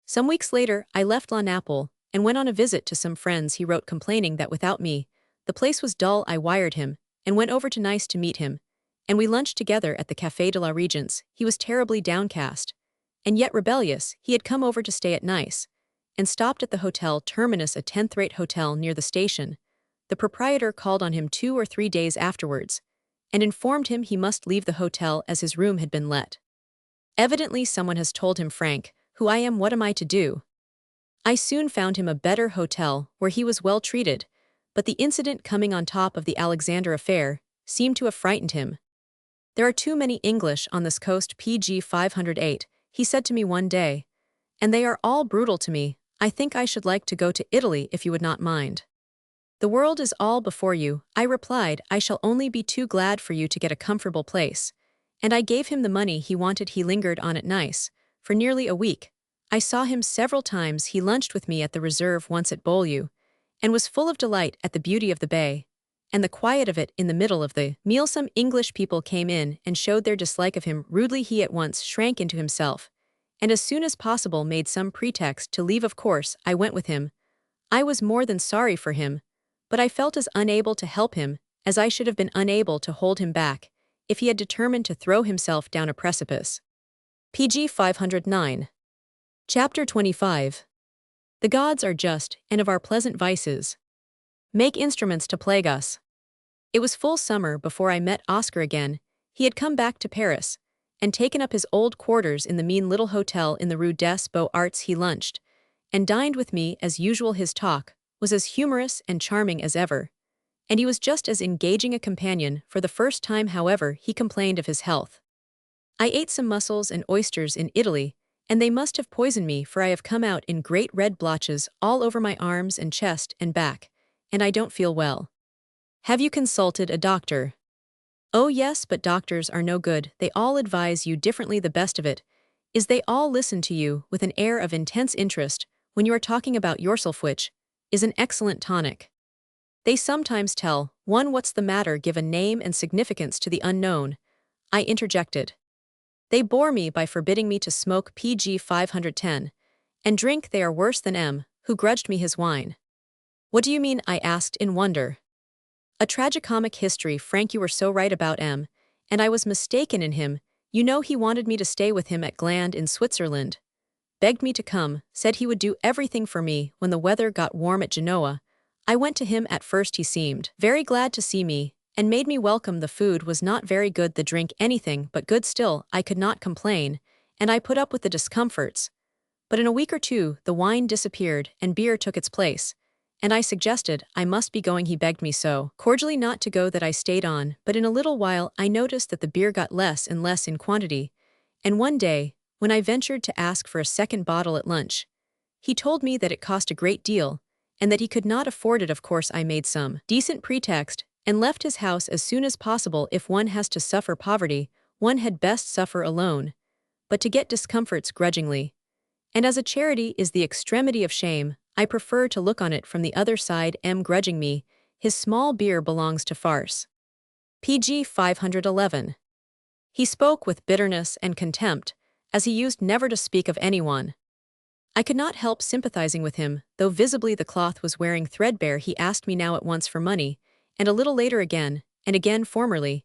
Some weeks later, I left Lawnapple and went on a visit to some friends. He wrote complaining that without me, the place was dull. I wired him and went over to Nice to meet him, and we lunched together at the Café de la Régence. He was terribly downcast, and yet rebellious. He had come over to stay at Nice, and stopped at the Hotel Terminus, a 10th-rate hotel near the station. The proprietor called on him 2 or 3 days afterwards, and informed him he must leave the hotel as his room had been let. Evidently someone has told him, Frank, who I am, what am I to do? I soon found him a better hotel, where he was well treated, but the incident coming on top of the Alexander affair seemed to have frightened him. There are too many English on this coast. pg 508, he said to me one day, and they are all brutal to me. I think I should like to go to Italy if you would not mind. The world is all before you, I replied. I shall only be too glad for you to get a comfortable place. And I gave him the money he wanted. He lingered on at Nice for nearly a week. I saw him several times. He lunched with me at the Reserve once at Beaulieu, and was full of delight at the beauty of the bay and the quiet of it. In the middle of the meal, some English people came in and showed their dislike of him rudely. He at once shrank into himself, and as soon as possible made some pretext to leave. Of course, I went with him. I was more than sorry for him, but I felt as unable to help him as I should have been unable to hold him back if he had determined to throw himself down a precipice. pg 509. Chapter 25. The gods are just, and of our pleasant vices make instruments to plague us. It was full summer before I met Oscar again. He had come back to Paris, and taken up his old quarters in the mean little hotel in the Rue des Beaux-Arts. He lunched and dined with me as usual. His talk was as humorous and charming as ever, and he was just as engaging a companion. For the first time, however, he complained of his health. I ate some mussels and oysters in Italy, and they must have poisoned me, for I have come out in great red blotches all over my arms and chest and back, and I don't feel well. Have you consulted a doctor? Oh yes, but doctors are no good. They all advise you differently. The best of it is they all listen to you with an air of intense interest when you are talking about yourself, which is an excellent tonic. They sometimes tell one what's the matter, give a name and significance to the unknown. I interjected. They bore me by forbidding me to smoke. pg 510. And drink. They are worse than M, who grudged me his wine. What do you mean? I asked in wonder. A tragicomic history. Frank, you were so right about M, and I was mistaken in him. You know, he wanted me to stay with him at Gland in Switzerland. Begged me to come, said he would do everything for me. When the weather got warm at Genoa, I went to him. At first he seemed very glad to see me, and made me welcome. The food was not very good, the drink anything but good. Still, I could not complain, and I put up with the discomforts. But in a week or two, the wine disappeared, and beer took its place, and I suggested I must be going. He begged me so cordially not to go that I stayed on, but in a little while I noticed that the beer got less and less in quantity, and one day, when I ventured to ask for a second bottle at lunch, he told me that it cost a great deal, and that he could not afford it. Of course, I made some decent pretext, and left his house as soon as possible. If one has to suffer poverty, one had best suffer alone, but to get discomforts grudgingly, and as a charity is the extremity of shame, I prefer to look on it from the other side. M grudging me, his small beer belongs to farce. PG 511. He spoke with bitterness and contempt, as he used never to speak of anyone. I could not help sympathizing with him, though visibly the cloth was wearing threadbare. He asked me now at once for money, and a little later again, and again formerly.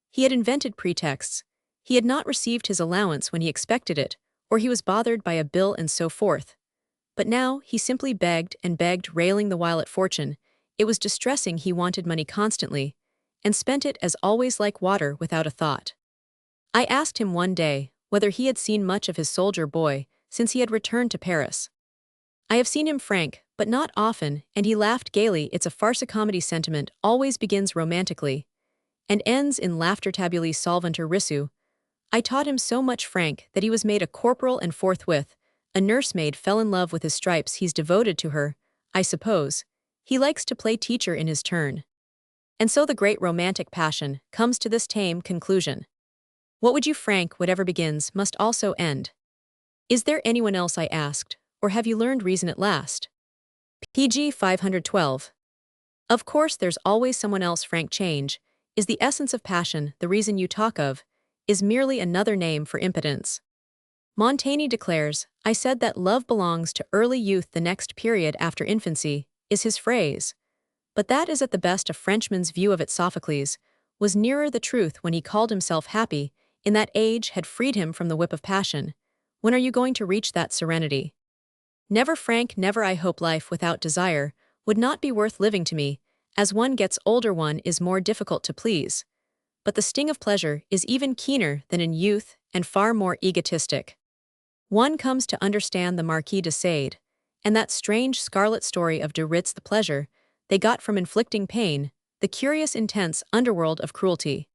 He had invented pretexts. He had not received his allowance when he expected it, or he was bothered by a bill and so forth. But now he simply begged and begged, railing the while at fortune. It was distressing. He wanted money constantly, and spent it as always like water without a thought. I asked him one day whether he had seen much of his soldier boy since he had returned to Paris. I have seen him, Frank, but not often, and he laughed gaily. It's a farce-comedy. Sentiment always begins romantically, and ends in laughter. Tabulae solvantur risu. I taught him so much, Frank, that he was made a corporal, and forthwith a nursemaid fell in love with his stripes. He's devoted to her, I suppose. He likes to play teacher in his turn. And so the great romantic passion comes to this tame conclusion. What would you, Frank? Whatever begins must also end. Is there anyone else? I asked, or have you learned reason at last? PG 512. Of course there's always someone else, Frank. Change is the essence of passion. The reason you talk of is merely another name for impotence. Montaigne declares, I said that love belongs to early youth. The next period after infancy is his phrase. But that is at the best a Frenchman's view of it. Sophocles was nearer the truth when he called himself happy. In that age had freed him from the whip of passion. When are you going to reach that serenity? Never, Frank, never. I hope life without desire would not be worth living to me. As one gets older, one is more difficult to please. But the sting of pleasure is even keener than in youth and far more egotistic. One comes to understand the Marquis de Sade, and that strange scarlet story of de Ritz, the pleasure they got from inflicting pain, the curious intense underworld of cruelty.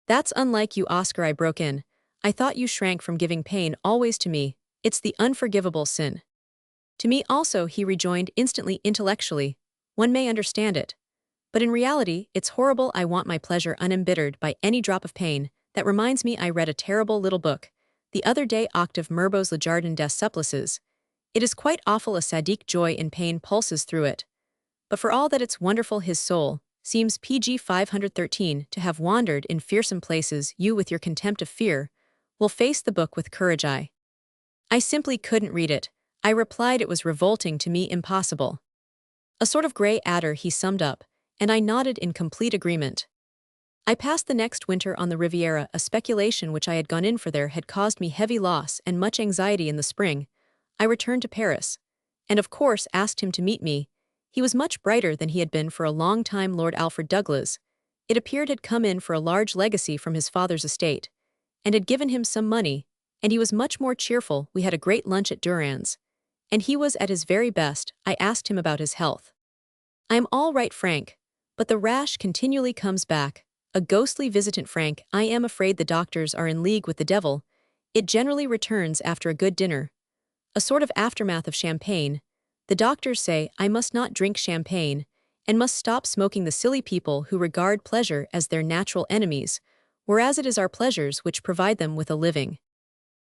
That's unlike you, Oscar, I broke in. I thought you shrank from giving pain always to me. It's the unforgivable sin. To me also, he rejoined instantly. Intellectually, one may understand it. But in reality, it's horrible. I want my pleasure unembittered by any drop of pain. That reminds me, I read a terrible little book the other day, Octave Mirbeau's Le Jardin des Supplices. It is quite awful. A sadique joy in pain pulses through it. But for all that it's wonderful, his soul seems PG 513 to have wandered in fearsome places. You, with your contempt of fear, will face the book with courage. I simply couldn't read it. I replied it was revolting to me, impossible. A sort of grey adder, he summed up, and I nodded in complete agreement. I passed the next winter on the Riviera. A speculation which I had gone in for there had caused me heavy loss and much anxiety. In the spring, I returned to Paris, and of course asked him to meet me. He was much brighter than he had been for a long time. Lord Alfred Douglas, it appeared, had come in for a large legacy from his father's estate, and had given him some money, and he was much more cheerful. We had a great lunch at Durand's, and he was at his very best. I asked him about his health. I am all right, Frank, but the rash continually comes back. A ghostly visitant, Frank. I am afraid the doctors are in league with the devil. It generally returns after a good dinner. A sort of aftermath of champagne. The doctors say I must not drink champagne, and must stop smoking. The silly people who regard pleasure as their natural enemies, whereas it is our pleasures which provide them with a living.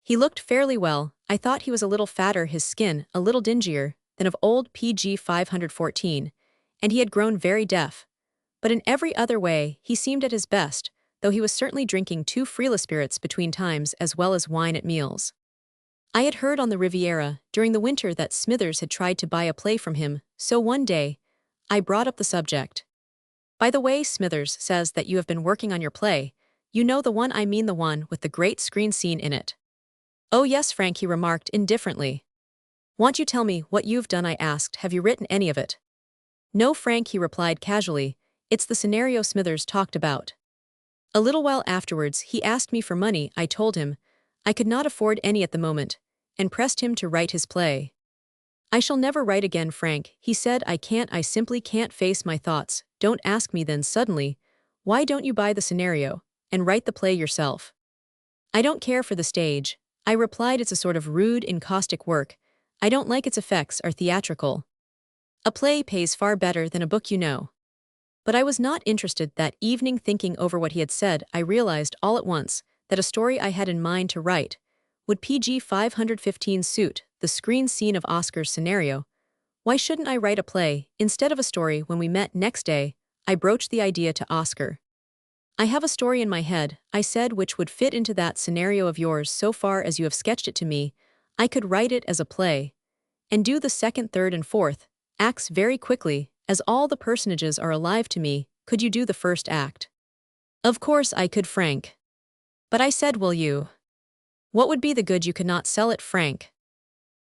He looked fairly well. I thought he was a little fatter, his skin a little dingier than of old. PG 514, and he had grown very deaf. But in every other way he seemed at his best, though he was certainly drinking 2 Freela spirits between times as well as wine at meals. I had heard on the Riviera during the winter that Smithers had tried to buy a play from him, so one day I brought up the subject. By the way, Smithers says that you have been working on your play. You know the one I mean, the one with the great screen scene in it. Oh yes, Frank, he remarked indifferently. Won't you tell me what you've done? I asked. Have you written any of it? No, Frank, he replied casually. It's the scenario Smithers talked about. A little while afterwards, he asked me for money. I told him I could not afford any at the moment, and pressed him to write his play. I shall never write again, Frank, he said. I simply can't face my thoughts. Don't ask me then. Suddenly, why don't you buy the scenario and write the play yourself? I don't care for the stage, I replied. It's a sort of rude, encaustic work. I don't like its effects are theatrical. A play pays far better than a book, you know. But I was not interested that evening. Thinking over what he had said, I realized all at once that a story I had in mind to write would PG 515 suit the screen scene of Oscar's scenario. Why shouldn't I write a play instead of a story? When we met next day, I broached the idea to Oscar. I have a story in my head, I said, which would fit into that scenario of yours so far as you have sketched it to me. I could write it as a play, and do the second, third, and fourth acts very quickly, as all the personages are alive to me. Could you do the first act? Of course I could, Frank. But I said, will you? What would be the good? You could not sell it, Frank.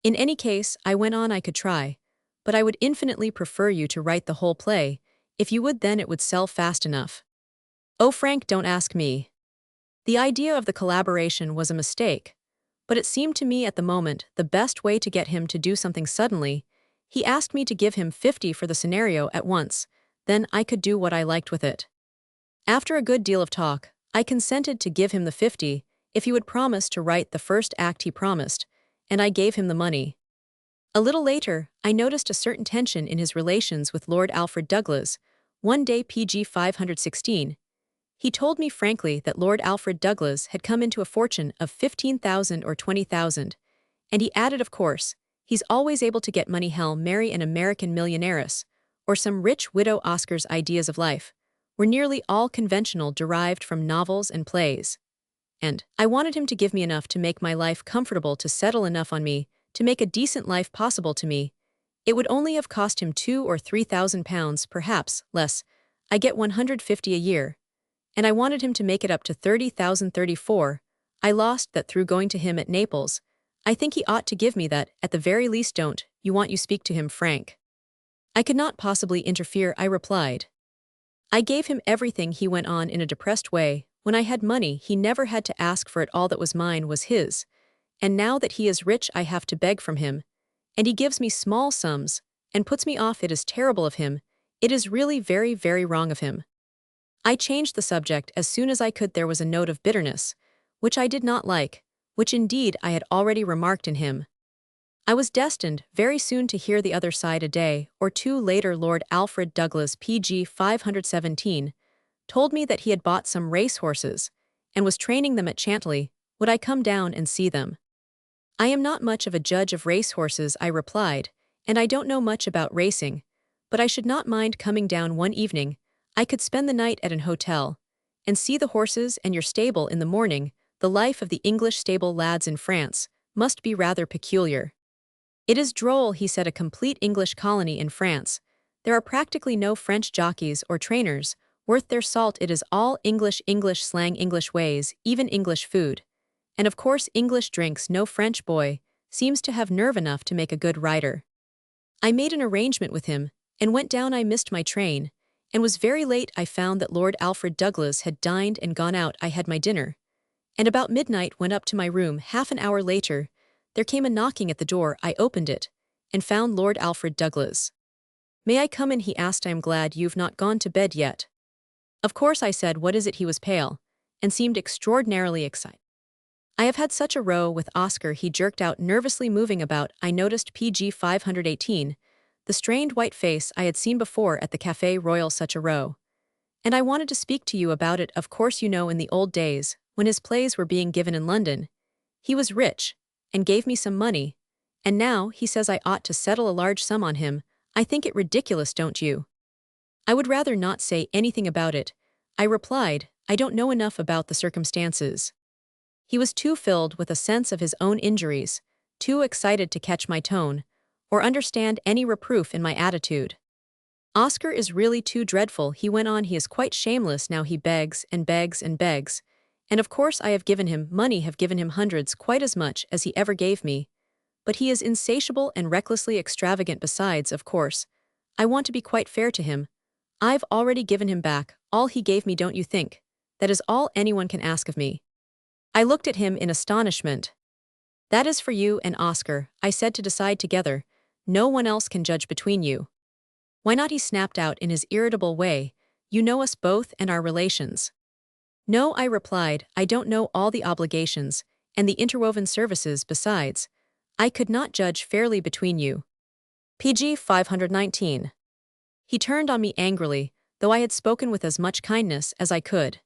In any case, I went on, I could try, but I would infinitely prefer you to write the whole play. If you would, then it would sell fast enough. Oh, Frank, don't ask me. The idea of the collaboration was a mistake, but it seemed to me at the moment the best way to get him to do something suddenly. He asked me to give him 50 for the scenario at once, then I could do what I liked with it. After a good deal of talk, I consented to give him the 50 if he would promise to write the first act he promised, and I gave him the money. A little later, I noticed a certain tension in his relations with Lord Alfred Douglas. One day, pg 516, he told me frankly that Lord Alfred Douglas had come into a fortune of 15,000 or 20,000, and he added, of course, he's always able to get money. He'll marry an American millionairess, or some rich widow. Oscar's ideas of life were nearly all conventional, derived from novels and plays. And I wanted him to give me enough to make my life comfortable, to settle enough on me, to make a decent life possible to me. It would only have cost him £2,000 or £3,000, perhaps less. I get 150 a year. And I wanted him to make it up to 30,000, 34. I lost that through going to him at Naples. I think he ought to give me that, at the very least. Don't you speak to him, Frank? I could not possibly interfere, I replied. I gave him everything, he went on in a depressed way. When I had money, he never had to ask for it. All that was mine was his. And now that he is rich, I have to beg from him. And he gives me small sums, and puts me off. It is terrible of him. It is really very, very wrong of him. I changed the subject as soon as I could. There was a note of bitterness, which I did not like, which indeed I had already remarked in him. I was destined very soon to hear the other side. A day or two later, Lord Alfred Douglas, pg 517, told me that he had bought some racehorses, and was training them at Chantilly. Would I come down and see them? I am not much of a judge of racehorses, I replied, and I don't know much about racing, but I should not mind coming down one evening. I could spend the night at an hotel, and see the horses and your stable in the morning. The life of the English stable lads in France must be rather peculiar. It is droll, he said, a complete English colony in France. There are practically no French jockeys or trainers worth their salt. It is all English slang, English ways, even English food. And of course English drinks. No French boy seems to have nerve enough to make a good rider. I made an arrangement with him, and went down. I missed my train, and was very late. I found that Lord Alfred Douglas had dined and gone out. I had my dinner, and about midnight went up to my room. Half an hour later, there came a knocking at the door. I opened it, and found Lord Alfred Douglas. May I come in? He asked. I am glad you've not gone to bed yet. Of course, I said. What is it? He was pale, and seemed extraordinarily excited. I have had such a row with Oscar, he jerked out, nervously moving about. I noticed pg 518, the strained white face I had seen before at the Café Royal. Such a row. And I wanted to speak to you about it. Of course, you know, in the old days, when his plays were being given in London, he was rich, and gave me some money, and now he says I ought to settle a large sum on him. I think it ridiculous, don't you? I would rather not say anything about it, I replied. I don't know enough about the circumstances. He was too filled with a sense of his own injuries, too excited to catch my tone, or understand any reproof in my attitude. Oscar is really too dreadful, he went on. He is quite shameless now. He begs and begs and begs, and of course I have given him money, have given him hundreds, quite as much as he ever gave me. But he is insatiable and recklessly extravagant. Besides, of course, I want to be quite fair to him. I've already given him back all he gave me, don't you think? That is all anyone can ask of me. I looked at him in astonishment. That is for you and Oscar, I said, to decide together. No one else can judge between you. Why not? He snapped out in his irritable way. You know us both and our relations. No, I replied, I don't know all the obligations and the interwoven services. Besides, I could not judge fairly between you. pg 519. He turned on me angrily, though I had spoken with as much kindness as I could.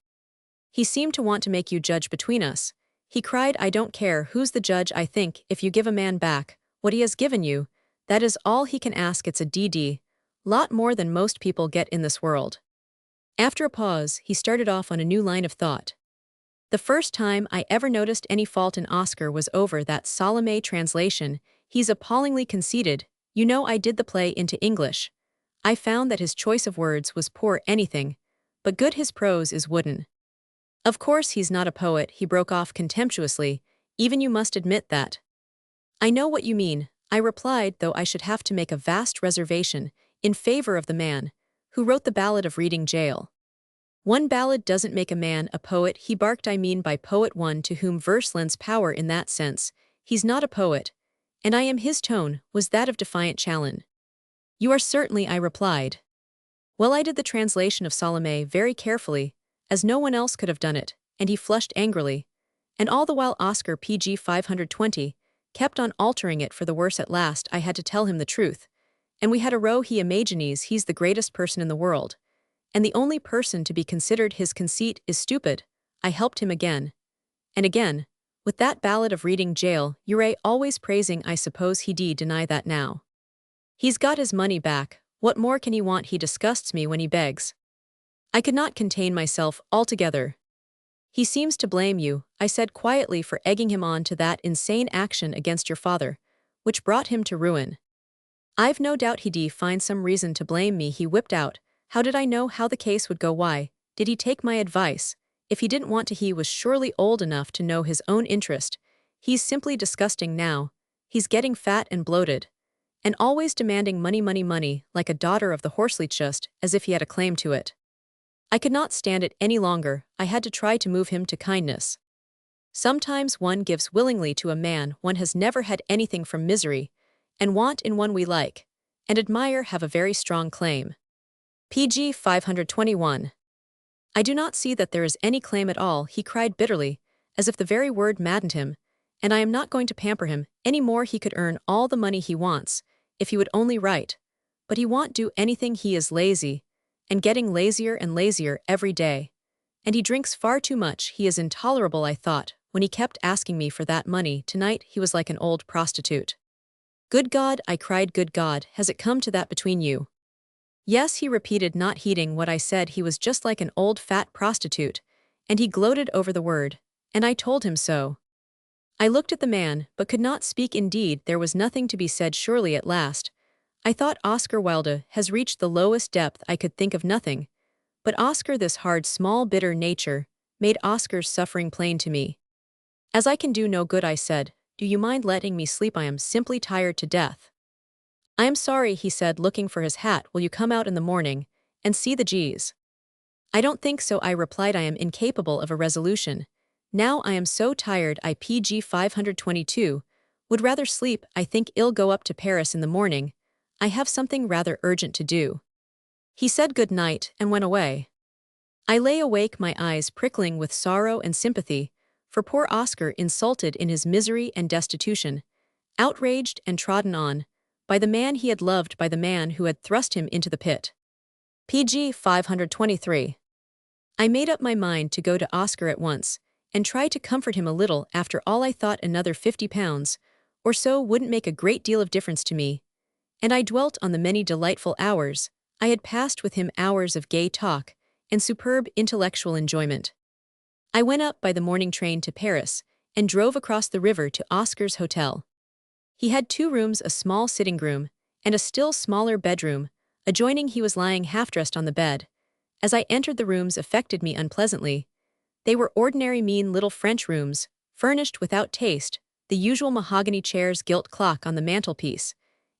He seemed to want to make you judge between us. He cried, I don't care who's the judge. I think if you give a man back what he has given you, that is all he can ask. It's a lot more than most people get in this world. After a pause, he started off on a new line of thought. The first time I ever noticed any fault in Oscar was over that Salome translation. He's appallingly conceited. You know, I did the play into English. I found that his choice of words was poor anything, but good his prose is wooden. Of course he's not a poet, he broke off contemptuously, even you must admit that. I know what you mean, I replied, though I should have to make a vast reservation in favor of the man who wrote the Ballad of Reading Gaol. One ballad doesn't make a man a poet, he barked. I mean by poet one to whom verse lends power in that sense. He's not a poet, and I am. His tone was that of defiant challenge. You are certainly, I replied. Well, I did the translation of Salome very carefully, as no one else could have done it, and he flushed angrily. And all the while Oscar PG 520 kept on altering it for the worse. At last I had to tell him the truth, and we had a row. He imagines he's the greatest person in the world, and the only person to be considered. His conceit is stupid. I helped him again and again with that Ballad of Reading Gaol. You're always praising. I suppose he'd deny that now. He's got his money back. What more can he want? He disgusts me when he begs. I could not contain myself altogether. He seems to blame you, I said quietly, for egging him on to that insane action against your father, which brought him to ruin. I've no doubt he'd find some reason to blame me, he whipped out. How did I know how the case would go? Why did he take my advice? If he didn't want to, he was surely old enough to know his own interest. He's simply disgusting now. He's getting fat and bloated, and always demanding money, money, money, like a daughter of the horsely, just as if he had a claim to it. I could not stand it any longer. I had to try to move him to kindness. Sometimes one gives willingly to a man one has never had anything from misery, and want in one we like and admire have a very strong claim. PG 521. I do not see that there is any claim at all, he cried bitterly, as if the very word maddened him, and I am not going to pamper him any more. He could earn all the money he wants, if he would only write, but he won't do anything. He is lazy, and getting lazier and lazier every day. And he drinks far too much. He is intolerable, I thought, when he kept asking me for that money. Tonight he was like an old prostitute. Good God, I cried, good God, has it come to that between you? Yes, he repeated, not heeding what I said. He was just like an old fat prostitute, and he gloated over the word, and I told him so. I looked at the man, but could not speak. Indeed, there was nothing to be said. Surely at last, I thought, Oscar Wilde has reached the lowest depth. I could think of nothing but Oscar. This hard, small, bitter nature made Oscar's suffering plain to me. As I can do no good, I said, do you mind letting me sleep? I am simply tired to death. I am sorry, he said, looking for his hat. Will you come out in the morning and see the G's? I don't think so, I replied. I am incapable of a resolution. Now I am so tired. I PG 522 would rather sleep. I think I'll go up to Paris in the morning. I have something rather urgent to do. He said good night and went away. I lay awake, my eyes prickling with sorrow and sympathy for poor Oscar, insulted in his misery and destitution, outraged and trodden on by the man he had loved, by the man who had thrust him into the pit. PG 523. I made up my mind to go to Oscar at once and try to comfort him a little. After all, I thought another £50 or so wouldn't make a great deal of difference to me, and I dwelt on the many delightful hours I had passed with him, hours of gay talk and superb intellectual enjoyment. I went up by the morning train to Paris and drove across the river to Oscar's hotel. He had 2 rooms, a small sitting room and a still smaller bedroom. Adjoining, he was lying half-dressed on the bed. As I entered, the rooms affected me unpleasantly. They were ordinary, mean little French rooms, furnished without taste, the usual mahogany chairs, gilt clock on the mantelpiece,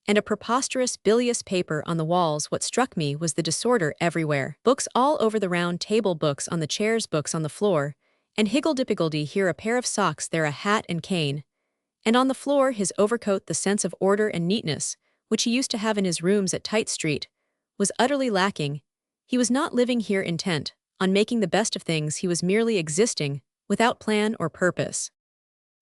and a preposterous bilious paper on the walls. What struck me was the disorder everywhere. Books all over the round table, books on the chairs, books on the floor, and higgledy-piggledy, here a pair of socks, there a hat and cane, and on the floor his overcoat. The sense of order and neatness, which he used to have in his rooms at Tite Street, was utterly lacking. He was not living here intent on making the best of things. He was merely existing, without plan or purpose.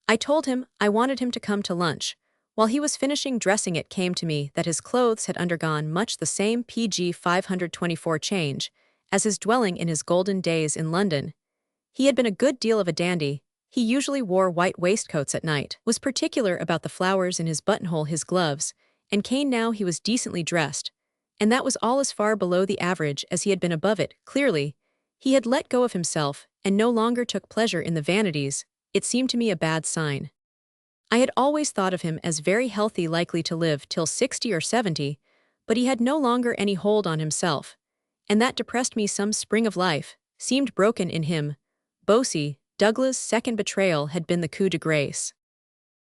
I told him I wanted him to come to lunch. While he was finishing dressing, it came to me that his clothes had undergone much the same PG 524 change as his dwelling in his golden days in London. He had been a good deal of a dandy. He usually wore white waistcoats at night, was particular about the flowers in his buttonhole, his gloves, and cane. Now he was decently dressed, And that was all as far below the average as he had been above it. Clearly, he had let go of himself and no longer took pleasure in the vanities. It seemed to me a bad sign. I had always thought of him as very healthy, likely to live till 60 or 70, but he had no longer any hold on himself. And that depressed me. Some spring of life seemed broken in him. Bosie, Douglas' second betrayal had been the coup de grace.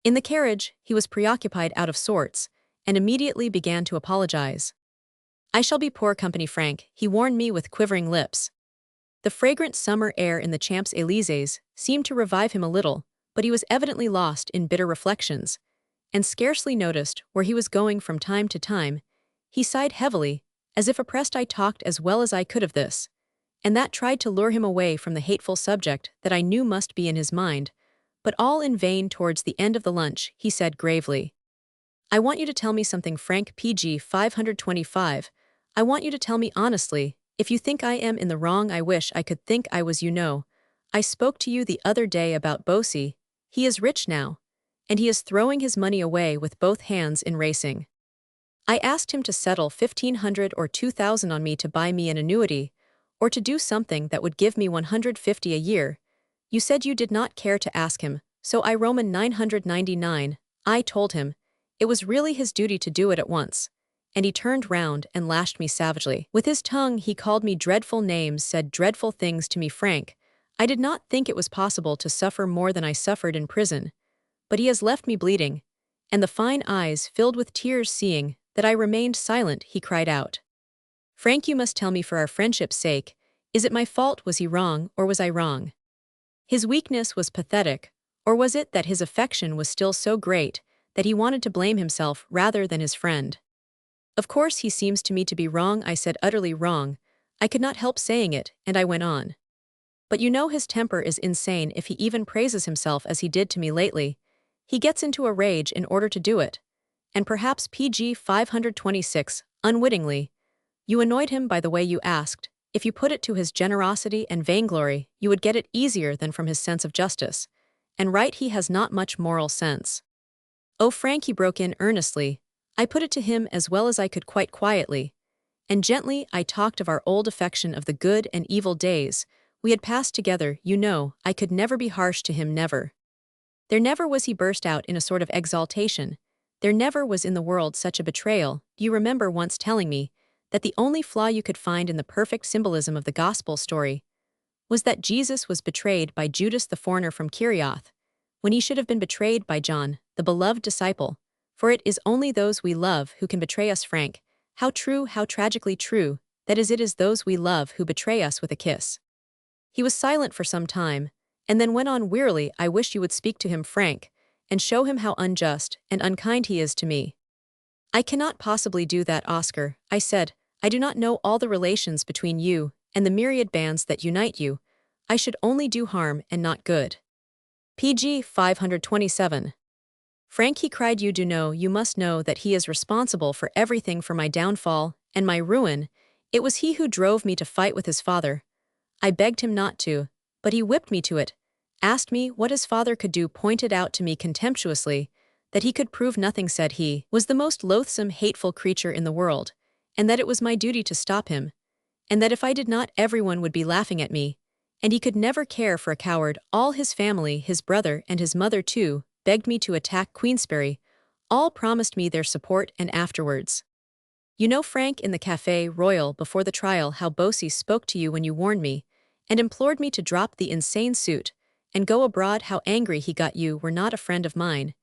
In the carriage, he was preoccupied, out of sorts, and immediately began to apologize. "I shall be poor company, Frank," he warned me with quivering lips. The fragrant summer air in the Champs-Élysées seemed to revive him a little, but he was evidently lost in bitter reflections, and scarcely noticed where he was going. From time to time, he sighed heavily, as if oppressed. I talked as well as I could of this, and that tried to lure him away from the hateful subject that I knew must be in his mind, but all in vain. Towards the end of the lunch, he said gravely, "I want you to tell me something, Frank." Pg 525. "I want you to tell me honestly. If you think I am in the wrong, I wish I could think I was. You know, I spoke to you the other day about Bosie. He is rich now, and he is throwing his money away with both hands in racing. I asked him to settle 1,500 or 2,000 on me to buy me an annuity, or to do something that would give me 150 a year. You said you did not care to ask him, so I Roman 999. I told him it was really his duty to do it at once, and he turned round and lashed me savagely. With his tongue he called me dreadful names, said dreadful things to me. Frank, I did not think it was possible to suffer more than I suffered in prison, but he has left me bleeding." And the fine eyes filled with tears. Seeing that I remained silent, he cried out, "Frank, you must tell me for our friendship's sake. Is it my fault? Was he wrong, or was I wrong? His weakness was pathetic, or was it that his affection was still so great that he wanted to blame himself rather than his friend?" "Of course he seems to me to be wrong," I said. "Utterly wrong." I could not help saying it, and I went on. "But you know his temper is insane. If he even praises himself as he did to me lately, he gets into a rage in order to do it. And perhaps Pg 526, unwittingly, you annoyed him by the way you asked. If you put it to his generosity and vainglory, you would get it easier than from his sense of justice. And right, he has not much moral sense." "Oh, Frank," he broke in earnestly, I put it to him as well as I could, quite quietly. And gently I talked of our old affection, of the good and evil days we had passed together. "You know, I could never be harsh to him, never." "There never was," he burst out in a sort of exaltation. "There never was in the world such a betrayal. Do you remember once telling me that the only flaw you could find in the perfect symbolism of the gospel story was that Jesus was betrayed by Judas the foreigner from Kerioth, when he should have been betrayed by John, the beloved disciple? For it is only those we love who can betray us." Frank, how true, how tragically true, that is, it is those we love who betray us with a kiss. He was silent for some time, and then went on wearily, "I wish you would speak to him, Frank, and show him how unjust and unkind he is to me." "I cannot possibly do that, Oscar," I said. "I do not know all the relations between you and the myriad bands that unite you. I should only do harm and not good." Pg 527. "Frank," he cried, "you do know, you must know that he is responsible for everything, for my downfall and my ruin. It was he who drove me to fight with his father. I begged him not to, but he whipped me to it, asked me what his father could do, pointed out to me contemptuously that he could prove nothing, said he was the most loathsome, hateful creature in the world, and that it was my duty to stop him, and that if I did not, everyone would be laughing at me, and he could never care for a coward. All his family, his brother and his mother too, begged me to attack Queensberry. All promised me their support, and afterwards. You know, Frank, in the Café Royal before the trial, how Bosie spoke to you when you warned me, and implored me to drop the insane suit and go abroad. How angry he got. You were not a friend of mine.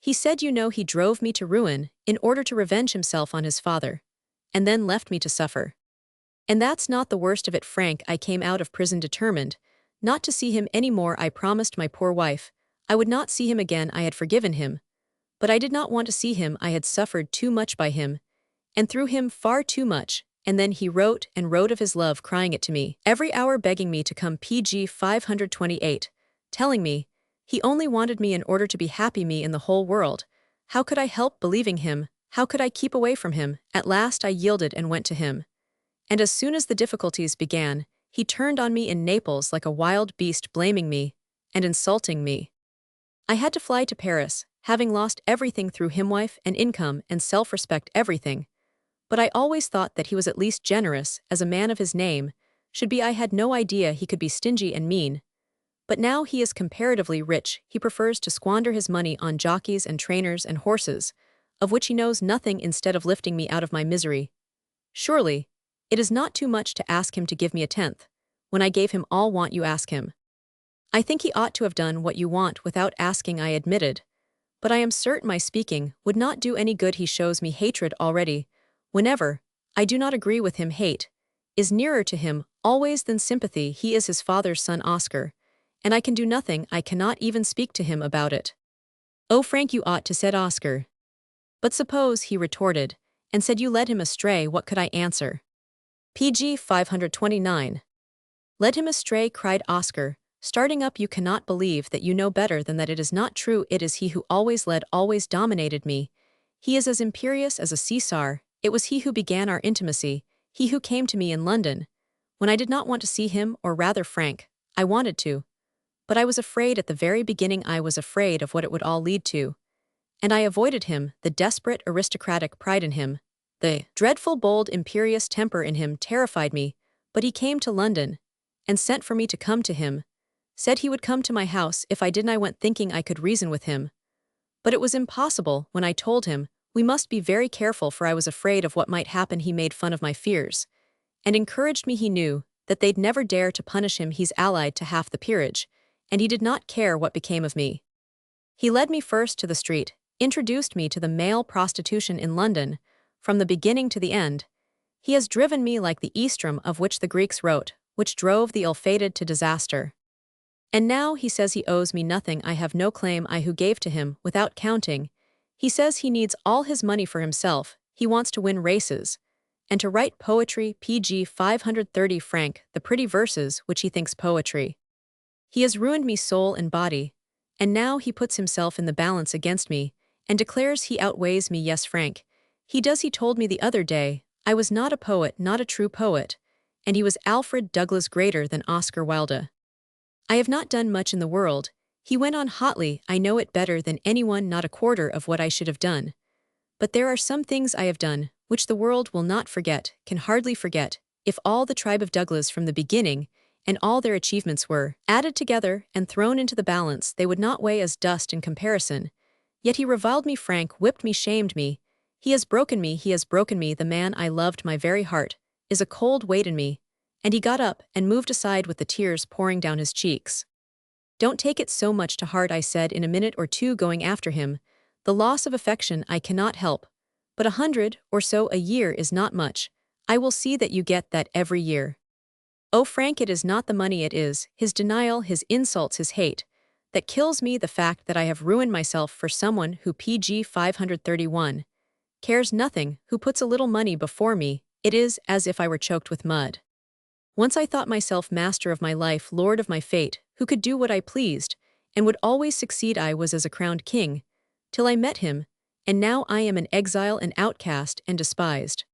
He said, you know, he drove me to ruin in order to revenge himself on his father, and then left me to suffer. And that's not the worst of it, Frank. I came out of prison determined not to see him any more. I promised my poor wife I would not see him again. I had forgiven him, but I did not want to see him. I had suffered too much by him, and through him far too much. And then he wrote and wrote of his love, crying it to me every hour, begging me to come. Pg 528, telling me he only wanted me in order to be happy, me in the whole world. How could I help believing him? How could I keep away from him? At last I yielded and went to him. And as soon as the difficulties began, he turned on me in Naples like a wild beast, blaming me and insulting me. I had to fly to Paris, having lost everything through him, wife and income and self-respect, everything. But I always thought that he was at least generous, as a man of his name should be. I had no idea he could be stingy and mean. But now he is comparatively rich, he prefers to squander his money on jockeys and trainers and horses, of which he knows nothing, instead of lifting me out of my misery. Surely, it is not too much to ask him to give me a tenth, when I gave him all want you ask him. I think he ought to have done what you want without asking, I admitted. But I am certain my speaking would not do any good. He shows me hatred already. Whenever I do not agree with him, hate is nearer to him always than sympathy. He is his father's son, Oscar, and I can do nothing. I cannot even speak to him about it. Oh, Frank, you ought to, said Oscar. But suppose, he retorted, and said you led him astray, what could I answer? PG 529. Led him astray, cried Oscar, starting up. You cannot believe that you know better than that. It is not true. It is he who always led, always dominated me. He is as imperious as a Caesar. It was he who began our intimacy, he who came to me in London, when I did not want to see him, or rather, Frank, I wanted to. But I was afraid at the very beginning. I was afraid of what it would all lead to. And I avoided him. The desperate aristocratic pride in him, the dreadful bold imperious temper in him terrified me. But he came to London, and sent for me to come to him, said he would come to my house if I didn't. I went thinking I could reason with him. But it was impossible. When I told him, we must be very careful, for I was afraid of what might happen, he made fun of my fears, and encouraged me. He knew that they'd never dare to punish him. He's allied to half the peerage, and he did not care what became of me. He led me first to the street, introduced me to the male prostitution in London, from the beginning to the end. He has driven me like the Eastrum of which the Greeks wrote, which drove the ill-fated to disaster. And now he says he owes me nothing. I have no claim, I who gave to him, without counting. He says he needs all his money for himself. He wants to win races, and to write poetry. PG 530. Frank, the pretty verses which he thinks poetry. He has ruined me soul and body, and now he puts himself in the balance against me, and declares he outweighs me. Yes, Frank, he does. He told me the other day I was not a poet, not a true poet, and he was Alfred Douglas greater than Oscar Wilde. I have not done much in the world, he went on hotly. I know it better than anyone, not a quarter of what I should have done. But there are some things I have done, which the world will not forget, can hardly forget. If all the tribe of Douglas from the beginning, and all their achievements were added together and thrown into the balance, they would not weigh as dust in comparison. Yet he reviled me, Frank, whipped me, shamed me. He has broken me, he has broken me. The man I loved, my very heart, is a cold weight in me. And he got up and moved aside with the tears pouring down his cheeks. Don't take it so much to heart, I said in a minute or two, going after him. The loss of affection I cannot help. But 100 or so a year is not much. I will see that you get that every year. Oh, Frank, it is not the money, it is his denial, his insults, his hate, that kills me. The fact that I have ruined myself for someone who PG 531 cares nothing, who puts a little money before me. It is as if I were choked with mud. Once I thought myself master of my life, lord of my fate, who could do what I pleased, and would always succeed. I was as a crowned king, till I met him, and now I am an exile, an outcast, and despised.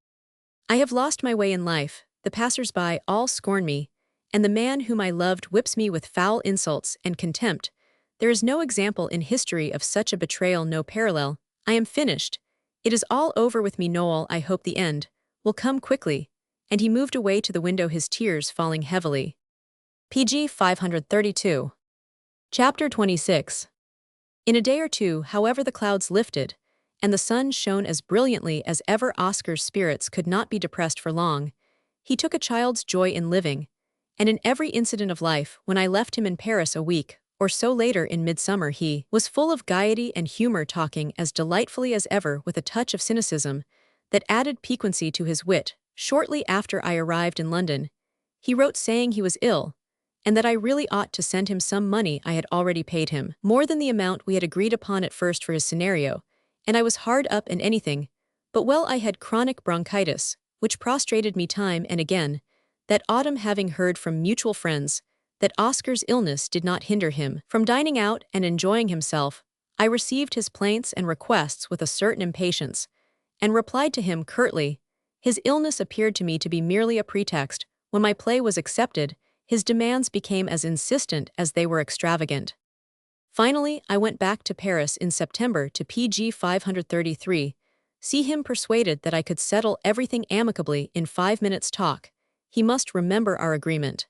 I have lost my way in life, the passers-by all scorn me, and the man whom I loved whips me with foul insults and contempt. There is no example in history of such a betrayal, no parallel. I am finished. It is all over with me, Noel. I hope the end will come quickly. And he moved away to the window, his tears falling heavily. PG 532. Chapter 26. In a day or two, however, the clouds lifted, and the sun shone as brilliantly as ever. Oscar's spirits could not be depressed for long. He took a child's joy in living, and in every incident of life. When I left him in Paris a week or so later in midsummer, he was full of gaiety and humor, talking as delightfully as ever, with a touch of cynicism that added piquancy to his wit. Shortly after I arrived in London, he wrote saying he was ill, and that I really ought to send him some money. I had already paid him more than the amount we had agreed upon at first for his scenario, and I was hard up in anything. But well, I had chronic bronchitis, which prostrated me time and again. That autumn, having heard from mutual friends that Oscar's illness did not hinder him from dining out and enjoying himself, I received his plaints and requests with a certain impatience, and replied to him curtly. His illness appeared to me to be merely a pretext. When my play was accepted, his demands became as insistent as they were extravagant. Finally, I went back to Paris in September to PG 533, See him persuaded that I could settle everything amicably in 5 minutes' talk. He must remember our agreement.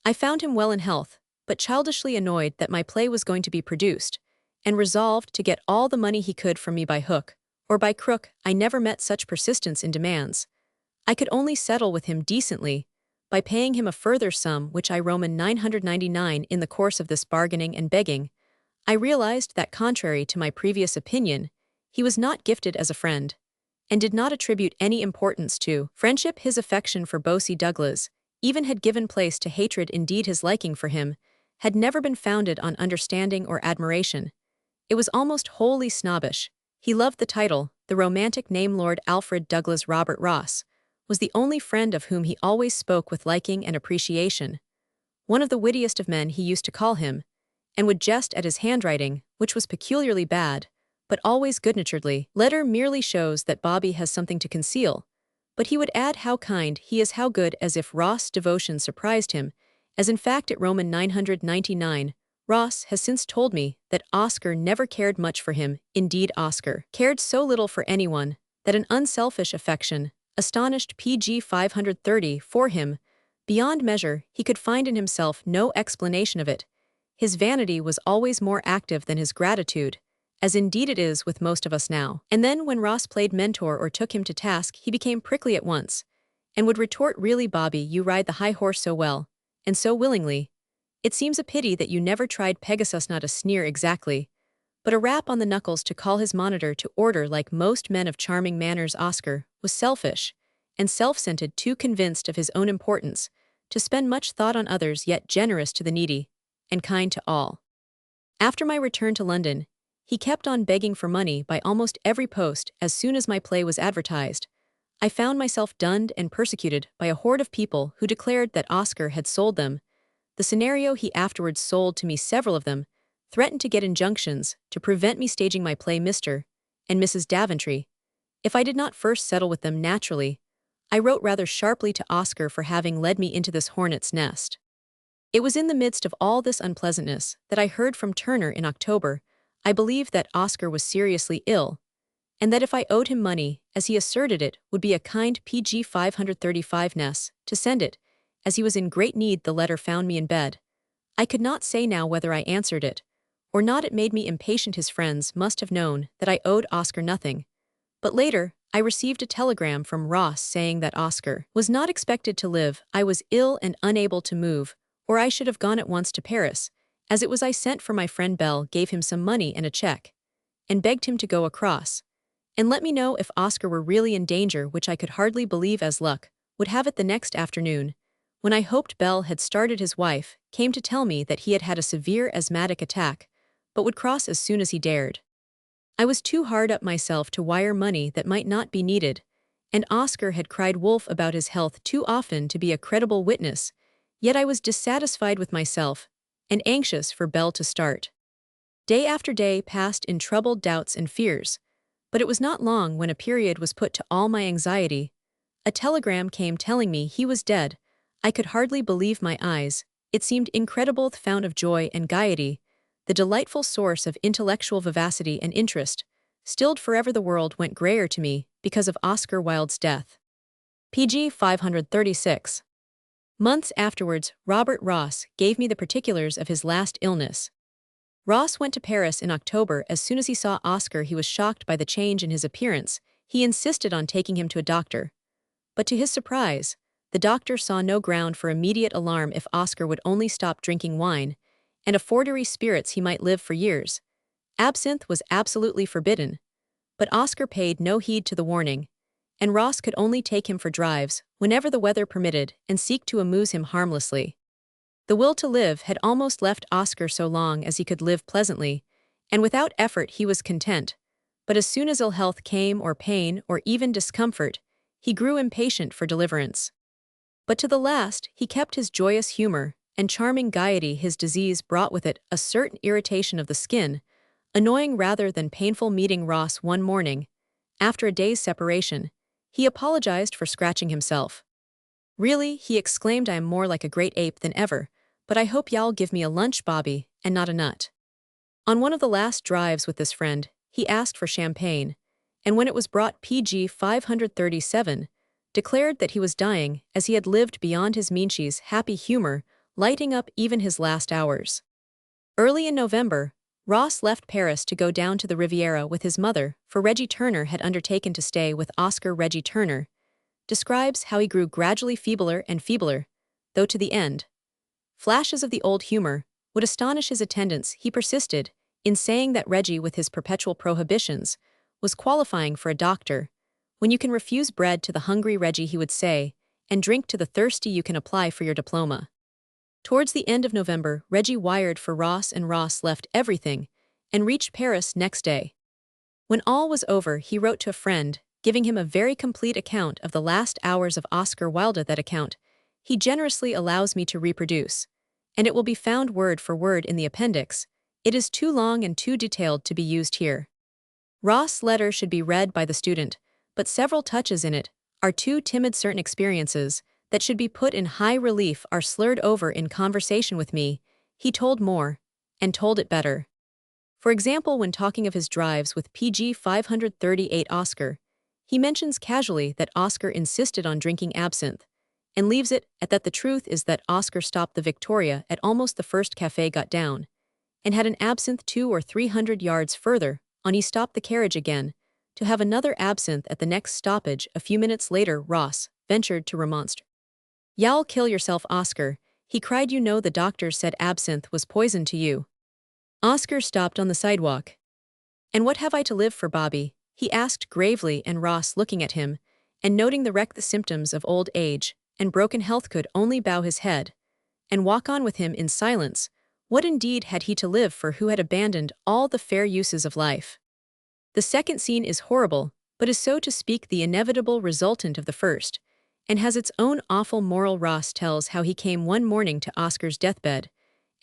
I found him well in health, but childishly annoyed that my play was going to be produced, and resolved to get all the money he could from me by hook, or by crook. I never met such persistence in demands. I could only settle with him decently, by paying him a further sum which I Roman 999 in the course of this bargaining and begging. I realized that contrary to my previous opinion, he was not gifted as a friend, and did not attribute any importance to friendship. His affection for Bosie Douglas even had given place to hatred. Indeed, his liking for him had never been founded on understanding or admiration. It was almost wholly snobbish. He loved the title. The romantic name Lord Alfred Douglas Robert Ross was the only friend of whom he always spoke with liking and appreciation. One of the wittiest of men, he used to call him, and would jest at his handwriting, which was peculiarly bad, but always good-naturedly. Letter merely shows that Bobby has something to conceal, but he would add how kind he is, how good, as if Ross' devotion surprised him, as in fact at Roman 999, Ross has since told me that Oscar never cared much for him. Indeed, Oscar cared so little for anyone that an unselfish affection astonished PG 530 for him. Beyond measure, he could find in himself no explanation of it. His vanity was always more active than his gratitude, as indeed it is with most of us now. And then when Ross played mentor or took him to task, he became prickly at once, and would retort, "Really, Bobby, you ride the high horse so well, and so willingly. It seems a pity that you never tried Pegasus." Not a sneer exactly, but a rap on the knuckles to call his monitor to order. Like most men of charming manners, Oscar was selfish, and self-centered, too convinced of his own importance to spend much thought on others, yet generous to the needy, and kind to all. After my return to London, he kept on begging for money by almost every post. As soon as my play was advertised, I found myself dunned and persecuted by a horde of people who declared that Oscar had sold them the scenario. He afterwards sold to me several of them, threatened to get injunctions to prevent me staging my play Mr. and Mrs. Daventry if I did not first settle with them. Naturally, I wrote rather sharply to Oscar for having led me into this hornet's nest. It was in the midst of all this unpleasantness that I heard from Turner in October. I believed that Oscar was seriously ill, and that if I owed him money, as he asserted it would be a kind PG 535ness to send it, as he was in great need. The letter found me in bed. I could not say now whether I answered it or not. It made me impatient. His friends must have known that I owed Oscar nothing. But later, I received a telegram from Ross saying that Oscar was not expected to live. I was ill and unable to move, or I should have gone at once to Paris. As it was, I sent for my friend Bell, gave him some money and a check, and begged him to go across and let me know if Oscar were really in danger, which I could hardly believe. As luck would have it, the next afternoon, when I hoped Bell had started, his wife came to tell me that he had had a severe asthmatic attack, but would cross as soon as he dared. I was too hard up myself to wire money that might not be needed, and Oscar had cried wolf about his health too often to be a credible witness. Yet I was dissatisfied with myself, and anxious for Bell to start. Day after day passed in troubled doubts and fears, but it was not long when a period was put to all my anxiety. A telegram came telling me he was dead. I could hardly believe my eyes. It seemed incredible. The fount of joy and gaiety, the delightful source of intellectual vivacity and interest, stilled forever. The world went grayer to me because of Oscar Wilde's death. PG 536. Months afterwards, Robert Ross gave me the particulars of his last illness. Ross went to Paris in October. As soon as he saw Oscar, he was shocked by the change in his appearance. He insisted on taking him to a doctor. But to his surprise, the doctor saw no ground for immediate alarm. If Oscar would only stop drinking wine and a forgery spirits, he might live for years. Absinthe was absolutely forbidden. But Oscar paid no heed to the warning, and Ross could only take him for drives whenever the weather permitted and seek to amuse him harmlessly. The will to live had almost left Oscar. So long as he could live pleasantly and without effort, he was content. But as soon as ill health came, or pain, or even discomfort, he grew impatient for deliverance. But to the last, he kept his joyous humor and charming gaiety. His disease brought with it a certain irritation of the skin, annoying rather than painful. Meeting Ross one morning, after a day's separation, he apologized for scratching himself. "Really," he exclaimed, "I am more like a great ape than ever, but I hope y'all give me a lunch, Bobby, and not a nut." On one of the last drives with this friend, he asked for champagne, and when it was brought PG 537, declared that he was dying as he had lived beyond his Meanshe's happy humor, lighting up even his last hours. Early in November, Ross left Paris to go down to the Riviera with his mother, for Reggie Turner had undertaken to stay with Oscar. Reggie Turner describes how he grew gradually feebler and feebler, though to the end. Flashes of the old humor would astonish his attendants. He persisted in saying that Reggie, with his perpetual prohibitions, was qualifying for a doctor. When you can refuse bread to the hungry, Reggie, he would say, and drink to the thirsty, you can apply for your diploma. Towards the end of November, Reggie wired for Ross, and Ross left everything and reached Paris next day. When all was over, he wrote to a friend, giving him a very complete account of the last hours of Oscar Wilde. That account he generously allows me to reproduce, and it will be found word for word in the appendix. It is too long and too detailed to be used here. Ross' letter should be read by the student, but several touches in it are too timid. Certain experiences that should be put in high relief are slurred over in conversation with me. He told more, and told it better. For example, when talking of his drives with PG 538 Oscar, he mentions casually that Oscar insisted on drinking absinthe, and leaves it at that. The truth is that Oscar stopped the Victoria at almost the first café got down, and had an absinthe 200 or 300 yards further on. He stopped the carriage again, to have another absinthe at the next stoppage. A few minutes later, Ross ventured to remonstrate. "Y'all kill yourself, Oscar," he cried. "You know the doctors said absinthe was poison to you." Oscar stopped on the sidewalk. "And what have I to live for, Bobby?" he asked gravely, and Ross, looking at him, and noting the symptoms of old age and broken health, could only bow his head and walk on with him in silence. What indeed had he to live for who had abandoned all the fair uses of life? The second scene is horrible, but is, so to speak, the inevitable resultant of the first, and has its own awful moral. Ross tells how he came one morning to Oscar's deathbed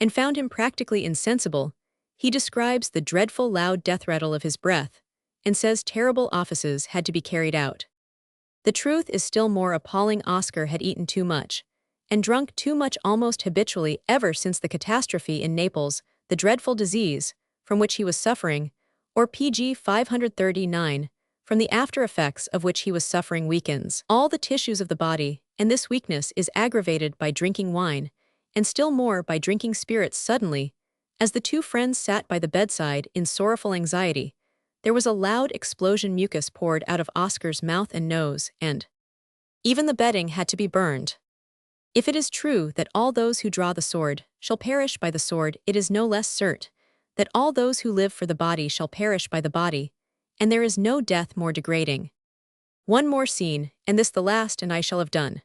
and found him practically insensible. He describes the dreadful loud death rattle of his breath, and says terrible offices had to be carried out. The truth is still more appalling. Oscar had eaten too much, and drunk too much almost habitually ever since the catastrophe in Naples, the dreadful disease from which he was suffering, or PG 539, from the after effects of which he was suffering, weakens all the tissues of the body, and this weakness is aggravated by drinking wine, and still more by drinking spirits. Suddenly, as the two friends sat by the bedside in sorrowful anxiety, there was a loud explosion. Mucus poured out of Oscar's mouth and nose, and even the bedding had to be burned. If it is true that all those who draw the sword shall perish by the sword, it is no less certain that all those who live for the body shall perish by the body, and there is no death more degrading. One more scene, and this the last, and I shall have done.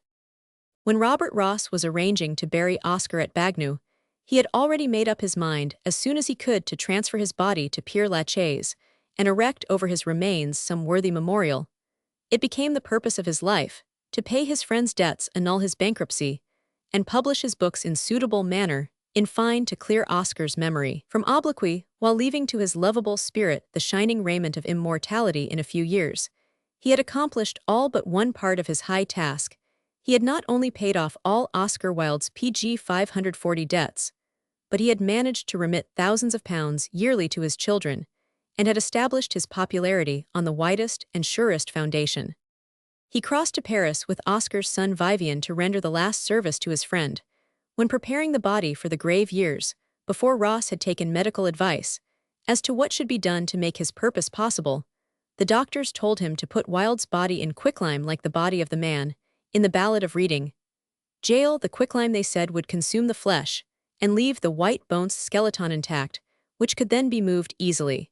When Robert Ross was arranging to bury Oscar at Bagnoux, he had already made up his mind as soon as he could to transfer his body to Père Lachaise and erect over his remains some worthy memorial. It became the purpose of his life to pay his friends' debts, annul his bankruptcy, and publish his books in suitable manner, in fine, to clear Oscar's memory from obloquy, while leaving to his lovable spirit the shining raiment of immortality. In a few years, he had accomplished all but one part of his high task. He had not only paid off all Oscar Wilde's PG 540 debts, but he had managed to remit thousands of pounds yearly to his children, and had established his popularity on the widest and surest foundation. He crossed to Paris with Oscar's son Vivian to render the last service to his friend. When preparing the body for the grave years, before Ross had taken medical advice as to what should be done to make his purpose possible, the doctors told him to put Wilde's body in quicklime like the body of the man in the Ballad of Reading. Jail, the quicklime, they said, would consume the flesh and leave the white bones skeleton intact, which could then be moved easily.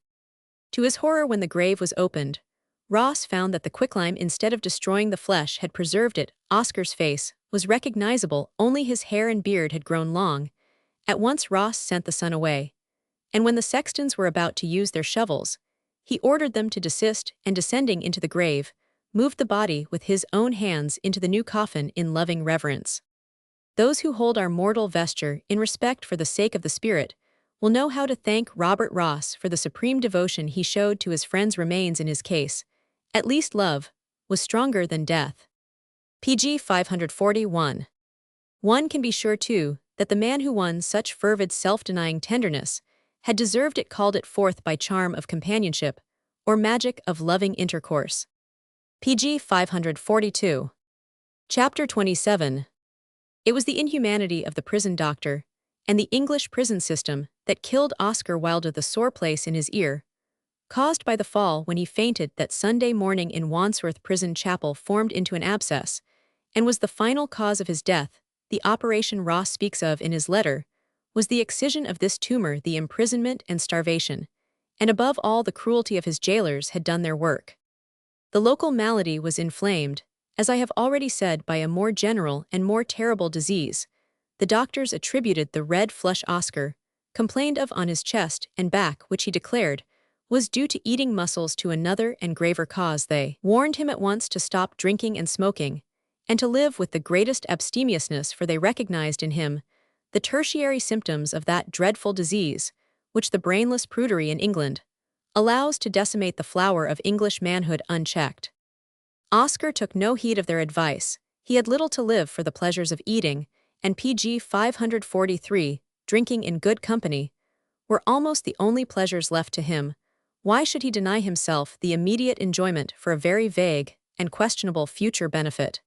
To his horror, when the grave was opened, Ross found that the quicklime, instead of destroying the flesh, had preserved it. Oscar's face was recognizable, only his hair and beard had grown long. At once Ross sent the son away, and when the sextons were about to use their shovels, he ordered them to desist, and descending into the grave, moved the body with his own hands into the new coffin in loving reverence. Those who hold our mortal vesture in respect for the sake of the spirit will know how to thank Robert Ross for the supreme devotion he showed to his friend's remains. In his case, at least, love was stronger than death. PG 541. One can be sure, too, that the man who won such fervid self-denying tenderness had deserved it, called it forth by charm of companionship, or magic of loving intercourse. PG 542. Chapter 27. It was the inhumanity of the prison doctor and the English prison system that killed Oscar Wilde the sore place in his ear, caused by the fall when he fainted that Sunday morning in Wandsworth Prison Chapel formed into an abscess, and was the final cause of his death. The operation Ross speaks of in his letter was the excision of this tumor, the imprisonment and starvation, and above all the cruelty of his jailers had done their work. The local malady was inflamed, as I have already said, by a more general and more terrible disease. The doctors attributed the red flush Oscar complained of on his chest and back, which he declared was due to eating mussels, to another and graver cause. They warned him at once to stop drinking and smoking, and to live with the greatest abstemiousness, for they recognized in him the tertiary symptoms of that dreadful disease, which the brainless prudery in England allows to decimate the flower of English manhood unchecked. Oscar took no heed of their advice. He had little to live for the pleasures of eating, and PG 543, drinking in good company, were almost the only pleasures left to him. Why should he deny himself the immediate enjoyment for a very vague and questionable future benefit?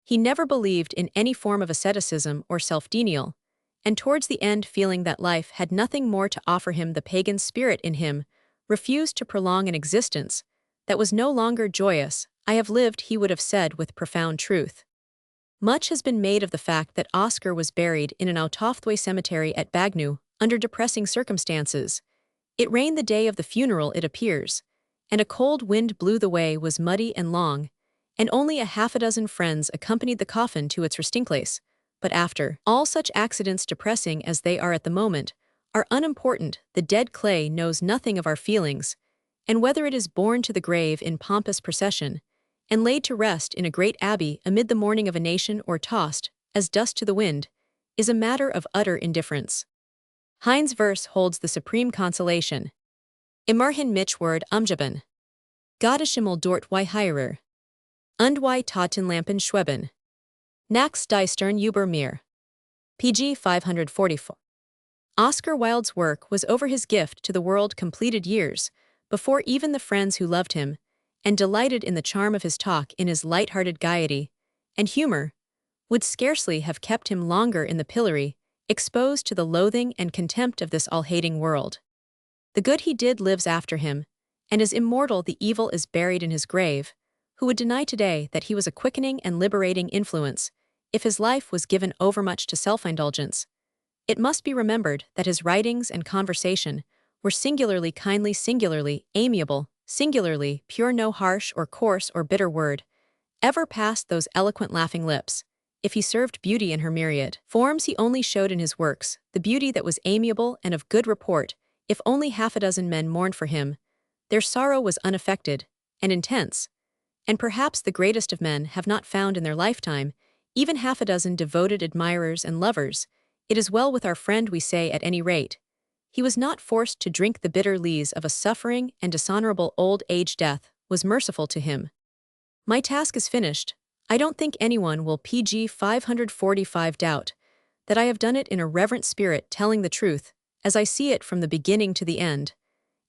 He never believed in any form of asceticism or self-denial, and towards the end, feeling that life had nothing more to offer him, the pagan spirit in him refused to prolong an existence that was no longer joyous. I have lived, he would have said with profound truth. Much has been made of the fact that Oscar was buried in an out-of-the-way cemetery at Bagnou, under depressing circumstances. It rained the day of the funeral, it appears, and a cold wind blew. The way was muddy and long, and only a half a dozen friends accompanied the coffin to its resting place. But after all, such accidents, depressing as they are at the moment, are unimportant. The dead clay knows nothing of our feelings, and whether it is borne to the grave in pompous procession, and laid to rest in a great abbey amid the mourning of a nation, or tossed as dust to the wind, is a matter of utter indifference. Heine's verse holds the supreme consolation. Immerhin mich word umgeben. Gotteshimmel dort wie heirer. Und wie Tatenlampen schweben. Nachts die Stern über mir. PG 544. Oscar Wilde's work was over his gift to the world completed years before even the friends who loved him and delighted in the charm of his talk, in his light-hearted gaiety and humor, would scarcely have kept him longer in the pillory, exposed to the loathing and contempt of this all-hating world. The good he did lives after him, and is immortal. The evil is buried in his grave. Who would deny today that he was a quickening and liberating influence, if his life was given overmuch to self-indulgence? It must be remembered that his writings and conversation were singularly kindly, singularly amiable, singularly pure. No harsh or coarse or bitter word ever passed those eloquent laughing lips. If he served beauty in her myriad forms, he only showed in his works the beauty that was amiable and of good report. If only half a dozen men mourned for him, their sorrow was unaffected and intense, and perhaps the greatest of men have not found in their lifetime even half a dozen devoted admirers and lovers. It is well with our friend, we say, at any rate. He was not forced to drink the bitter lees of a suffering and dishonorable old age. Death was merciful to him. My task is finished. I don't think anyone will PG 545 doubt that I have done it in a reverent spirit, telling the truth as I see it from the beginning to the end,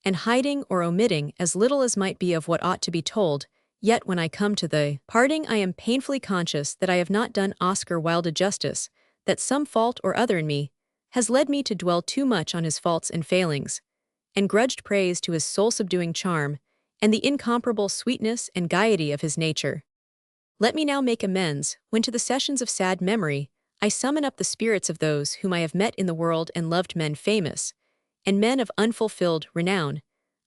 and hiding or omitting as little as might be of what ought to be told. Yet when I come to the parting, I am painfully conscious that I have not done Oscar Wilde justice, that some fault or other in me has led me to dwell too much on his faults and failings, and grudged praise to his soul-subduing charm and the incomparable sweetness and gaiety of his nature. Let me now make amends, when to the sessions of sad memory I summon up the spirits of those whom I have met in the world and loved, men famous, and men of unfulfilled renown.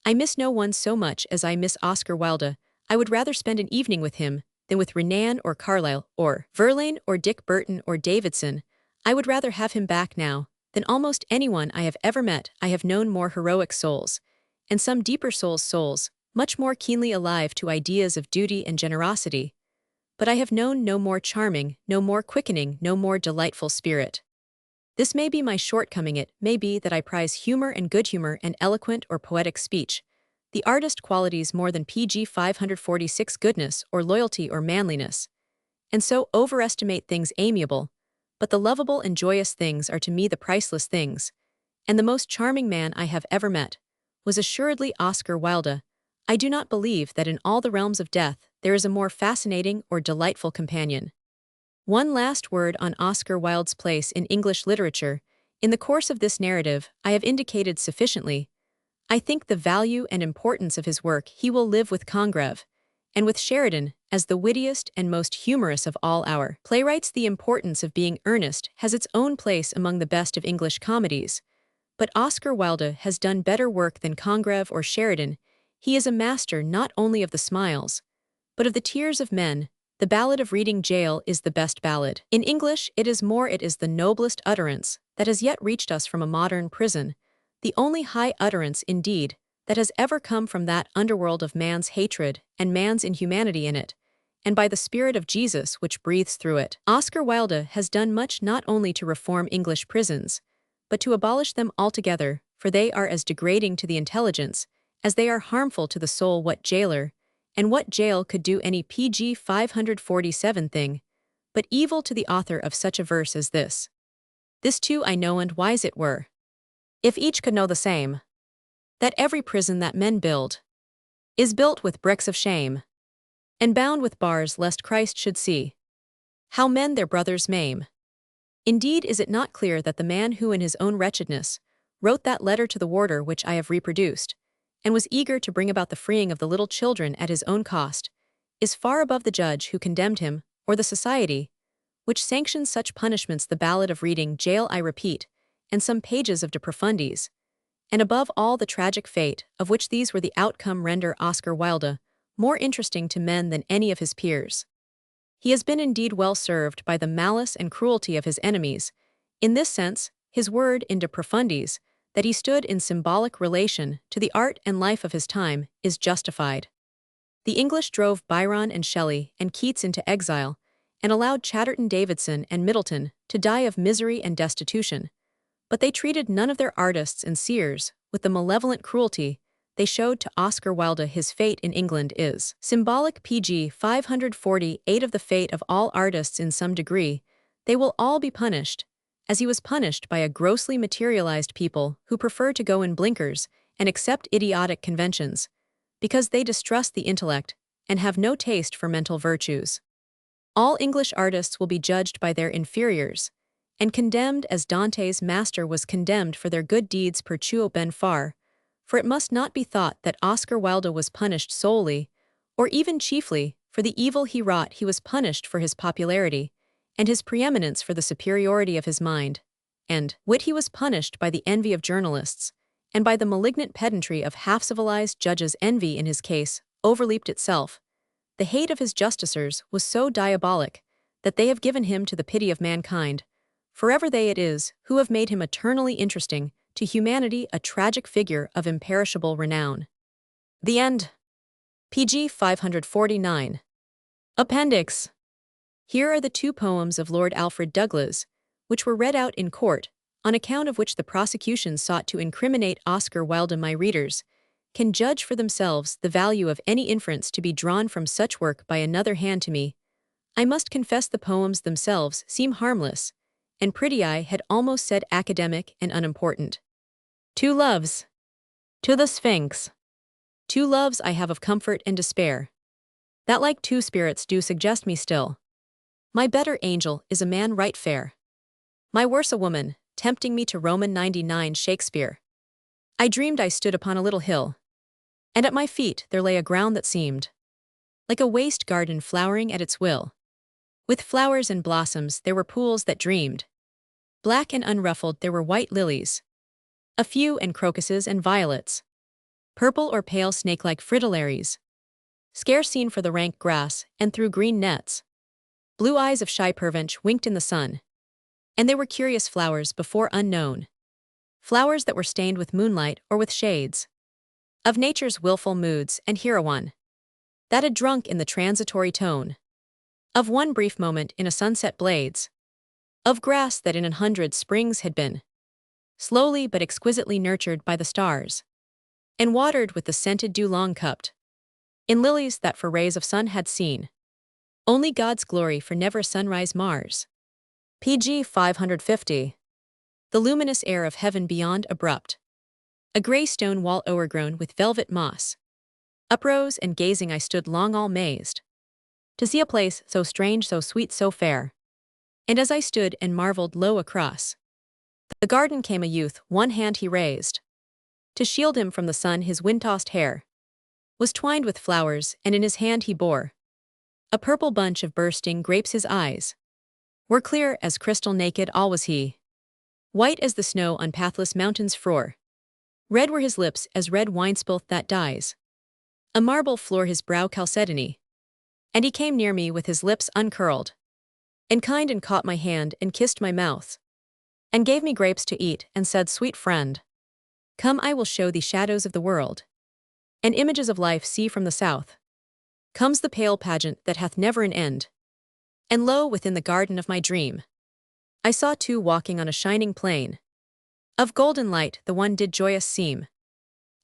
I miss no one so much as I miss Oscar Wilde. I would rather spend an evening with him than with Renan or Carlyle or Verlaine or Dick Burton or Davidson. I would rather have him back now than almost anyone I have ever met. I have known more heroic souls, and some deeper souls, much more keenly alive to ideas of duty and generosity. But I have known no more charming, no more quickening, no more delightful spirit. This may be my shortcoming. It may be that I prize humor and good humor and eloquent or poetic speech, the artist qualities, more than PG 546 goodness or loyalty or manliness, and so overestimate things amiable. But the lovable and joyous things are to me the priceless things, and the most charming man I have ever met was assuredly Oscar Wilde. I do not believe that in all the realms of death there is a more fascinating or delightful companion. One last word on Oscar Wilde's place in English literature. In the course of this narrative, I have indicated sufficiently, I think, the value and importance of his work. He will live with Congreve, and with Sheridan, as the wittiest and most humorous of all our playwrights. The importance of being earnest has its own place among the best of English comedies, but Oscar Wilde has done better work than Congreve or Sheridan. He is a master not only of the smiles, but of the tears of men. The ballad of Reading Gaol is the best ballad. In English, it is the noblest utterance that has yet reached us from a modern prison, the only high utterance, indeed, that has ever come from that underworld of man's hatred and man's inhumanity in it, and by the Spirit of Jesus which breathes through it. Oscar Wilde has done much not only to reform English prisons, but to abolish them altogether, for they are as degrading to the intelligence as they are harmful to the soul. What jailer and what jail could do any pg 547 thing but evil to the author of such a verse as this? This too I know, and wise it were, if each could know the same, that every prison that men build is built with bricks of shame, and bound with bars, lest Christ should see how men their brothers maim. Indeed, is it not clear that the man who in his own wretchedness wrote that letter to the warder which I have reproduced, and was eager to bring about the freeing of the little children at his own cost, is far above the judge who condemned him, or the society which sanctions such punishments? The ballad of Reading Gaol, I repeat, and some pages of De Profundis, and above all the tragic fate of which these were the outcome, render Oscar Wilde more interesting to men than any of his peers. He has been indeed well served by the malice and cruelty of his enemies. In this sense, his word in De Profundis, that he stood in symbolic relation to the art and life of his time, is justified. The English drove Byron and Shelley and Keats into exile, and allowed Chatterton, Davidson, and Middleton to die of misery and destitution, but they treated none of their artists and seers with the malevolent cruelty they showed to Oscar Wilde. His fate in England is symbolic. Pg 548 of the fate of all artists in some degree. They will all be punished, as he was punished by a grossly materialized people who prefer to go in blinkers and accept idiotic conventions, because they distrust the intellect and have no taste for mental virtues. All English artists will be judged by their inferiors, and condemned as Dante's master was condemned for their good deeds per tuo ben far, for it must not be thought that Oscar Wilde was punished solely, or even chiefly, for the evil he wrought. He was punished for his popularity, and his preeminence for the superiority of his mind and wit. He was punished by the envy of journalists, and by the malignant pedantry of half-civilized judges. Envy in his case overleaped itself. The hate of his justicers was so diabolic that they have given him to the pity of mankind. Forever they it is who have made him eternally interesting to humanity, a tragic figure of imperishable renown. The end. Pg 549. Appendix. Here are the two poems of Lord Alfred Douglas, which were read out in court, on account of which the prosecution sought to incriminate Oscar Wilde. My readers can judge for themselves the value of any inference to be drawn from such work by another hand. To me, I must confess, the poems themselves seem harmless, and pretty, I had almost said academic and unimportant. Two loves. To the Sphinx. Two loves I have of comfort and despair, that like two spirits do suggest me still. My better angel is a man right fair, my worse a woman, tempting me to Roman 99 Shakespeare. I dreamed I stood upon a little hill, and at my feet there lay a ground that seemed like a waste garden flowering at its will. With flowers and blossoms there were pools that dreamed. Black and unruffled there were white lilies, a few, and crocuses and violets, purple or pale snake-like fritillaries, scarce seen for the rank grass and through green nets. Blue eyes of shy pervenche winked in the sun, and there were curious flowers before unknown, flowers that were stained with moonlight or with shades of nature's willful moods. And here a one that had drunk in the transitory tone of one brief moment in a sunset, blades of grass that in 100 springs had been slowly but exquisitely nurtured by the stars, and watered with the scented dew long cupped in lilies that for rays of sun had seen only God's glory, for never sunrise mars. Pg 550. The luminous air of heaven beyond abrupt, a grey stone wall o'ergrown with velvet moss, Uprose and gazing I stood long all mazed, to see a place so strange, so sweet, so fair. And as I stood and marveled, lo, across the garden came a youth, one hand he raised, to shield him from the sun. His wind-tossed hair was twined with flowers, and in his hand he bore a purple bunch of bursting grapes. His eyes were clear as crystal, naked all was he, white as the snow on pathless mountains frore. Red were his lips as red wine spilt that dyes a marble floor. His brow chalcedony, and he came near me with his lips uncurled, and kind, and caught my hand and kissed my mouth, and gave me grapes to eat, and said, "Sweet friend, come, I will show thee shadows of the world, and images of life. See, from the south comes the pale pageant that hath never an end. And lo, within the garden of my dream, I saw two walking on a shining plain of golden light. The one did joyous seem,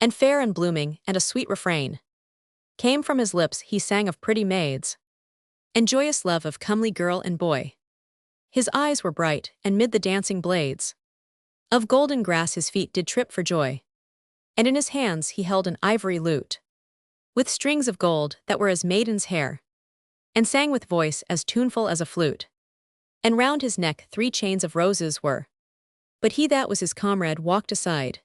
and fair and blooming, and a sweet refrain came from his lips. He sang of pretty maids, and joyous love of comely girl and boy. His eyes were bright, and mid the dancing blades of golden grass his feet did trip for joy. And in his hands he held an ivory lute, with strings of gold that were as maiden's hair, and sang with voice as tuneful as a flute. And round his neck 3 chains of roses were. But he that was his comrade walked aside.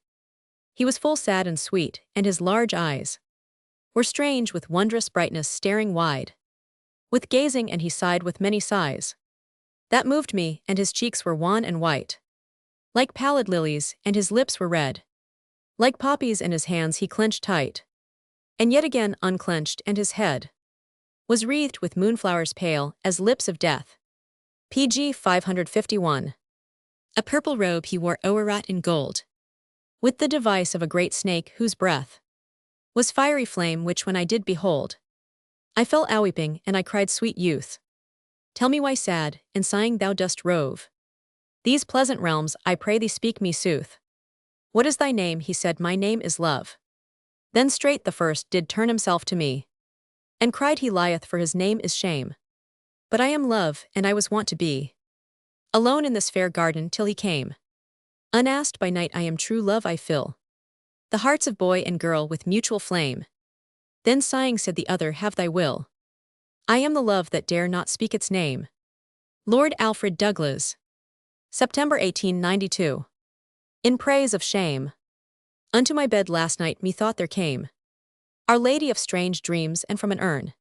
He was full sad and sweet, and his large eyes were strange with wondrous brightness, staring wide with gazing, and he sighed with many sighs that moved me, and his cheeks were wan and white, like pallid lilies, and his lips were red, like poppies, and his hands he clenched tight, and yet again unclenched, and his head was wreathed with moonflowers pale as lips of death. Pg 551. A purple robe he wore o'erwrought in gold, with the device of a great snake whose breath was fiery flame, which when I did behold, I fell a-weeping, and I cried, "Sweet youth, tell me why sad, and sighing thou dost rove these pleasant realms. I pray thee speak me sooth. What is thy name?" He said, "My name is Love." Then straight the first did turn himself to me, and cried, "He lieth, for his name is Shame. But I am Love, and I was wont to be alone in this fair garden till he came. Unasked by night I am true Love. I fill the hearts of boy and girl with mutual flame." Then sighing said the other, "Have thy will. I am the love that dare not speak its name." Lord Alfred Douglas. September 1892. In praise of shame. Unto my bed last night methought there came Our Lady of strange dreams, and from an urn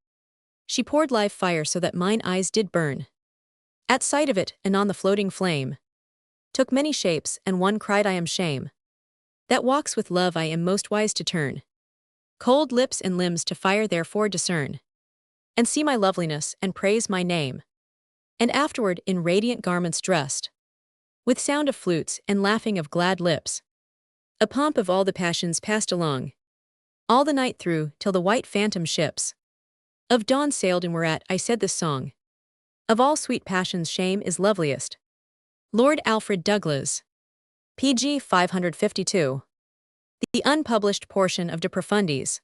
she poured live fire, so that mine eyes did burn. At sight of it, and on the floating flame took many shapes, and one cried, "I am Shame, that walks with Love. I am most wise to turn cold lips and limbs to fire, therefore discern, and see my loveliness, and praise my name." And afterward, in radiant garments dressed, with sound of flutes, and laughing of glad lips, a pomp of all the passions passed along, all the night through, till the white phantom ships of dawn sailed in. Whereat I said this song, of all sweet passions shame is loveliest. Lord Alfred Douglas. Pg 552. The unpublished portion of De Profundis.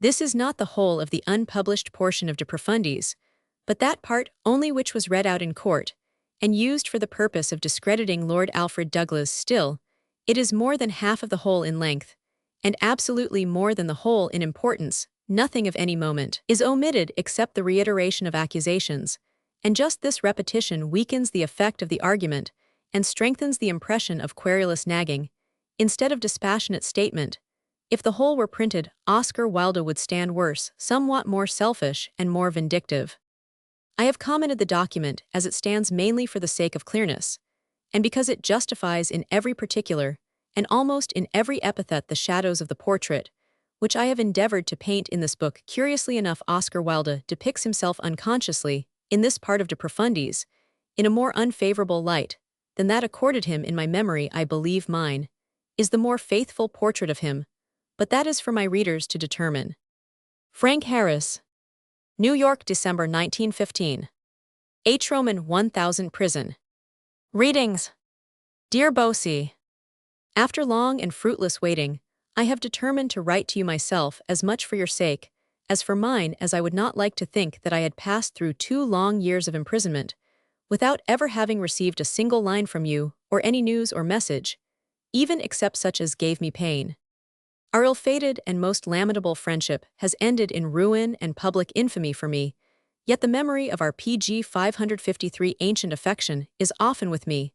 This is not the whole of the unpublished portion of De Profundis, but that part only which was read out in court, and used for the purpose of discrediting Lord Alfred Douglas. Still, it is more than half of the whole in length, and absolutely more than the whole in importance. Nothing of any moment is omitted except the reiteration of accusations, and just this repetition weakens the effect of the argument, and strengthens the impression of querulous nagging, instead of dispassionate statement. If the whole were printed, Oscar Wilde would stand worse, somewhat more selfish, and more vindictive. I have commented the document as it stands mainly for the sake of clearness, and because it justifies in every particular, and almost in every epithet, the shadows of the portrait, which I have endeavored to paint in this book. Curiously enough, Oscar Wilde depicts himself unconsciously, in this part of De Profundis, in a more unfavorable light than that accorded him in my memory. I believe mine is the more faithful portrait of him, but that is for my readers to determine. Frank Harris. New York, December 1915. H. Roman 1000 Prison. Readings. Dear Bosie, after long and fruitless waiting, I have determined to write to you myself, as much for your sake as for mine, as I would not like to think that I had passed through 2 long years of imprisonment without ever having received a single line from you, or any news or message, even except such as gave me pain. Our ill-fated and most lamentable friendship has ended in ruin and public infamy for me, yet the memory of our PG 553 ancient affection is often with me,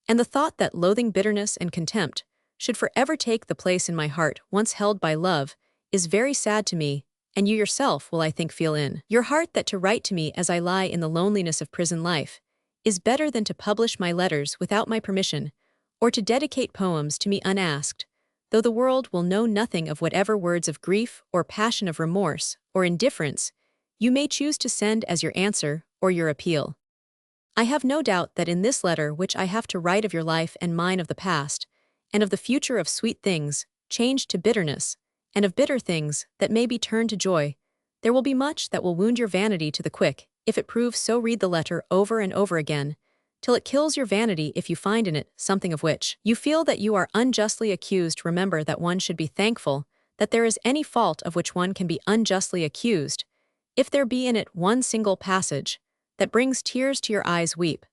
and the thought that loathing bitterness and contempt should forever take the place in my heart once held by love is very sad to me, and you yourself will, I think, feel in your heart that to write to me as I lie in the loneliness of prison life is better than to publish my letters without my permission, or to dedicate poems to me unasked, though the world will know nothing of whatever words of grief or passion of remorse or indifference you may choose to send as your answer or your appeal. I have no doubt that in this letter which I have to write of your life and mine of the past, and of the future of sweet things, changed to bitterness, and of bitter things that may be turned to joy, there will be much that will wound your vanity to the quick, if it proves so. Read the letter over and over again, till it kills your vanity if you find in it something of which you feel that you are unjustly accused. Remember that one should be thankful that there is any fault of which one can be unjustly accused. If there be in it one single passage that brings tears to your eyes, weep,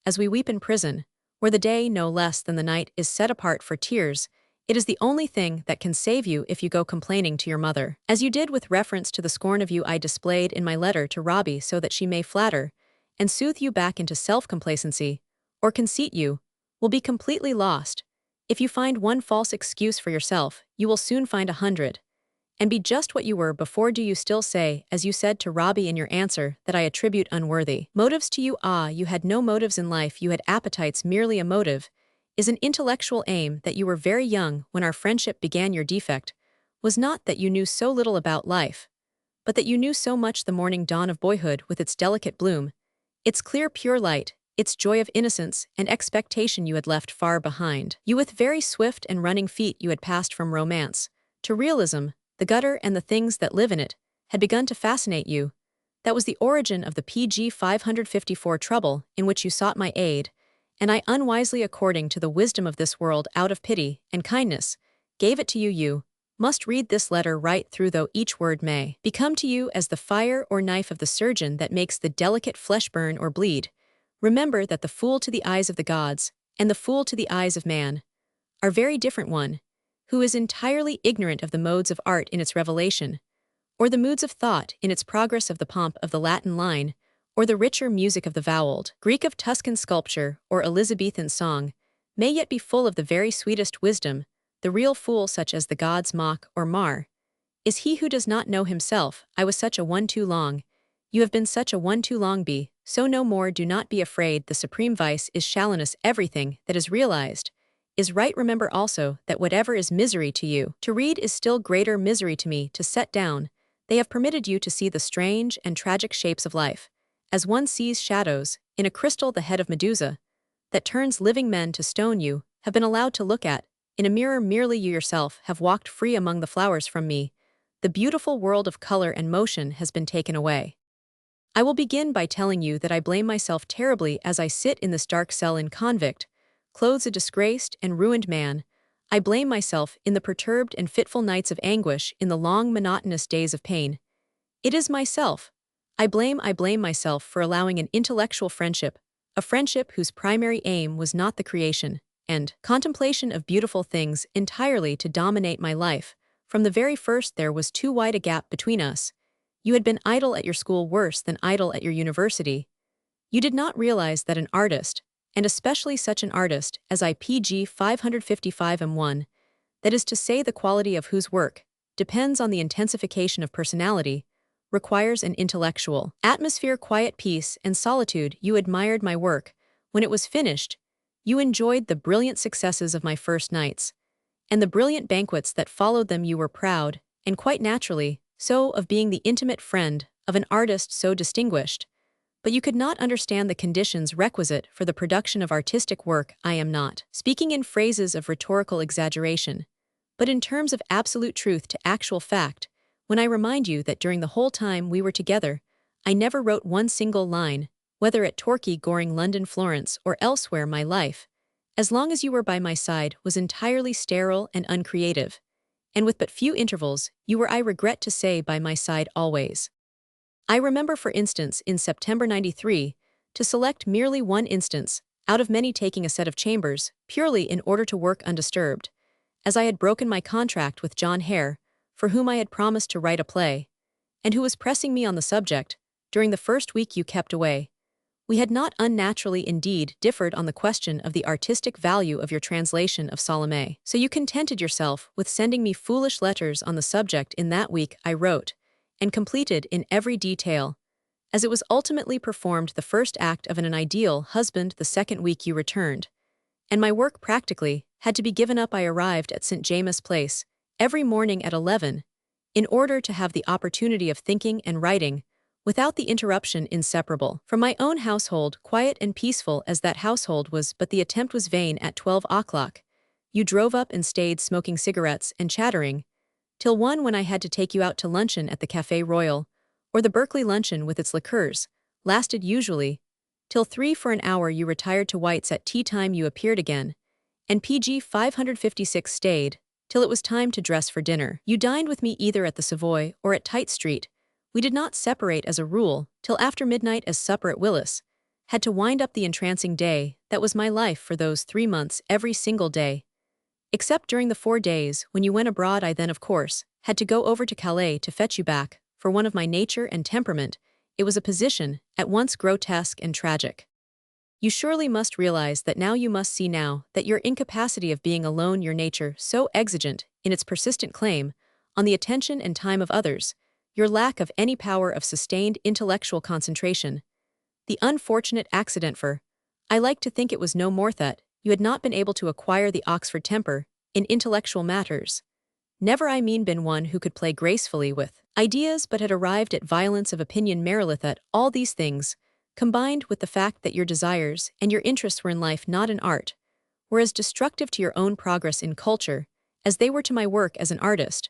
as we weep in prison, where the day no less than the night is set apart for tears. It is the only thing that can save you if you go complaining to your mother, as you did with reference to the scorn of you I displayed in my letter to Robbie, so that she may flatter and soothe you back into self-complacency, or conceit. You will be completely lost. If you find one false excuse for yourself, you will soon find 100, and be just what you were before. Do you still say, as you said to Robbie in your answer, that I attribute unworthy motives to you? Ah, you had no motives in life, you had appetites. Merely a motive is an intellectual aim. That you were very young when our friendship began. Your defect was not that you knew so little about life, but that you knew so much. The morning dawn of boyhood, with its delicate bloom, its clear pure light, its joy of innocence and expectation, you had left far behind. You with very swift and running feet you had passed from romance to realism. The gutter and the things that live in it had begun to fascinate you. That was the origin of the PG 554 trouble in which you sought my aid, and I unwisely, according to the wisdom of this world, out of pity and kindness, gave it to you. You must read this letter right through, though each word may become to you as the fire or knife of the surgeon that makes the delicate flesh burn or bleed. Remember that the fool to the eyes of the gods, and the fool to the eyes of man, are very different. One who is entirely ignorant of the modes of art in its revelation, or the moods of thought in its progress, of the pomp of the Latin line, or the richer music of the vowelled Greek, of Tuscan sculpture or Elizabethan song, may yet be full of the very sweetest wisdom. The real fool, such as the gods mock or mar, is he who does not know himself. I was such a one too long. You have been such a one too long. Be so no more. Do not be afraid. The supreme vice is shallowness. Everything that is realized is right. Remember also that whatever is misery to you to read is still greater misery to me to set down. They have permitted you to see the strange and tragic shapes of life, as one sees shadows in a crystal. The head of Medusa that turns living men to stone you have been allowed to look at in a mirror. Merely you yourself have walked free among the flowers from me. The beautiful world of color and motion has been taken away. I will begin by telling you that I blame myself terribly as I sit in this dark cell in convict, clothes a disgraced and ruined man. I blame myself in the perturbed and fitful nights of anguish, in the long monotonous days of pain. It is myself. I blame myself for allowing an intellectual friendship, a friendship whose primary aim was not the creation and contemplation of beautiful things, entirely to dominate my life. From the very first there was too wide a gap between us. You had been idle at your school, worse than idle at your university. You did not realize that an artist, and especially such an artist as I PG 555 am one, that is to say the quality of whose work depends on the intensification of personality, requires an intellectual atmosphere, quiet, peace, and solitude. You admired my work. When it was finished, you enjoyed the brilliant successes of my first nights, and the brilliant banquets that followed them. You were proud, and quite naturally so, of being the intimate friend of an artist so distinguished, but you could not understand the conditions requisite for the production of artistic work. I am not speaking in phrases of rhetorical exaggeration, but in terms of absolute truth to actual fact, when I remind you that during the whole time we were together, I never wrote one single line, whether at Torquay, Goring, London, Florence, or elsewhere. My life, as long as you were by my side, was entirely sterile and uncreative, and with but few intervals, you were, I regret to say, by my side always. I remember, for instance, in September '93, to select merely one instance, out of many, taking a set of chambers, purely in order to work undisturbed, as I had broken my contract with John Hare, for whom I had promised to write a play, and who was pressing me on the subject, during the first week you kept away. We had not unnaturally indeed differed on the question of the artistic value of your translation of Salome. So you contented yourself with sending me foolish letters on the subject in that week I wrote, and completed in every detail, as it was ultimately performed the first act of an ideal husband the second week you returned, and my work practically had to be given up. I arrived at St. James's Place every morning at 11, in order to have the opportunity of thinking and writing, without the interruption inseparable from my own household. Quiet and peaceful as that household was, but the attempt was vain. At 12 o'clock, you drove up and stayed smoking cigarettes and chattering, till 1 when I had to take you out to luncheon at the Café Royal, or the Berkeley luncheon with its liqueurs, lasted usually, till 3 for an hour you retired to White's. At tea time you appeared again, and PG 556 stayed, till it was time to dress for dinner. You dined with me either at the Savoy or at Tite Street. We did not separate as a rule till after midnight, as supper at Willis had to wind up the entrancing day that was my life for those 3 months. Every single day, except during the 4 days when you went abroad, I then, of course, had to go over to Calais to fetch you back. For one of my nature and temperament, it was a position at once grotesque and tragic. You surely must realize that now. You must see now that your incapacity of being alone, your nature so exigent in its persistent claim on the attention and time of others, your lack of any power of sustained intellectual concentration, the unfortunate accident for, I like to think it was no more that, you had not been able to acquire the Oxford temper in intellectual matters. Never, I mean, been one who could play gracefully with ideas, but had arrived at violence of opinion merely. That all these things, combined with the fact that your desires and your interests were in life, not in art, were as destructive to your own progress in culture as they were to my work as an artist.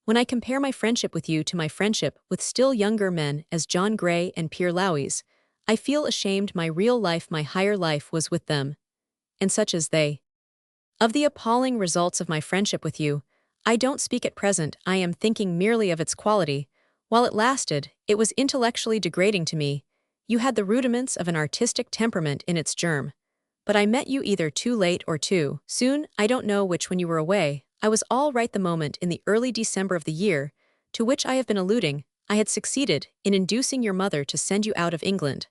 When I compare my friendship with you to my friendship with still younger men as John Gray and Pierre Lowies, I feel ashamed. My real life, my higher life, was with them, and such as they. Of the appalling results of my friendship with you, I don't speak at present. I am thinking merely of its quality. While it lasted, it was intellectually degrading to me. You had the rudiments of an artistic temperament in its germ. But I met you either too late or too soon, I don't know which. When you were away, I was all right. The moment in the early December of the year, to which I have been alluding, I had succeeded in inducing your mother to send you out of England.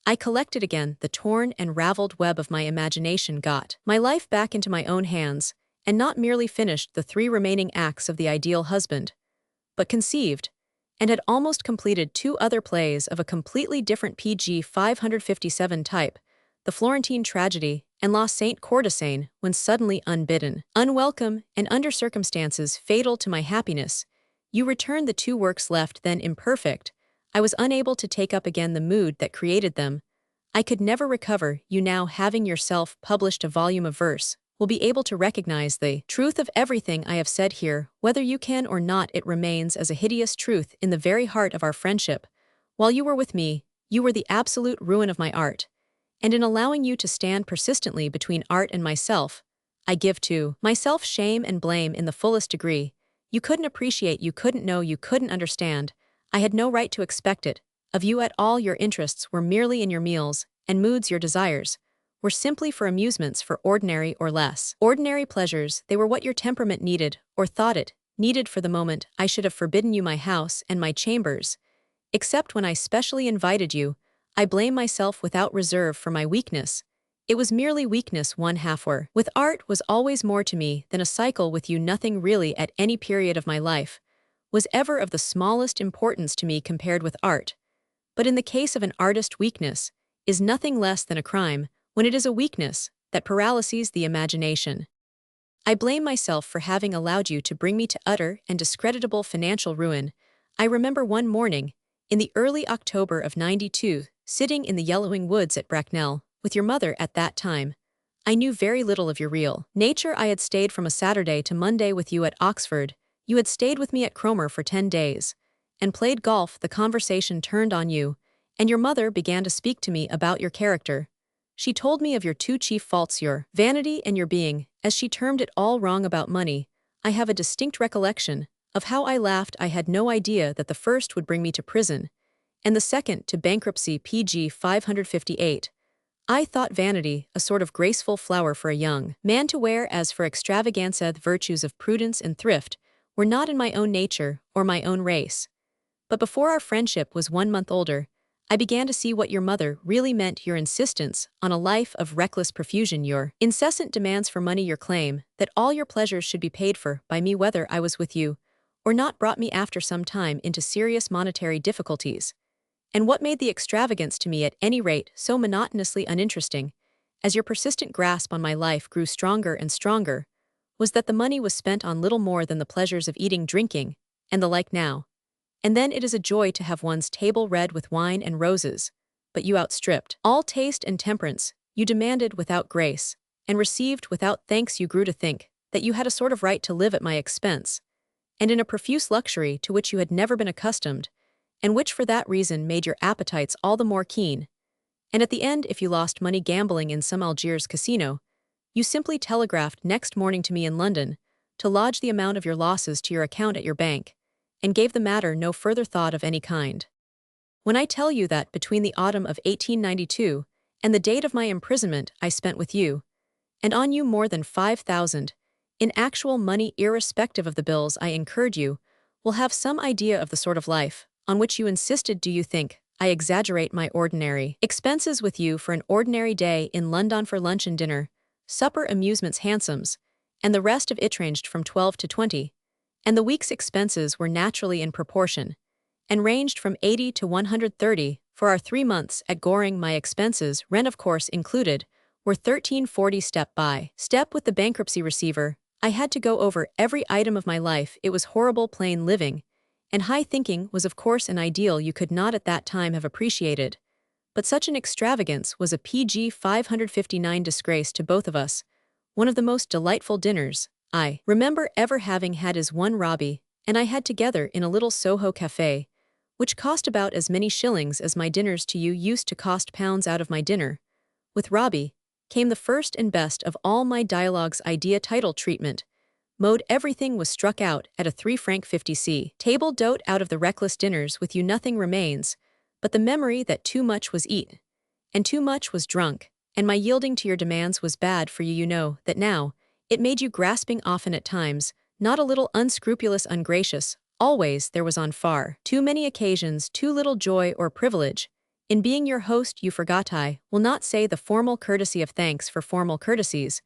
I collected again the torn and raveled web of my imagination, got my life back into my own hands, and not merely finished the 3 remaining acts of the ideal husband, but conceived, and had almost completed 2 other plays of a completely different PG 557 type, the Florentine Tragedy and La Sainte Courtisane, when suddenly, unbidden, unwelcome, and under circumstances fatal to my happiness, you returned the 2 works left then imperfect. I was unable to take up again the mood that created them. I could never recover. You now, having yourself published a volume of verse, will be able to recognize the truth of everything I have said here. Whether you can or not, it remains as a hideous truth in the very heart of our friendship. While you were with me, you were the absolute ruin of my art. And in allowing you to stand persistently between art and myself, I give to myself shame and blame in the fullest degree. You couldn't appreciate, you couldn't know, you couldn't understand. I had no right to expect it of you at all. Your interests were merely in your meals and moods. Your desires were simply for amusements, for ordinary or less ordinary pleasures. They were what your temperament needed, or thought it needed for the moment. I should have forbidden you my house and my chambers, except when I specially invited you. I blame myself without reserve for my weakness. It was merely weakness. 1/2 were with art was always more to me than a cycle with you. Nothing really at any period of my life was ever of the smallest importance to me compared with art. But in the case of an artist, weakness is nothing less than a crime, when it is a weakness that paralyses the imagination. I blame myself for having allowed you to bring me to utter and discreditable financial ruin. I remember one morning, in the early October of '92, sitting in the yellowing woods at Bracknell, with your mother at that time. I knew very little of your real nature. I had stayed from a Saturday to Monday with you at Oxford. You had stayed with me at Cromer for 10 days, and played golf. The conversation turned on you, and your mother began to speak to me about your character. She told me of your 2 chief faults, your vanity and your being, as she termed it, all wrong about money. I have a distinct recollection of how I laughed. I had no idea that the first would bring me to prison, and the second to bankruptcy. PG 558. I thought vanity a sort of graceful flower for a young man to wear, as for extravaganza the virtues of prudence and thrift were not in my own nature or my own race. But before our friendship was 1 month older, I began to see what your mother really meant: your insistence on a life of reckless profusion, your incessant demands for money, your claim that all your pleasures should be paid for by me whether I was with you or not, brought me after some time into serious monetary difficulties. And what made the extravagance to me at any rate so monotonously uninteresting, as your persistent grasp on my life grew stronger and stronger, was that the money was spent on little more than the pleasures of eating, drinking, and the like now. And then it is a joy to have one's table read with wine and roses, but you outstripped all taste and temperance, you demanded without grace, and received without thanks. You grew to think that you had a sort of right to live at my expense, and in a profuse luxury to which you had never been accustomed, and which for that reason made your appetites all the more keen. And at the end, if you lost money gambling in some Algiers casino, you simply telegraphed next morning to me in London to lodge the amount of your losses to your account at your bank, and gave the matter no further thought of any kind. When I tell you that between the autumn of 1892 and the date of my imprisonment I spent with you, and on you, more than 5,000, in actual money irrespective of the bills I incurred, you will have some idea of the sort of life on which you insisted. Do you think I exaggerate my ordinary expenses with you for an ordinary day in London, for lunch and dinner, supper, amusements, hansoms, and the rest of it ranged from 12 to 20, and the week's expenses were naturally in proportion, and ranged from 80 to 130, for our 3 months at Goring. My expenses, rent of course included, were 1340 step by step with the bankruptcy receiver. I had to go over every item of my life. It was horrible plain living, and high thinking was of course an ideal you could not at that time have appreciated. But such an extravagance was a PG 559 disgrace to both of us. One of the most delightful dinners I remember ever having had is one Robbie and I had together in a little Soho cafe, which cost about as many shillings as my dinners to you used to cost pounds. Out of my dinner with Robbie came the first and best of all my dialogues: idea, title, treatment, mode. Everything was struck out at a 3 franc 50 table d'hote. Out of the reckless dinners with you nothing remains but the memory that too much was eaten and too much was drunk, and my yielding to your demands was bad for you. You know that now. It made you grasping often at times, not a little unscrupulous, ungracious. Always there was on far too many occasions too little joy or privilege in being your host. You forgot, I will not say the formal courtesy of thanks, for formal courtesies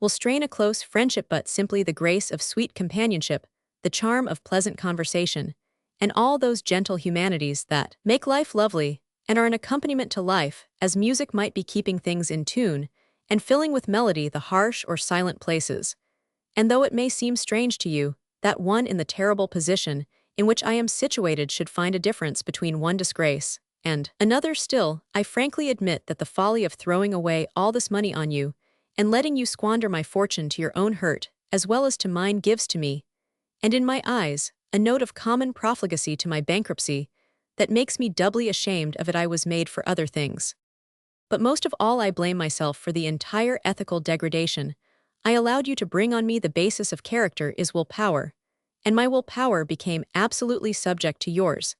will strain a close friendship, but simply the grace of sweet companionship, the charm of pleasant conversation, and all those gentle humanities that make life lovely and are an accompaniment to life, as music might be, keeping things in tune and filling with melody the harsh or silent places. And though it may seem strange to you that one in the terrible position in which I am situated should find a difference between one disgrace and another, still, I frankly admit that the folly of throwing away all this money on you and letting you squander my fortune to your own hurt as well as to mine gives to me, and in my eyes, a note of common profligacy to my bankruptcy that makes me doubly ashamed of it. I was made for other things. But most of all I blame myself for the entire ethical degradation I allowed you to bring on me. The basis of character is willpower, and my willpower became absolutely subject to yours.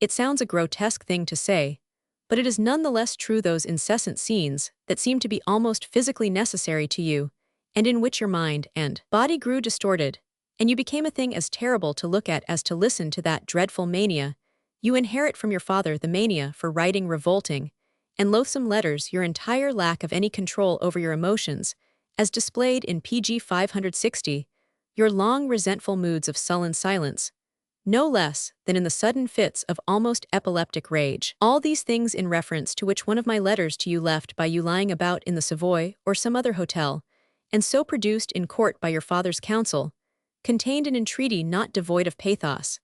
It sounds a grotesque thing to say, but it is none the less true. Those incessant scenes that seemed to be almost physically necessary to you, and in which your mind and body grew distorted, and you became a thing as terrible to look at as to listen to, that dreadful mania you inherit from your father, the mania for writing revolting and loathsome letters, your entire lack of any control over your emotions, as displayed in PG 560, your long resentful moods of sullen silence, no less than in the sudden fits of almost epileptic rage. All these things in reference to which one of my letters to you, left by you lying about in the Savoy or some other hotel, and so produced in court by your father's counsel, contained an entreaty not devoid of pathos.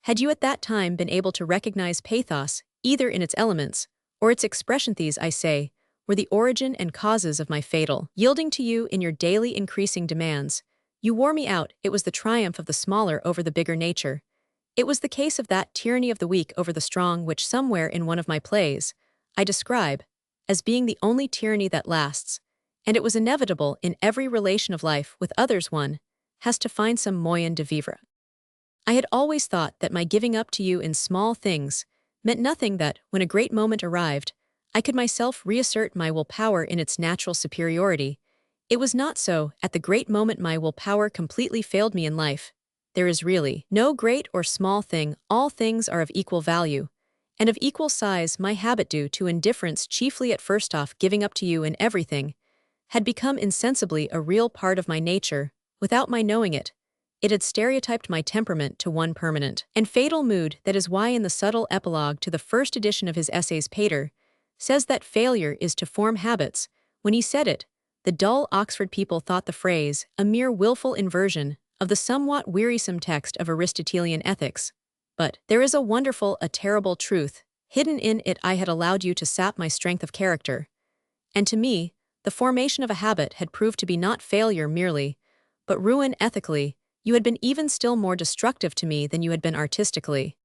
Had you at that time been able to recognize pathos, either in its elements or its expression, these, I say, were the origin and causes of my fatal yielding to you in your daily increasing demands. You wore me out. It was the triumph of the smaller over the bigger nature. It was the case of that tyranny of the weak over the strong which somewhere in one of my plays I describe as being the only tyranny that lasts, and it was inevitable in every relation of life with others. One has to find some moyen de vivre. I had always thought that my giving up to you in small things meant nothing, that, when a great moment arrived, I could myself reassert my willpower in its natural superiority. It was not so, at the great moment my willpower completely failed me in life. There is really no great or small thing, all things are of equal value. And of equal size, my habit due to indifference, chiefly at first off giving up to you in everything, had become insensibly a real part of my nature, without my knowing it. It had stereotyped my temperament to one permanent and fatal mood. That is why in the subtle epilogue to the first edition of his essays Pater says that failure is to form habits. When he said it, the dull Oxford people thought the phrase a mere willful inversion of the somewhat wearisome text of Aristotelian ethics. But there is a wonderful, a terrible truth hidden in it. I had allowed you to sap my strength of character. And to me, the formation of a habit had proved to be not failure merely, but ruin ethically. You had been even still more destructive to me than you had been artistically.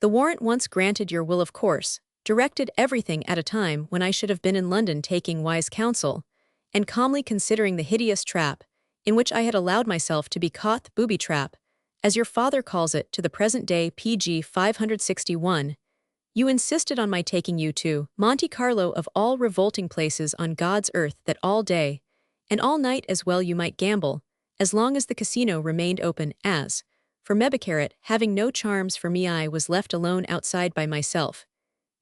The warrant once granted your will, of course, directed everything at a time when I should have been in London taking wise counsel, and calmly considering the hideous trap in which I had allowed myself to be caught, the booby trap, as your father calls it, to the present day, pg 561. You insisted on my taking you to Monte Carlo, of all revolting places on God's earth, that all day, and all night as well you might gamble, as long as the casino remained open. As for Mebicaret, having no charms for me, I was left alone outside by myself.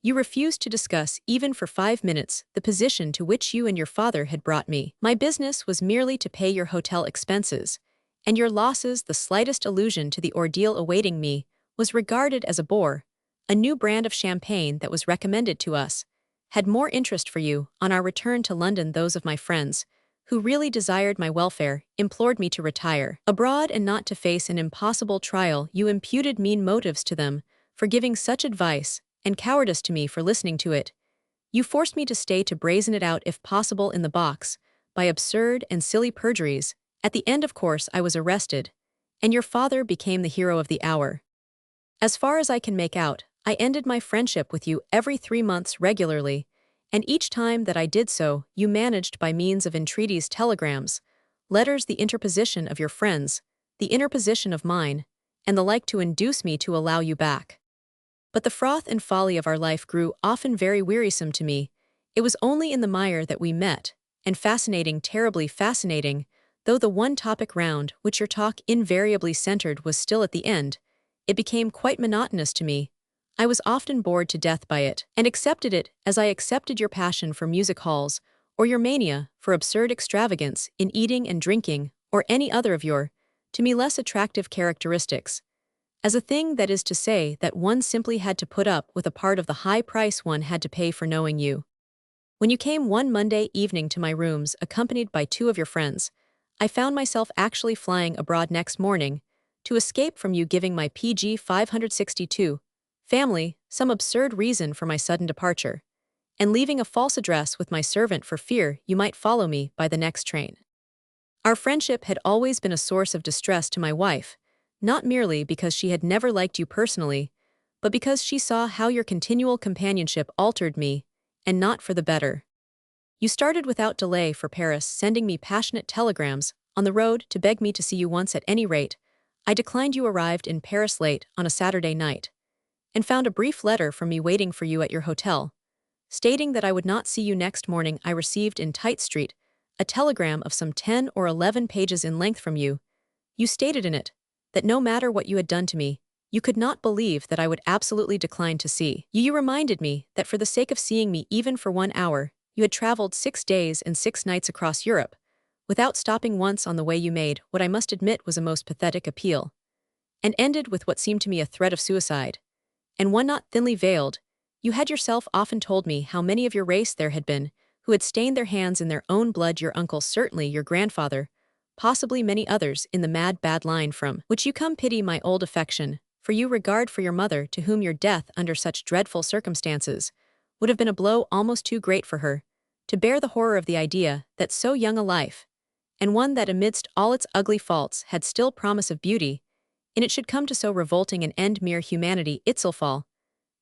You refused to discuss, even for 5 minutes, the position to which you and your father had brought me. My business was merely to pay your hotel expenses, and your losses, the slightest allusion to the ordeal awaiting me, was regarded as a bore. A new brand of champagne that was recommended to us had more interest for you. On our return to London, those of my friends, who really desired my welfare, implored me to retire abroad and not to face an impossible trial. You imputed mean motives to them for giving such advice, and cowardice to me for listening to it. You forced me to stay to brazen it out, if possible, in the box, by absurd and silly perjuries. At the end, of course, I was arrested, and your father became the hero of the hour. As far as I can make out, I ended my friendship with you every 3 months regularly, and each time that I did so, you managed by means of entreaties, telegrams, letters, the interposition of your friends, the interposition of mine, and the like, to induce me to allow you back. But the froth and folly of our life grew often very wearisome to me. It was only in the mire that we met, and fascinating, terribly fascinating, though the one topic round which your talk invariably centered was still at the end, it became quite monotonous to me. I was often bored to death by it, and accepted it as I accepted your passion for music halls, or your mania for absurd extravagance in eating and drinking, or any other of your, to me less attractive characteristics, as a thing, that is to say, that one simply had to put up with a part of the high price one had to pay for knowing you. When you came one Monday evening to my rooms, accompanied by 2 of your friends, I found myself actually flying abroad next morning, to escape from you, giving my pg 562 family some absurd reason for my sudden departure, and leaving a false address with my servant for fear you might follow me by the next train. Our friendship had always been a source of distress to my wife, not merely because she had never liked you personally, but because she saw how your continual companionship altered me, and not for the better. You started without delay for Paris, sending me passionate telegrams on the road to beg me to see you once at any rate. I declined. You arrived in Paris late on a Saturday night, and found a brief letter from me waiting for you at your hotel, stating that I would not see you next morning. I received in Tite Street a telegram of some 10 or 11 pages in length from you. You stated in it that no matter what you had done to me, you could not believe that I would absolutely decline to see you. You reminded me that for the sake of seeing me even for 1 hour, you had traveled 6 days and 6 nights across Europe, without stopping once on the way. You made what I must admit was a most pathetic appeal, and ended with what seemed to me a threat of suicide, and one not thinly veiled. You had yourself often told me how many of your race there had been who had stained their hands in their own blood, your uncle, certainly your grandfather, possibly many others in the mad bad line from which you come. Pity my old affection for you, regard for your mother, to whom your death under such dreadful circumstances would have been a blow almost too great for her to bear. The horror of the idea that so young a life, and one that amidst all its ugly faults had still promise of beauty, in it should come to so revolting an end. Mere humanity itself.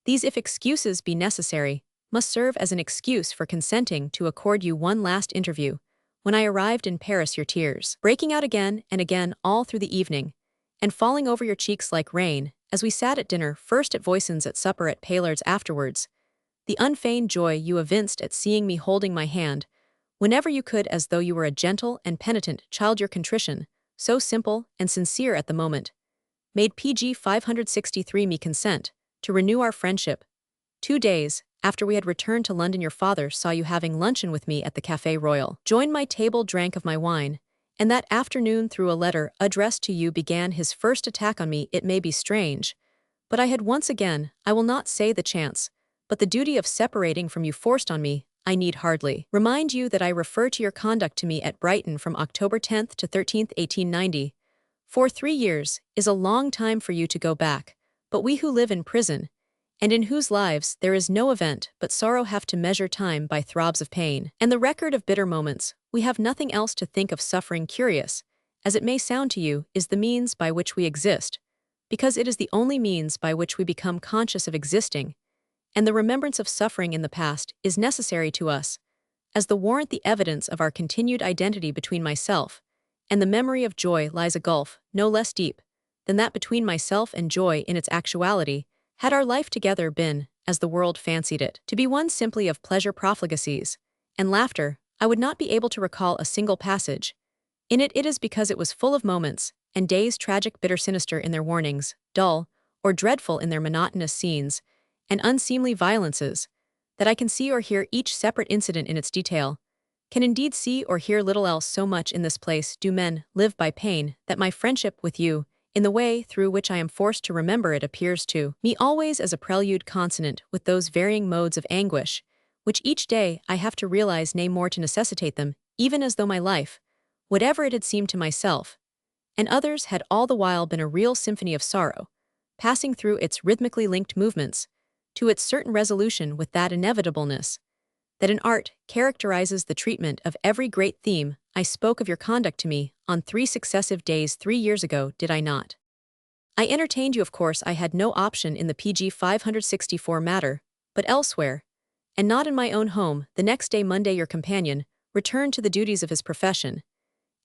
These, if excuses be necessary, must serve as an excuse for consenting to accord you one last interview. When I arrived in Paris, your tears, breaking out again and again all through the evening, and falling over your cheeks like rain, as we sat at dinner, first at Voisin's, at supper at Paillard's afterwards, the unfeigned joy you evinced at seeing me holding my hand, whenever you could, as though you were a gentle and penitent child. Your contrition, so simple and sincere at the moment, made PG 563 me consent to renew our friendship. 2 days after we had returned to London, your father saw you having luncheon with me at the Café Royal, joined my table, drank of my wine, and that afternoon through a letter addressed to you began his first attack on me. It may be strange, but I had once again, I will not say the chance, but the duty of separating from you forced on me. I need hardly remind you that I refer to your conduct to me at Brighton from October 10th to 13th, 1890. For 3 years is a long time for you to go back, but we who live in prison, and in whose lives there is no event but sorrow, have to measure time by throbs of pain, and the record of bitter moments. We have nothing else to think of. Suffering, curious as it may sound to you, is the means by which we exist, because it is the only means by which we become conscious of existing, and the remembrance of suffering in the past is necessary to us, as the warrant, the evidence of our continued identity between myself and the memory of joy. Lies a gulf no less deep than that between myself and joy in its actuality. Had our life together been, as the world fancied it, to be one simply of pleasure, profligacies, and laughter, I would not be able to recall a single passage in it. It is because it was full of moments and days tragic, bitter, sinister in their warnings, dull or dreadful in their monotonous scenes, and unseemly violences, that I can see or hear each separate incident in its detail, can indeed see or hear little else. So much in this place do men live by pain, that my friendship with you, in the way through which I am forced to remember it, appears to me always as a prelude consonant with those varying modes of anguish, which each day I have to realize, nay more to necessitate them, even as though my life, whatever it had seemed to myself and others, had all the while been a real symphony of sorrow, passing through its rhythmically linked movements to its certain resolution with that inevitableness that in art characterizes the treatment of every great theme. I spoke of your conduct to me on 3 successive days 3 years ago, did I not? I entertained you. Of course I had no option in the PG 564 matter, but elsewhere, and not in my own home. The next day, Monday, your companion returned to the duties of his profession,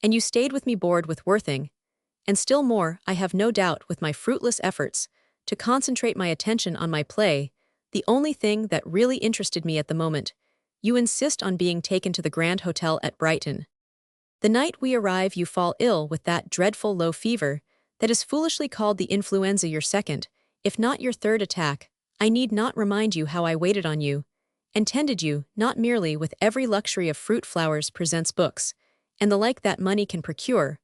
and you stayed with me, bored with Worthing, and still more, I have no doubt, with my fruitless efforts to concentrate my attention on my play, the only thing that really interested me at the moment. You insist on being taken to the Grand Hotel at Brighton. The night we arrive, you fall ill with that dreadful low fever that is foolishly called the influenza, your second, if not your third attack. I need not remind you how I waited on you and tended you, not merely with every luxury of fruit, flowers, presents, books, and the like that money can procure,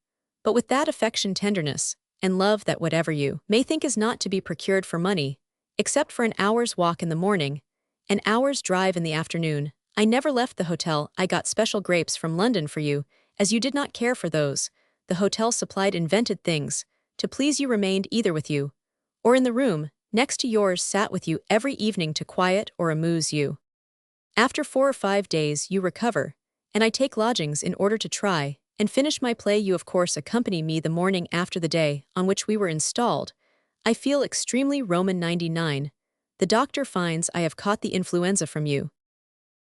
but with that affection, tenderness, and love that whatever you may think is not to be procured for money, except for an hour's walk in the morning, an hour's drive in the afternoon. I never left the hotel. I got special grapes from London for you, as you did not care for those. The hotel supplied invented things to please you, remained either with you or in the room next to yours, sat with you every evening to quiet or amuse you. After 4 or 5 days you recover, and I take lodgings in order to try and finish my play. You of course accompany me the morning after the day on which we were installed. I feel extremely Roman 99. The doctor finds I have caught the influenza from you.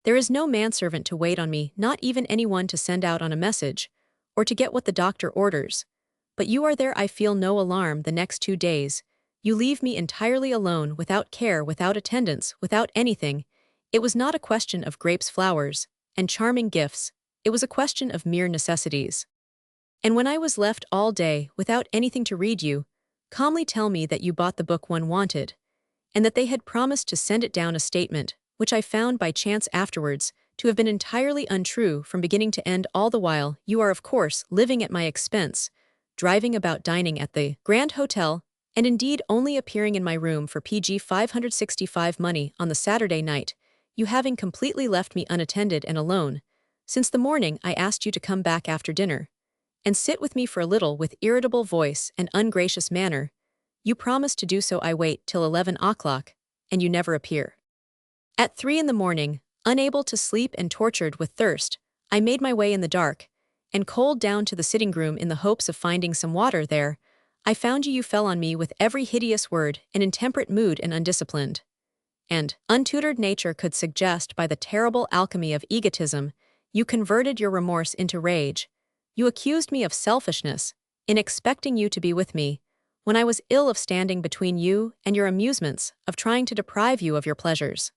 There is no manservant to wait on me, not even anyone to send out on a message, or to get what the doctor orders. But you are there. I feel no alarm. The next 2 days, you leave me entirely alone, without care, without attendance, without anything. It was not a question of grapes, flowers, and charming gifts. It was a question of mere necessities. And when I was left all day without anything to read, you calmly tell me that you bought the book one wanted, and that they had promised to send it down, a statement which I found by chance afterwards to have been entirely untrue from beginning to end. All the while, you are of course living at my expense, driving about, dining at the Grand Hotel, and indeed only appearing in my room for PG 565 money on the Saturday night, you having completely left me unattended and alone, since the morning I asked you to come back after dinner and sit with me for a little. With irritable voice and ungracious manner, you promise to do so. I wait till 11 o'clock, and you never appear. At 3 in the morning, unable to sleep and tortured with thirst, I made my way in the dark and cold down to the sitting room in the hopes of finding some water there. I found you. You fell on me with every hideous word an intemperate mood and undisciplined and untutored nature could suggest. By the terrible alchemy of egotism, you converted your remorse into rage. You accused me of selfishness in expecting you to be with me when I was ill, of standing between you and your amusements, of trying to deprive you of your pleasures.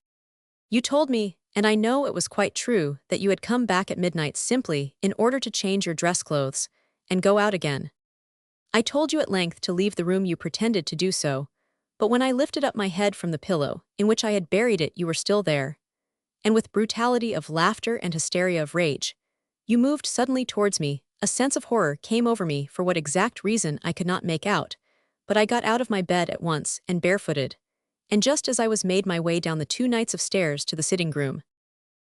You told me, and I know it was quite true, that you had come back at midnight simply in order to change your dress clothes and go out again. I told you at length to leave the room. You pretended to do so, but when I lifted up my head from the pillow in which I had buried it, you were still there. And with brutality of laughter and hysteria of rage, you moved suddenly towards me. A sense of horror came over me, for what exact reason I could not make out, but I got out of my bed at once and barefooted, and just as I was made my way down the 2 nights of stairs to the sitting room,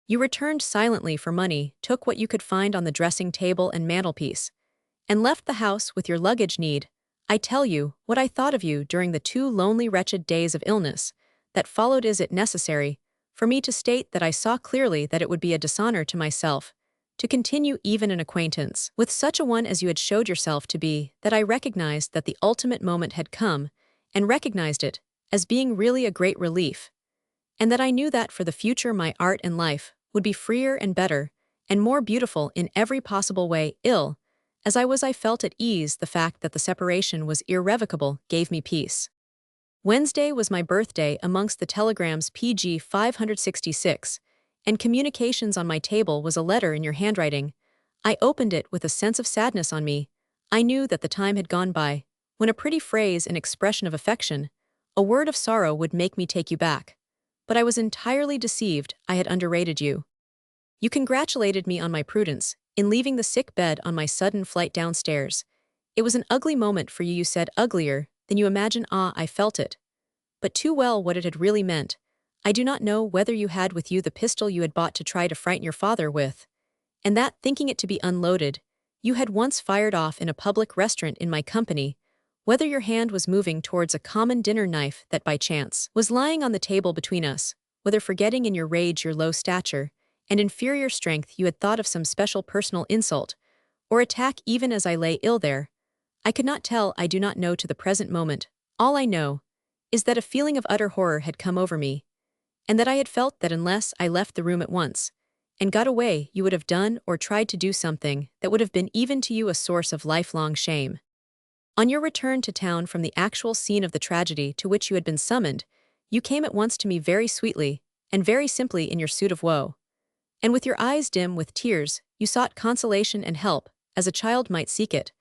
you returned silently for money, took what you could find on the dressing table and mantelpiece, and left the house with your luggage. Need I tell you what I thought of you during the 2 lonely wretched days of illness that followed? Is it necessary for me to state that I saw clearly that it would be a dishonor to myself to continue even an acquaintance with such a one as you had showed yourself to be, that I recognized that the ultimate moment had come, and recognized it as being really a great relief, and that I knew that for the future my art and life would be freer and better and more beautiful in every possible way? Ill as I felt at ease. The fact that the separation was irrevocable gave me peace. Wednesday was my birthday. Amongst the telegrams PG 566 and communications on my table was a letter in your handwriting. I opened it with a sense of sadness on me. I knew that the time had gone by when a pretty phrase, an expression of affection, a word of sorrow would make me take you back. But I was entirely deceived. I had underrated you. You congratulated me on my prudence in leaving the sick bed on my sudden flight downstairs. It was an ugly moment for you. You said uglier than you imagine. Ah, I felt it, but too well what it had really meant. I do not know whether you had with you the pistol you had bought to try to frighten your father with, and that, thinking it to be unloaded, you had once fired off in a public restaurant in my company, whether your hand was moving towards a common dinner knife that by chance was lying on the table between us, whether forgetting in your rage your low stature and inferior strength you had thought of some special personal insult or attack even as I lay ill there. I could not tell. I do not know to the present moment. All I know is that a feeling of utter horror had come over me, and that I had felt that unless I left the room at once and got away, you would have done or tried to do something that would have been even to you a source of lifelong shame. On your return to town from the actual scene of the tragedy to which you had been summoned, you came at once to me very sweetly and very simply in your suit of woe, and with your eyes dim with tears, you sought consolation and help, as a child might seek it.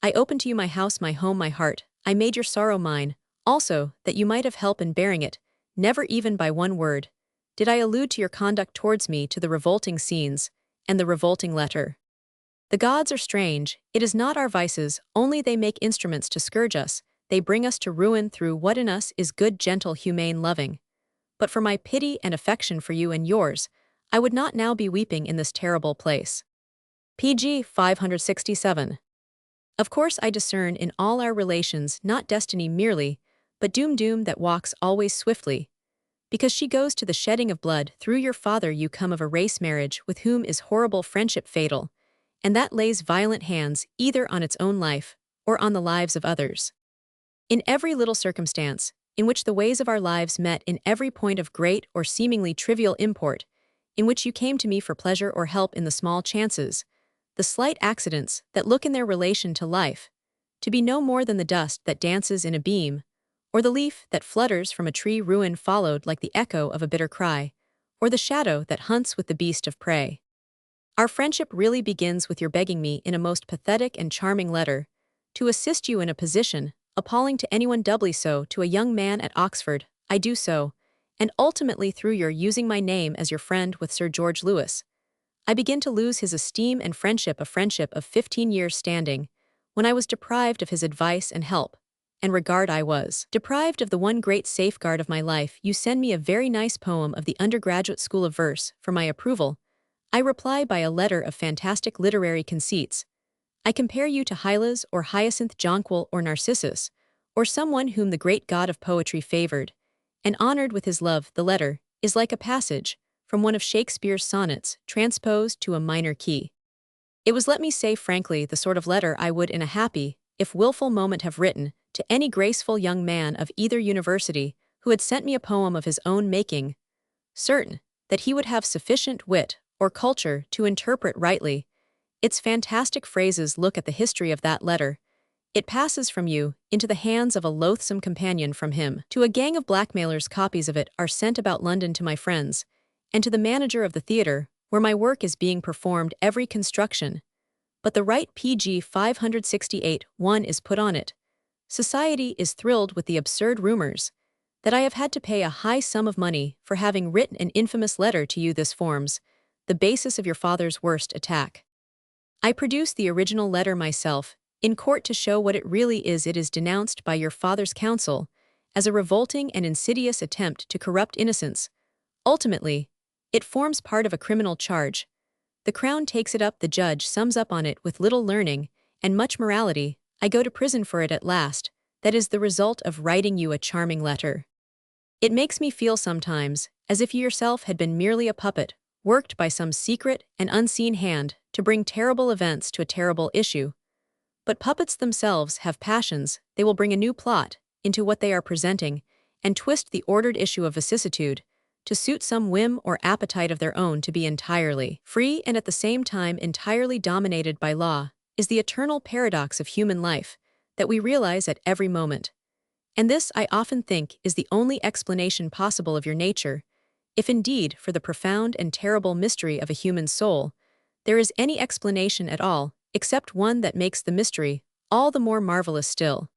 I opened to you my house, my home, my heart. I made your sorrow mine, also, that you might have help in bearing it. Never even by one word did I allude to your conduct towards me, to the revolting scenes and the revolting letter. The gods are strange. It is not our vices only they make instruments to scourge us, they bring us to ruin through what in us is good, gentle, humane, loving. But for my pity and affection for you and yours, I would not now be weeping in this terrible place. PG 567. Of course I discern in all our relations not destiny merely, but doom that walks always swiftly. Because she goes to the shedding of blood through your father, you come of a race marriage with whom is horrible friendship fatal, and that lays violent hands either on its own life or on the lives of others. In every little circumstance, in which the ways of our lives met, in every point of great or seemingly trivial import, in which you came to me for pleasure or help, in the small chances, the slight accidents that look in their relation to life to be no more than the dust that dances in a beam, or the leaf that flutters from a tree ruin followed like the echo of a bitter cry, or the shadow that hunts with the beast of prey. Our friendship really begins with your begging me in a most pathetic and charming letter to assist you in a position appalling to anyone, doubly so to a young man at Oxford. I do so, and ultimately through your using my name as your friend with Sir George Lewis, I begin to lose his esteem and friendship, a friendship of 15 years standing, when I was deprived of his advice and help and regard. I was deprived of the one great safeguard of my life. You send me a very nice poem of the undergraduate school of verse for my approval. I reply by a letter of fantastic literary conceits. I compare you to Hylas or Hyacinth, Jonquil or Narcissus, or someone whom the great god of poetry favored and honored with his love. The letter is like a passage from one of Shakespeare's sonnets transposed to a minor key. It was, let me say frankly, the sort of letter I would in a happy, if willful moment have written to any graceful young man of either university who had sent me a poem of his own making, certain that he would have sufficient wit or culture to interpret rightly its fantastic phrases. Look at the history of that letter. It passes from you into the hands of a loathsome companion, from him to a gang of blackmailers. Copies of it are sent about London to my friends, and to the manager of the theater, where my work is being performed every construction. But the right PG 568-1 is put on it. Society is thrilled with the absurd rumors that I have had to pay a high sum of money for having written an infamous letter to you. This forms the basis of your father's worst attack. I produced the original letter myself in court to show what it really is. It is denounced by your father's counsel as a revolting and insidious attempt to corrupt innocence. Ultimately, it forms part of a criminal charge. The Crown takes it up. The judge sums up on it with little learning and much morality. I go to prison for it at last. That is the result of writing you a charming letter. It makes me feel sometimes as if you yourself had been merely a puppet, worked by some secret and unseen hand to bring terrible events to a terrible issue. But puppets themselves have passions. They will bring a new plot into what they are presenting and twist the ordered issue of vicissitude to suit some whim or appetite of their own. To be entirely free and at the same time entirely dominated by law is the eternal paradox of human life that we realize at every moment. And this, I often think, is the only explanation possible of your nature, if indeed, for the profound and terrible mystery of a human soul, there is any explanation at all, except one that makes the mystery all the more marvelous still.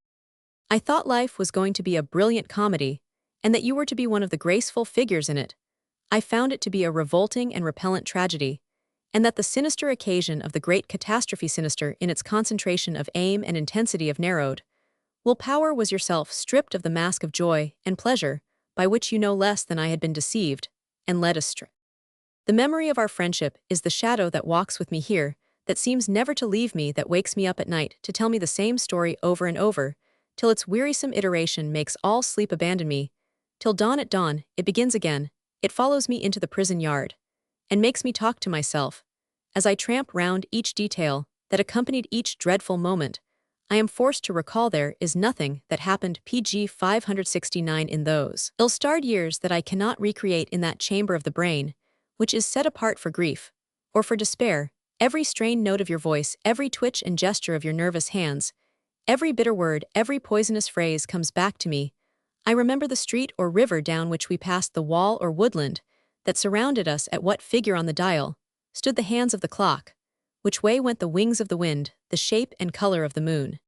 I thought life was going to be a brilliant comedy, and that you were to be one of the graceful figures in it. I found it to be a revolting and repellent tragedy, and that the sinister occasion of the great catastrophe, sinister in its concentration of aim and intensity of narrowed willpower, was yourself stripped of the mask of joy and pleasure by which you no less than I had been deceived and led astray. The memory of our friendship is the shadow that walks with me here, that seems never to leave me, that wakes me up at night to tell me the same story over and over, till its wearisome iteration makes all sleep abandon me, till dawn. At dawn, it begins again. It follows me into the prison yard, and makes me talk to myself. As I tramp round each detail that accompanied each dreadful moment, I am forced to recall there is nothing that happened PG 569 in those ill-starred years that I cannot recreate in that chamber of the brain, which is set apart for grief, or for despair. Every strained note of your voice, every twitch and gesture of your nervous hands, every bitter word, every poisonous phrase comes back to me. I remember the street or river down which we passed, the wall or woodland that surrounded us, at what figure on the dial stood the hands of the clock, which way went the wings of the wind, the shape and color of the moon.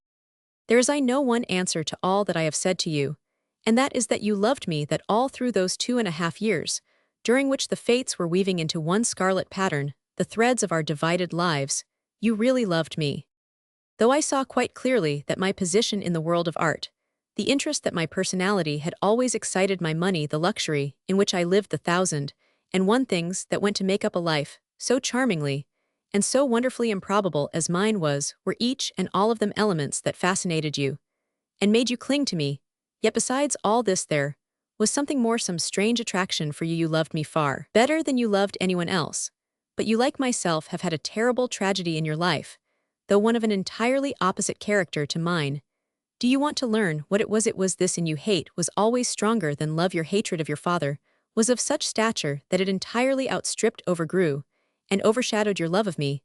There is, I know, one answer to all that I have said to you, and that is that you loved me, that all through those 2.5 years, during which the fates were weaving into one scarlet pattern the threads of our divided lives, you really loved me. Though I saw quite clearly that my position in the world of art, the interest that my personality had always excited, my money, the luxury in which I lived, the 1,001 things that went to make up a life so charmingly and so wonderfully improbable as mine was, were each and all of them elements that fascinated you and made you cling to me. Yet besides all this there was something more, some strange attraction for you. You loved me far better than you loved anyone else, but you, like myself, have had a terrible tragedy in your life, though one of an entirely opposite character to mine. Do you want to learn what it was? It was this in you: hate was always stronger than love. Your hatred of your father was of such stature that it entirely outstripped, overgrew, and overshadowed your love of me.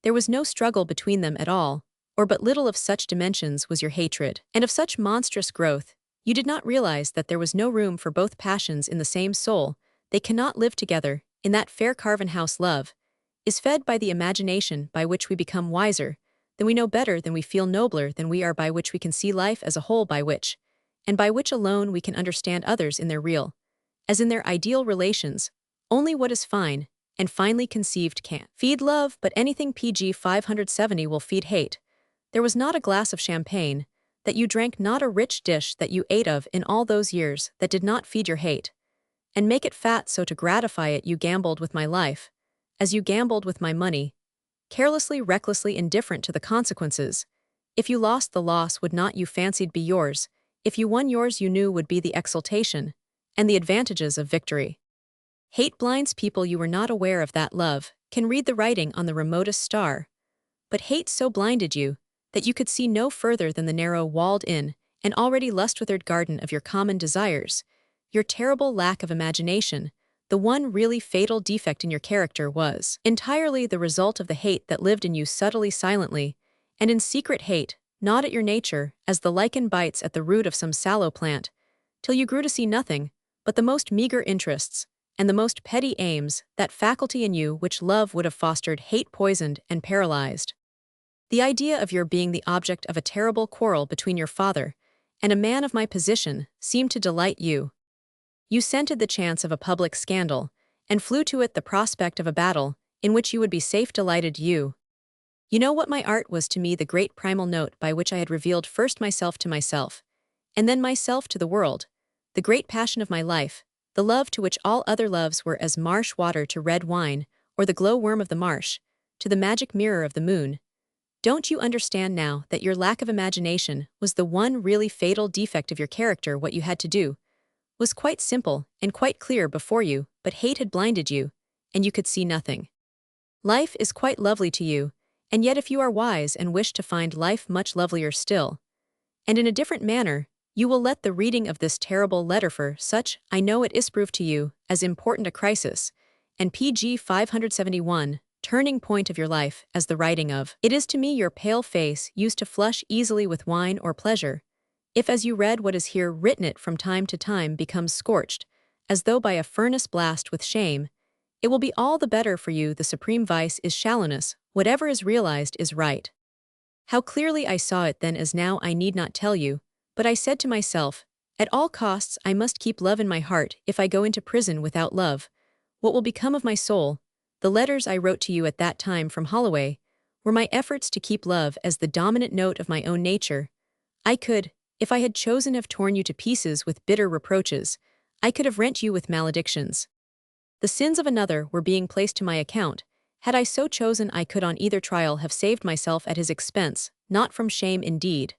There was no struggle between them at all, or but little. Of such dimensions was your hatred, and of such monstrous growth, you did not realize that there was no room for both passions in the same soul. They cannot live together. In that fair carven house, love is fed by the imagination, by which we become wiser than we know, better than we feel, nobler than we are, by which we can see life as a whole, by which, and by which alone, we can understand others in their real, as in their ideal relations. Only what is fine and finely conceived can feed love, but anything PG 570 will feed hate. There was not a glass of champagne that you drank, not a rich dish that you ate of in all those years, that did not feed your hate and make it fat. So to gratify it you gambled with my life, as you gambled with my money, carelessly, recklessly, indifferent to the consequences. If you lost, the loss would not, you fancied, be yours. If you won, yours you knew would be the exultation and the advantages of victory. Hate blinds people. You were not aware of that. Love can read the writing on the remotest star, but hate so blinded you that you could see no further than the narrow, walled in and already lust-withered garden of your common desires. Your terrible lack of imagination, the one really fatal defect in your character, was entirely the result of the hate that lived in you, subtly, silently, and in secret. Hate gnawed at your nature as the lichen bites at the root of some sallow plant, till you grew to see nothing but the most meager interests and the most petty aims, that faculty in you which love would have fostered hate poisoned and paralyzed. The idea of your being the object of a terrible quarrel between your father and a man of my position seemed to delight you. You scented the chance of a public scandal, and flew to it the prospect of a battle in which you would be safe. Delighted you. You know what my art was to me, the great primal note by which I had revealed first myself to myself, and then myself to the world, the great passion of my life, the love to which all other loves were as marsh water to red wine, or the glow-worm of the marsh, to the magic mirror of the moon. Don't you understand now that your lack of imagination was the one really fatal defect of your character? What you had to do was quite simple and quite clear before you, but hate had blinded you, and you could see nothing. Life is quite lovely to you, and yet if you are wise and wish to find life much lovelier still, and in a different manner, you will let the reading of this terrible letter for such, I know it is proved to you, as important a crisis, and pg 571, turning point of your life, as the writing of it is to me. Your pale face used to flush easily with wine or pleasure, if as you read what is here written it from time to time becomes scorched, as though by a furnace blast with shame, it will be all the better for you. The supreme vice is shallowness, whatever is realized is right. How clearly I saw it then as now I need not tell you, but I said to myself, at all costs I must keep love in my heart. If I go into prison without love, what will become of my soul? The letters I wrote to you at that time from Holloway were my efforts to keep love as the dominant note of my own nature. I could, if I had chosen, have torn you to pieces with bitter reproaches. I could have rent you with maledictions. The sins of another were being placed to my account. Had I so chosen, I could on either trial have saved myself at his expense, not from shame indeed,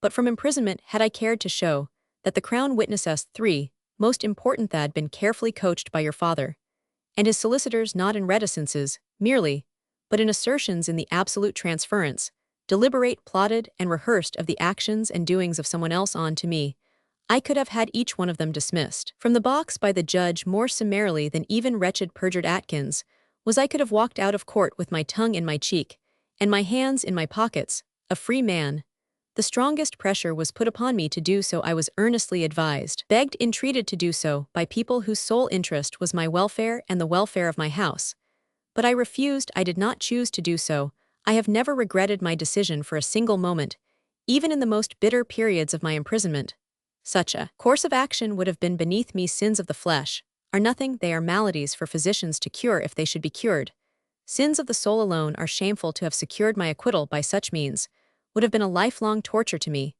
but from imprisonment, had I cared to show that the Crown Witness 3, most important, that had been carefully coached by your father and his solicitors, not in reticences merely, but in assertions in the absolute transference, deliberate, plotted, and rehearsed of the actions and doings of someone else on to me. I could have had each one of them dismissed from the box by the judge more summarily than even wretched perjured Atkins was. I could have walked out of court with my tongue in my cheek and my hands in my pockets, a free man. The strongest pressure was put upon me to do so. I was earnestly advised, begged, entreated to do so by people whose sole interest was my welfare and the welfare of my house. But I refused. I did not choose to do so. I have never regretted my decision for a single moment, even in the most bitter periods of my imprisonment. Such a course of action would have been beneath me. Sins of the flesh are nothing, they are maladies for physicians to cure if they should be cured. Sins of the soul alone are shameful. To have secured my acquittal by such means would have been a lifelong torture to me.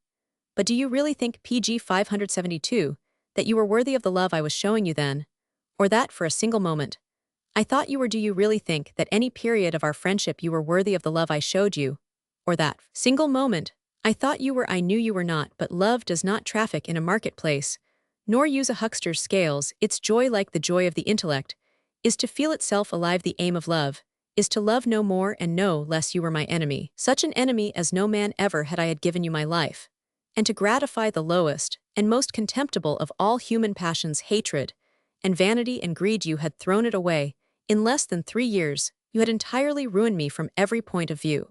But do you really think, pg 572, that you were worthy of the love I was showing you then? Or that for a single moment I thought you were? Do you really think that any period of our friendship you were worthy of the love I showed you? Or that single moment I thought you were? I knew you were not, but love does not traffic in a marketplace, nor use a huckster's scales. Its joy, like the joy of the intellect, is to feel itself alive. The aim of love is to love no more and no less. You were my enemy, such an enemy as no man ever had. I had given you my life, and to gratify the lowest and most contemptible of all human passions, hatred and vanity and greed, you had thrown it away. In less than 3 years, you had entirely ruined me from every point of view.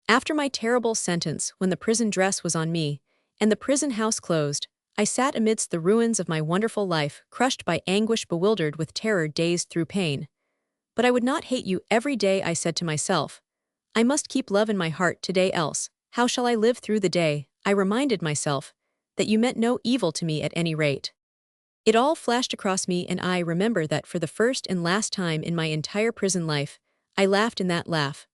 After my terrible sentence, when the prison dress was on me, and the prison house closed, I sat amidst the ruins of my wonderful life, crushed by anguish, bewildered with terror, dazed through pain. But I would not hate you every day. I said to myself, I must keep love in my heart today, else how shall I live through the day? I reminded myself that you meant no evil to me at any rate. It all flashed across me, and I remember that for the first and last time in my entire prison life, I laughed, and that laugh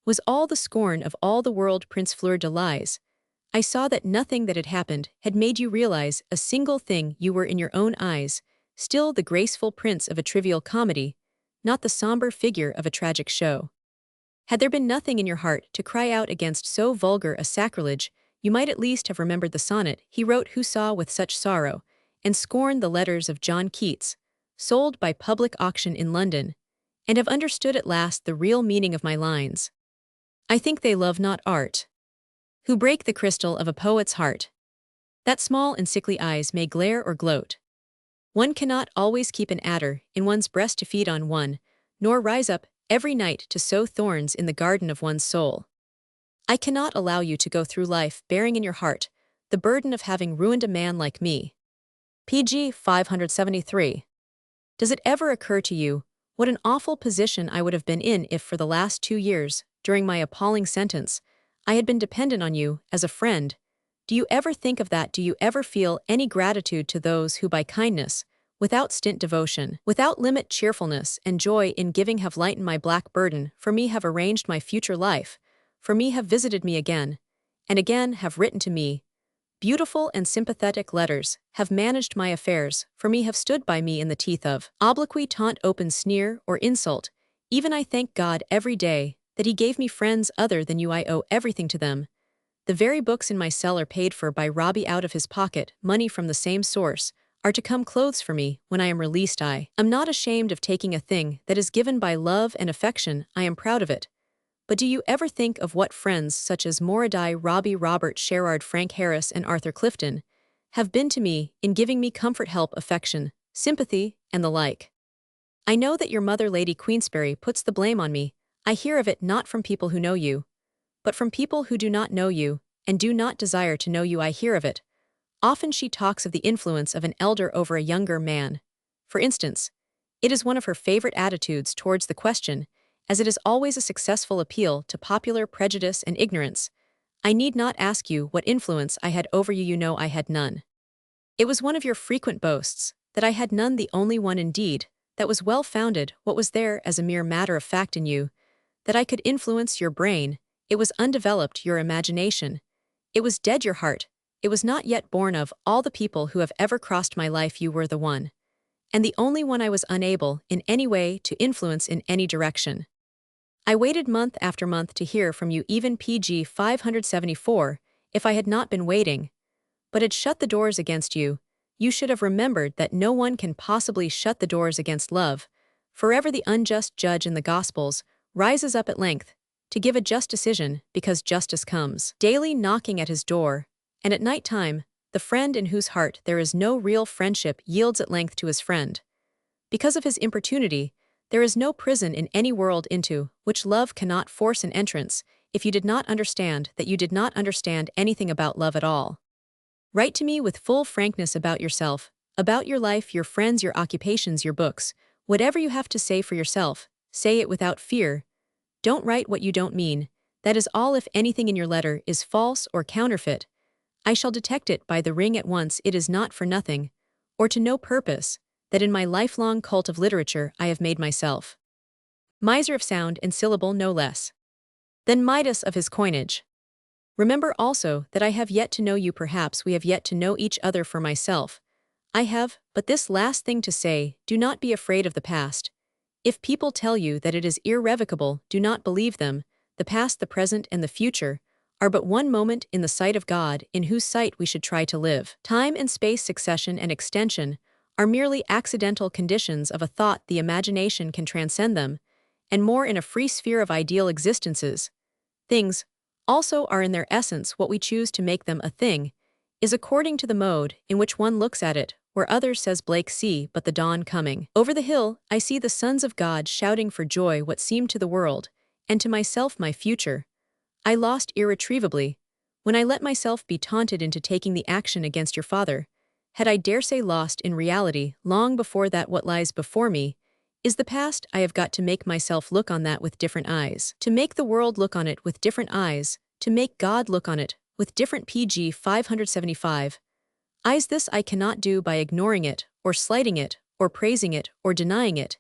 was all the scorn of all the world. Prince Fleur de Lis, I saw that nothing that had happened had made you realize a single thing. You were in your own eyes still the graceful prince of a trivial comedy, not the somber figure of a tragic show. Had there been nothing in your heart to cry out against so vulgar a sacrilege, you might at least have remembered the sonnet he wrote, who saw with such sorrow and scorn the letters of John Keats, sold by public auction in London, and have understood at last the real meaning of my lines. I think they love not art, who break the crystal of a poet's heart, that small and sickly eyes may glare or gloat. One cannot always keep an adder in one's breast to feed on one, nor rise up every night to sow thorns in the garden of one's soul. I cannot allow you to go through life bearing in your heart the burden of having ruined a man like me. pg 573. Does it ever occur to you what an awful position I would have been in if for the last 2 years, during my appalling sentence, I had been dependent on you as a friend? Do you ever think of that? Do you ever feel any gratitude to those who by kindness, without stint devotion, without limit cheerfulness and joy in giving have lightened my black burden, for me have arranged my future life, for me have visited me again, and again have written to me beautiful and sympathetic letters, have managed my affairs, for me have stood by me in the teeth of obloquy, taunt, open sneer, or insult? Even I thank God every day that he gave me friends other than you. I owe everything to them. The very books in my cellar paid for by Robbie out of his pocket, money from the same source, are to come clothes for me when I am released. I am not ashamed of taking a thing that is given by love and affection. I am proud of it. But do you ever think of what friends such as Moradai, Robbie, Robert, Sherard, Frank Harris, and Arthur Clifton have been to me in giving me comfort, help, affection, sympathy, and the like? I know that your mother, Lady Queensberry, puts the blame on me. I hear of it not from people who know you, but from people who do not know you and do not desire to know you. I hear of it. Often she talks of the influence of an elder over a younger man. For instance, it is one of her favorite attitudes towards the question, as it is always a successful appeal to popular prejudice and ignorance. I need not ask you what influence I had over you. You know I had none. It was one of your frequent boasts that I had none, the only one indeed that was well-founded. What was there as a mere matter of fact in you? That I could influence your brain. It was undeveloped, your imagination. It was dead, your heart. It was not yet born. Of all the people who have ever crossed my life, you were the one, and the only one I was unable in any way to influence in any direction. I waited month after month to hear from you, even PG 574, if I had not been waiting, but had shut the doors against you. You should have remembered that no one can possibly shut the doors against love. Forever the unjust judge in the Gospels rises up at length to give a just decision, because justice comes daily knocking at his door, and at night time the friend in whose heart there is no real friendship yields at length to his friend. Because of his importunity, there is no prison in any world into which love cannot force an entrance. If you did not understand that, you did not understand anything about love at all. Write to me with full frankness about yourself, about your life, your friends, your occupations, your books. Whatever you have to say for yourself, say it without fear. Don't write what you don't mean. That is all. If anything in your letter is false or counterfeit, I shall detect it by the ring at once. It is not for nothing, or to no purpose, that in my lifelong cult of literature I have made myself miser of sound and syllable no less than Midas of his coinage. Remember also that I have yet to know you. Perhaps we have yet to know each other. For myself, I have but this last thing to say: do not be afraid of the past. If people tell you that it is irrevocable, do not believe them. The past, the present, and the future are but one moment in the sight of God, in whose sight we should try to live. Time and space, succession and extension, are merely accidental conditions of a thought. The imagination can transcend them, and more in a free sphere of ideal existences. Things also are in their essence what we choose to make them. A thing is according to the mode in which one looks at it, where others, says Blake. See but the dawn coming over the hill, I see the sons of God shouting for joy. What seemed to the world, and to myself, my future, I lost irretrievably, when I let myself be taunted into taking the action against your father. Had I dare say lost in reality long before that. What lies before me is the past. I have got to make myself look on that with different eyes, to make the world look on it with different eyes, to make God look on it with different PG 575 eyes. This I cannot do by ignoring it, or slighting it, or praising it, or denying it.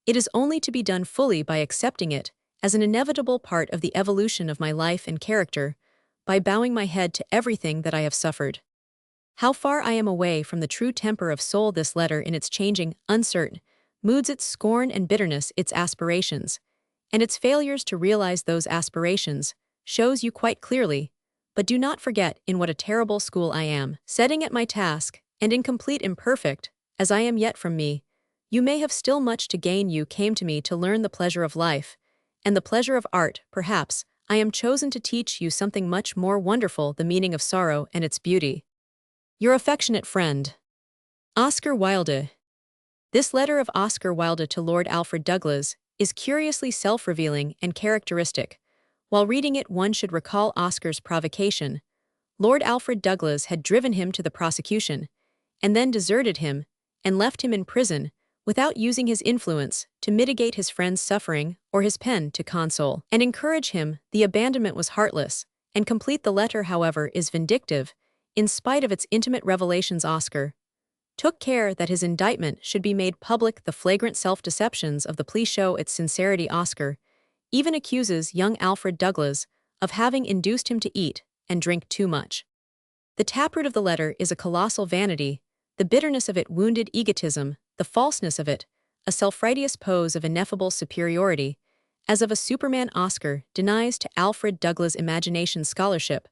It is only to be done fully by accepting it as an inevitable part of the evolution of my life and character, by bowing my head to everything that I have suffered. How far I am away from the true temper of soul this letter, in its changing, uncertain moods, its scorn and bitterness, its aspirations, and its failures to realize those aspirations, shows you quite clearly. But do not forget in what a terrible school I am setting at my task, and incomplete, imperfect, as I am yet from me, you may have still much to gain. You came to me to learn the pleasure of life, and the pleasure of art. Perhaps I am chosen to teach you something much more wonderful, the meaning of sorrow and its beauty. Your affectionate friend, Oscar Wilde. This letter of Oscar Wilde to Lord Alfred Douglas is curiously self-revealing and characteristic. While reading it, one should recall Oscar's provocation. Lord Alfred Douglas had driven him to the prosecution, and then deserted him, and left him in prison, without using his influence to mitigate his friend's suffering or his pen to console and encourage him. The abandonment was heartless, and complete the letter, however, is vindictive, in spite of its intimate revelations. Oscar took care that his indictment should be made public. The flagrant self-deceptions of the plea show its sincerity. Oscar even accuses young Alfred Douglas of having induced him to eat and drink too much. The taproot of the letter is a colossal vanity, the bitterness of it wounded egotism, the falseness of it, a self-righteous pose of ineffable superiority, as of a Superman. Oscar denies to Alfred Douglas imagination, scholarship,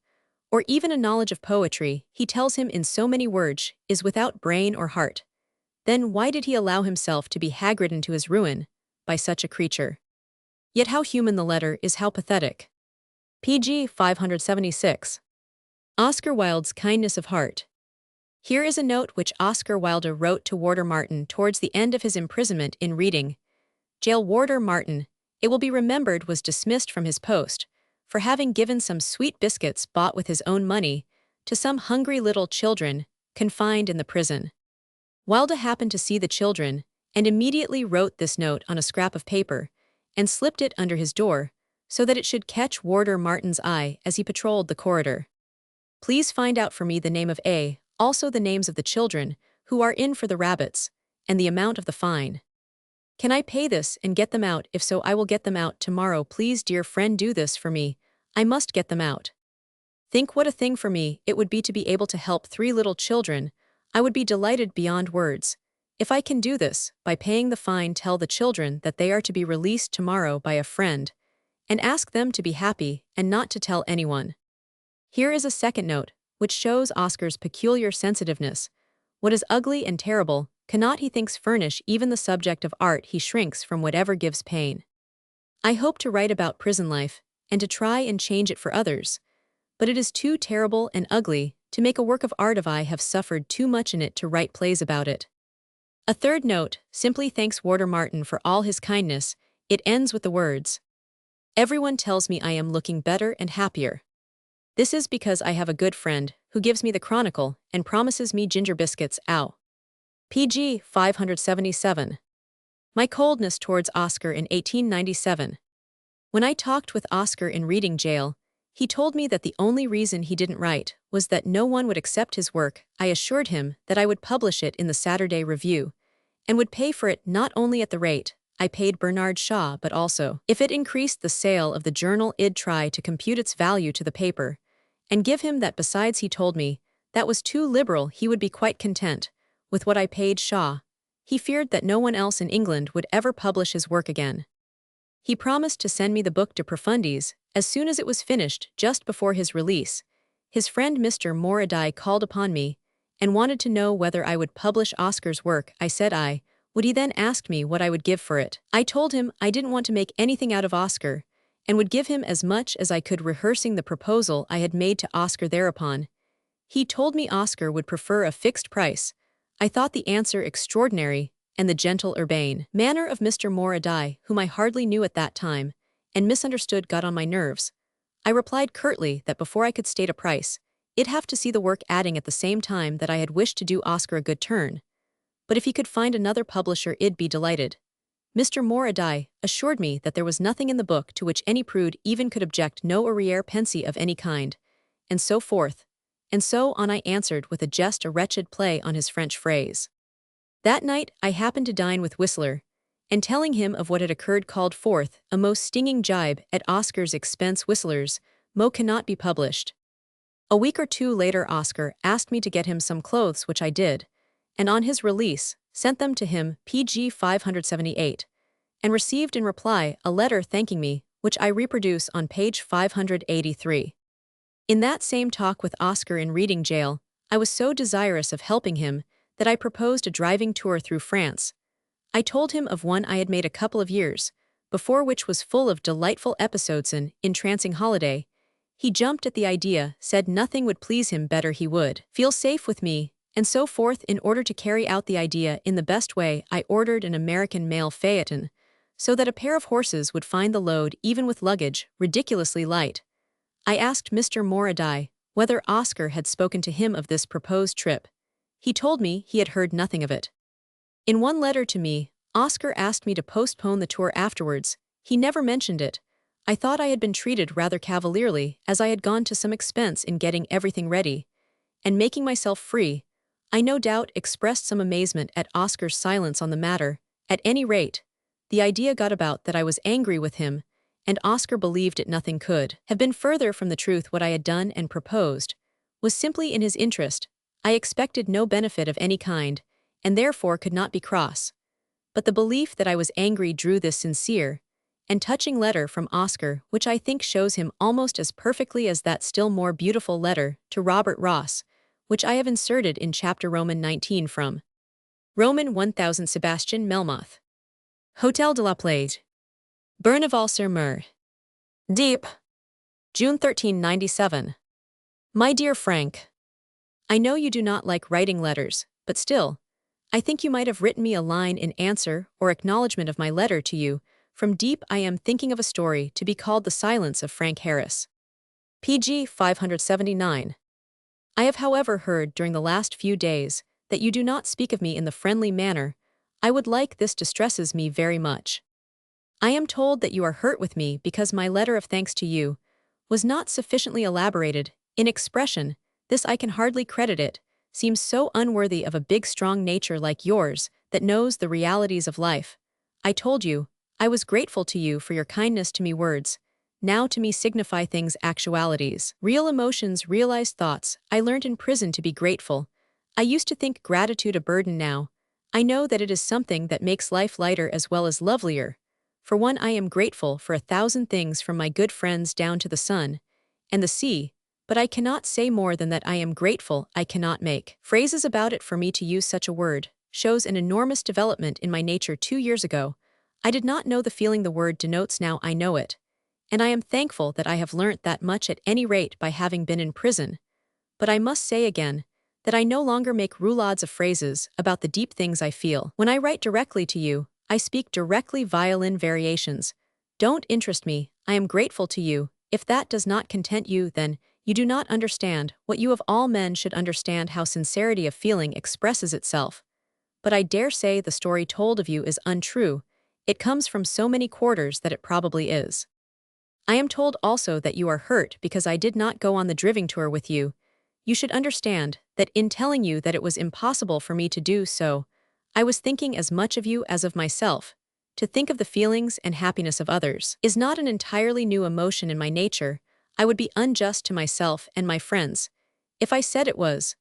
or even a knowledge of poetry. He tells him in so many words is without brain or heart. Then why did he allow himself to be hagridden to his ruin by such a creature? Yet how human the letter is, how pathetic. pg 576. Oscar Wilde's kindness of heart. Here is a note which Oscar Wilde wrote to Warder Martin towards the end of his imprisonment in Reading Jail. Warder Martin, it will be remembered, was dismissed from his post for having given some sweet biscuits bought with his own money to some hungry little children confined in the prison. Wilde happened to see the children and immediately wrote this note on a scrap of paper and slipped it under his door so that it should catch Warder Martin's eye as he patrolled the corridor. Please find out for me the name of A, also the names of the children who are in for the rabbits, and the amount of the fine. Can I pay this and get them out? If so, I will get them out tomorrow. Please, dear friend, do this for me. I must get them out. Think what a thing for me it would be to be able to help 3 little children. I would be delighted beyond words. If I can do this, by paying the fine, tell the children that they are to be released tomorrow by a friend, and ask them to be happy and not to tell anyone. Here is a second note, which shows Oscar's peculiar sensitiveness. What is ugly and terrible cannot, he thinks, furnish even the subject of art. He shrinks from whatever gives pain. I hope to write about prison life, and to try and change it for others, but it is too terrible and ugly to make a work of art. I have suffered too much in it to write plays about it. A third note simply thanks Warder Martin for all his kindness. It ends with the words, "Everyone tells me I am looking better and happier. This is because I have a good friend who gives me the Chronicle and promises me ginger biscuits." Ow. pg 577. My coldness towards Oscar in 1897. When I talked with Oscar in Reading jail, he told me that the only reason he didn't write was that no one would accept his work. I assured him that I would publish it in the Saturday Review, and would pay for it not only at the rate I paid Bernard Shaw, but also, if it increased the sale of the journal, I'd try to compute its value to the paper, and give him that. Besides, he told me that was too liberal. He would be quite content with what I paid Shaw. He feared that no one else in England would ever publish his work again. He promised to send me the book de profundis as soon as it was finished. Just before his release, his friend Mr. Moradai called upon me and wanted to know whether I would publish Oscar's work. I said I would. He then asked me what I would give for it. I told him I didn't want to make anything out of Oscar, and would give him as much as I could, rehearsing the proposal I had made to Oscar. Thereupon, he told me Oscar would prefer a fixed price. I thought the answer extraordinary, and the gentle, urbane manner of Mr. Moradai, whom I hardly knew at that time, and misunderstood, got on my nerves. I replied curtly that before I could state a price, it'd have to see the work, adding at the same time that I had wished to do Oscar a good turn, but if he could find another publisher, I'd be delighted. Mr. Moradai assured me that there was nothing in the book to which any prude even could object, no arrière-pensée of any kind, and so forth, and so on. I answered with a jest, a wretched play on his French phrase. That night I happened to dine with Whistler, and telling him of what had occurred, called forth a most stinging jibe at Oscar's expense. Whistler's mot cannot be published. A week or two later Oscar asked me to get him some clothes, which I did, and on his release sent them to him. pg 578, and received in reply a letter thanking me, which I reproduce on page 583. In that same talk with Oscar in Reading jail, I was so desirous of helping him that I proposed a driving tour through France. I told him of one I had made a couple of years before, which was full of delightful episodes and entrancing holiday. He jumped at the idea, said nothing would please him better, he would feel safe with me, and so forth. In order to carry out the idea in the best way, I ordered an American mail phaeton, so that a pair of horses would find the load, even with luggage, ridiculously light. I asked Mr. Moradai whether Oscar had spoken to him of this proposed trip. He told me he had heard nothing of it. In one letter to me, Oscar asked me to postpone the tour afterwards. He never mentioned it. I thought I had been treated rather cavalierly, as I had gone to some expense in getting everything ready and making myself free. I no doubt expressed some amazement at Oscar's silence on the matter. At any rate, the idea got about that I was angry with him, and Oscar believed it nothing could have been further from the truth. What I had done and proposed was simply in his interest. I expected no benefit of any kind, and therefore could not be cross. But the belief that I was angry drew this sincere and touching letter from Oscar, which I think shows him almost as perfectly as that still more beautiful letter to Robert Ross, which I have inserted in chapter Roman 19 from Roman 1000. Sebastian Melmoth. Hotel de la Plage, Berneval-sur-Mer. Deep. June 1397. My dear Frank, I know you do not like writing letters, but still, I think you might have written me a line in answer or acknowledgement of my letter to you. From deep I am thinking of a story to be called The Silence of Frank Harris. PG 579. I have however heard during the last few days that you do not speak of me in the friendly manner I would like. This distresses me very much. I am told that you are hurt with me because my letter of thanks to you was not sufficiently elaborated in expression. This I can hardly credit. It seems so unworthy of a big strong nature like yours that knows the realities of life. I told you I was grateful to you for your kindness to me. Words now to me signify things, actualities, real emotions, realized thoughts. I learned in prison to be grateful. I used to think gratitude a burden. Now I know that it is something that makes life lighter as well as lovelier. For one, I am grateful for 1,000 things, from my good friends down to the sun and the sea, but I cannot say more than that I am grateful. I cannot make phrases about it. For me to use such a word shows an enormous development in my nature. 2 years ago, I did not know the feeling the word denotes. Now I know it, and I am thankful that I have learnt that much, at any rate by having been in prison. But I must say again that I no longer make roulades of phrases about the deep things I feel. When I write directly to you, I speak directly. Violin variations don't interest me. I am grateful to you. If that does not content you, then you do not understand what you of all men should understand, how sincerity of feeling expresses itself. But I dare say the story told of you is untrue. It comes from so many quarters that it probably is. I am told also that you are hurt because I did not go on the driving tour with you. You should understand that in telling you that it was impossible for me to do so, I was thinking as much of you as of myself. To think of the feelings and happiness of others is not an entirely new emotion in my nature. I would be unjust to myself and my friends if I said it was.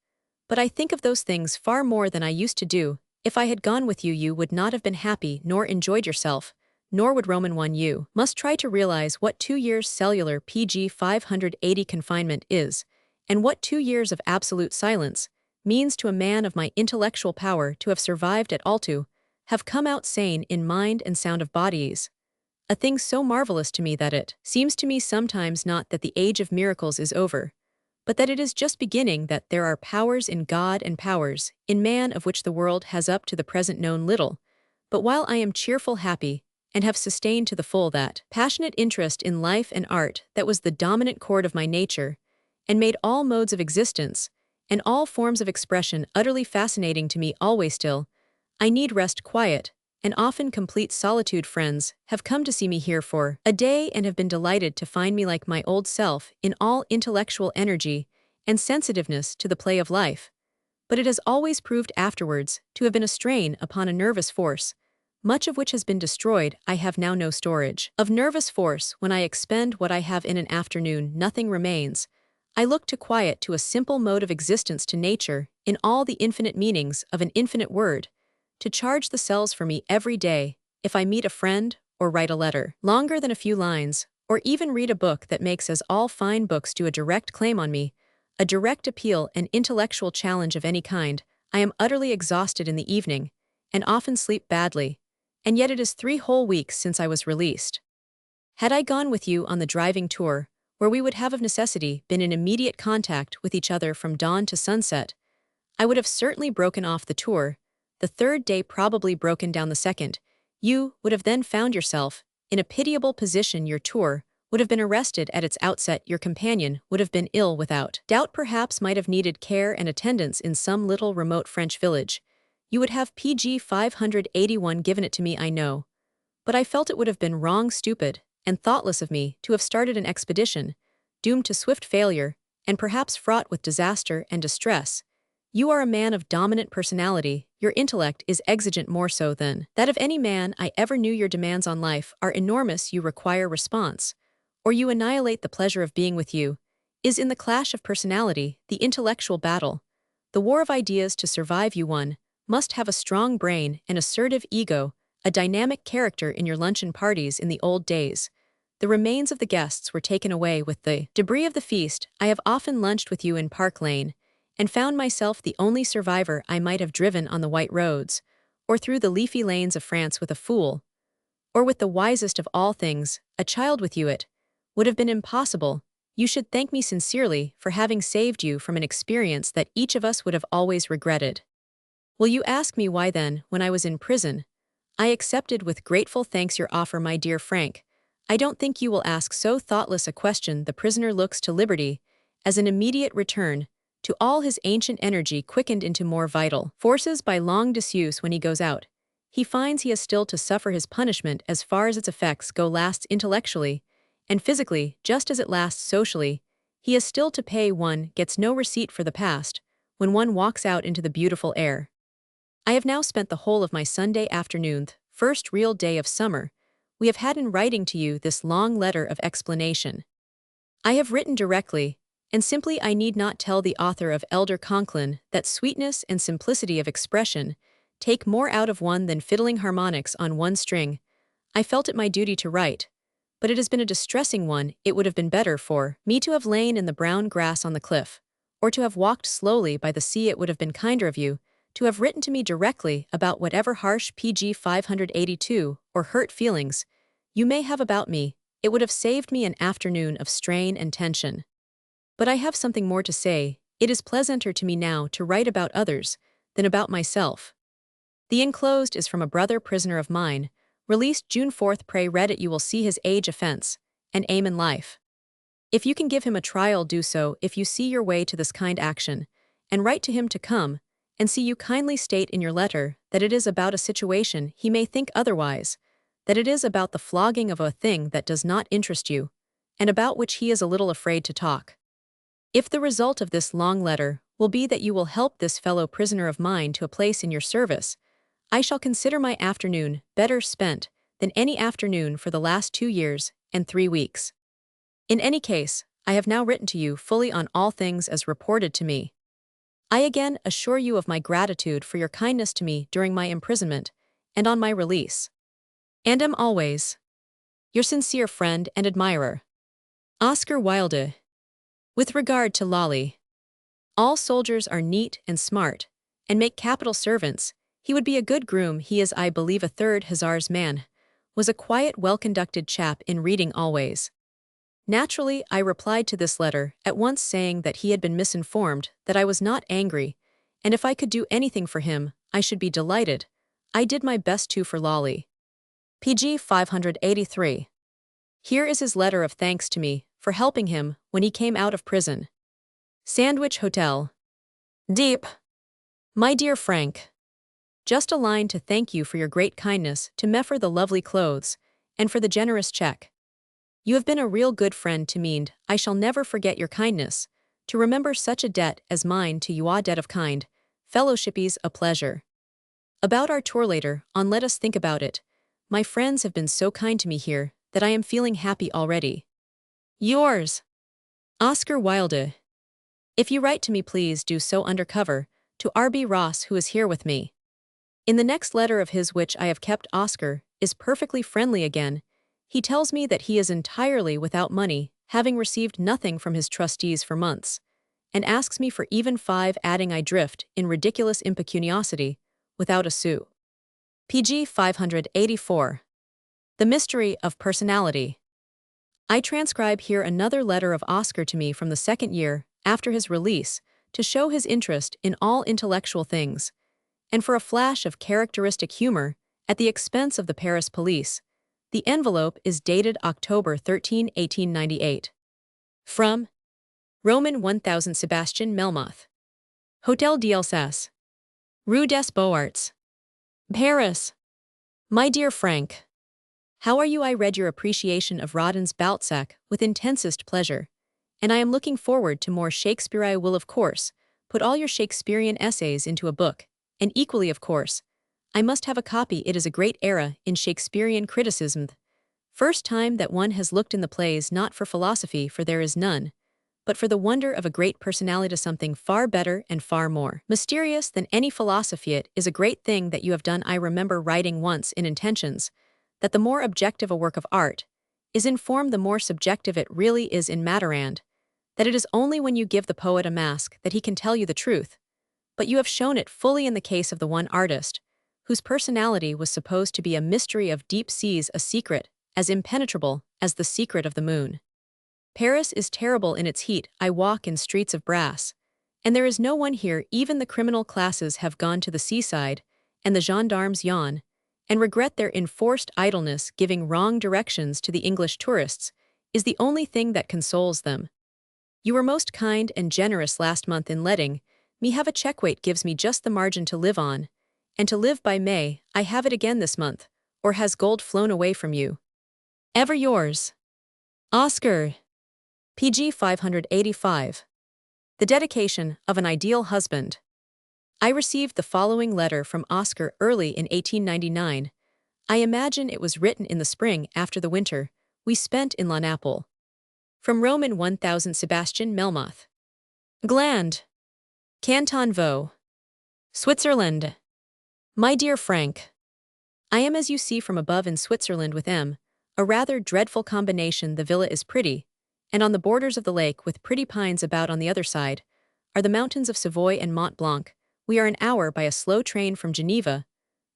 But I think of those things far more than I used to do. If I had gone with you, you would not have been happy nor enjoyed yourself, nor would Roman 1. You must try to realize what 2 years cellular PG 580 confinement is, and what 2 years of absolute silence means to a man of my intellectual power. To have survived at all, to have come out sane in mind and sound of bodies, a thing so marvelous to me that it seems to me sometimes not that the age of miracles is over, but that it is just beginning, that there are powers in God and powers in man of which the world has up to the present known little. But while I am cheerful, happy, and have sustained to the full that passionate interest in life and art that was the dominant chord of my nature, and made all modes of existence and all forms of expression utterly fascinating to me always, still I need rest, quiet, and often complete solitude. Friends have come to see me here for a day and have been delighted to find me like my old self in all intellectual energy and sensitiveness to the play of life. But it has always proved afterwards to have been a strain upon a nervous force, much of which has been destroyed. I have now no storage of nervous force. When I expend what I have in an afternoon, nothing remains. I look to quiet, to a simple mode of existence, to nature, in all the infinite meanings of an infinite word, to charge the cells for me every day, if I meet a friend, or write a letter longer than a few lines, or even read a book that makes, as all fine books do, a direct claim on me, a direct appeal, an intellectual challenge of any kind. I am utterly exhausted in the evening, and often sleep badly, and yet it is 3 whole weeks since I was released. Had I gone with you on the driving tour, where we would have of necessity been in immediate contact with each other from dawn to sunset, I would have certainly broken off the tour, the 3rd day probably broken down the 2nd. You would have then found yourself in a pitiable position. Your tour would have been arrested at its outset. Your companion would have been ill without doubt, perhaps might have needed care and attendance in some little remote French village. You would have PG 581 given it to me, I know. But I felt it would have been wrong, stupid, and thoughtless of me to have started an expedition, doomed to swift failure, and perhaps fraught with disaster and distress. You are a man of dominant personality, your intellect is exigent more so than that of any man I ever knew. Your demands on life are enormous, you require response, or you annihilate the pleasure of being with you. Is in the clash of personality, the intellectual battle. The war of ideas to survive you one, must have a strong brain, an assertive ego, a dynamic character. In your luncheon parties in the old days, the remains of the guests were taken away with the debris of the feast. I have often lunched with you in Park Lane, and found myself the only survivor. I might have driven on the white roads, or through the leafy lanes of France with a fool, or with the wisest of all things, a child with you. It would have been impossible. You should thank me sincerely for having saved you from an experience that each of us would have always regretted. Will you ask me why then, when I was in prison, I accepted with grateful thanks your offer, my dear Frank? I don't think you will ask so thoughtless a question. The prisoner looks to liberty as an immediate return to all his ancient energy quickened into more vital forces by long disuse. When he goes out, he finds he has still to suffer his punishment as far as its effects go. Lasts intellectually and physically, just as it lasts socially. He has still to pay. One gets no receipt for the past when one walks out into the beautiful air. I have now spent the whole of my Sunday afternoon, the first real day of summer, we have had in writing to you this long letter of explanation. I have written directly, and simply. I need not tell the author of Elder Conklin that sweetness and simplicity of expression take more out of one than fiddling harmonics on one string. I felt it my duty to write, but it has been a distressing one. It would have been better for me to have lain in the brown grass on the cliff, or to have walked slowly by the sea. It would have been kinder of you to have written to me directly about whatever harsh PG 582 or hurt feelings you may have about me. It would have saved me an afternoon of strain and tension. But I have something more to say. It is pleasanter to me now to write about others than about myself. The enclosed is from a brother prisoner of mine, released June 4th. Pray read it. You will see his age, offense, and aim in life. If you can give him a trial, do so. If you see your way to this kind action, and write to him to come, and see you kindly state in your letter that it is about a situation he may think otherwise, that it is about the flogging of a thing that does not interest you, and about which he is a little afraid to talk. If the result of this long letter will be that you will help this fellow prisoner of mine to a place in your service, I shall consider my afternoon better spent than any afternoon for the last 2 years and 3 weeks. In any case, I have now written to you fully on all things as reported to me. I again assure you of my gratitude for your kindness to me during my imprisonment and on my release, and am always your sincere friend and admirer, Oscar Wilde. With regard to Lolly, all soldiers are neat and smart, and make capital servants. He would be a good groom. He is, I believe, a 3rd Hussars man, was a quiet, well-conducted chap in reading always. Naturally, I replied to this letter at once, saying that he had been misinformed, that I was not angry, and if I could do anything for him, I should be delighted. I did my best too for Lolly. PG 583. Here is his letter of thanks to me for helping him when he came out of prison. Sandwich Hotel. Deep. My dear Frank, just a line to thank you for your great kindness to me for the lovely clothes, and for the generous check. You have been a real good friend to me, and I shall never forget your kindness. To remember such a debt as mine to you, a debt of kind fellowship is a pleasure. About our tour later on, let us think about it. My friends have been so kind to me here that I am feeling happy already. Yours, Oscar Wilde. If you write to me, please do so under cover to R.B. Ross, who is here with me. In the next letter of his, which I have kept, Oscar is perfectly friendly again. He tells me that he is entirely without money, having received nothing from his trustees for months, and asks me for even 5, adding I drift in ridiculous impecuniosity, without a sou. PG 584. The mystery of personality. I transcribe here another letter of Oscar to me from the 2nd year after his release, to show his interest in all intellectual things, and for a flash of characteristic humor at the expense of the Paris police. The envelope is dated October 13, 1898. From Roman 1000 Sebastian Melmoth, Hotel d'Alsace. Rue des Beaux-Arts, Paris. My dear Frank, how are you? I read your appreciation of Rodin's Balzac with intensest pleasure, and I am looking forward to more Shakespeare. I will, of course, put all your Shakespearean essays into a book, and equally, of course, I must have a copy. It is a great era in Shakespearean criticism. First time that one has looked in the plays not for philosophy, for there is none, but for the wonder of a great personality, to something far better and far more mysterious than any philosophy. It is a great thing that you have done. I remember writing once in Intentions that the more objective a work of art is in form, the more subjective it really is in matter, and that it is only when you give the poet a mask that he can tell you the truth. But you have shown it fully in the case of the one artist, whose personality was supposed to be a mystery of deep seas, a secret as impenetrable as the secret of the moon. Paris is terrible in its heat. I walk in streets of brass, and there is no one here. Even the criminal classes have gone to the seaside, and the gendarmes yawn and regret their enforced idleness. Giving wrong directions to the English tourists is the only thing that consoles them. You were most kind and generous last month in letting me have a check. Weight gives me just the margin to live on, and to live by. May I have it again this month, or has gold flown away from you? Ever yours, Oscar. PG 585. The dedication of an ideal husband. I received the following letter from Oscar early in 1899. I imagine it was written in the spring after the winter we spent in La Naples. From Roman 1000, Sebastian Melmoth. Gland, Canton Vaud, Switzerland. My dear Frank, I am, as you see from above, in Switzerland with M, a rather dreadful combination. The villa is pretty, and on the borders of the lake, with pretty pines about. On the other side are the mountains of Savoy and Mont Blanc. We are an hour by a slow train from Geneva,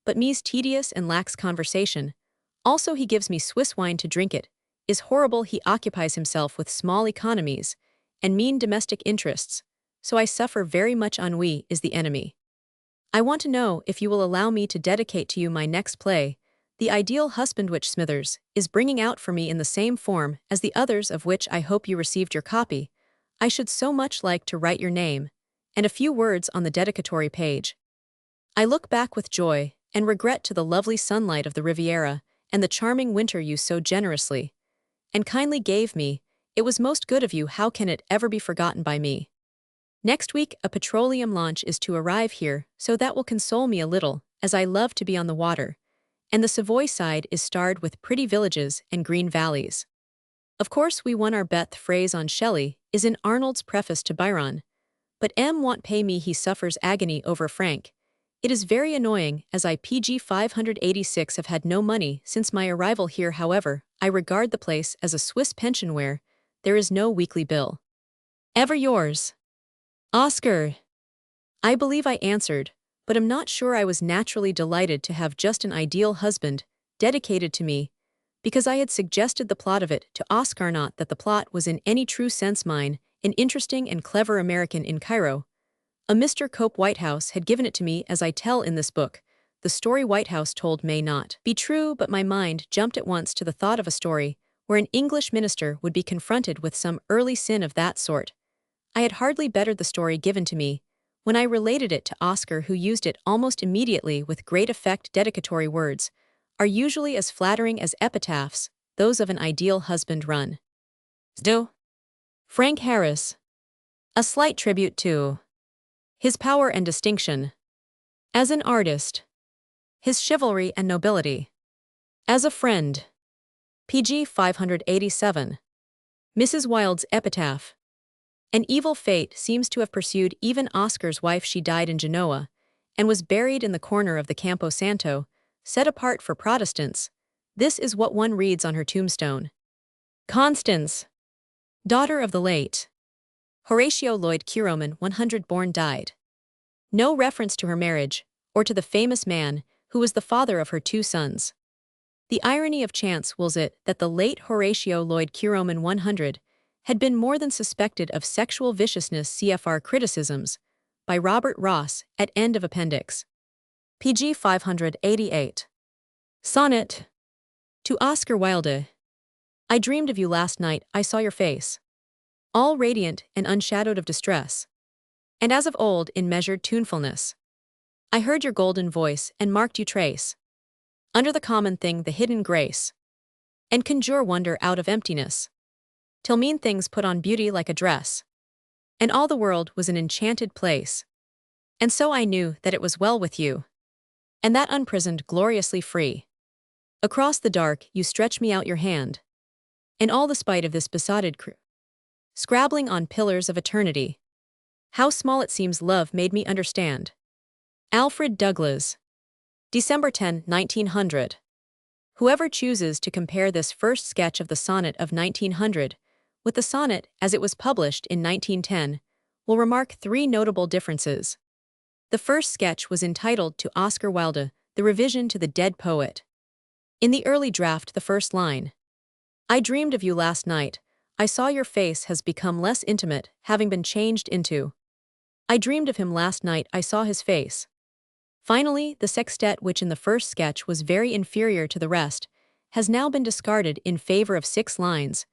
but me's tedious and lacks conversation. Also he gives me Swiss wine to drink. It is horrible. He occupies himself with small economies and mean domestic interests, so I suffer very much. Ennui is the enemy. I want to know if you will allow me to dedicate to you my next play, The Ideal Husband, which Smithers is bringing out for me in the same form as the others, of which I hope you received your copy. I should so much like to write your name and a few words on the dedicatory page. I look back with joy and regret to the lovely sunlight of the Riviera and the charming winter you so generously and kindly gave me. It was most good of you. How can it ever be forgotten by me? Next week a petroleum launch is to arrive here, so that will console me a little, as I love to be on the water, and the Savoy side is starred with pretty villages and green valleys. Of course we won our Beth phrase on Shelley is in Arnold's preface to Byron, but M won't pay me. He suffers agony over Frank. It is very annoying, as I PG 586 have had no money since my arrival here. However, I regard the place as a Swiss pension where there is no weekly bill. Ever yours, Oscar. I believe I answered, but am not sure. I was naturally delighted to have just an ideal husband dedicated to me, because I had suggested the plot of it to Oscar. Not that the plot was in any true sense mine. An interesting and clever American in Cairo, a Mr. Cope Whitehouse, had given it to me. As I tell in this book, the story Whitehouse told may not be true, but my mind jumped at once to the thought of a story where an English minister would be confronted with some early sin of that sort. I had hardly bettered the story given to me when I related it to Oscar, who used it almost immediately with great effect. Dedicatory words are usually as flattering as epitaphs. Those of an ideal husband run. Do. Frank Harris. A slight tribute to his power and distinction as an artist, his chivalry and nobility as a friend. PG 587. Mrs. Wilde's epitaph. An evil fate seems to have pursued even Oscar's wife. She died in Genoa and was buried in the corner of the Campo Santo, set apart for Protestants. This is what one reads on her tombstone. Constance, daughter of the late Horatio Lloyd Curoman, 100, born, died. No reference to her marriage, or to the famous man who was the father of her two sons. The irony of chance wills it that the late Horatio Lloyd Curoman, 100, had been more than suspected of sexual viciousness. CFR criticisms by Robert Ross at end of appendix. PG 588. Sonnet. To Oscar Wilde. I dreamed of you last night. I saw your face, all radiant and unshadowed of distress, and as of old in measured tunefulness. I heard your golden voice and marked you trace, under the common thing the hidden grace, and conjure wonder out of emptiness, till mean things put on beauty like a dress, and all the world was an enchanted place. And so I knew that it was well with you, and that unprisoned gloriously free. Across the dark you stretch me out your hand, and all the spite of this besotted crew, scrabbling on pillars of eternity. How small it seems love made me understand. Alfred Douglas. December 10, 1900. Whoever chooses to compare this first sketch of the sonnet of 1900 with the sonnet as it was published in 1910 will remark three notable differences. The first sketch was entitled to Oscar Wilde, The Revision to the Dead Poet. In the early draft, the first line, I dreamed of you last night, I saw your face has become less intimate, having been changed into. I dreamed of him last night, I saw his face. Finally, the sextet, which in the first sketch was very inferior to the rest, has now been discarded in favor of 6 lines,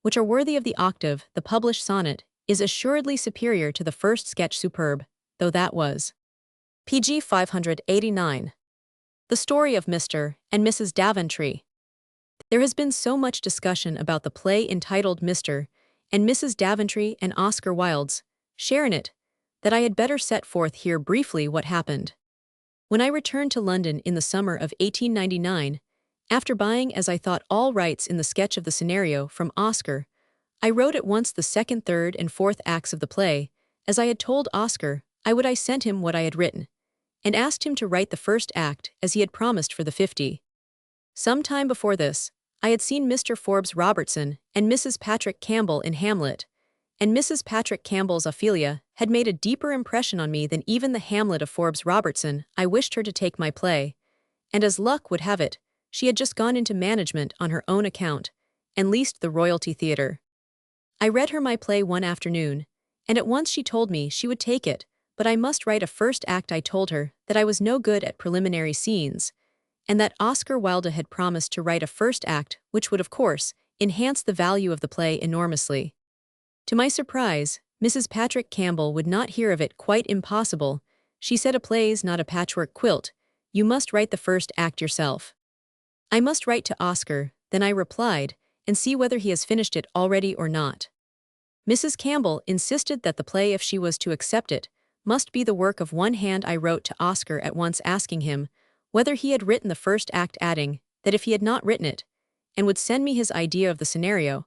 which are worthy of the octave. The published sonnet is assuredly superior to the first sketch, superb, though that was. Pg 589. The story of Mr. and Mrs. Daventry. There has been so much discussion about the play entitled Mr. and Mrs. Daventry and Oscar Wilde's share in it, that I had better set forth here briefly what happened. When I returned to London in the summer of 1899, after buying as I thought all rights in the sketch of the scenario from Oscar, I wrote at once the second, third, and fourth acts of the play, as I had told Oscar I sent him what I had written, and asked him to write the first act as he had promised for the 50. Some time before this, I had seen Mr. Forbes Robertson and Mrs. Patrick Campbell in Hamlet, and Mrs. Patrick Campbell's Ophelia had made a deeper impression on me than even the Hamlet of Forbes Robertson. I wished her to take my play, and as luck would have it, she had just gone into management on her own account, and leased the Royalty Theatre. I read her my play one afternoon, and at once she told me she would take it, but I must write a first act. I told her that I was no good at preliminary scenes, and that Oscar Wilde had promised to write a first act which would, of course, enhance the value of the play enormously. To my surprise, Mrs. Patrick Campbell would not hear of it. Quite impossible, she said, a play's not a patchwork quilt, you must write the first act yourself. I must write to Oscar, then I replied, and see whether he has finished it already or not. Mrs. Campbell insisted that the play, if she was to accept it, must be the work of one hand. I wrote to Oscar at once asking him whether he had written the first act, adding that if he had not written it, and would send me his idea of the scenario,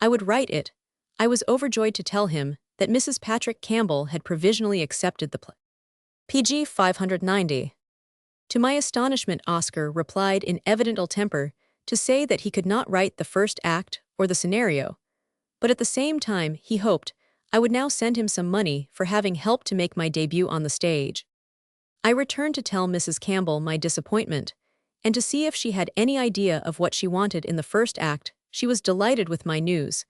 I would write it. I was overjoyed to tell him that Mrs. Patrick Campbell had provisionally accepted the play. Pg 590. To my astonishment, Oscar replied in evident ill temper to say that he could not write the first act or the scenario, but at the same time he hoped I would now send him some money for having helped to make my debut on the stage. I returned to tell Mrs. Campbell my disappointment, and to see if she had any idea of what she wanted in the first act. She was delighted with my news,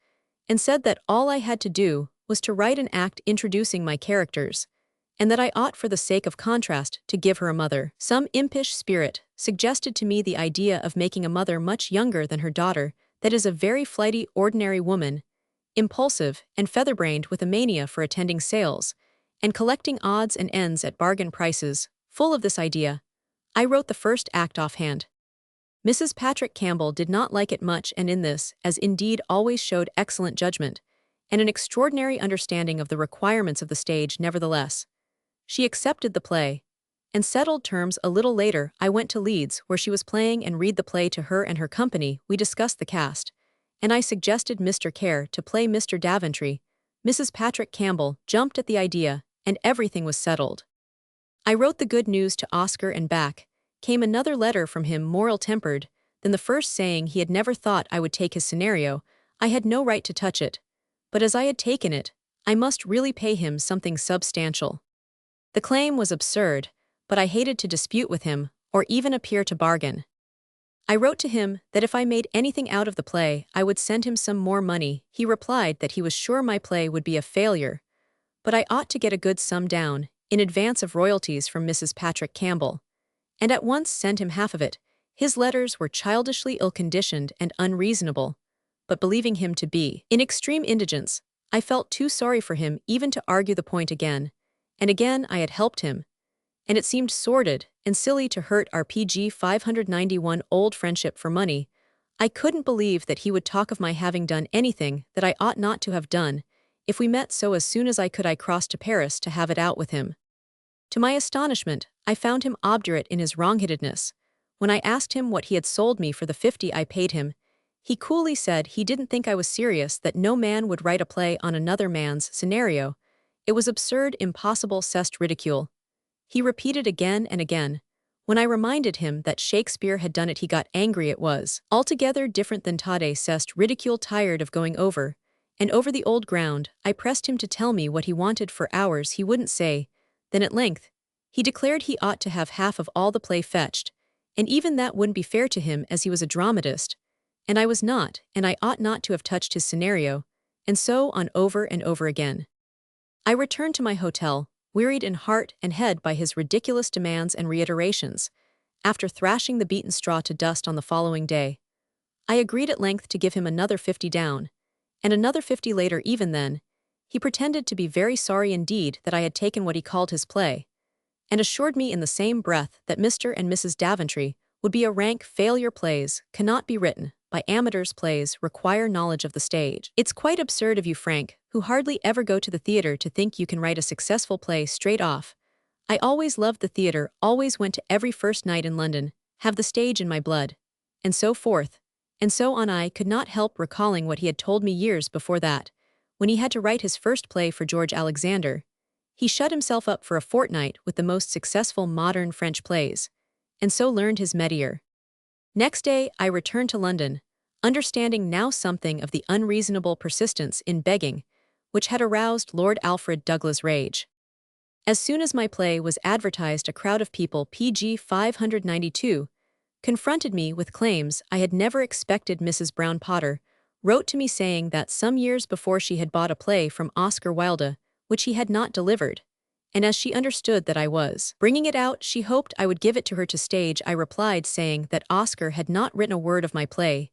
and said that all I had to do was to write an act introducing my characters, and that I ought, for the sake of contrast, to give her a mother. Some impish spirit suggested to me the idea of making a mother much younger than her daughter, that is, a very flighty, ordinary woman, impulsive and feather-brained, with a mania for attending sales and collecting odds and ends at bargain prices. Full of this idea, I wrote the first act offhand. Mrs. Patrick Campbell did not like it much, and in this, as indeed always, showed excellent judgment and an extraordinary understanding of the requirements of the stage. Nevertheless, she accepted the play, and settled terms. A little later, I went to Leeds, where she was playing, and read the play to her and her company. We discussed the cast, and I suggested Mr. Kerr to play Mr. Daventry. Mrs. Patrick Campbell jumped at the idea, and everything was settled. I wrote the good news to Oscar, and back came another letter from him, more ill-tempered than the first, saying he had never thought I would take his scenario. I had no right to touch it, but as I had taken it, I must really pay him something substantial. The claim was absurd, but I hated to dispute with him, or even appear to bargain. I wrote to him that if I made anything out of the play, I would send him some more money. He replied that he was sure my play would be a failure, but I ought to get a good sum down, in advance of royalties from Mrs. Patrick Campbell, and at once send him half of it. His letters were childishly ill-conditioned and unreasonable, but believing him to be in extreme indigence, I felt too sorry for him even to argue the point again, and again I had helped him, and it seemed sordid and silly to hurt our PG 591 old friendship for money. I couldn't believe that he would talk of my having done anything that I ought not to have done. If we met, so as soon as I could, I crossed to Paris to have it out with him. To my astonishment, I found him obdurate in his wrongheadedness. When I asked him what he had sold me for the 50 I paid him, he coolly said he didn't think I was serious, that no man would write a play on another man's scenario. It was absurd, impossible, cest ridicule. He repeated again and again. When I reminded him that Shakespeare had done it, he got angry. It was altogether different than tade cest ridicule. Tired of going over and over the old ground, I pressed him to tell me what he wanted. For hours he wouldn't say. Then at length, he declared he ought to have half of all the play fetched, and even that wouldn't be fair to him, as he was a dramatist, and I was not, and I ought not to have touched his scenario, and so on over and over again. I returned to my hotel, wearied in heart and head by his ridiculous demands and reiterations. After thrashing the beaten straw to dust on the following day, I agreed at length to give him another 50 down, and another 50 later. Even then, he pretended to be very sorry indeed that I had taken what he called his play, and assured me in the same breath that Mr. and Mrs. Daventry would be a rank failure. Plays cannot be written by amateurs. Plays require knowledge of the stage. It's quite absurd of you, Frank, who hardly ever go to the theater, to think you can write a successful play straight off. I always loved the theater, always went to every first night in London, have the stage in my blood, and so forth, and so on. I could not help recalling what he had told me years before that, when he had to write his first play for George Alexander. He shut himself up for a fortnight with the most successful modern French plays, and so learned his métier. Next day I returned to London, understanding now something of the unreasonable persistence in begging, which had aroused Lord Alfred Douglas' rage. As soon as my play was advertised, a crowd of people, PG 592, confronted me with claims I had never expected. Mrs. Brown Potter wrote to me saying that some years before she had bought a play from Oscar Wilde, which he had not delivered, and as she understood that I was bringing it out, she hoped I would give it to her to stage. I replied saying that Oscar had not written a word of my play.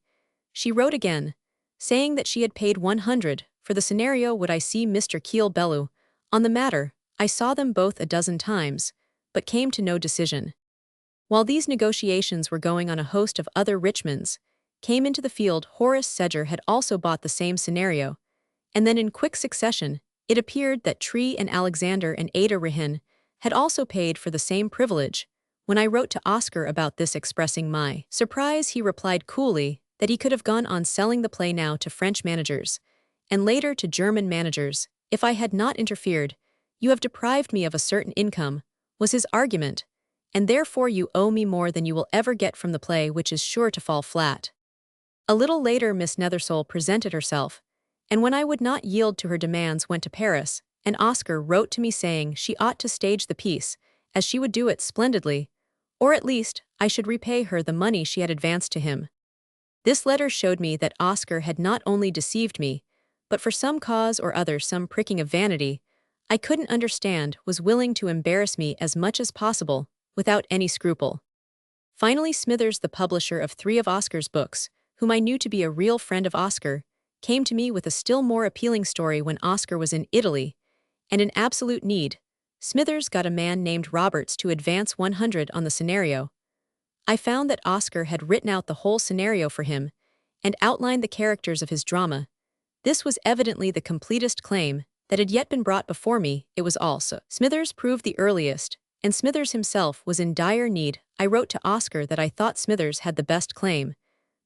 She wrote again, saying that she had paid 100 for the scenario. Would I see Mr. Keele Bellew on the matter? I saw them both a dozen times, but came to no decision. While these negotiations were going on, a host of other Richmonds came into the field. Horace Sedger had also bought the same scenario, and then in quick succession, it appeared that Tree and Alexander and Ada Rehan had also paid for the same privilege. When I wrote to Oscar about this, expressing my surprise, he replied coolly that he could have gone on selling the play now to French managers, and later to German managers, if I had not interfered. You have deprived me of a certain income, was his argument, and therefore you owe me more than you will ever get from the play, which is sure to fall flat. A little later Miss Nethersole presented herself, and when I would not yield to her demands, went to Paris, and Oscar wrote to me saying she ought to stage the piece, as she would do it splendidly, or at least I should repay her the money she had advanced to him. This letter showed me that Oscar had not only deceived me, but for some cause or other, some pricking of vanity I couldn't understand, was willing to embarrass me as much as possible, without any scruple. Finally Smithers, the publisher of 3 of Oscar's books, whom I knew to be a real friend of Oscar, came to me with a still more appealing story. When Oscar was in Italy, and in absolute need, Smithers got a man named Roberts to advance 100 on the scenario. I found that Oscar had written out the whole scenario for him, and outlined the characters of his drama. This was evidently the completest claim that had yet been brought before me. It was also Smithers proved the earliest, and Smithers himself was in dire need. I wrote to Oscar that I thought Smithers had the best claim,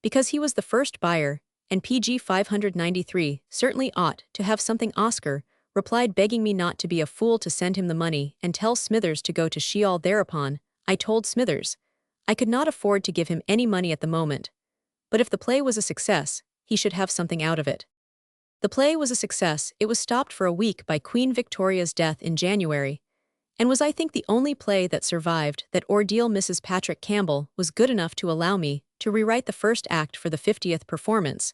because he was the first buyer, and PG 593 certainly ought to have something. Oscar replied begging me not to be a fool, to send him the money and tell Smithers to go to Sheol. Thereupon, I told Smithers I could not afford to give him any money at the moment, but if the play was a success, he should have something out of it. The play was a success. It was stopped for a week by Queen Victoria's death in January, and was, I think, the only play that survived that ordeal. Mrs. Patrick Campbell was good enough to allow me to rewrite the first act for the 50th performance,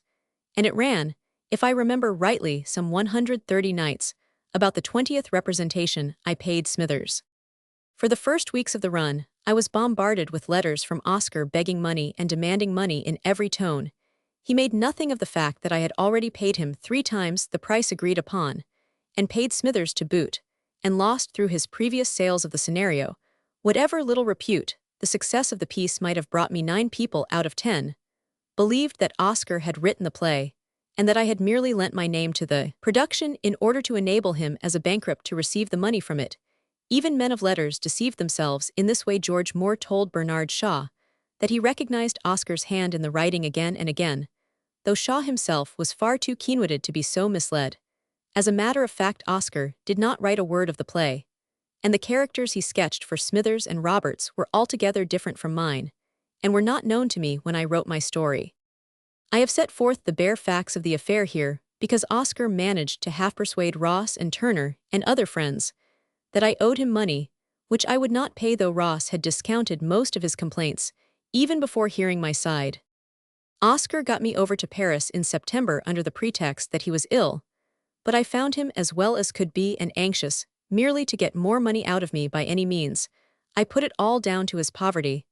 and it ran, if I remember rightly, some 130 nights. About the 20th representation, I paid Smithers. For the first weeks of the run, I was bombarded with letters from Oscar begging money and demanding money in every tone. He made nothing of the fact that I had already paid him 3 times the price agreed upon, and paid Smithers to boot, and lost through his previous sales of the scenario, Whatever little repute the success of the piece might have brought me, 9 people out of 10 believed that Oscar had written the play, and that I had merely lent my name to the production in order to enable him as a bankrupt to receive the money from it. Even men of letters deceived themselves in this way. George Moore told Bernard Shaw that he recognized Oscar's hand in the writing again and again, though Shaw himself was far too keen-witted to be so misled. As a matter of fact, Oscar did not write a word of the play, and the characters he sketched for Smithers and Roberts were altogether different from mine, and were not known to me when I wrote my story. I have set forth the bare facts of the affair here because Oscar managed to half persuade Ross and Turner and other friends that I owed him money, which I would not pay, though Ross had discounted most of his complaints, even before hearing my side. Oscar got me over to Paris in September under the pretext that he was ill, but I found him as well as could be and anxious merely to get more money out of me by any means. I put it all down to his poverty.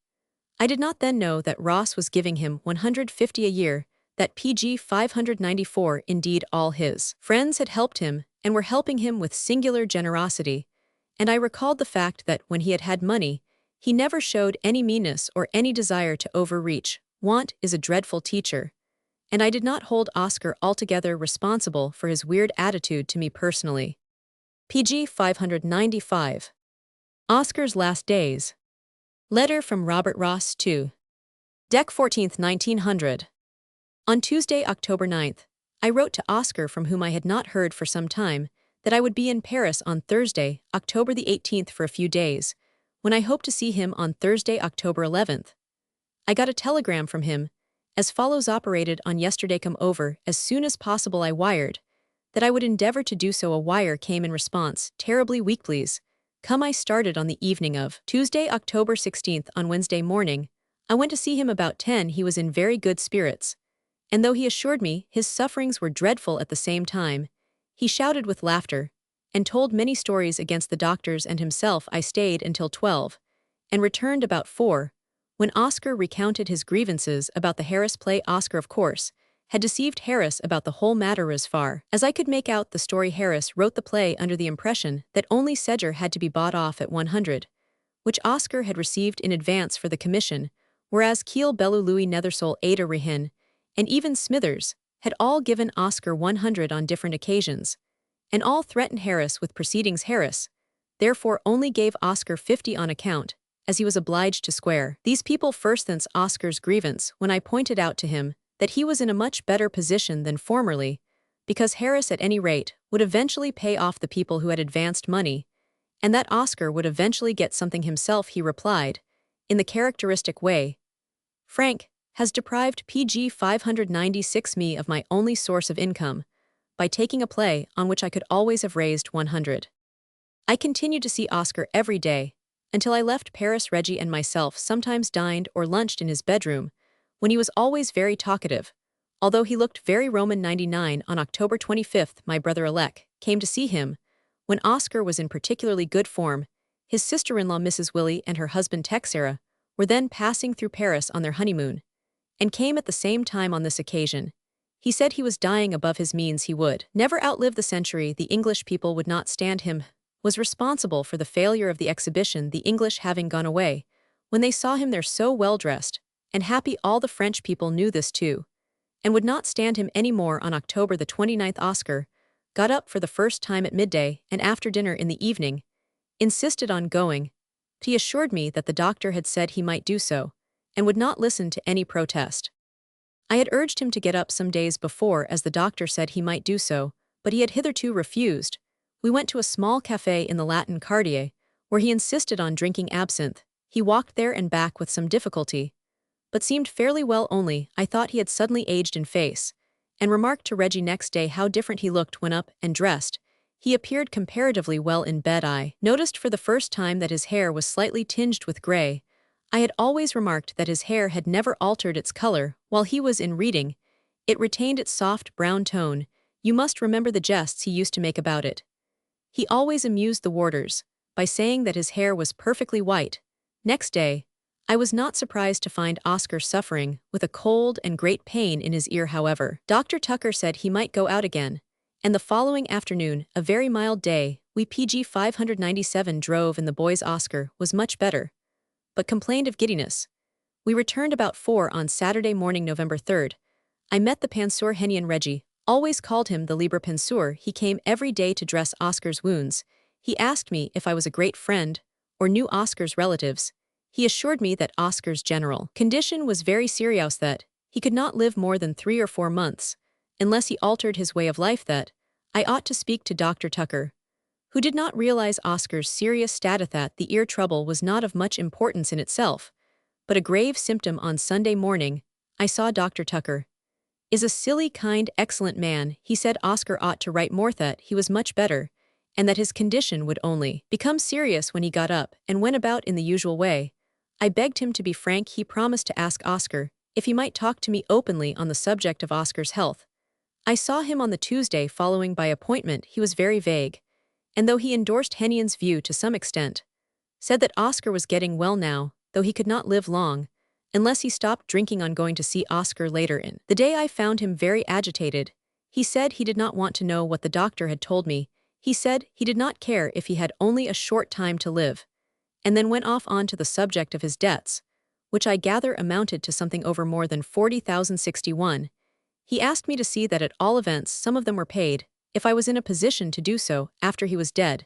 I did not then know that Ross was giving him $150 a year, that PG $594. Indeed, all his friends had helped him and were helping him with singular generosity, and I recalled the fact that when he had had money, he never showed any meanness or any desire to overreach. Want is a dreadful teacher, and I did not hold Oscar altogether responsible for his weird attitude to me personally. PG 595. Oscar's Last Days. Letter from Robert Ross to Dec 14, 1900. On Tuesday, October 9th, I wrote to Oscar, from whom I had not heard for some time, that I would be in Paris on Thursday, October the 18th for a few days, when I hoped to see him on Thursday, October 11th. I got a telegram from him, as follows: operated on yesterday, come over as soon as possible. I wired that I would endeavor to do so. A wire came in response: terribly weak, please come. I started on the evening of Tuesday, October 16th. On Wednesday morning, I went to see him about 10. He was in very good spirits, and though he assured me his sufferings were dreadful at the same time, he shouted with laughter, and told many stories against the doctors and himself. I stayed until 12, and returned about 4, when Oscar recounted his grievances about the Harris play. Oscar, of course, had deceived Harris about the whole matter. As far as I could make out the story, Harris wrote the play under the impression that only Sedger had to be bought off at 100, which Oscar had received in advance for the commission, whereas Keel, Bellew, Louis, Nethersole, Ada Rehin, and even Smithers had all given Oscar 100 on different occasions, and all threatened Harris with proceedings. Harris, therefore, only gave Oscar 50 on account, as he was obliged to square these people first. Thence Oscar's grievance when I pointed out to him that he was in a much better position than formerly, because Harris at any rate would eventually pay off the people who had advanced money, and that Oscar would eventually get something himself. He replied, in the characteristic way, Frank has deprived PG 596 me of my only source of income, by taking a play on which I could always have raised 100. I continued to see Oscar every day, until I left Paris. Reggie and myself sometimes dined or lunched in his bedroom, when he was always very talkative, although he looked very Roman. 99. On October 25th, my brother-elect came to see him, when Oscar was in particularly good form. His sister-in-law, Mrs. Willie, and her husband, Texera, were then passing through Paris on their honeymoon, and came at the same time on this occasion. He said he was dying above his means. He would never outlive the century. The English people would not stand him, was responsible for the failure of the exhibition, the English having gone away, when they saw him there so well dressed and happy. All the French people knew this too, and would not stand him any more. On October the 29th, Oscar got up for the first time at midday, and after dinner in the evening insisted on going. He assured me that the doctor had said he might do so, and would not listen to any protest. I had urged him to get up some days before, as the doctor said he might do so, but he had hitherto refused. We went to a small café in the Latin Quartier, where he insisted on drinking absinthe. He walked there and back with some difficulty, but seemed fairly well. Only I thought he had suddenly aged in face, and remarked to Reggie next day how different he looked when up and dressed. He appeared comparatively well in bed. I noticed for the first time that his hair was slightly tinged with gray. I had always remarked that his hair had never altered its color while he was in reading. It retained its soft brown tone. You must remember the jests he used to make about it. He always amused the warders by saying that his hair was perfectly white. Next day, I was not surprised to find Oscar suffering with a cold and great pain in his ear. However, Dr. Tucker said he might go out again, and the following afternoon, a very mild day, we PG 597 drove and the boys' Oscar was much better, but complained of giddiness. We returned about 4 on Saturday morning, November 3rd. I met the Penseur Hennian Reggie, always called him the Libre Penseur. He came every day to dress Oscar's wounds. He asked me if I was a great friend, or knew Oscar's relatives. He assured me that Oscar's general condition was very serious, that he could not live more than 3 or 4 months, unless he altered his way of life, that I ought to speak to Dr. Tucker, who did not realize Oscar's serious state, that the ear trouble was not of much importance in itself, but a grave symptom. On Sunday morning, I saw Dr. Tucker. Is a silly, kind, excellent man. He said Oscar ought to write more, that he was much better, and that his condition would only become serious when he got up and went about in the usual way. I begged him to be frank. He promised to ask Oscar if he might talk to me openly on the subject of Oscar's health. I saw him on the Tuesday following by appointment. He was very vague, and though he endorsed Hennian's view to some extent, said that Oscar was getting well now, though he could not live long, unless he stopped drinking. On going to see Oscar later in the day, I found him very agitated. He said he did not want to know what the doctor had told me. He said he did not care if he had only a short time to live, and then went off on to the subject of his debts, which I gather amounted to something over more than 40,061. He asked me to see that at all events some of them were paid, if I was in a position to do so after he was dead.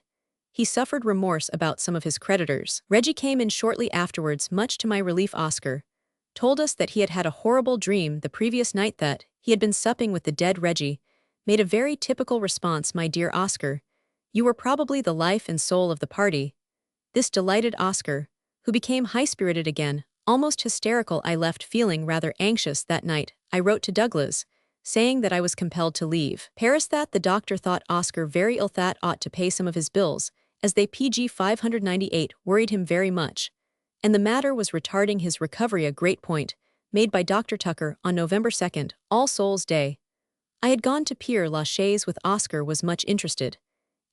He suffered remorse about some of his creditors. Reggie came in shortly afterwards, much to my relief. Oscar told us that he had had a horrible dream the previous night, that he had been supping with the dead. Reggie made a very typical response: "My dear Oscar, you were probably the life and soul of the party." This delighted Oscar, who became high-spirited again, almost hysterical. I left feeling rather anxious that night. I wrote to Douglas, saying that I was compelled to leave Paris, that the doctor thought Oscar very ill, that ought to pay some of his bills, as they PG 598 worried him very much, and the matter was retarding his recovery. A great point made by Dr. Tucker on November 2nd, All Souls' Day. I had gone to Père Lachaise with Oscar, was much interested,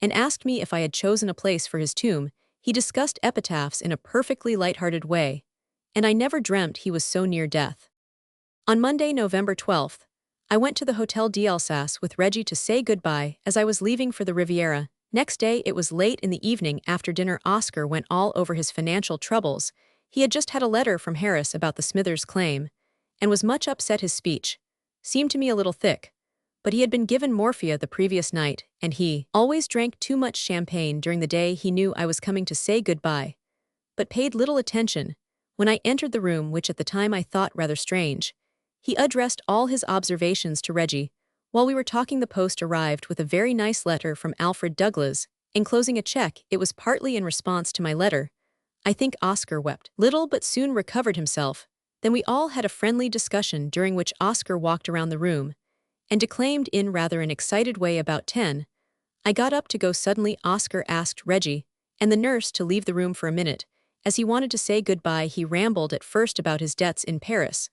and asked me if I had chosen a place for his tomb. He discussed epitaphs in a perfectly light-hearted way, and I never dreamt he was so near death. On Monday, November 12th, I went to the Hotel d'Alsace with Reggie to say goodbye as I was leaving for the Riviera. Next day, it was late in the evening. After dinner, Oscar went all over his financial troubles. He had just had a letter from Harris about the Smithers claim, and was much upset. His speech seemed to me a little thick, but he had been given morphia the previous night, and he always drank too much champagne during the day. He knew I was coming to say goodbye, but paid little attention. When I entered the room, which at the time I thought rather strange, he addressed all his observations to Reggie. While we were talking, the post arrived with a very nice letter from Alfred Douglas, enclosing a check. It was partly in response to my letter. I think Oscar wept little but soon recovered himself. Then we all had a friendly discussion, during which Oscar walked around the room and declaimed in rather an excited way. About 10, I got up to go. Suddenly Oscar asked Reggie and the nurse to leave the room for a minute, as he wanted to say goodbye. He rambled at first about his debts in Paris,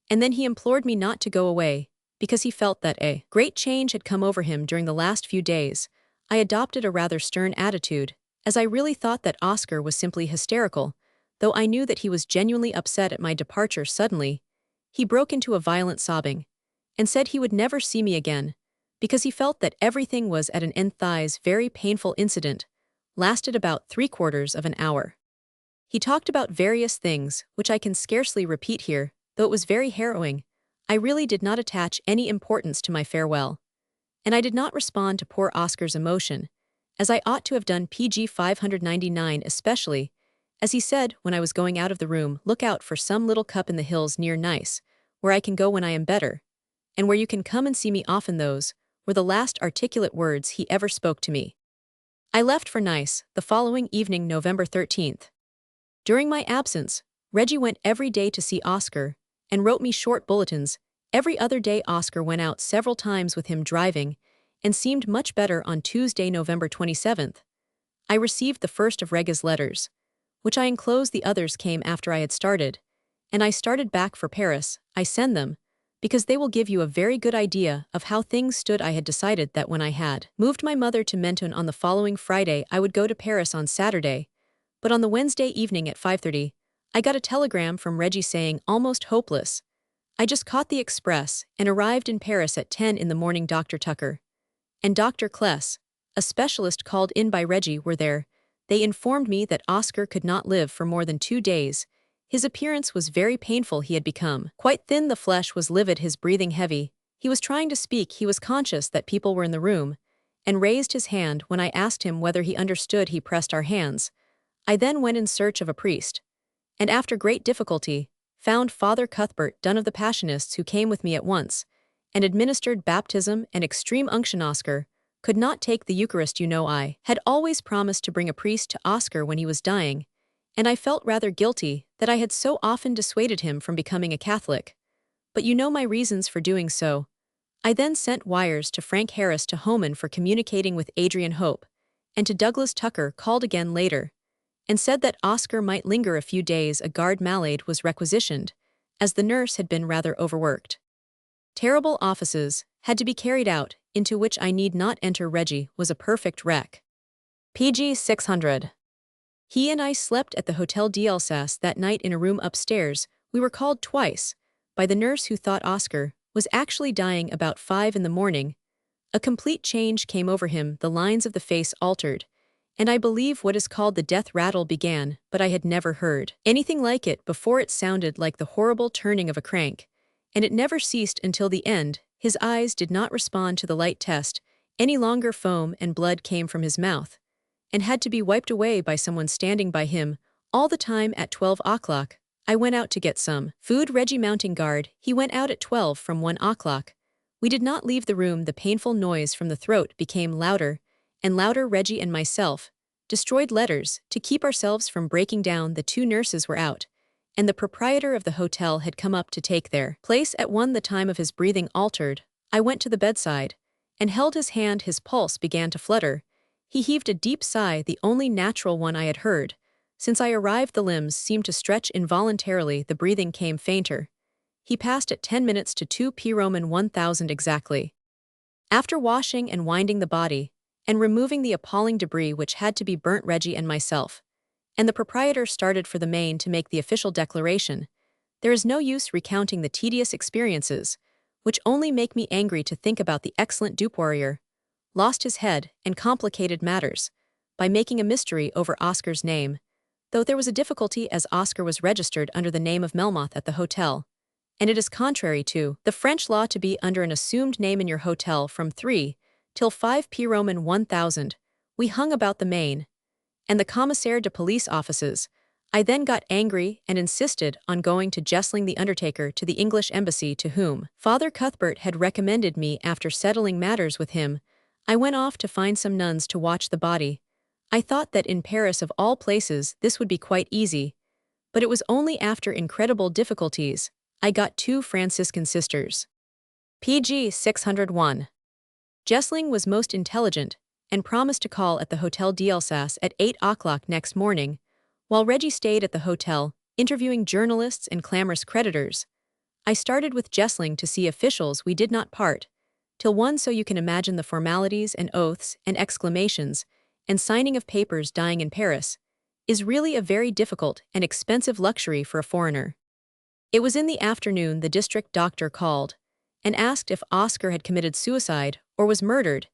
and then he implored me not to go away, because he felt that a great change had come over him during the last few days. I adopted a rather stern attitude, as I really thought that Oscar was simply hysterical, though I knew that he was genuinely upset at my departure. Suddenly, he broke into a violent sobbing, and said he would never see me again, because he felt that everything was at an end. This very painful incident lasted about 3/4 of an hour. He talked about various things, which I can scarcely repeat here, though it was very harrowing. I really did not attach any importance to my farewell, and I did not respond to poor Oscar's emotion, as I ought to have done. PG 599, especially, as he said when I was going out of the room, "Look out for some little cup in the hills near Nice, where I can go when I am better, and where you can come and see me often." Those were the last articulate words he ever spoke to me. I left for Nice the following evening, November 13th. During my absence, Reggie went every day to see Oscar, and wrote me short bulletins. Every other day Oscar went out several times with him driving, and seemed much better. On Tuesday, November 27th, I received the first of Rega's letters, which I enclosed. The others came after I had started, and I started back for Paris. I send them, because they will give you a very good idea of how things stood. I had decided that when I had moved my mother to Menton on the following Friday, I would go to Paris on Saturday, but on the Wednesday evening at 5:30, I got a telegram from Reggie saying, "Almost hopeless." I just caught the express and arrived in Paris at 10 in the morning. Dr. Tucker and Dr. Kless, a specialist called in by Reggie, were there. They informed me that Oscar could not live for more than 2 days. His appearance was very painful. He had become quite thin, the flesh was livid, his breathing heavy. He was trying to speak, he was conscious that people were in the room, and raised his hand when I asked him whether he understood. He pressed our hands. I then went in search of a priest, and after great difficulty, found Father Cuthbert, Dunn of the Passionists, who came with me at once, and administered baptism and extreme unction. Oscar could not take the Eucharist. I had always promised to bring a priest to Oscar when he was dying, and I felt rather guilty that I had so often dissuaded him from becoming a Catholic. But you know my reasons for doing so. I then sent wires to Frank Harris to Homan for communicating with Adrian Hope, and to Douglas Tucker, called again later, and said that Oscar might linger a few days. A guard malade was requisitioned, as the nurse had been rather overworked. Terrible offices had to be carried out, into which I need not enter. Reggie was a perfect wreck. PG 600. He and I slept at the Hotel d'Alsace that night in a room upstairs. We were called twice by the nurse, who thought Oscar was actually dying about 5 in the morning. A complete change came over him, the lines of the face altered, and I believe what is called the death rattle began, but I had never heard anything like it before. It sounded like the horrible turning of a crank, and it never ceased until the end. His eyes did not respond to the light test any longer. Foam and blood came from his mouth, and had to be wiped away by someone standing by him all the time. At 12 o'clock, I went out to get some food. Reggie mounting guard, he went out at 12. From 1 o'clock. We did not leave the room. The painful noise from the throat became louder and louder. Reggie and myself destroyed letters to keep ourselves from breaking down. The 2 nurses were out, and the proprietor of the hotel had come up to take their place at 1. The time of his breathing altered. I went to the bedside and held his hand. His pulse began to flutter. He heaved a deep sigh, the only natural one I had heard since I arrived. The limbs seemed to stretch involuntarily. The breathing came fainter. He passed at 10 minutes to 2 p. Roman 1000 exactly. After washing and winding the body, and removing the appalling debris which had to be burnt, Reggie and myself, and the proprietor started for the main to make the official declaration. There is no use recounting the tedious experiences, which only make me angry to think about. The excellent dupe warrior lost his head and complicated matters by making a mystery over Oscar's name, though there was a difficulty as Oscar was registered under the name of Melmoth at the hotel, and it is contrary to the French law to be under an assumed name in your hotel from 3 till 5 p. Roman 1000. We hung about the main and the commissaire de police offices. I then got angry and insisted on going to Jessling the undertaker to the English embassy, to whom Father Cuthbert had recommended me. After settling matters with him, I went off to find some nuns to watch the body. I thought that in Paris of all places this would be quite easy, but it was only after incredible difficulties I got 2 Franciscan sisters. PG 601. Jessling was most intelligent and promised to call at the Hotel d'Alsace at 8 o'clock next morning, while Reggie stayed at the hotel, interviewing journalists and clamorous creditors. I started with Jessling to see officials. We did not part till 1, so you can imagine the formalities and oaths and exclamations and signing of papers. Dying in Paris is really a very difficult and expensive luxury for a foreigner. It was in the afternoon. The district doctor called and asked if Oscar had committed suicide or was murdered.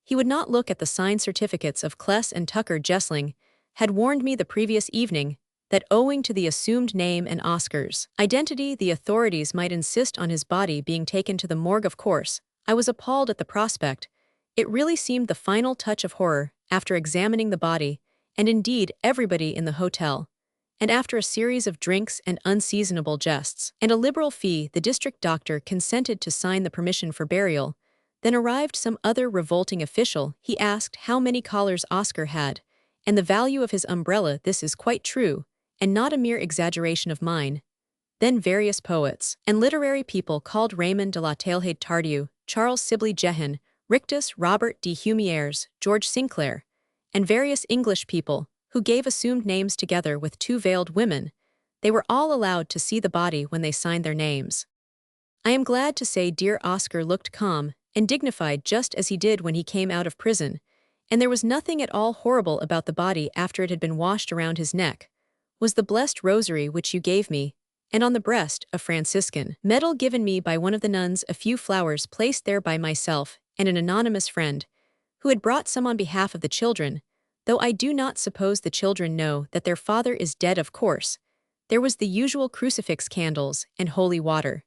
He would not look at the signed certificates of Kless and Tucker. Jessling had warned me the previous evening that owing to the assumed name and Oscar's identity, the authorities might insist on his body being taken to the morgue. Of course, I was appalled at the prospect. It really seemed the final touch of horror after examining the body, and indeed everybody in the hotel, and after a series of drinks and unseasonable jests and a liberal fee, the district doctor consented to sign the permission for burial. Then arrived some other revolting official. He asked how many collars Oscar had, and the value of his umbrella. This is quite true, and not a mere exaggeration of mine. Then various poets and literary people called Raymond de la Tailhade Tardieu, Charles Sibley Jehan, Rictus, Robert de Humieres, George Sinclair, and various English people, who gave assumed names together with 2 veiled women. They were all allowed to see the body when they signed their names. I am glad to say dear Oscar looked calm and dignified just as he did when he came out of prison, and there was nothing at all horrible about the body. After it had been washed around his neck was the blessed rosary which you gave me, and on the breast a Franciscan medal given me by one of the nuns, a few flowers placed there by myself and an anonymous friend, who had brought some on behalf of the children, though I do not suppose the children know that their father is dead of course. There was the usual crucifix candles and holy water.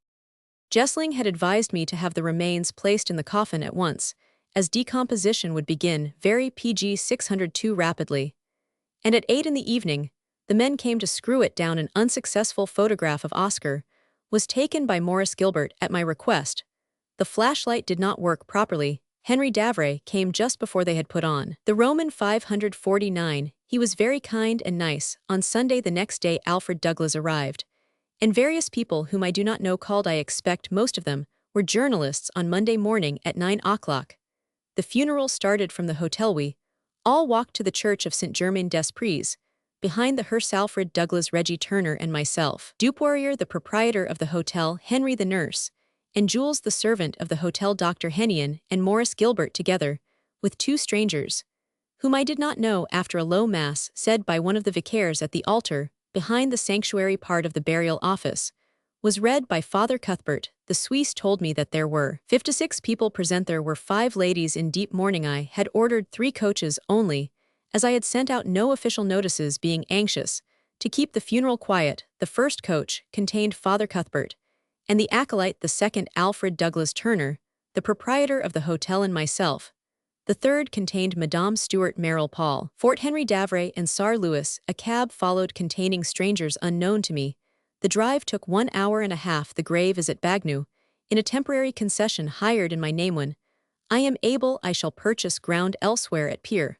Jessling had advised me to have the remains placed in the coffin at once, as decomposition would begin very PG 602 rapidly. And at 8 in the evening, the men came to screw it down. An unsuccessful photograph of Oscar was taken by Morris Gilbert at my request. The flashlight did not work properly. Henry Davray came just before they had put on the Roman 549. He was very kind and nice. On Sunday the next day Alfred Douglas arrived, and various people whom I do not know called. I expect most of them were journalists. On Monday morning at 9 o'clock. The funeral started from the hotel. We all walked to the church of St. Germain-des-Prés, behind the hearse. Alfred Douglas, Reggie Turner, and myself, Dupoirier, the proprietor of the hotel, Henry the nurse, and Jules the servant of the hotel, Dr. Hennion, and Morris Gilbert, together with two strangers, whom I did not know. After a low mass said by one of the vicars at the altar, behind the sanctuary part of the burial office, was read by Father Cuthbert. The Swiss told me that there were 56 people present. There were 5 ladies in deep mourning. I had ordered 3 coaches only, as I had sent out no official notices, being anxious to keep the funeral quiet. The first coach contained Father Cuthbert and the acolyte, the second Alfred Douglas Turner, the proprietor of the hotel, and myself. The third contained Madame Stuart Merrill Paul, Fort Henry Davray, and Sar Lewis. A cab followed containing strangers unknown to me. The drive took 1 hour and a half. The grave is at Bagnou, in a temporary concession hired in my name. When I am able, I shall purchase ground elsewhere at Père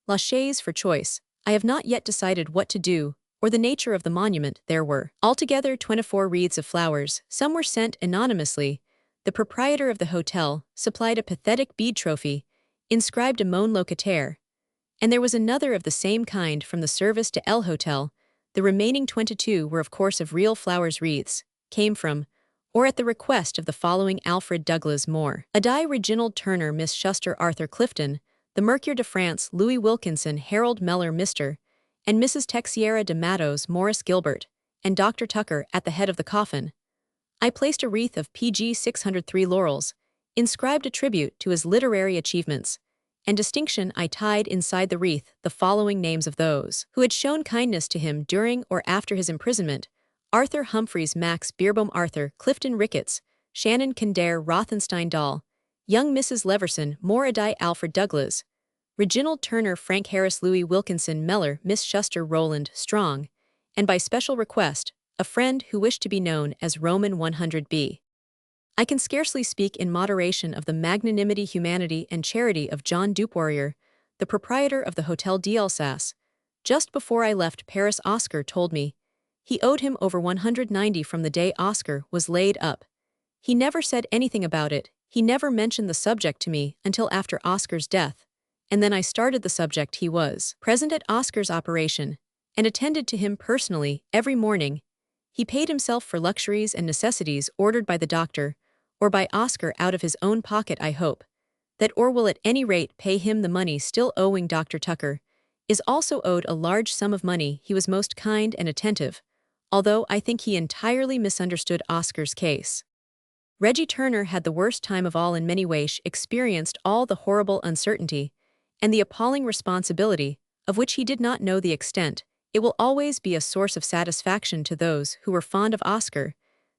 Lachaise for choice. I have not yet decided what to do, or the nature of the monument. There were altogether 24 wreaths of flowers. Some were sent anonymously. The proprietor of the hotel supplied a pathetic bead trophy, inscribed a mon locataire, and there was another of the same kind from the service to El Hotel. The remaining 22 were of course of real flowers. Wreaths came from, or at the request of, the following: Alfred Douglas Moore, Adai Reginald Turner, Miss Schuster, Arthur Clifton, the Mercure de France, Louis Wilkinson, Harold Meller, Mr. and Mrs. Texiera de Matos, Morris Gilbert, and Dr. Tucker at the head of the coffin. I placed a wreath of PG 603 laurels, inscribed a tribute to his literary achievements and distinction. I tied inside the wreath the following names of those who had shown kindness to him during or after his imprisonment: Arthur Humphreys, Max Beerbohm, Arthur Clifton Ricketts, Shannon Kildare, Rothenstein Dahl, young Mrs. Leverson, Moore, Adai Alfred Douglas, Reginald Turner, Frank Harris, Louis Wilkinson, Meller, Miss Schuster, Roland Strong, and by special request, a friend who wished to be known as Roman 100B. I can scarcely speak in moderation of the magnanimity, humanity, and charity of John Dupoirier, the proprietor of the Hotel d'Alsace. Just before I left Paris, Oscar told me he owed him over 190 from the day Oscar was laid up. He never said anything about it. He never mentioned the subject to me until after Oscar's death, and then I started the subject. He was present at Oscar's operation and attended to him personally every morning. He paid himself for luxuries and necessities ordered by the doctor, or by Oscar out of his own pocket. I hope that, or will at any rate pay him the money still owing. Dr. Tucker is also owed a large sum of money. He was most kind and attentive, although I think he entirely misunderstood Oscar's case. Reggie Turner had the worst time of all in many ways, experienced all the horrible uncertainty and the appalling responsibility of which he did not know the extent. It will always be a source of satisfaction to those who were fond of Oscar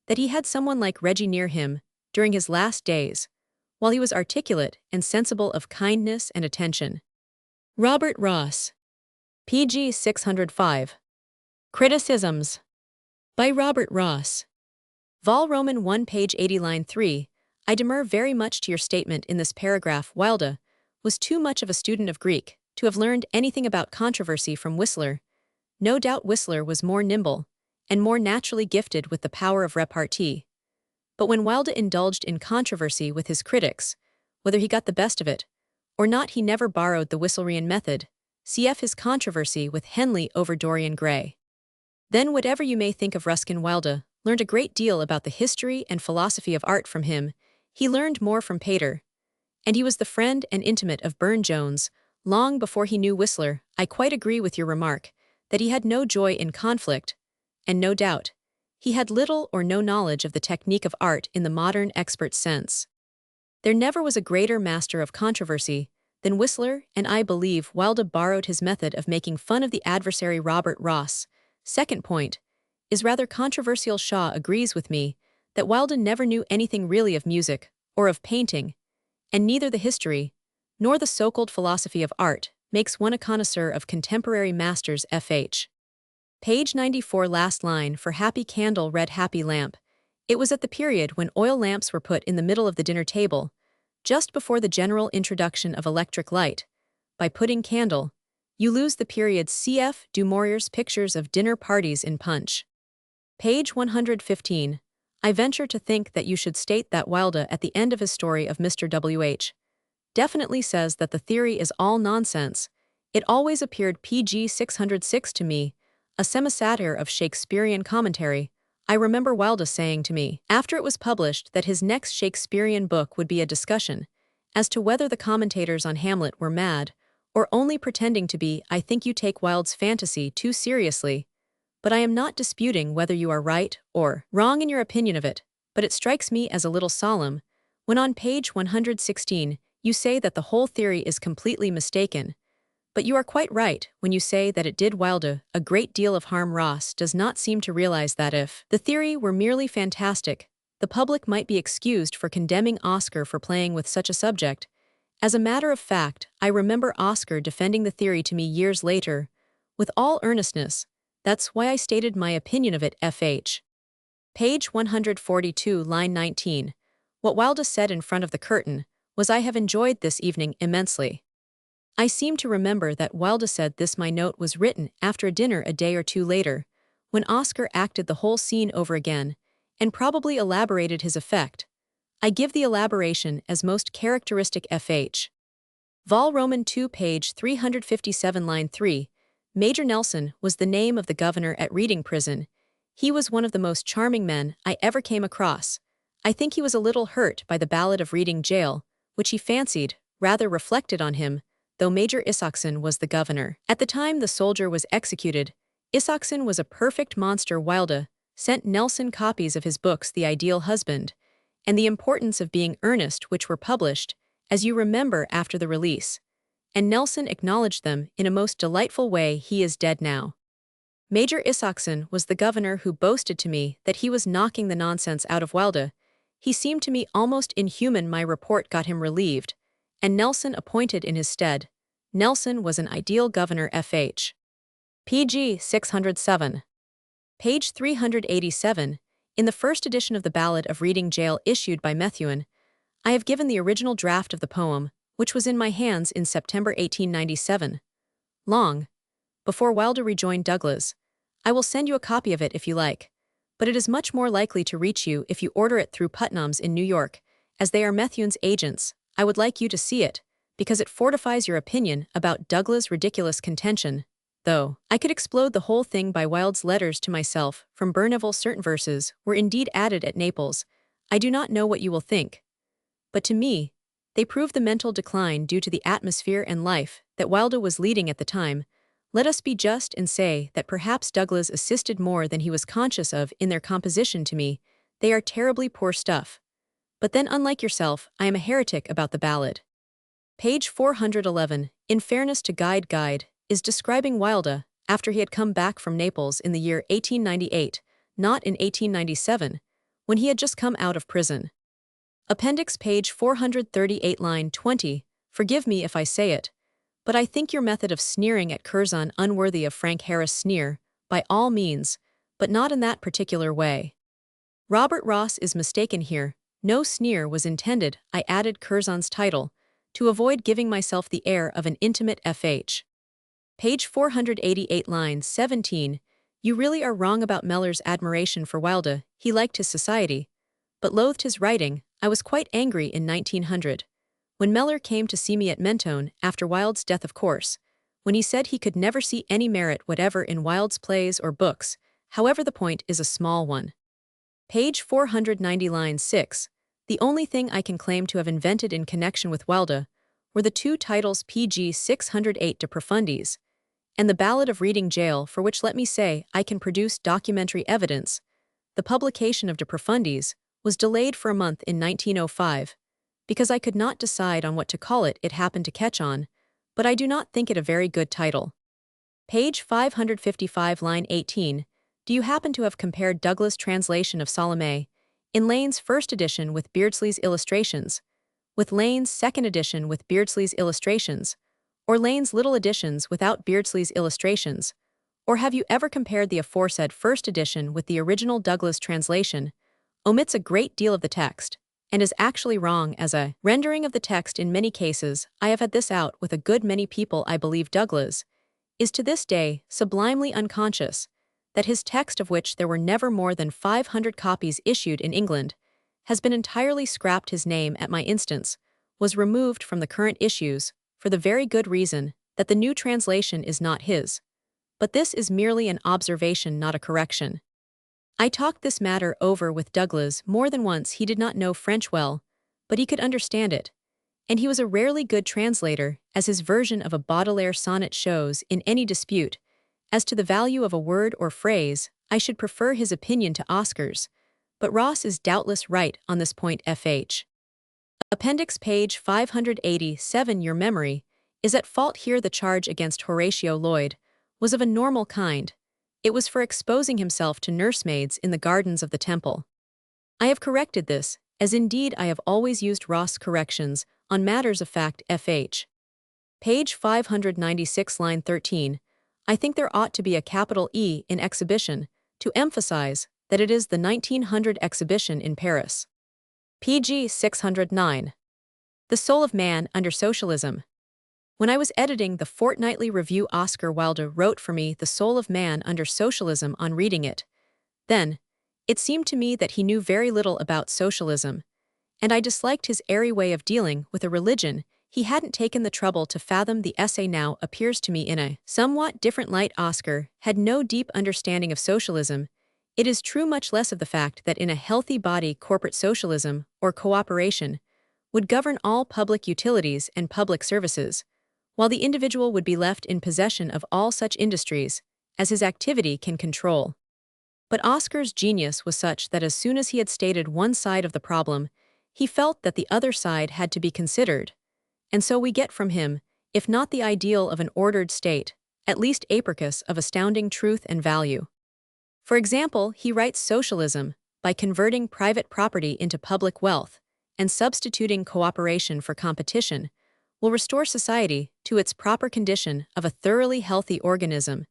that he had someone like Reggie near him during his last days, while he was articulate and sensible of kindness and attention. Robert Ross. PG 605. Criticisms. By Robert Ross. Vol. Roman 1, page 80, line 3. I demur very much to your statement in this paragraph. Wilde was too much of a student of Greek to have learned anything about controversy from Whistler. No doubt Whistler was more nimble and more naturally gifted with the power of repartee. But when Wilde indulged in controversy with his critics, whether he got the best of it or not, he never borrowed the Whistlerean method. Cf. his controversy with Henley over Dorian Gray. Then, whatever you may think of Ruskin, Wilde learned a great deal about the history and philosophy of art from him. He learned more from Pater, and he was the friend and intimate of Burne-Jones long before he knew Whistler. I quite agree with your remark that he had no joy in conflict, and no doubt he had little or no knowledge of the technique of art in the modern expert sense. There never was a greater master of controversy then Whistler and I believe Wilde borrowed his method of making fun of the adversary Robert Ross. Second point is rather controversial. Shaw agrees with me that Wilde never knew anything really of music or of painting, and neither the history nor the so-called philosophy of art makes one a connoisseur of contemporary masters. Fh. Page 94, last line, for happy candle red happy lamp. It was at the period when oil lamps were put in the middle of the dinner table, just before the general introduction of electric light. By putting candle, you lose the period. Cf. Du Maurier's pictures of dinner parties in Punch. Page 115. I venture to think that you should state that Wilde, at the end of his story of Mr. W.H., definitely says that the theory is all nonsense. It always appeared pg 606 to me, a semi-satire of Shakespearean commentary. I remember Wilde saying to me, after it was published, that his next Shakespearean book would be a discussion as to whether the commentators on Hamlet were mad or only pretending to be. I think you take Wilde's fantasy too seriously, but I am not disputing whether you are right or wrong in your opinion of it, but it strikes me as a little solemn when on page 116 you say that the whole theory is completely mistaken. But you are quite right when you say that it did Wilde a great deal of harm. Ross does not seem to realize that if the theory were merely fantastic, the public might be excused for condemning Oscar for playing with such a subject. As a matter of fact, I remember Oscar defending the theory to me years later, with all earnestness. That's why I stated my opinion of it. Fh. Page 142, line 19. What Wilde said in front of the curtain was, I have enjoyed this evening immensely. I seem to remember that Wilde said this. My note was written after a dinner a day or two later, when Oscar acted the whole scene over again, and probably elaborated his effect. I give the elaboration as most characteristic. Fh. Vol. Roman 2, page 357, line 3. Major Nelson was the name of the governor at Reading Prison. He was one of the most charming men I ever came across. I think he was a little hurt by the Ballad of Reading Jail, which he fancied rather reflected on him, though Major Isaacson was the governor. At the time the soldier was executed, Isaacson was a perfect monster. Wilde sent Nelson copies of his books The Ideal Husband and The Importance of Being Earnest, which were published, as you remember, after the release, and Nelson acknowledged them in a most delightful way. He is dead now. Major Isaacson was the governor who boasted to me that he was knocking the nonsense out of Wilde. He seemed to me almost inhuman. My report got him relieved, and Nelson appointed in his stead. Nelson was an ideal governor. Fh. pg 607. Page 387. In the first edition of the Ballad of Reading Jail issued by Methuen, I have given the original draft of the poem, which was in my hands in September 1897. Long before Wilde rejoined Douglas. I will send you a copy of it if you like, but it is much more likely to reach you if you order it through Putnam's in New York, as they are Methuen's agents. I would like you to see it, because it fortifies your opinion about Douglas' ridiculous contention. Though I could explode the whole thing by Wilde's letters to myself from Berneville. Certain verses were indeed added at Naples. I do not know what you will think, but to me, they prove the mental decline due to the atmosphere and life that Wilde was leading at the time. Let us be just and say that perhaps Douglas assisted more than he was conscious of in their composition. To me, they are terribly poor stuff. But then, unlike yourself, I am a heretic about the ballad. Page 411, in fairness to Guide, is describing Wilde after he had come back from Naples in the year 1898, not in 1897, when he had just come out of prison. Appendix page 438, line 20, forgive me if I say it, but I think your method of sneering at Curzon unworthy of Frank Harris. Sneer, by all means, but not in that particular way. Robert Ross is mistaken here. No sneer was intended. I added Curzon's title to avoid giving myself the air of an intimate Fh. Page 488, line 17. You really are wrong about Mellor's admiration for Wilde. He liked his society, but loathed his writing. I was quite angry in 1900. When Mellor came to see me at Mentone, after Wilde's death of course, when he said he could never see any merit whatever in Wilde's plays or books. However, the point is a small one. Page 490, line 6. The only thing I can claim to have invented in connection with Wilde were the two titles pg 608 De Profundis and the Ballad of Reading Jail, for which let me say I can produce documentary evidence. The publication of De Profundis was delayed for a month in 1905. because I could not decide on what to call it. It happened to catch on, but I do not think it a very good title. Page 555, line 18. Do you happen to have compared Douglas' translation of Salome, in Lane's first edition with Beardsley's illustrations, with Lane's second edition with Beardsley's illustrations, or Lane's little editions without Beardsley's illustrations? Or have you ever compared the aforesaid first edition with the original Douglas translation, omits a great deal of the text, and is actually wrong as a rendering of the text in many cases? I have had this out with a good many people. I believe Douglas is to this day sublimely unconscious that his text, of which there were never more than 500 copies issued in England, has been entirely scrapped. His name, at my instance, was removed from the current issues for the very good reason that the new translation is not his. But this is merely an observation, not a correction. I talked this matter over with Douglas more than once. He did not know French well, but he could understand it, and he was a rarely good translator, as his version of a Baudelaire sonnet shows. In any dispute as to the value of a word or phrase, I should prefer his opinion to Oscar's, but Ross is doubtless right on this point. F.H. Appendix page 587. Your memory is at fault here. The charge against Horatio Lloyd was of a normal kind. It was for exposing himself to nursemaids in the gardens of the Temple. I have corrected this, as indeed I have always used Ross' corrections on matters of fact. F.H. Page 596, line 13. I think there ought to be a capital E in exhibition to emphasize that it is the 1900 exhibition in Paris. Pg 609. The Soul of Man Under Socialism. When I was editing the Fortnightly Review, Oscar Wilde wrote for me The Soul of Man Under Socialism. On reading it, then, it seemed to me that he knew very little about socialism, and I disliked his airy way of dealing with a religion he hadn't taken the trouble to fathom. The essay now appears to me in a somewhat different light. Oscar had no deep understanding of socialism. It is true, much less of the fact that in a healthy body corporate socialism, or cooperation, would govern all public utilities and public services, while the individual would be left in possession of all such industries as his activity can control. But Oscar's genius was such that as soon as he had stated one side of the problem, he felt that the other side had to be considered, and so we get from him, if not the ideal of an ordered state, at least apricus of astounding truth and value. For example, he writes socialism, by converting private property into public wealth and substituting cooperation for competition, will restore society to its proper condition of a thoroughly healthy organism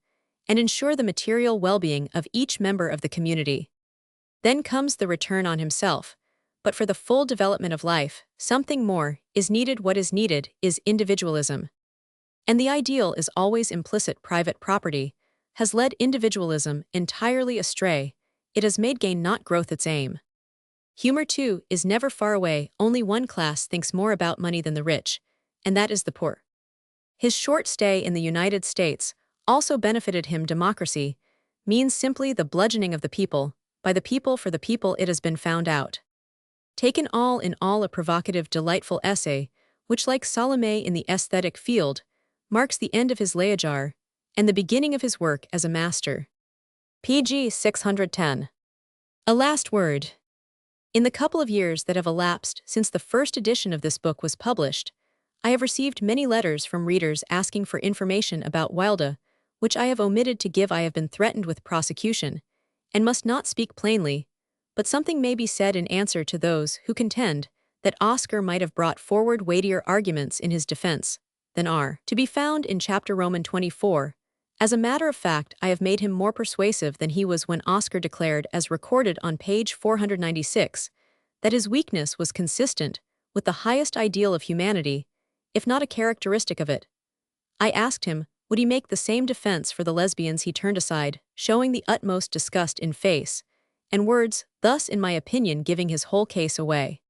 and ensure the material well-being of each member of the community. Then comes the return on himself. But for the full development of life, something more is needed. What is needed is individualism. And the ideal is always implicit. Private property has led individualism entirely astray. It has made gain, not growth, its aim. Humor, too, is never far away. Only one class thinks more about money than the rich, and that is the poor. His short stay in the United States also benefited him. Democracy means simply the bludgeoning of the people, by the people, for the people, it has been found out. Taken all in all, a provocative, delightful essay, which, like Salome in the aesthetic field, marks the end of his Leajar and the beginning of his work as a master. Pg 610. A last word. In the couple of years that have elapsed since the first edition of this book was published, I have received many letters from readers asking for information about Wilde, which I have omitted to give. I have been threatened with prosecution, and must not speak plainly, but something may be said in answer to those who contend that Oscar might have brought forward weightier arguments in his defense than are to be found in chapter Roman 24. As a matter of fact, I have made him more persuasive than he was when Oscar declared, as recorded on page 496, that his weakness was consistent with the highest ideal of humanity, if not a characteristic of it. I asked him, would he make the same defense for the lesbians? He turned aside, showing the utmost disgust in face and words, thus, in my opinion, giving his whole case away.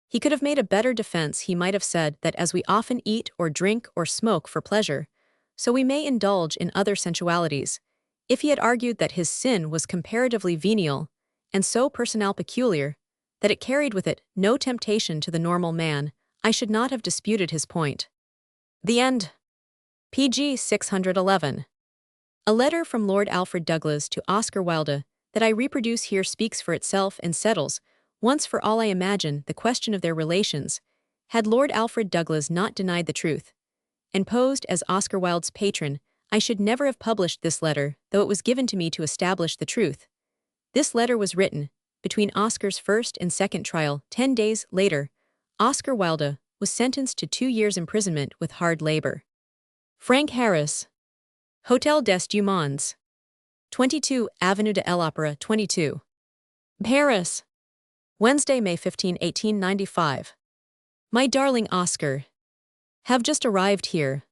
He could have made a better defense. He might have said that as we often eat or drink or smoke for pleasure, so we may indulge in other sensualities. If he had argued that his sin was comparatively venial, and so personal peculiar, that it carried with it no temptation to the normal man, I should not have disputed his point. The end. Pg 611. A letter from Lord Alfred Douglas to Oscar Wilde that I reproduce here speaks for itself and settles, once for all, I imagine, the question of their relations. Had Lord Alfred Douglas not denied the truth and posed as Oscar Wilde's patron, I should never have published this letter, though it was given to me to establish the truth. This letter was written between Oscar's first and second trial. 10 days later, Oscar Wilde was sentenced to 2 years' imprisonment with hard labor. Frank Harris, Hotel des Dumont, 22 Avenue de l'Opéra, 22. Paris. Wednesday, May 15, 1895. My darling Oscar, have just arrived here.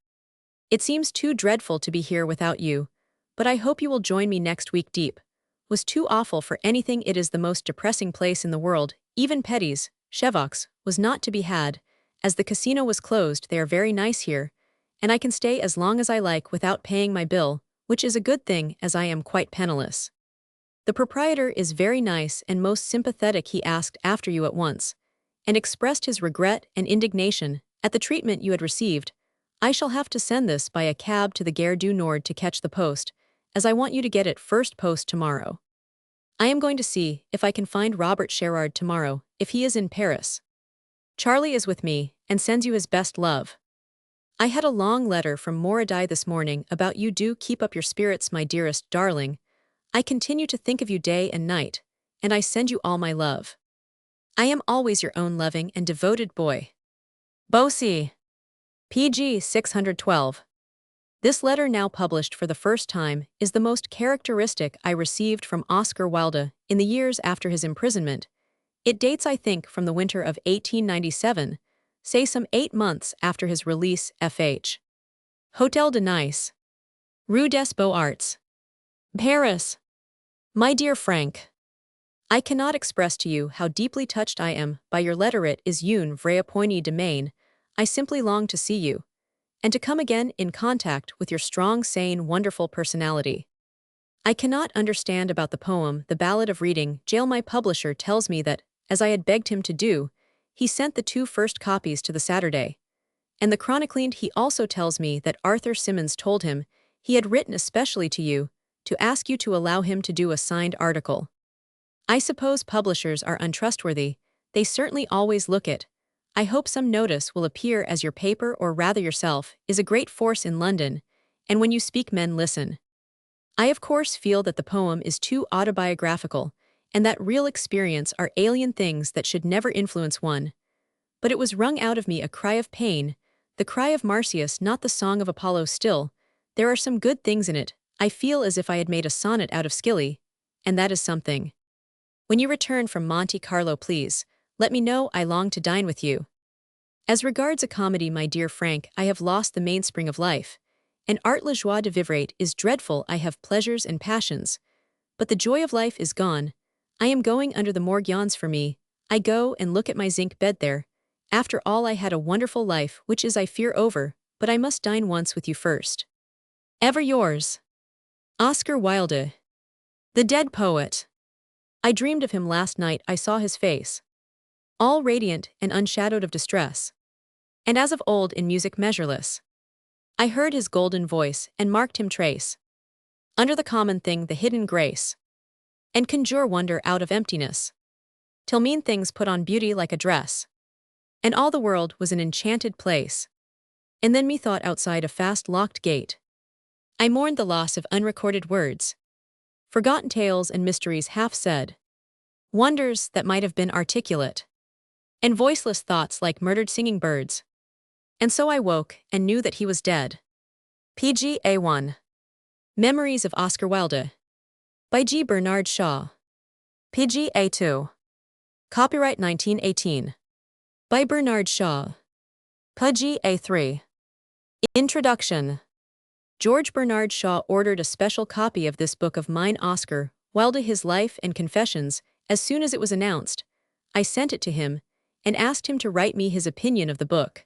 It seems too dreadful to be here without you, but I hope you will join me next week. Deep was too awful for anything. It is the most depressing place in the world. Even Petty's, Chevox, was not to be had, as the casino was closed. They are very nice here, and I can stay as long as I like without paying my bill, which is a good thing as I am quite penniless. The proprietor is very nice and most sympathetic. He asked after you at once, and expressed his regret and indignation at the treatment you had received. I shall have to send this by a cab to the Gare du Nord to catch the post, as I want you to get it first post tomorrow. I am going to see if I can find Robert Sherard tomorrow, if he is in Paris. Charlie is with me, and sends you his best love. I had a long letter from Moradai this morning about you. Do keep up your spirits, my dearest darling. I continue to think of you day and night, and I send you all my love. I am always your own loving and devoted boy. Bosie. PG 612. This letter, now published for the first time, is the most characteristic I received from Oscar Wilde in the years after his imprisonment. It dates, I think, from the winter of 1897, say some 8 months after his release. F.H. Hotel de Nice, Rue des Beaux-Arts, Paris. My dear Frank, I cannot express to you how deeply touched I am by your letter. It is une vraie poignée de main. I simply long to see you, and to come again in contact with your strong, sane, wonderful personality. I cannot understand about the poem, The Ballad of Reading Jail. My publisher tells me that, as I had begged him to do, he sent the 2 first copies to the Saturday. And the Chronicler. He also tells me that Arthur Symonds told him he had written especially to you, to ask you to allow him to do a signed article. I suppose publishers are untrustworthy. They certainly always look it. I hope some notice will appear, as your paper, or rather yourself, is a great force in London, and when you speak men listen. I of course feel that the poem is too autobiographical, and that real experience are alien things that should never influence one. But it was wrung out of me, a cry of pain, the cry of Marsyas, not the song of Apollo. Still, there are some good things in it. I feel as if I had made a sonnet out of skilly, and that is something. When you return from Monte Carlo, please let me know. I long to dine with you. As regards a comedy, my dear Frank, I have lost the mainspring of life, and art. La joie de vivre is dreadful. I have pleasures and passions, but the joy of life is gone. I am going under the morgue. Yawns for me. I go and look at my zinc bed there. After all, I had a wonderful life, which is, I fear, over, but I must dine once with you first. Ever yours, Oscar Wilde. The dead poet. I dreamed of him last night. I saw his face, all radiant and unshadowed of distress, and as of old in music measureless. I heard his golden voice, and marked him trace under the common thing the hidden grace, and conjure wonder out of emptiness, till mean things put on beauty like a dress, and all the world was an enchanted place. And then methought, outside a fast locked gate, I mourned the loss of unrecorded words, forgotten tales and mysteries half said, wonders that might have been articulate, and voiceless thoughts like murdered singing birds. And so I woke and knew that he was dead. PGA 1. Memories of Oscar Wilde. By G. Bernard Shaw. PGA 2. Copyright 1918. By Bernard Shaw. PGA 3. Introduction. George Bernard Shaw ordered a special copy of this book of mine, Oscar Wilde, His Life and Confessions, as soon as it was announced. I sent it to him, and asked him to write me his opinion of the book.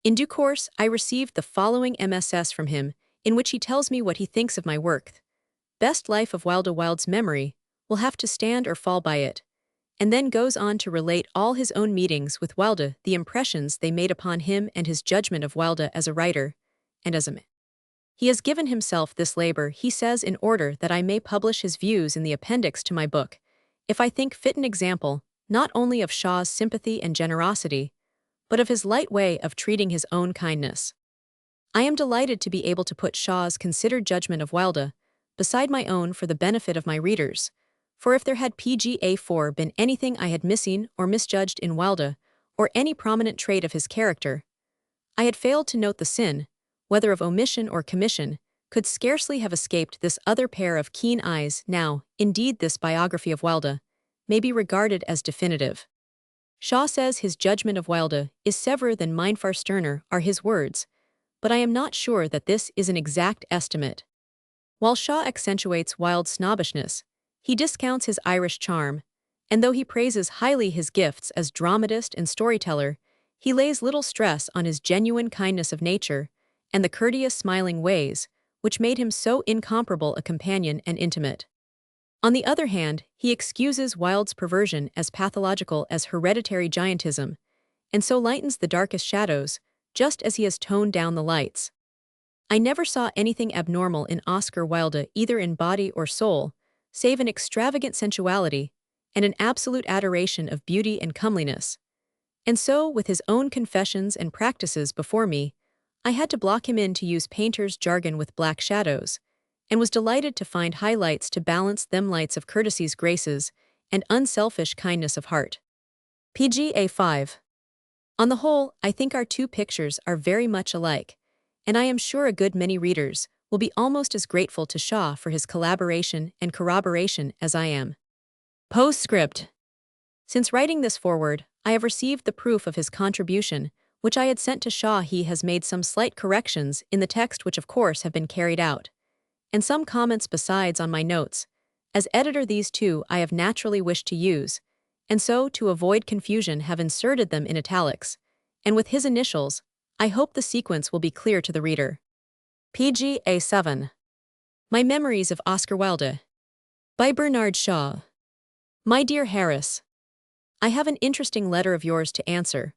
In due course, I received the following MSS from him, in which he tells me what he thinks of my work. Best Life of Wilde. Wilde's memory will have to stand or fall by it, and then goes on to relate all his own meetings with Wilde, the impressions they made upon him, and his judgment of Wilde as a writer and as a man. He has given himself this labor, he says, in order that I may publish his views in the appendix to my book, if I think fit, an example, not only of Shaw's sympathy and generosity, but of his light way of treating his own kindness. I am delighted to be able to put Shaw's considered judgment of Wilde beside my own for the benefit of my readers, for if there had PGA4 been anything I had missing or misjudged in Wilde, or any prominent trait of his character, I had failed to note the sin, whether of omission or commission, could scarcely have escaped this other pair of keen eyes. Now, indeed, this biography of Wilde may be regarded as definitive. Shaw says his judgment of Wilde is severer than mine, far sterner are his words, but I am not sure that this is an exact estimate. While Shaw accentuates Wilde's snobbishness, he discounts his Irish charm, and though he praises highly his gifts as dramatist and storyteller, he lays little stress on his genuine kindness of nature and the courteous, smiling ways which made him so incomparable a companion and intimate. On the other hand, he excuses Wilde's perversion as pathological as hereditary giantism, and so lightens the darkest shadows, just as he has toned down the lights. I never saw anything abnormal in Oscar Wilde, either in body or soul, save an extravagant sensuality and an absolute adoration of beauty and comeliness. And so, with his own confessions and practices before me, I had to block him in, to use painter's jargon, with black shadows, and was delighted to find highlights to balance them lights of courtesy's graces and unselfish kindness of heart. PGA 5. On the whole, I think our two pictures are very much alike, and I am sure a good many readers will be almost as grateful to Shaw for his collaboration and corroboration as I am. Postscript. Since writing this foreword, I have received the proof of his contribution, which I had sent to Shaw. He has made some slight corrections in the text which of course have been carried out, and some comments besides on my notes. As editor, these two I have naturally wished to use, and so, to avoid confusion, have inserted them in italics, and with his initials. I hope the sequence will be clear to the reader. PGA 7. My Memories of Oscar Wilde. By Bernard Shaw. My dear Harris, I have an interesting letter of yours to answer,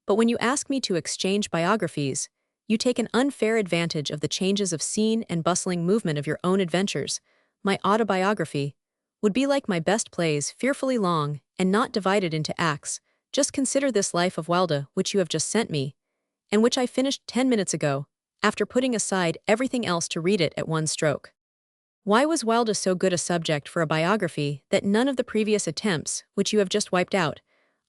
but when you ask me to exchange biographies, you take an unfair advantage of the changes of scene and bustling movement of your own adventures. My autobiography would be like my best plays, fearfully long and not divided into acts. Just consider this life of Wilde which you have just sent me, and which I finished 10 minutes ago, after putting aside everything else to read it at one stroke. Why was Wilde so good a subject for a biography that none of the previous attempts, which you have just wiped out,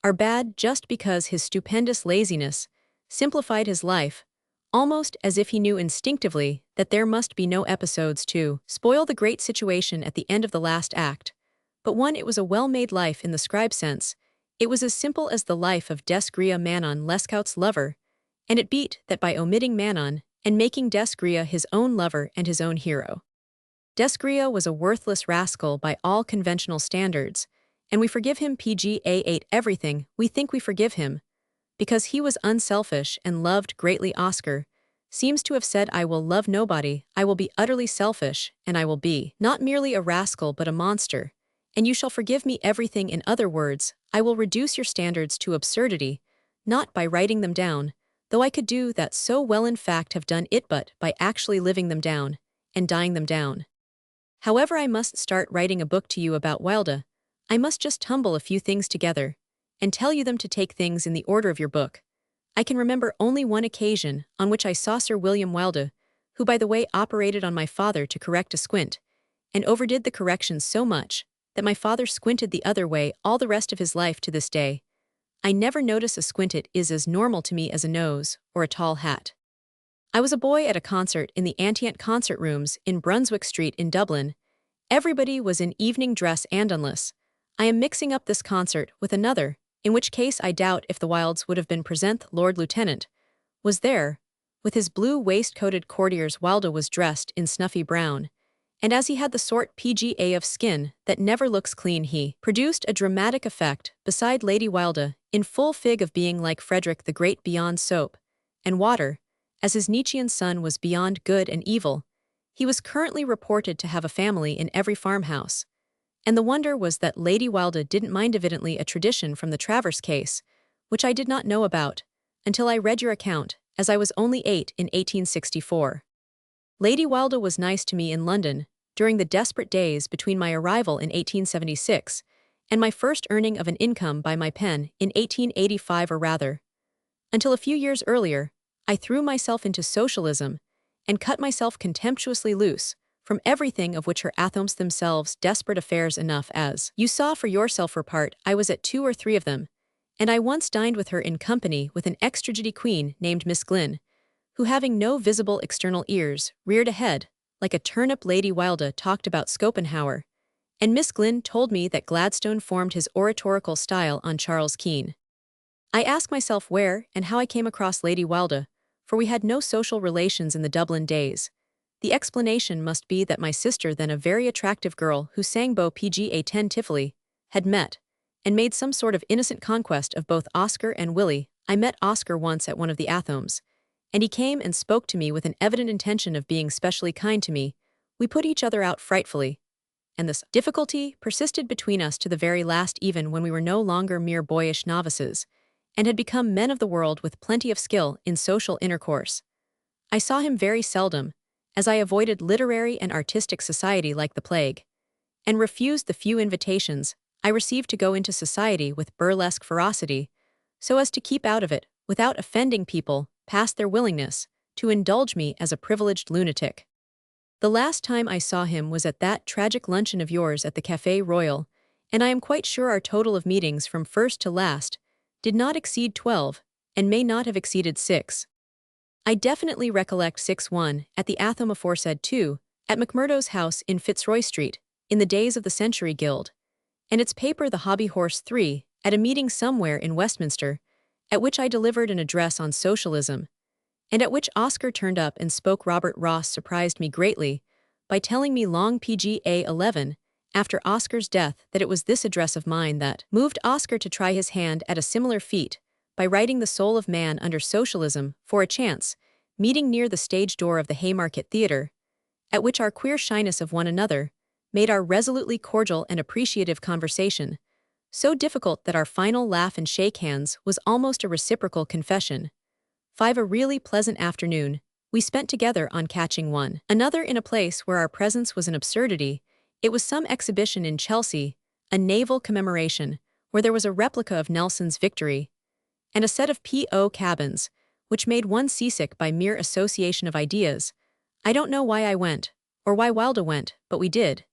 are bad? Just because his stupendous laziness simplified his life, almost as if he knew instinctively that there must be no episodes to spoil the great situation at the end of the last act. But one, it was a well-made life in the scribe sense. It was as simple as the life of Desgria Manon Lescaut's lover, and it beat that by omitting Manon and making Desgria his own lover and his own hero. Desgria was a worthless rascal by all conventional standards, and we forgive him PGA 8 everything. We think we forgive him because he was unselfish and loved greatly. Oscar seems to have said, I will love nobody, I will be utterly selfish, and I will be not merely a rascal but a monster, and you shall forgive me everything. In other words, I will reduce your standards to absurdity, not by writing them down, though I could do that so well, in fact have done it, but by actually living them down and dying them down. However, I must start writing a book to you about Wilde. I must just tumble a few things together and tell you them to take things in the order of your book. I can remember only one occasion on which I saw Sir William Wilde, who by the way operated on my father to correct a squint, and overdid the corrections so much that my father squinted the other way all the rest of his life. To this day, I never notice a squint. It is as normal to me as a nose or a tall hat. I was a boy at a concert in the Antient Concert Rooms in Brunswick Street in Dublin. Everybody was in evening dress and unless I am mixing up this concert with another, in which case I doubt if the Wildes would have been present. Lord Lieutenant was there, with his blue waistcoated courtiers. Wilde was dressed in snuffy brown, and as he had the sort PGA of skin that never looks clean, he produced a dramatic effect beside Lady Wilde, in full fig of being like Frederick the Great beyond soap and water, as his Nietzschean son was beyond good and evil. He was currently reported to have a family in every farmhouse, and the wonder was that Lady Wilde didn't mind. Evidently a tradition from the Travers case, which I did not know about until I read your account, as I was only 8 in 1864. Lady Wilde was nice to me in London during the desperate days between my arrival in 1876 and my first earning of an income by my pen in 1885, or rather, until a few years earlier, I threw myself into socialism and cut myself contemptuously loose from everything of which her atoms themselves desperate affairs enough as. You saw for yourself repart I was at 2 or 3 of them, and I once dined with her in company with an extragedy queen named Miss Glynn, who having no visible external ears, reared a head, like a turnip. Lady Wilde talked about Schopenhauer, and Miss Glynn told me that Gladstone formed his oratorical style on Charles Keene. I ask myself where and how I came across Lady Wilde, for we had no social relations in the Dublin days. The explanation must be that my sister, then a very attractive girl who sang Beau Pga 10 Tifley, had met, and made some sort of innocent conquest of both Oscar and Willie. I met Oscar once at one of the Athoms, and he came and spoke to me with an evident intention of being specially kind to me. We put each other out frightfully, and this difficulty persisted between us to the very last, even when we were no longer mere boyish novices, and had become men of the world with plenty of skill in social intercourse. I saw him very seldom, as I avoided literary and artistic society like the plague, and refused the few invitations I received to go into society with burlesque ferocity, so as to keep out of it without offending people past their willingness to indulge me as a privileged lunatic. The last time I saw him was at that tragic luncheon of yours at the Café Royal, and I am quite sure our total of meetings from first to last did not exceed 12, and may not have exceeded 6. I definitely recollect 6-1 at the Athom aforesaid 2, at McMurdo's house in Fitzroy Street, in the days of the Century Guild, and its paper the Hobby Horse 3, at a meeting somewhere in Westminster, at which I delivered an address on socialism, and at which Oscar turned up and spoke. Robert Ross surprised me greatly by telling me long Pga 11, after Oscar's death, that it was this address of mine that moved Oscar to try his hand at a similar feat by writing The Soul of Man under Socialism for a chance meeting near the stage door of the Haymarket Theatre, at which our queer shyness of one another made our resolutely cordial and appreciative conversation so difficult that our final laugh and shake hands was almost a reciprocal confession. 5. A really pleasant afternoon we spent together on catching one another in a place where our presence was an absurdity. It was some exhibition in Chelsea, a naval commemoration, where there was a replica of Nelson's Victory, and a set of P.O. cabins, which made one seasick by mere association of ideas. I don't know why I went, or why Wilde went, but we did.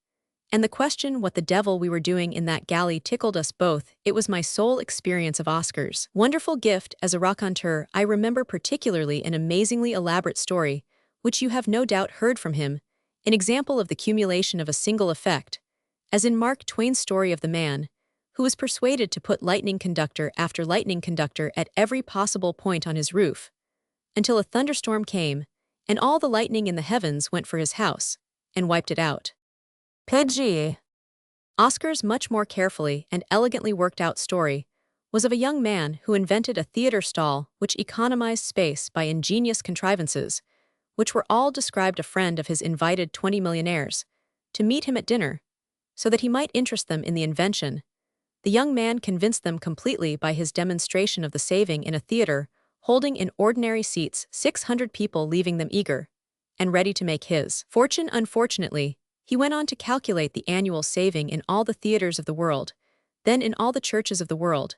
And the question what the devil we were doing in that galley tickled us both. It was my sole experience of Oscar's wonderful gift as a raconteur. I remember particularly an amazingly elaborate story, which you have no doubt heard from him, an example of the cumulation of a single effect, as in Mark Twain's story of the man who was persuaded to put lightning conductor after lightning conductor at every possible point on his roof, until a thunderstorm came, and all the lightning in the heavens went for his house, and wiped it out. Pidgey. Oscar's much more carefully and elegantly worked out story was of a young man who invented a theater stall which economized space by ingenious contrivances, which were all described. A friend of his invited 20 millionaires to meet him at dinner, so that he might interest them in the invention. The young man convinced them completely by his demonstration of the saving in a theater holding in ordinary seats 600 people, leaving them eager and ready to make his fortune. Unfortunately, he went on to calculate the annual saving in all the theaters of the world, then in all the churches of the world,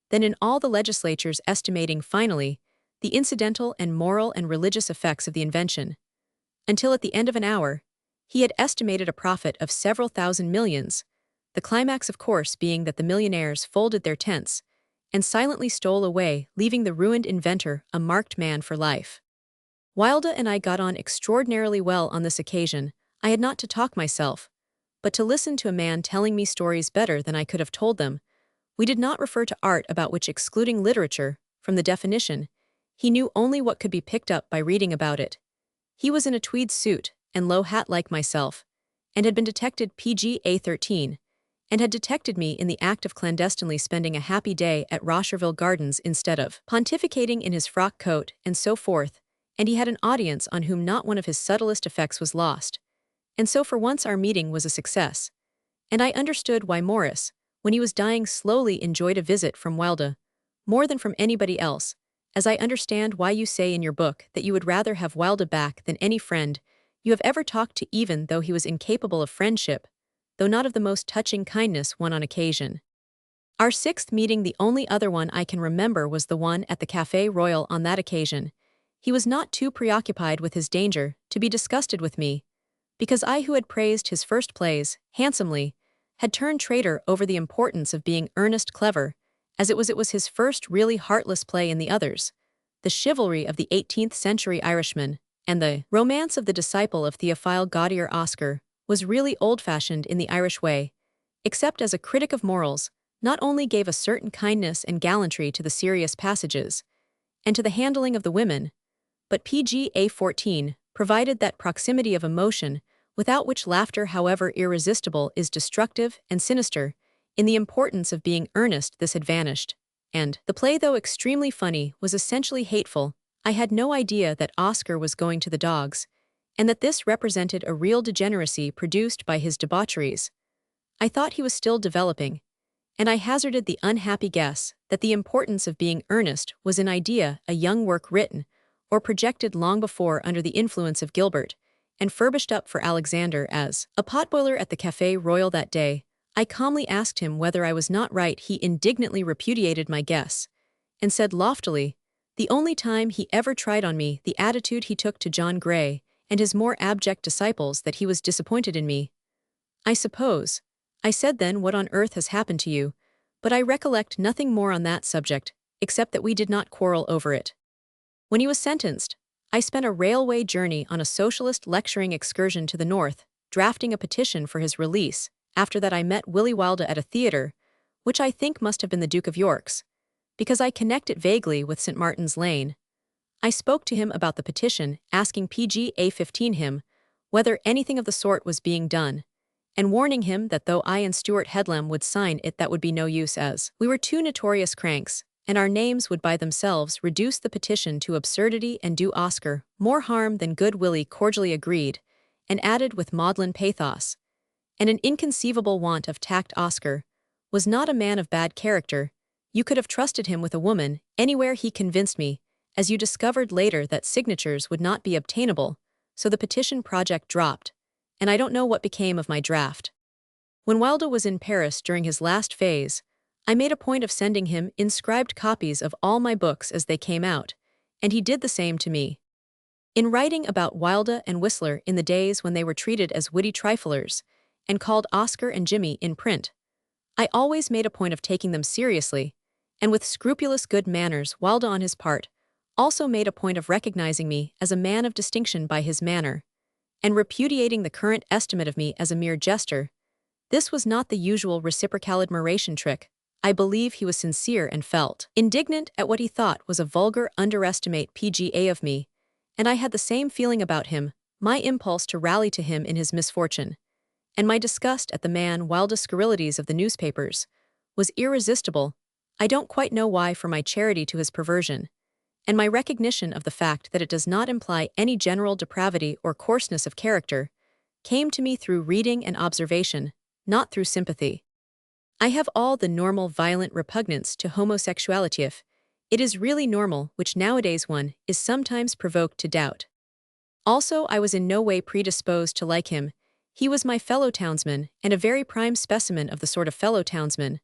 then in all the legislatures, estimating finally the incidental and moral and religious effects of the invention, until at the end of an hour, he had estimated a profit of several thousand millions, the climax of course being that the millionaires folded their tents and silently stole away, leaving the ruined inventor a marked man for life. Wilde and I got on extraordinarily well on this occasion. I had not to talk myself, but to listen to a man telling me stories better than I could have told them. We did not refer to art, about which, excluding literature from the definition, he knew only what could be picked up by reading about it. He was in a tweed suit and low hat like myself, and had been detected Pga 13, and had detected me in the act of clandestinely spending a happy day at Rosherville Gardens instead of pontificating in his frock coat, and so forth, and he had an audience on whom not one of his subtlest effects was lost. And so for once our meeting was a success, and I understood why Morris, when he was dying slowly, enjoyed a visit from Wilde more than from anybody else, as I understand why you say in your book that you would rather have Wilde back than any friend you have ever talked to, even though he was incapable of friendship, though not of the most touching kindness, one on occasion. Our sixth meeting, the only other one I can remember, was the one at the Café Royal. On that occasion, he was not too preoccupied with his danger to be disgusted with me, because I, who had praised his first plays handsomely, had turned traitor over the importance of being earnest clever, as it was his first really heartless play in the others, The Chivalry of the 18th Century Irishman, and The Romance of the Disciple of Theophile Gautier. Oscar was really old-fashioned in the Irish way, except as a critic of morals, not only gave a certain kindness and gallantry to the serious passages, and to the handling of the women, but PGA 14 provided that proximity of emotion without which laughter, however irresistible, is destructive and sinister. In the importance of being earnest this had vanished, and the play, though extremely funny, was essentially hateful. I had no idea that Oscar was going to the dogs, and that this represented a real degeneracy produced by his debaucheries. I thought he was still developing, and I hazarded the unhappy guess that the importance of being earnest was an idea, a young work written or projected long before under the influence of Gilbert, and furbished up for Alexander as a potboiler. At the Café Royal that day, I calmly asked him whether I was not right. He indignantly repudiated my guess, and said loftily, the only time he ever tried on me the attitude he took to John Gray and his more abject disciples, that he was disappointed in me. I suppose, I said then, what on earth has happened to you? But I recollect nothing more on that subject, except that we did not quarrel over it. When he was sentenced, I spent a railway journey on a socialist lecturing excursion to the north, drafting a petition for his release. After that I met Wilde at a theatre, which I think must have been the Duke of York's, because I connect it vaguely with St. Martin's Lane. I spoke to him about the petition, asking PGA 15 him whether anything of the sort was being done, and warning him that though I and Stuart Headlam would sign it, that would be no use, as we were two notorious cranks, and our names would by themselves reduce the petition to absurdity and do Oscar more harm than good. Willie cordially agreed, and added with maudlin pathos, and an inconceivable want of tact, Oscar was not a man of bad character. You could have trusted him with a woman anywhere. He convinced me, as you discovered later, that signatures would not be obtainable, so the petition project dropped, and I don't know what became of my draft. When Wilde was in Paris during his last phase, I made a point of sending him inscribed copies of all my books as they came out, and he did the same to me. In writing about Wilde and Whistler in the days when they were treated as witty triflers, and called Oscar and Jimmy in print, I always made a point of taking them seriously, and with scrupulous good manners. Wilde, on his part, also made a point of recognizing me as a man of distinction by his manner, and repudiating the current estimate of me as a mere jester. This was not the usual reciprocal admiration trick. I believe he was sincere and felt indignant at what he thought was a vulgar underestimate PGA of me, and I had the same feeling about him, my impulse to rally to him in his misfortune, and my disgust at the man Wilde's scurrilities of the newspapers, was irresistible. I don't quite know why, for my charity to his perversion, and my recognition of the fact that it does not imply any general depravity or coarseness of character, came to me through reading and observation, not through sympathy. I have all the normal violent repugnance to homosexuality if it is really normal, which nowadays one is sometimes provoked to doubt. Also, I was in no way predisposed to like him. He was my fellow townsman, and a very prime specimen of the sort of fellow townsman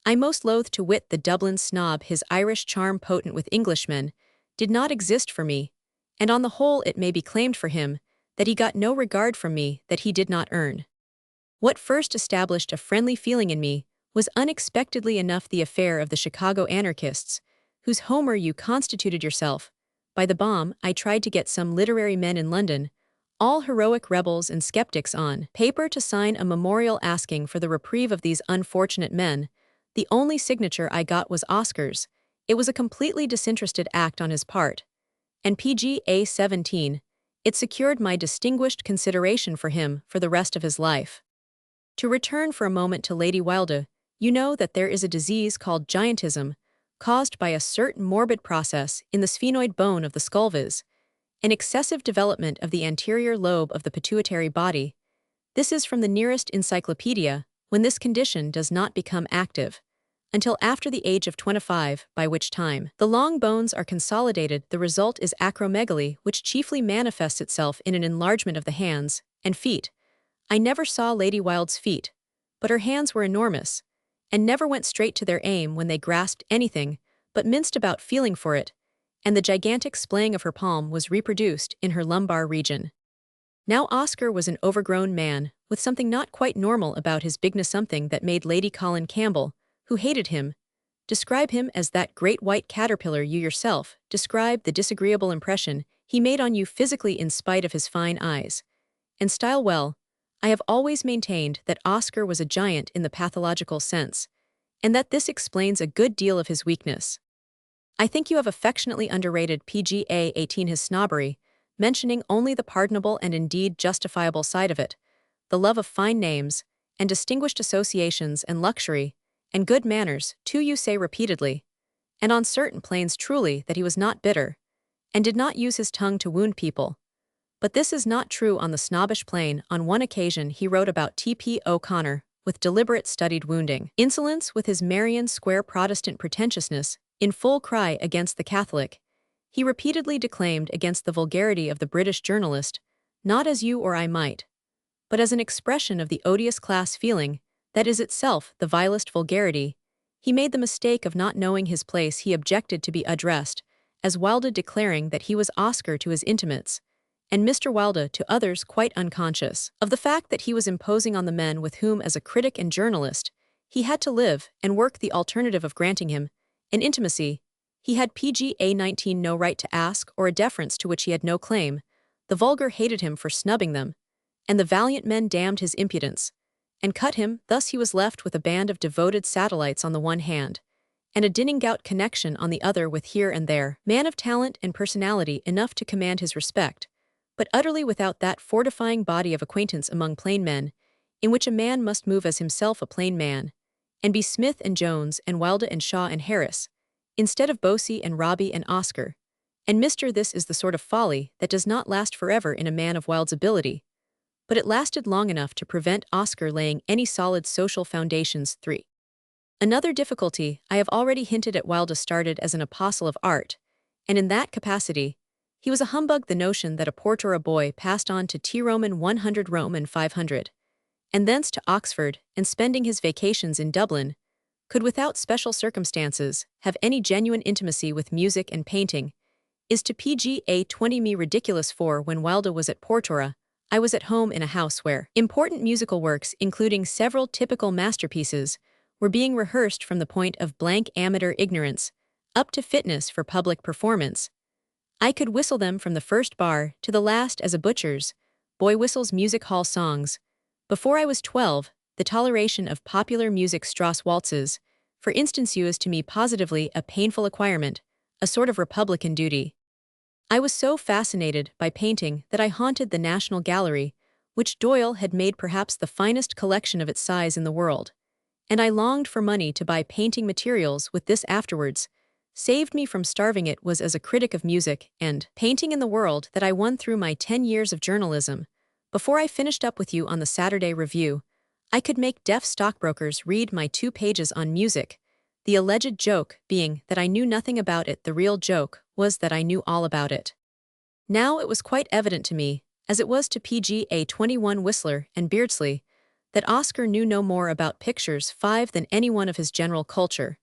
I most loathe. To wit, the Dublin snob. His Irish charm, potent with Englishmen, did not exist for me, and on the whole it may be claimed for him that he got no regard from me that he did not earn. What first established a friendly feeling in me was unexpectedly enough the affair of the Chicago anarchists, whose Homer you constituted yourself. By the bomb, I tried to get some literary men in London, all heroic rebels and skeptics, on paper to sign a memorial asking for the reprieve of these unfortunate men. The only signature I got was Oscar's. It was a completely disinterested act on his part, and PGA 17, it secured my distinguished consideration for him for the rest of his life. To return for a moment to Lady Wilde, you know that there is a disease called giantism, caused by a certain morbid process in the sphenoid bone of the sculvis, an excessive development of the anterior lobe of the pituitary body. This is from the nearest encyclopedia, when this condition does not become active until after the age of 25, by which time the long bones are consolidated. The result is acromegaly, which chiefly manifests itself in an enlargement of the hands and feet. I never saw Lady Wilde's feet, but her hands were enormous, and never went straight to their aim when they grasped anything, but minced about feeling for it, and the gigantic splaying of her palm was reproduced in her lumbar region. Now Oscar was an overgrown man, with something not quite normal about his bigness, something that made Lady Colin Campbell, who hated him, describe him as that great white caterpillar you yourself describe the disagreeable impression he made on you physically in spite of his fine eyes and style. Well, I have always maintained that Oscar was a giant in the pathological sense, and that this explains a good deal of his weakness. I think you have affectionately underrated PGA 18, his snobbery, mentioning only the pardonable and indeed justifiable side of it, the love of fine names, and distinguished associations and luxury, and good manners, too. You say repeatedly, and on certain planes truly, that he was not bitter, and did not use his tongue to wound people. But this is not true on the snobbish plane. On one occasion he wrote about T.P. O'Connor, with deliberate studied wounding insolence, with his Marion Square Protestant pretentiousness, in full cry against the Catholic. He repeatedly declaimed against the vulgarity of the British journalist, not as you or I might, but as an expression of the odious class feeling, that is itself the vilest vulgarity. He made the mistake of not knowing his place. He objected to be addressed as Wilde, declaring that he was Oscar to his intimates, and Mr. Wilde to others, quite unconscious of the fact that he was imposing on the men with whom, as a critic and journalist, he had to live and work. The alternative of granting him an intimacy he had PGA 19 no right to ask, or a deference to which he had no claim. The vulgar hated him for snubbing them, and the valiant men damned his impudence, and cut him. Thus he was left with a band of devoted satellites on the one hand, and a dinning-gout connection on the other, with here and there man of talent and personality enough to command his respect, but utterly without that fortifying body of acquaintance among plain men, in which a man must move as himself a plain man, and be Smith and Jones and Wilde and Shaw and Harris, instead of Bosey and Robbie and Oscar. And Mr. This is the sort of folly that does not last forever in a man of Wilde's ability, but it lasted long enough to prevent Oscar laying any solid social foundations. 3. Another difficulty I have already hinted at. Wilde started as an apostle of art, and in that capacity, he was a humbug. The notion that a Portora boy passed on to T Roman 100 Roman 500, and thence to Oxford, and spending his vacations in Dublin, could without special circumstances have any genuine intimacy with music and painting, is to PGA 20 me ridiculous. For when Wilde was at Portora, I was at home in a house where important musical works, including several typical masterpieces, were being rehearsed from the point of blank amateur ignorance up to fitness for public performance. I could whistle them from the first bar to the last as a butcher's boy whistles music hall songs. Before I was 12, the toleration of popular music, Strauss waltzes, for instance, was to me positively a painful acquirement, a sort of republican duty. I was so fascinated by painting that I haunted the National Gallery, which Doyle had made perhaps the finest collection of its size in the world, and I longed for money to buy painting materials with. This afterwards saved me from starving. It was as a critic of music and painting in the world that I won through my 10 years of journalism. Before I finished up with you on the Saturday Review, I could make deaf stockbrokers read my 2 pages on music, the alleged joke being that I knew nothing about it. The real joke was that I knew all about it. Now it was quite evident to me, as it was to PGA 21 Whistler and Beardsley, that Oscar knew no more about pictures 5 than any one of his general culture,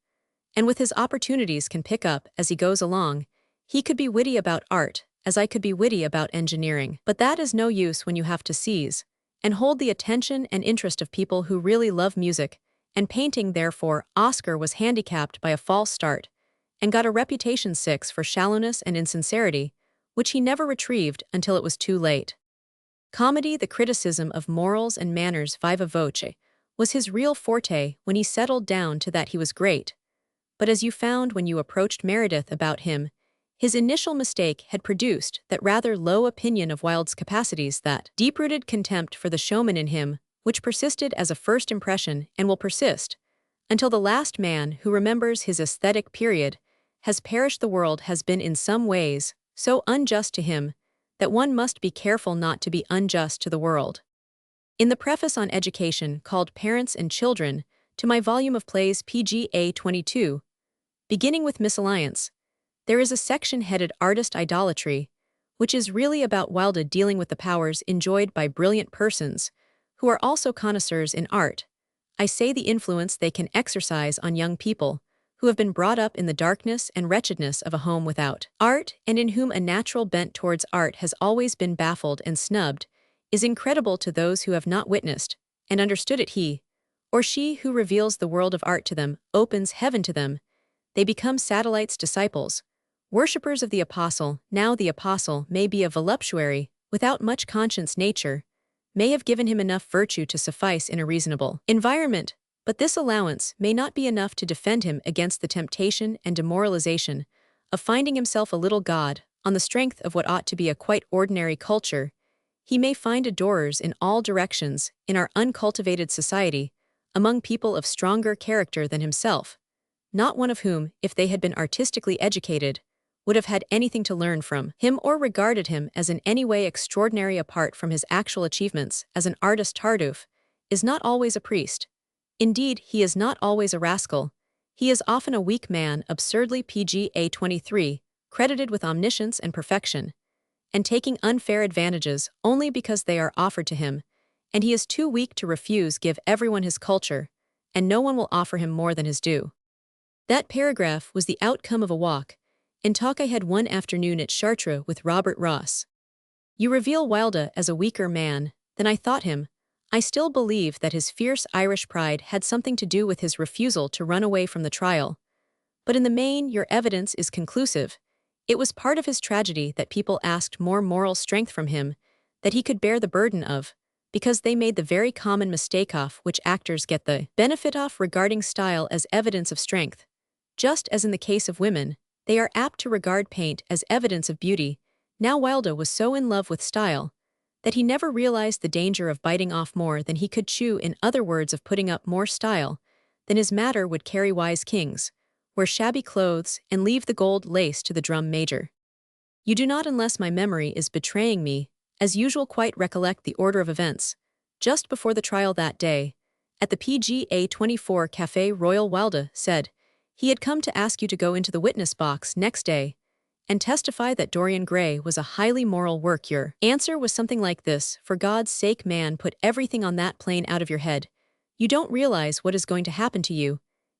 and with his opportunities can pick up as he goes along, he could be witty about art, as I could be witty about engineering. But that is no use when you have to seize and hold the attention and interest of people who really love music and painting. Therefore, Oscar was handicapped by a false start, and got a reputation 6 for shallowness and insincerity, which he never retrieved until it was too late. Comedy, the criticism of morals and manners viva voce, was his real forte. When he settled down to that he was great. But as you found when you approached Meredith about him, his initial mistake had produced that rather low opinion of Wilde's capacities, that deep-rooted contempt for the showman in him, which persisted as a first impression and will persist until the last man who remembers his aesthetic period has perished. The world has been in some ways so unjust to him that one must be careful not to be unjust to the world. In the preface on education called Parents and Children to my volume of plays PGA 22, beginning with Misalliance, there is a section headed Artist Idolatry, which is really about Wilde dealing with the powers enjoyed by brilliant persons who are also connoisseurs in art. I say the influence they can exercise on young people who have been brought up in the darkness and wretchedness of a home without art, and in whom a natural bent towards art has always been baffled and snubbed, is incredible to those who have not witnessed and understood it. He or she who reveals the world of art to them opens heaven to them. They become satellites, disciples, worshippers of the apostle. Now the apostle may be a voluptuary, without much conscience. Nature may have given him enough virtue to suffice in a reasonable environment, but this allowance may not be enough to defend him against the temptation and demoralization of finding himself a little god on the strength of what ought to be a quite ordinary culture. He may find adorers in all directions in our uncultivated society, among people of stronger character than himself, not one of whom, if they had been artistically educated, would have had anything to learn from him or regarded him as in any way extraordinary apart from his actual achievements as an artist. Tartuffe is not always a priest. Indeed, he is not always a rascal. He is often a weak man, absurdly pga 23, credited with omniscience and perfection, and taking unfair advantages only because they are offered to him, and he is too weak to refuse. Give everyone his culture, and no one will offer him more than his due. That paragraph was the outcome of a walk and talk I had one afternoon at Chartres with Robert Ross. You reveal Wilde as a weaker man than I thought him. I still believe that his fierce Irish pride had something to do with his refusal to run away from the trial. But in the main, your evidence is conclusive. It was part of his tragedy that people asked more moral strength from him that he could bear the burden of, because they made the very common mistake off which actors get the benefit of regarding style as evidence of strength. Just as in the case of women, they are apt to regard paint as evidence of beauty. Now Wilde was so in love with style that he never realized the danger of biting off more than he could chew, in other words, of putting up more style than his matter would carry. Wise kings wear shabby clothes and leave the gold lace to the drum major. You do not, unless my memory is betraying me, as usual, quite recollect the order of events. Just before the trial that day, at the PGA 24 Café Royal, Wilde said he had come to ask you to go into the witness box next day and testify that Dorian Gray was a highly moral work. Your answer was something like this: for God's sake, man, put everything on that plane out of your head. You don't realize what is going to happen to you.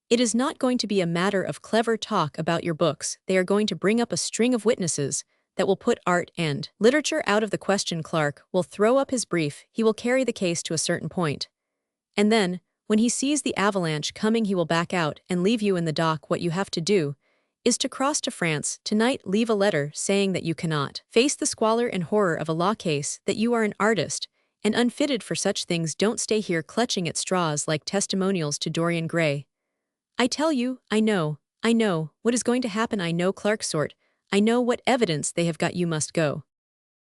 It is not going to be a matter of clever talk about your books. They are going to bring up a string of witnesses that will put art and literature out of the question. Clark will throw up his brief. He will carry the case to a certain point, and then, when he sees the avalanche coming, he will back out and leave you in the dock. What you have to do is to cross to France tonight, leave a letter saying that you cannot face the squalor and horror of a law case, that you are an artist and unfitted for such things. Don't stay here clutching at straws like testimonials to Dorian Gray. I tell you, I know what is going to happen. I know Clark's sort. I know what evidence they have got. You must go.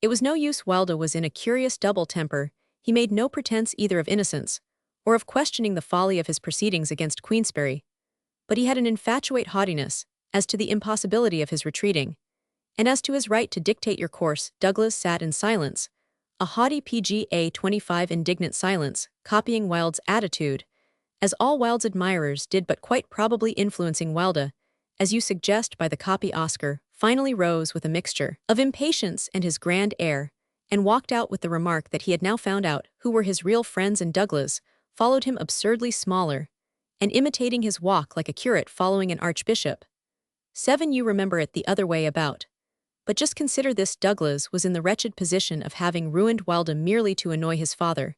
It was no use. Wilde was in a curious double temper. He made no pretense either of innocence or of questioning the folly of his proceedings against Queensberry, but he had an infatuate haughtiness as to the impossibility of his retreating, and as to his right to dictate your course. Douglas sat in silence, a haughty PGA 25 indignant silence, copying Wilde's attitude, as all Wilde's admirers did, but quite probably influencing Wilde, as you suggest by the copy. Oscar finally rose with a mixture of impatience and his grand air, and walked out with the remark that he had now found out who were his real friends, and Douglas followed him, absurdly smaller, and imitating his walk like a curate following an archbishop. 7. You remember it the other way about. But just consider this: Douglas was in the wretched position of having ruined Wilde merely to annoy his father,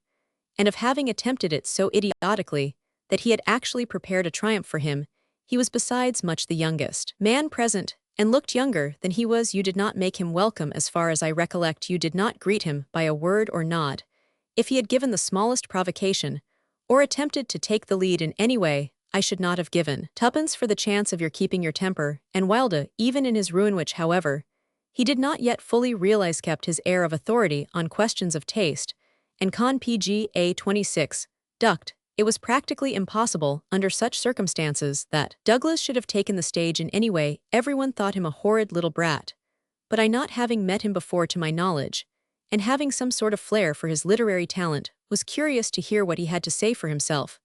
and of having attempted it so idiotically that he had actually prepared a triumph for him. He was besides much the youngest man present, and looked younger than he was. You did not make him welcome, as far as I recollect. You did not greet him by a word or nod. If he had given the smallest provocation, or attempted to take the lead in any way, I should not have given twopence for the chance of your keeping your temper. And Wilde, even in his ruin, which, however, he did not yet fully realize, kept his air of authority on questions of taste, and con PGA 26, ducked. It was practically impossible, under such circumstances, that Douglas should have taken the stage in any way. Everyone thought him a horrid little brat, but I, not having met him before to my knowledge, and having some sort of flair for his literary talent, was curious to hear what he had to say for himself.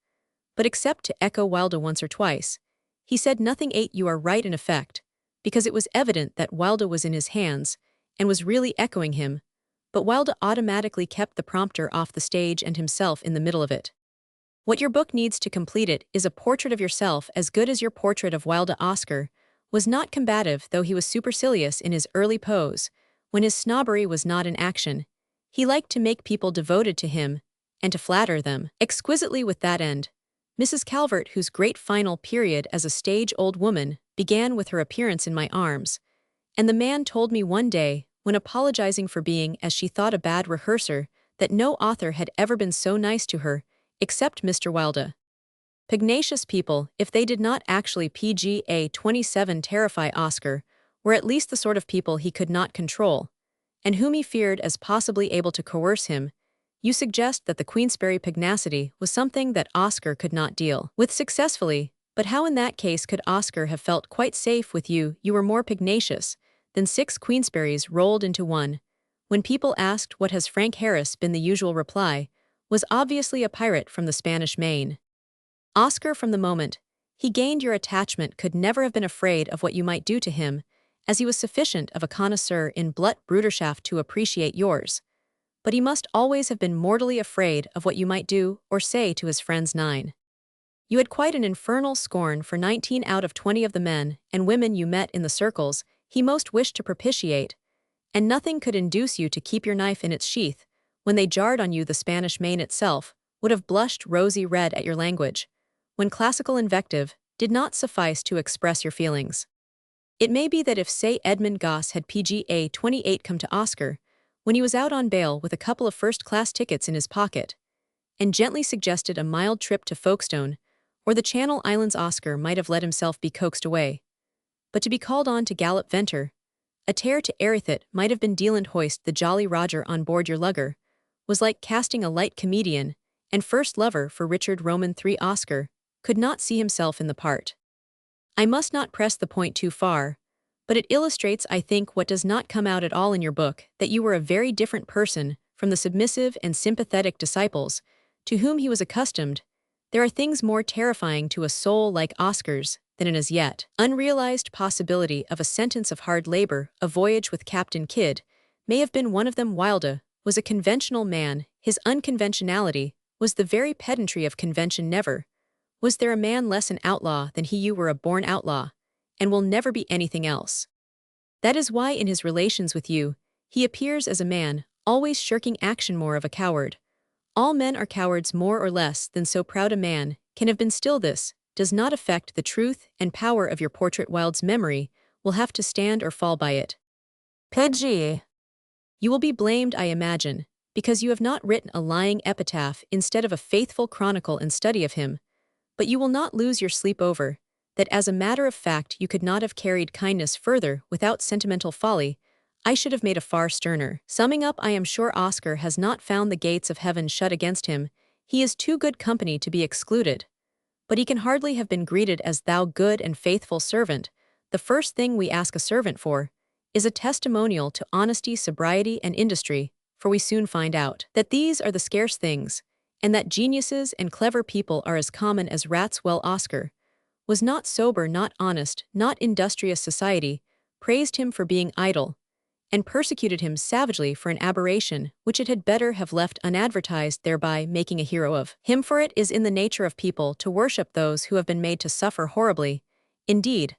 But except to echo Wilde once or twice, he said nothing. 8. You are right in effect, because it was evident that Wilde was in his hands, and was really echoing him, but Wilde automatically kept the prompter off the stage and himself in the middle of it. What your book needs to complete it is a portrait of yourself as good as your portrait of Wilde. Oscar was not combative, though he was supercilious in his early pose, when his snobbery was not in action. He liked to make people devoted to him, and to flatter them exquisitely with that end. Mrs. Calvert, whose great final period as a stage old woman began with her appearance in my arms, and the man told me one day, when apologizing for being, as she thought, a bad rehearser, that no author had ever been so nice to her, except Mr. Wilde. Pugnacious people, if they did not actually PGA 27 terrify Oscar, were at least the sort of people he could not control, and whom he feared as possibly able to coerce him. You suggest that the Queensberry pugnacity was something that Oscar could not deal with successfully, but how in that case could Oscar have felt quite safe with you? You were more pugnacious than 6 Queensberries rolled into one. When people asked what has Frank Harris been, the usual reply was obviously a pirate from the Spanish Main. Oscar, from the moment he gained your attachment, could never have been afraid of what you might do to him, as he was sufficient of a connoisseur in blut bruderschaft to appreciate yours. But he must always have been mortally afraid of what you might do or say to his friends. 9. You had quite an infernal scorn for 19 out of 20 of the men and women you met in the circles he most wished to propitiate, and nothing could induce you to keep your knife in its sheath. When they jarred on you, the Spanish Main itself would have blushed rosy red at your language, when classical invective did not suffice to express your feelings. It may be that if, say, Edmund Gosse had PGA 28 come to Oscar, when he was out on bail with a couple of first-class tickets in his pocket, and gently suggested a mild trip to Folkestone or the Channel Islands, Oscar might have let himself be coaxed away. But to be called on to gallop venter, a tear to Erithit might have been dealand hoist the Jolly Roger on board your lugger, was like casting a light comedian and first lover for Richard Roman III. Oscar could not see himself in the part. I must not press the point too far, but it illustrates, I think, what does not come out at all in your book, that you were a very different person from the submissive and sympathetic disciples to whom he was accustomed. There are things more terrifying to a soul like Oscar's than an as yet unrealized possibility of a sentence of hard labor. A voyage with Captain Kidd may have been one of them. Wilde was a conventional man. His unconventionality was the very pedantry of convention. Never was there a man less an outlaw than he. You were a born outlaw, and will never be anything else. That is why in his relations with you, he appears as a man, always shirking action, more of a coward. All men are cowards more or less than so proud a man can have been. Still, this does not affect the truth and power of your portrait. Wilde's memory will have to stand or fall by it. Pidgey. You will be blamed, I imagine, because you have not written a lying epitaph instead of a faithful chronicle and study of him, but you will not lose your sleep over that. As a matter of fact, you could not have carried kindness further without sentimental folly. I should have made a far sterner summing up. I am sure Oscar has not found the gates of heaven shut against him. He is too good company to be excluded. But he can hardly have been greeted as "thou good and faithful servant." The first thing we ask a servant for is a testimonial to honesty, sobriety, and industry, for we soon find out that these are the scarce things, and that geniuses and clever people are as common as rats. Well, Oscar was not sober, not honest, not industrious. Society praised him for being idle, and persecuted him savagely for an aberration which it had better have left unadvertised, thereby making a hero of him. For it is in the nature of people to worship those who have been made to suffer horribly. Indeed,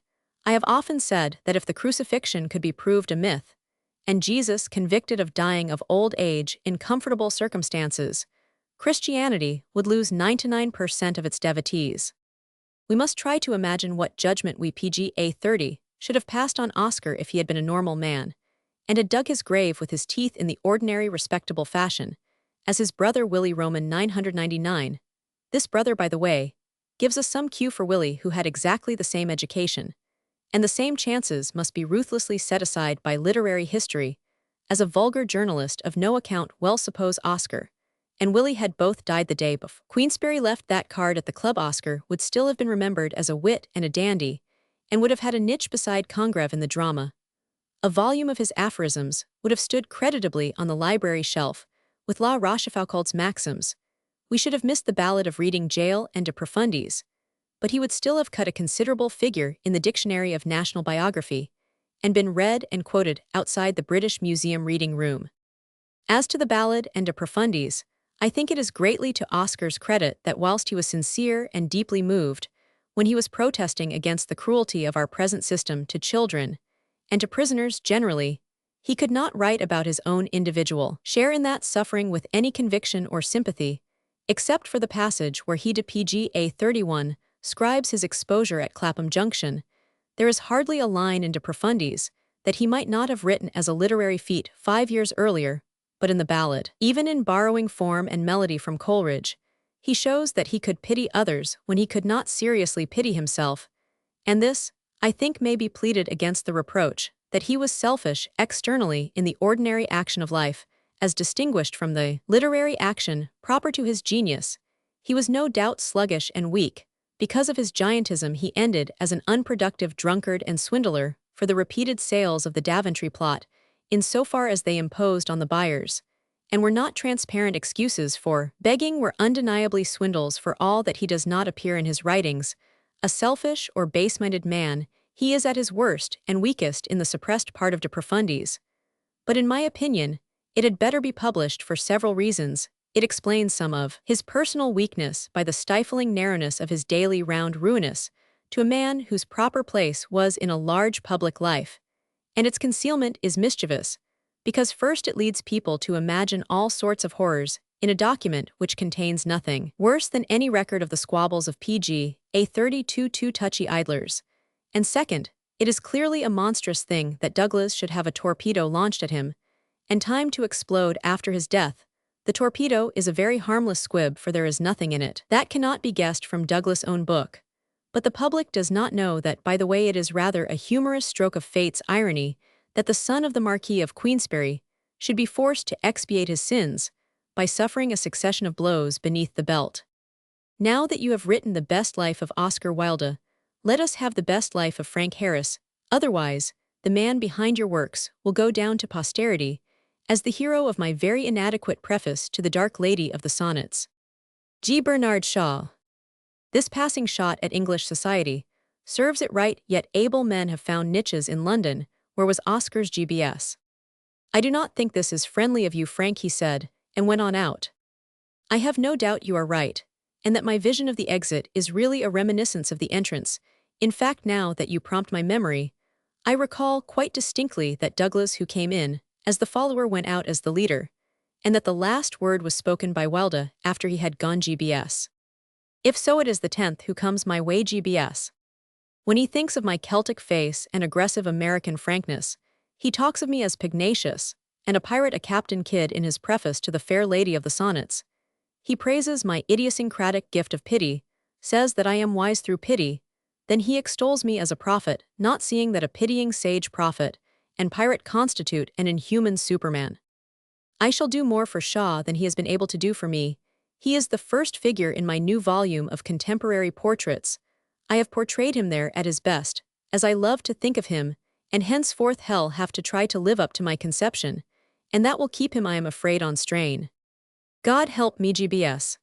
I have often said that if the crucifixion could be proved a myth, and Jesus convicted of dying of old age in comfortable circumstances, Christianity would lose 99% of its devotees. We must try to imagine what judgment we PGA 30 should have passed on Oscar if he had been a normal man, and had dug his grave with his teeth in the ordinary respectable fashion, as his brother Willie Roman 999. This brother, by the way, gives us some cue for Willie, who had exactly the same education, and the same chances must be ruthlessly set aside by literary history, as a vulgar journalist of no account. Well, suppose Oscar and Willie had both died the day before Queensberry left that card at the club. Oscar would still have been remembered as a wit and a dandy, and would have had a niche beside Congreve in the drama. A volume of his aphorisms would have stood creditably on the library shelf, with La Rochefoucauld's maxims. We should have missed the ballad of reading Jael and De Profundis, but he would still have cut a considerable figure in the Dictionary of National Biography, and been read and quoted outside the British Museum reading room. As to the ballad and De Profundis, I think it is greatly to Oscar's credit that whilst he was sincere and deeply moved, when he was protesting against the cruelty of our present system to children and to prisoners generally, he could not write about his own individual share in that suffering with any conviction or sympathy, except for the passage where he to pga 31 scribes his exposure at Clapham Junction. There is hardly a line into profundities that he might not have written as a literary feat 5 years earlier, but in the ballad, even in borrowing form and melody from Coleridge, he shows that he could pity others when he could not seriously pity himself, and this, I think, may be pleaded against the reproach that he was selfish externally in the ordinary action of life, as distinguished from the literary action proper to his genius. He was no doubt sluggish and weak. Because of his giantism he ended as an unproductive drunkard and swindler for the repeated sales of the Daventry plot, in so far as they imposed on the buyers, and were not transparent excuses for begging were undeniably swindles for all that he does not appear in his writings. A selfish or base-minded man, he is at his worst and weakest in the suppressed part of De Profundis. But in my opinion, it had better be published for several reasons. It explains some of his personal weakness by the stifling narrowness of his daily round ruinous to a man whose proper place was in a large public life, and its concealment is mischievous, because first it leads people to imagine all sorts of horrors in a document which contains nothing worse than any record of the squabbles of pga 32 two touchy idlers, and second, it is clearly a monstrous thing that Douglas should have a torpedo launched at him, and timed to explode after his death. The torpedo is a very harmless squib, for there is nothing in it. That cannot be guessed from Douglas' own book. But the public does not know that, by the way, it is rather a humorous stroke of fate's irony that the son of the Marquis of Queensberry should be forced to expiate his sins by suffering a succession of blows beneath the belt. Now that you have written the best life of Oscar Wilde, let us have the best life of Frank Harris. Otherwise, the man behind your works will go down to posterity as the hero of my very inadequate preface to the Dark Lady of the Sonnets. G. Bernard Shaw. This passing shot at English society serves it right, yet able men have found niches in London, where was Oscar's GBS. I do not think this is friendly of you, Frank, he said, and went on out. I have no doubt you are right, and that my vision of the exit is really a reminiscence of the entrance. In fact, now that you prompt my memory, I recall quite distinctly that Douglas who came in as the follower went out as the leader, and that the last word was spoken by Wilde after he had gone GBS. If so, it is the 10th who comes my way GBS. When he thinks of my Celtic face and aggressive American frankness, he talks of me as pugnacious, and a pirate a Captain Kidd in his preface to the Fair Lady of the Sonnets. He praises my idiosyncratic gift of pity, says that I am wise through pity, then he extols me as a prophet, not seeing that a pitying sage prophet and pirate constitute an inhuman Superman. I shall do more for Shaw than he has been able to do for me. He is the first figure in my new volume of contemporary portraits. I have portrayed him there at his best, as I love to think of him, and henceforth hell have to try to live up to my conception, and that will keep him, I am afraid, on strain. God help me, GBS.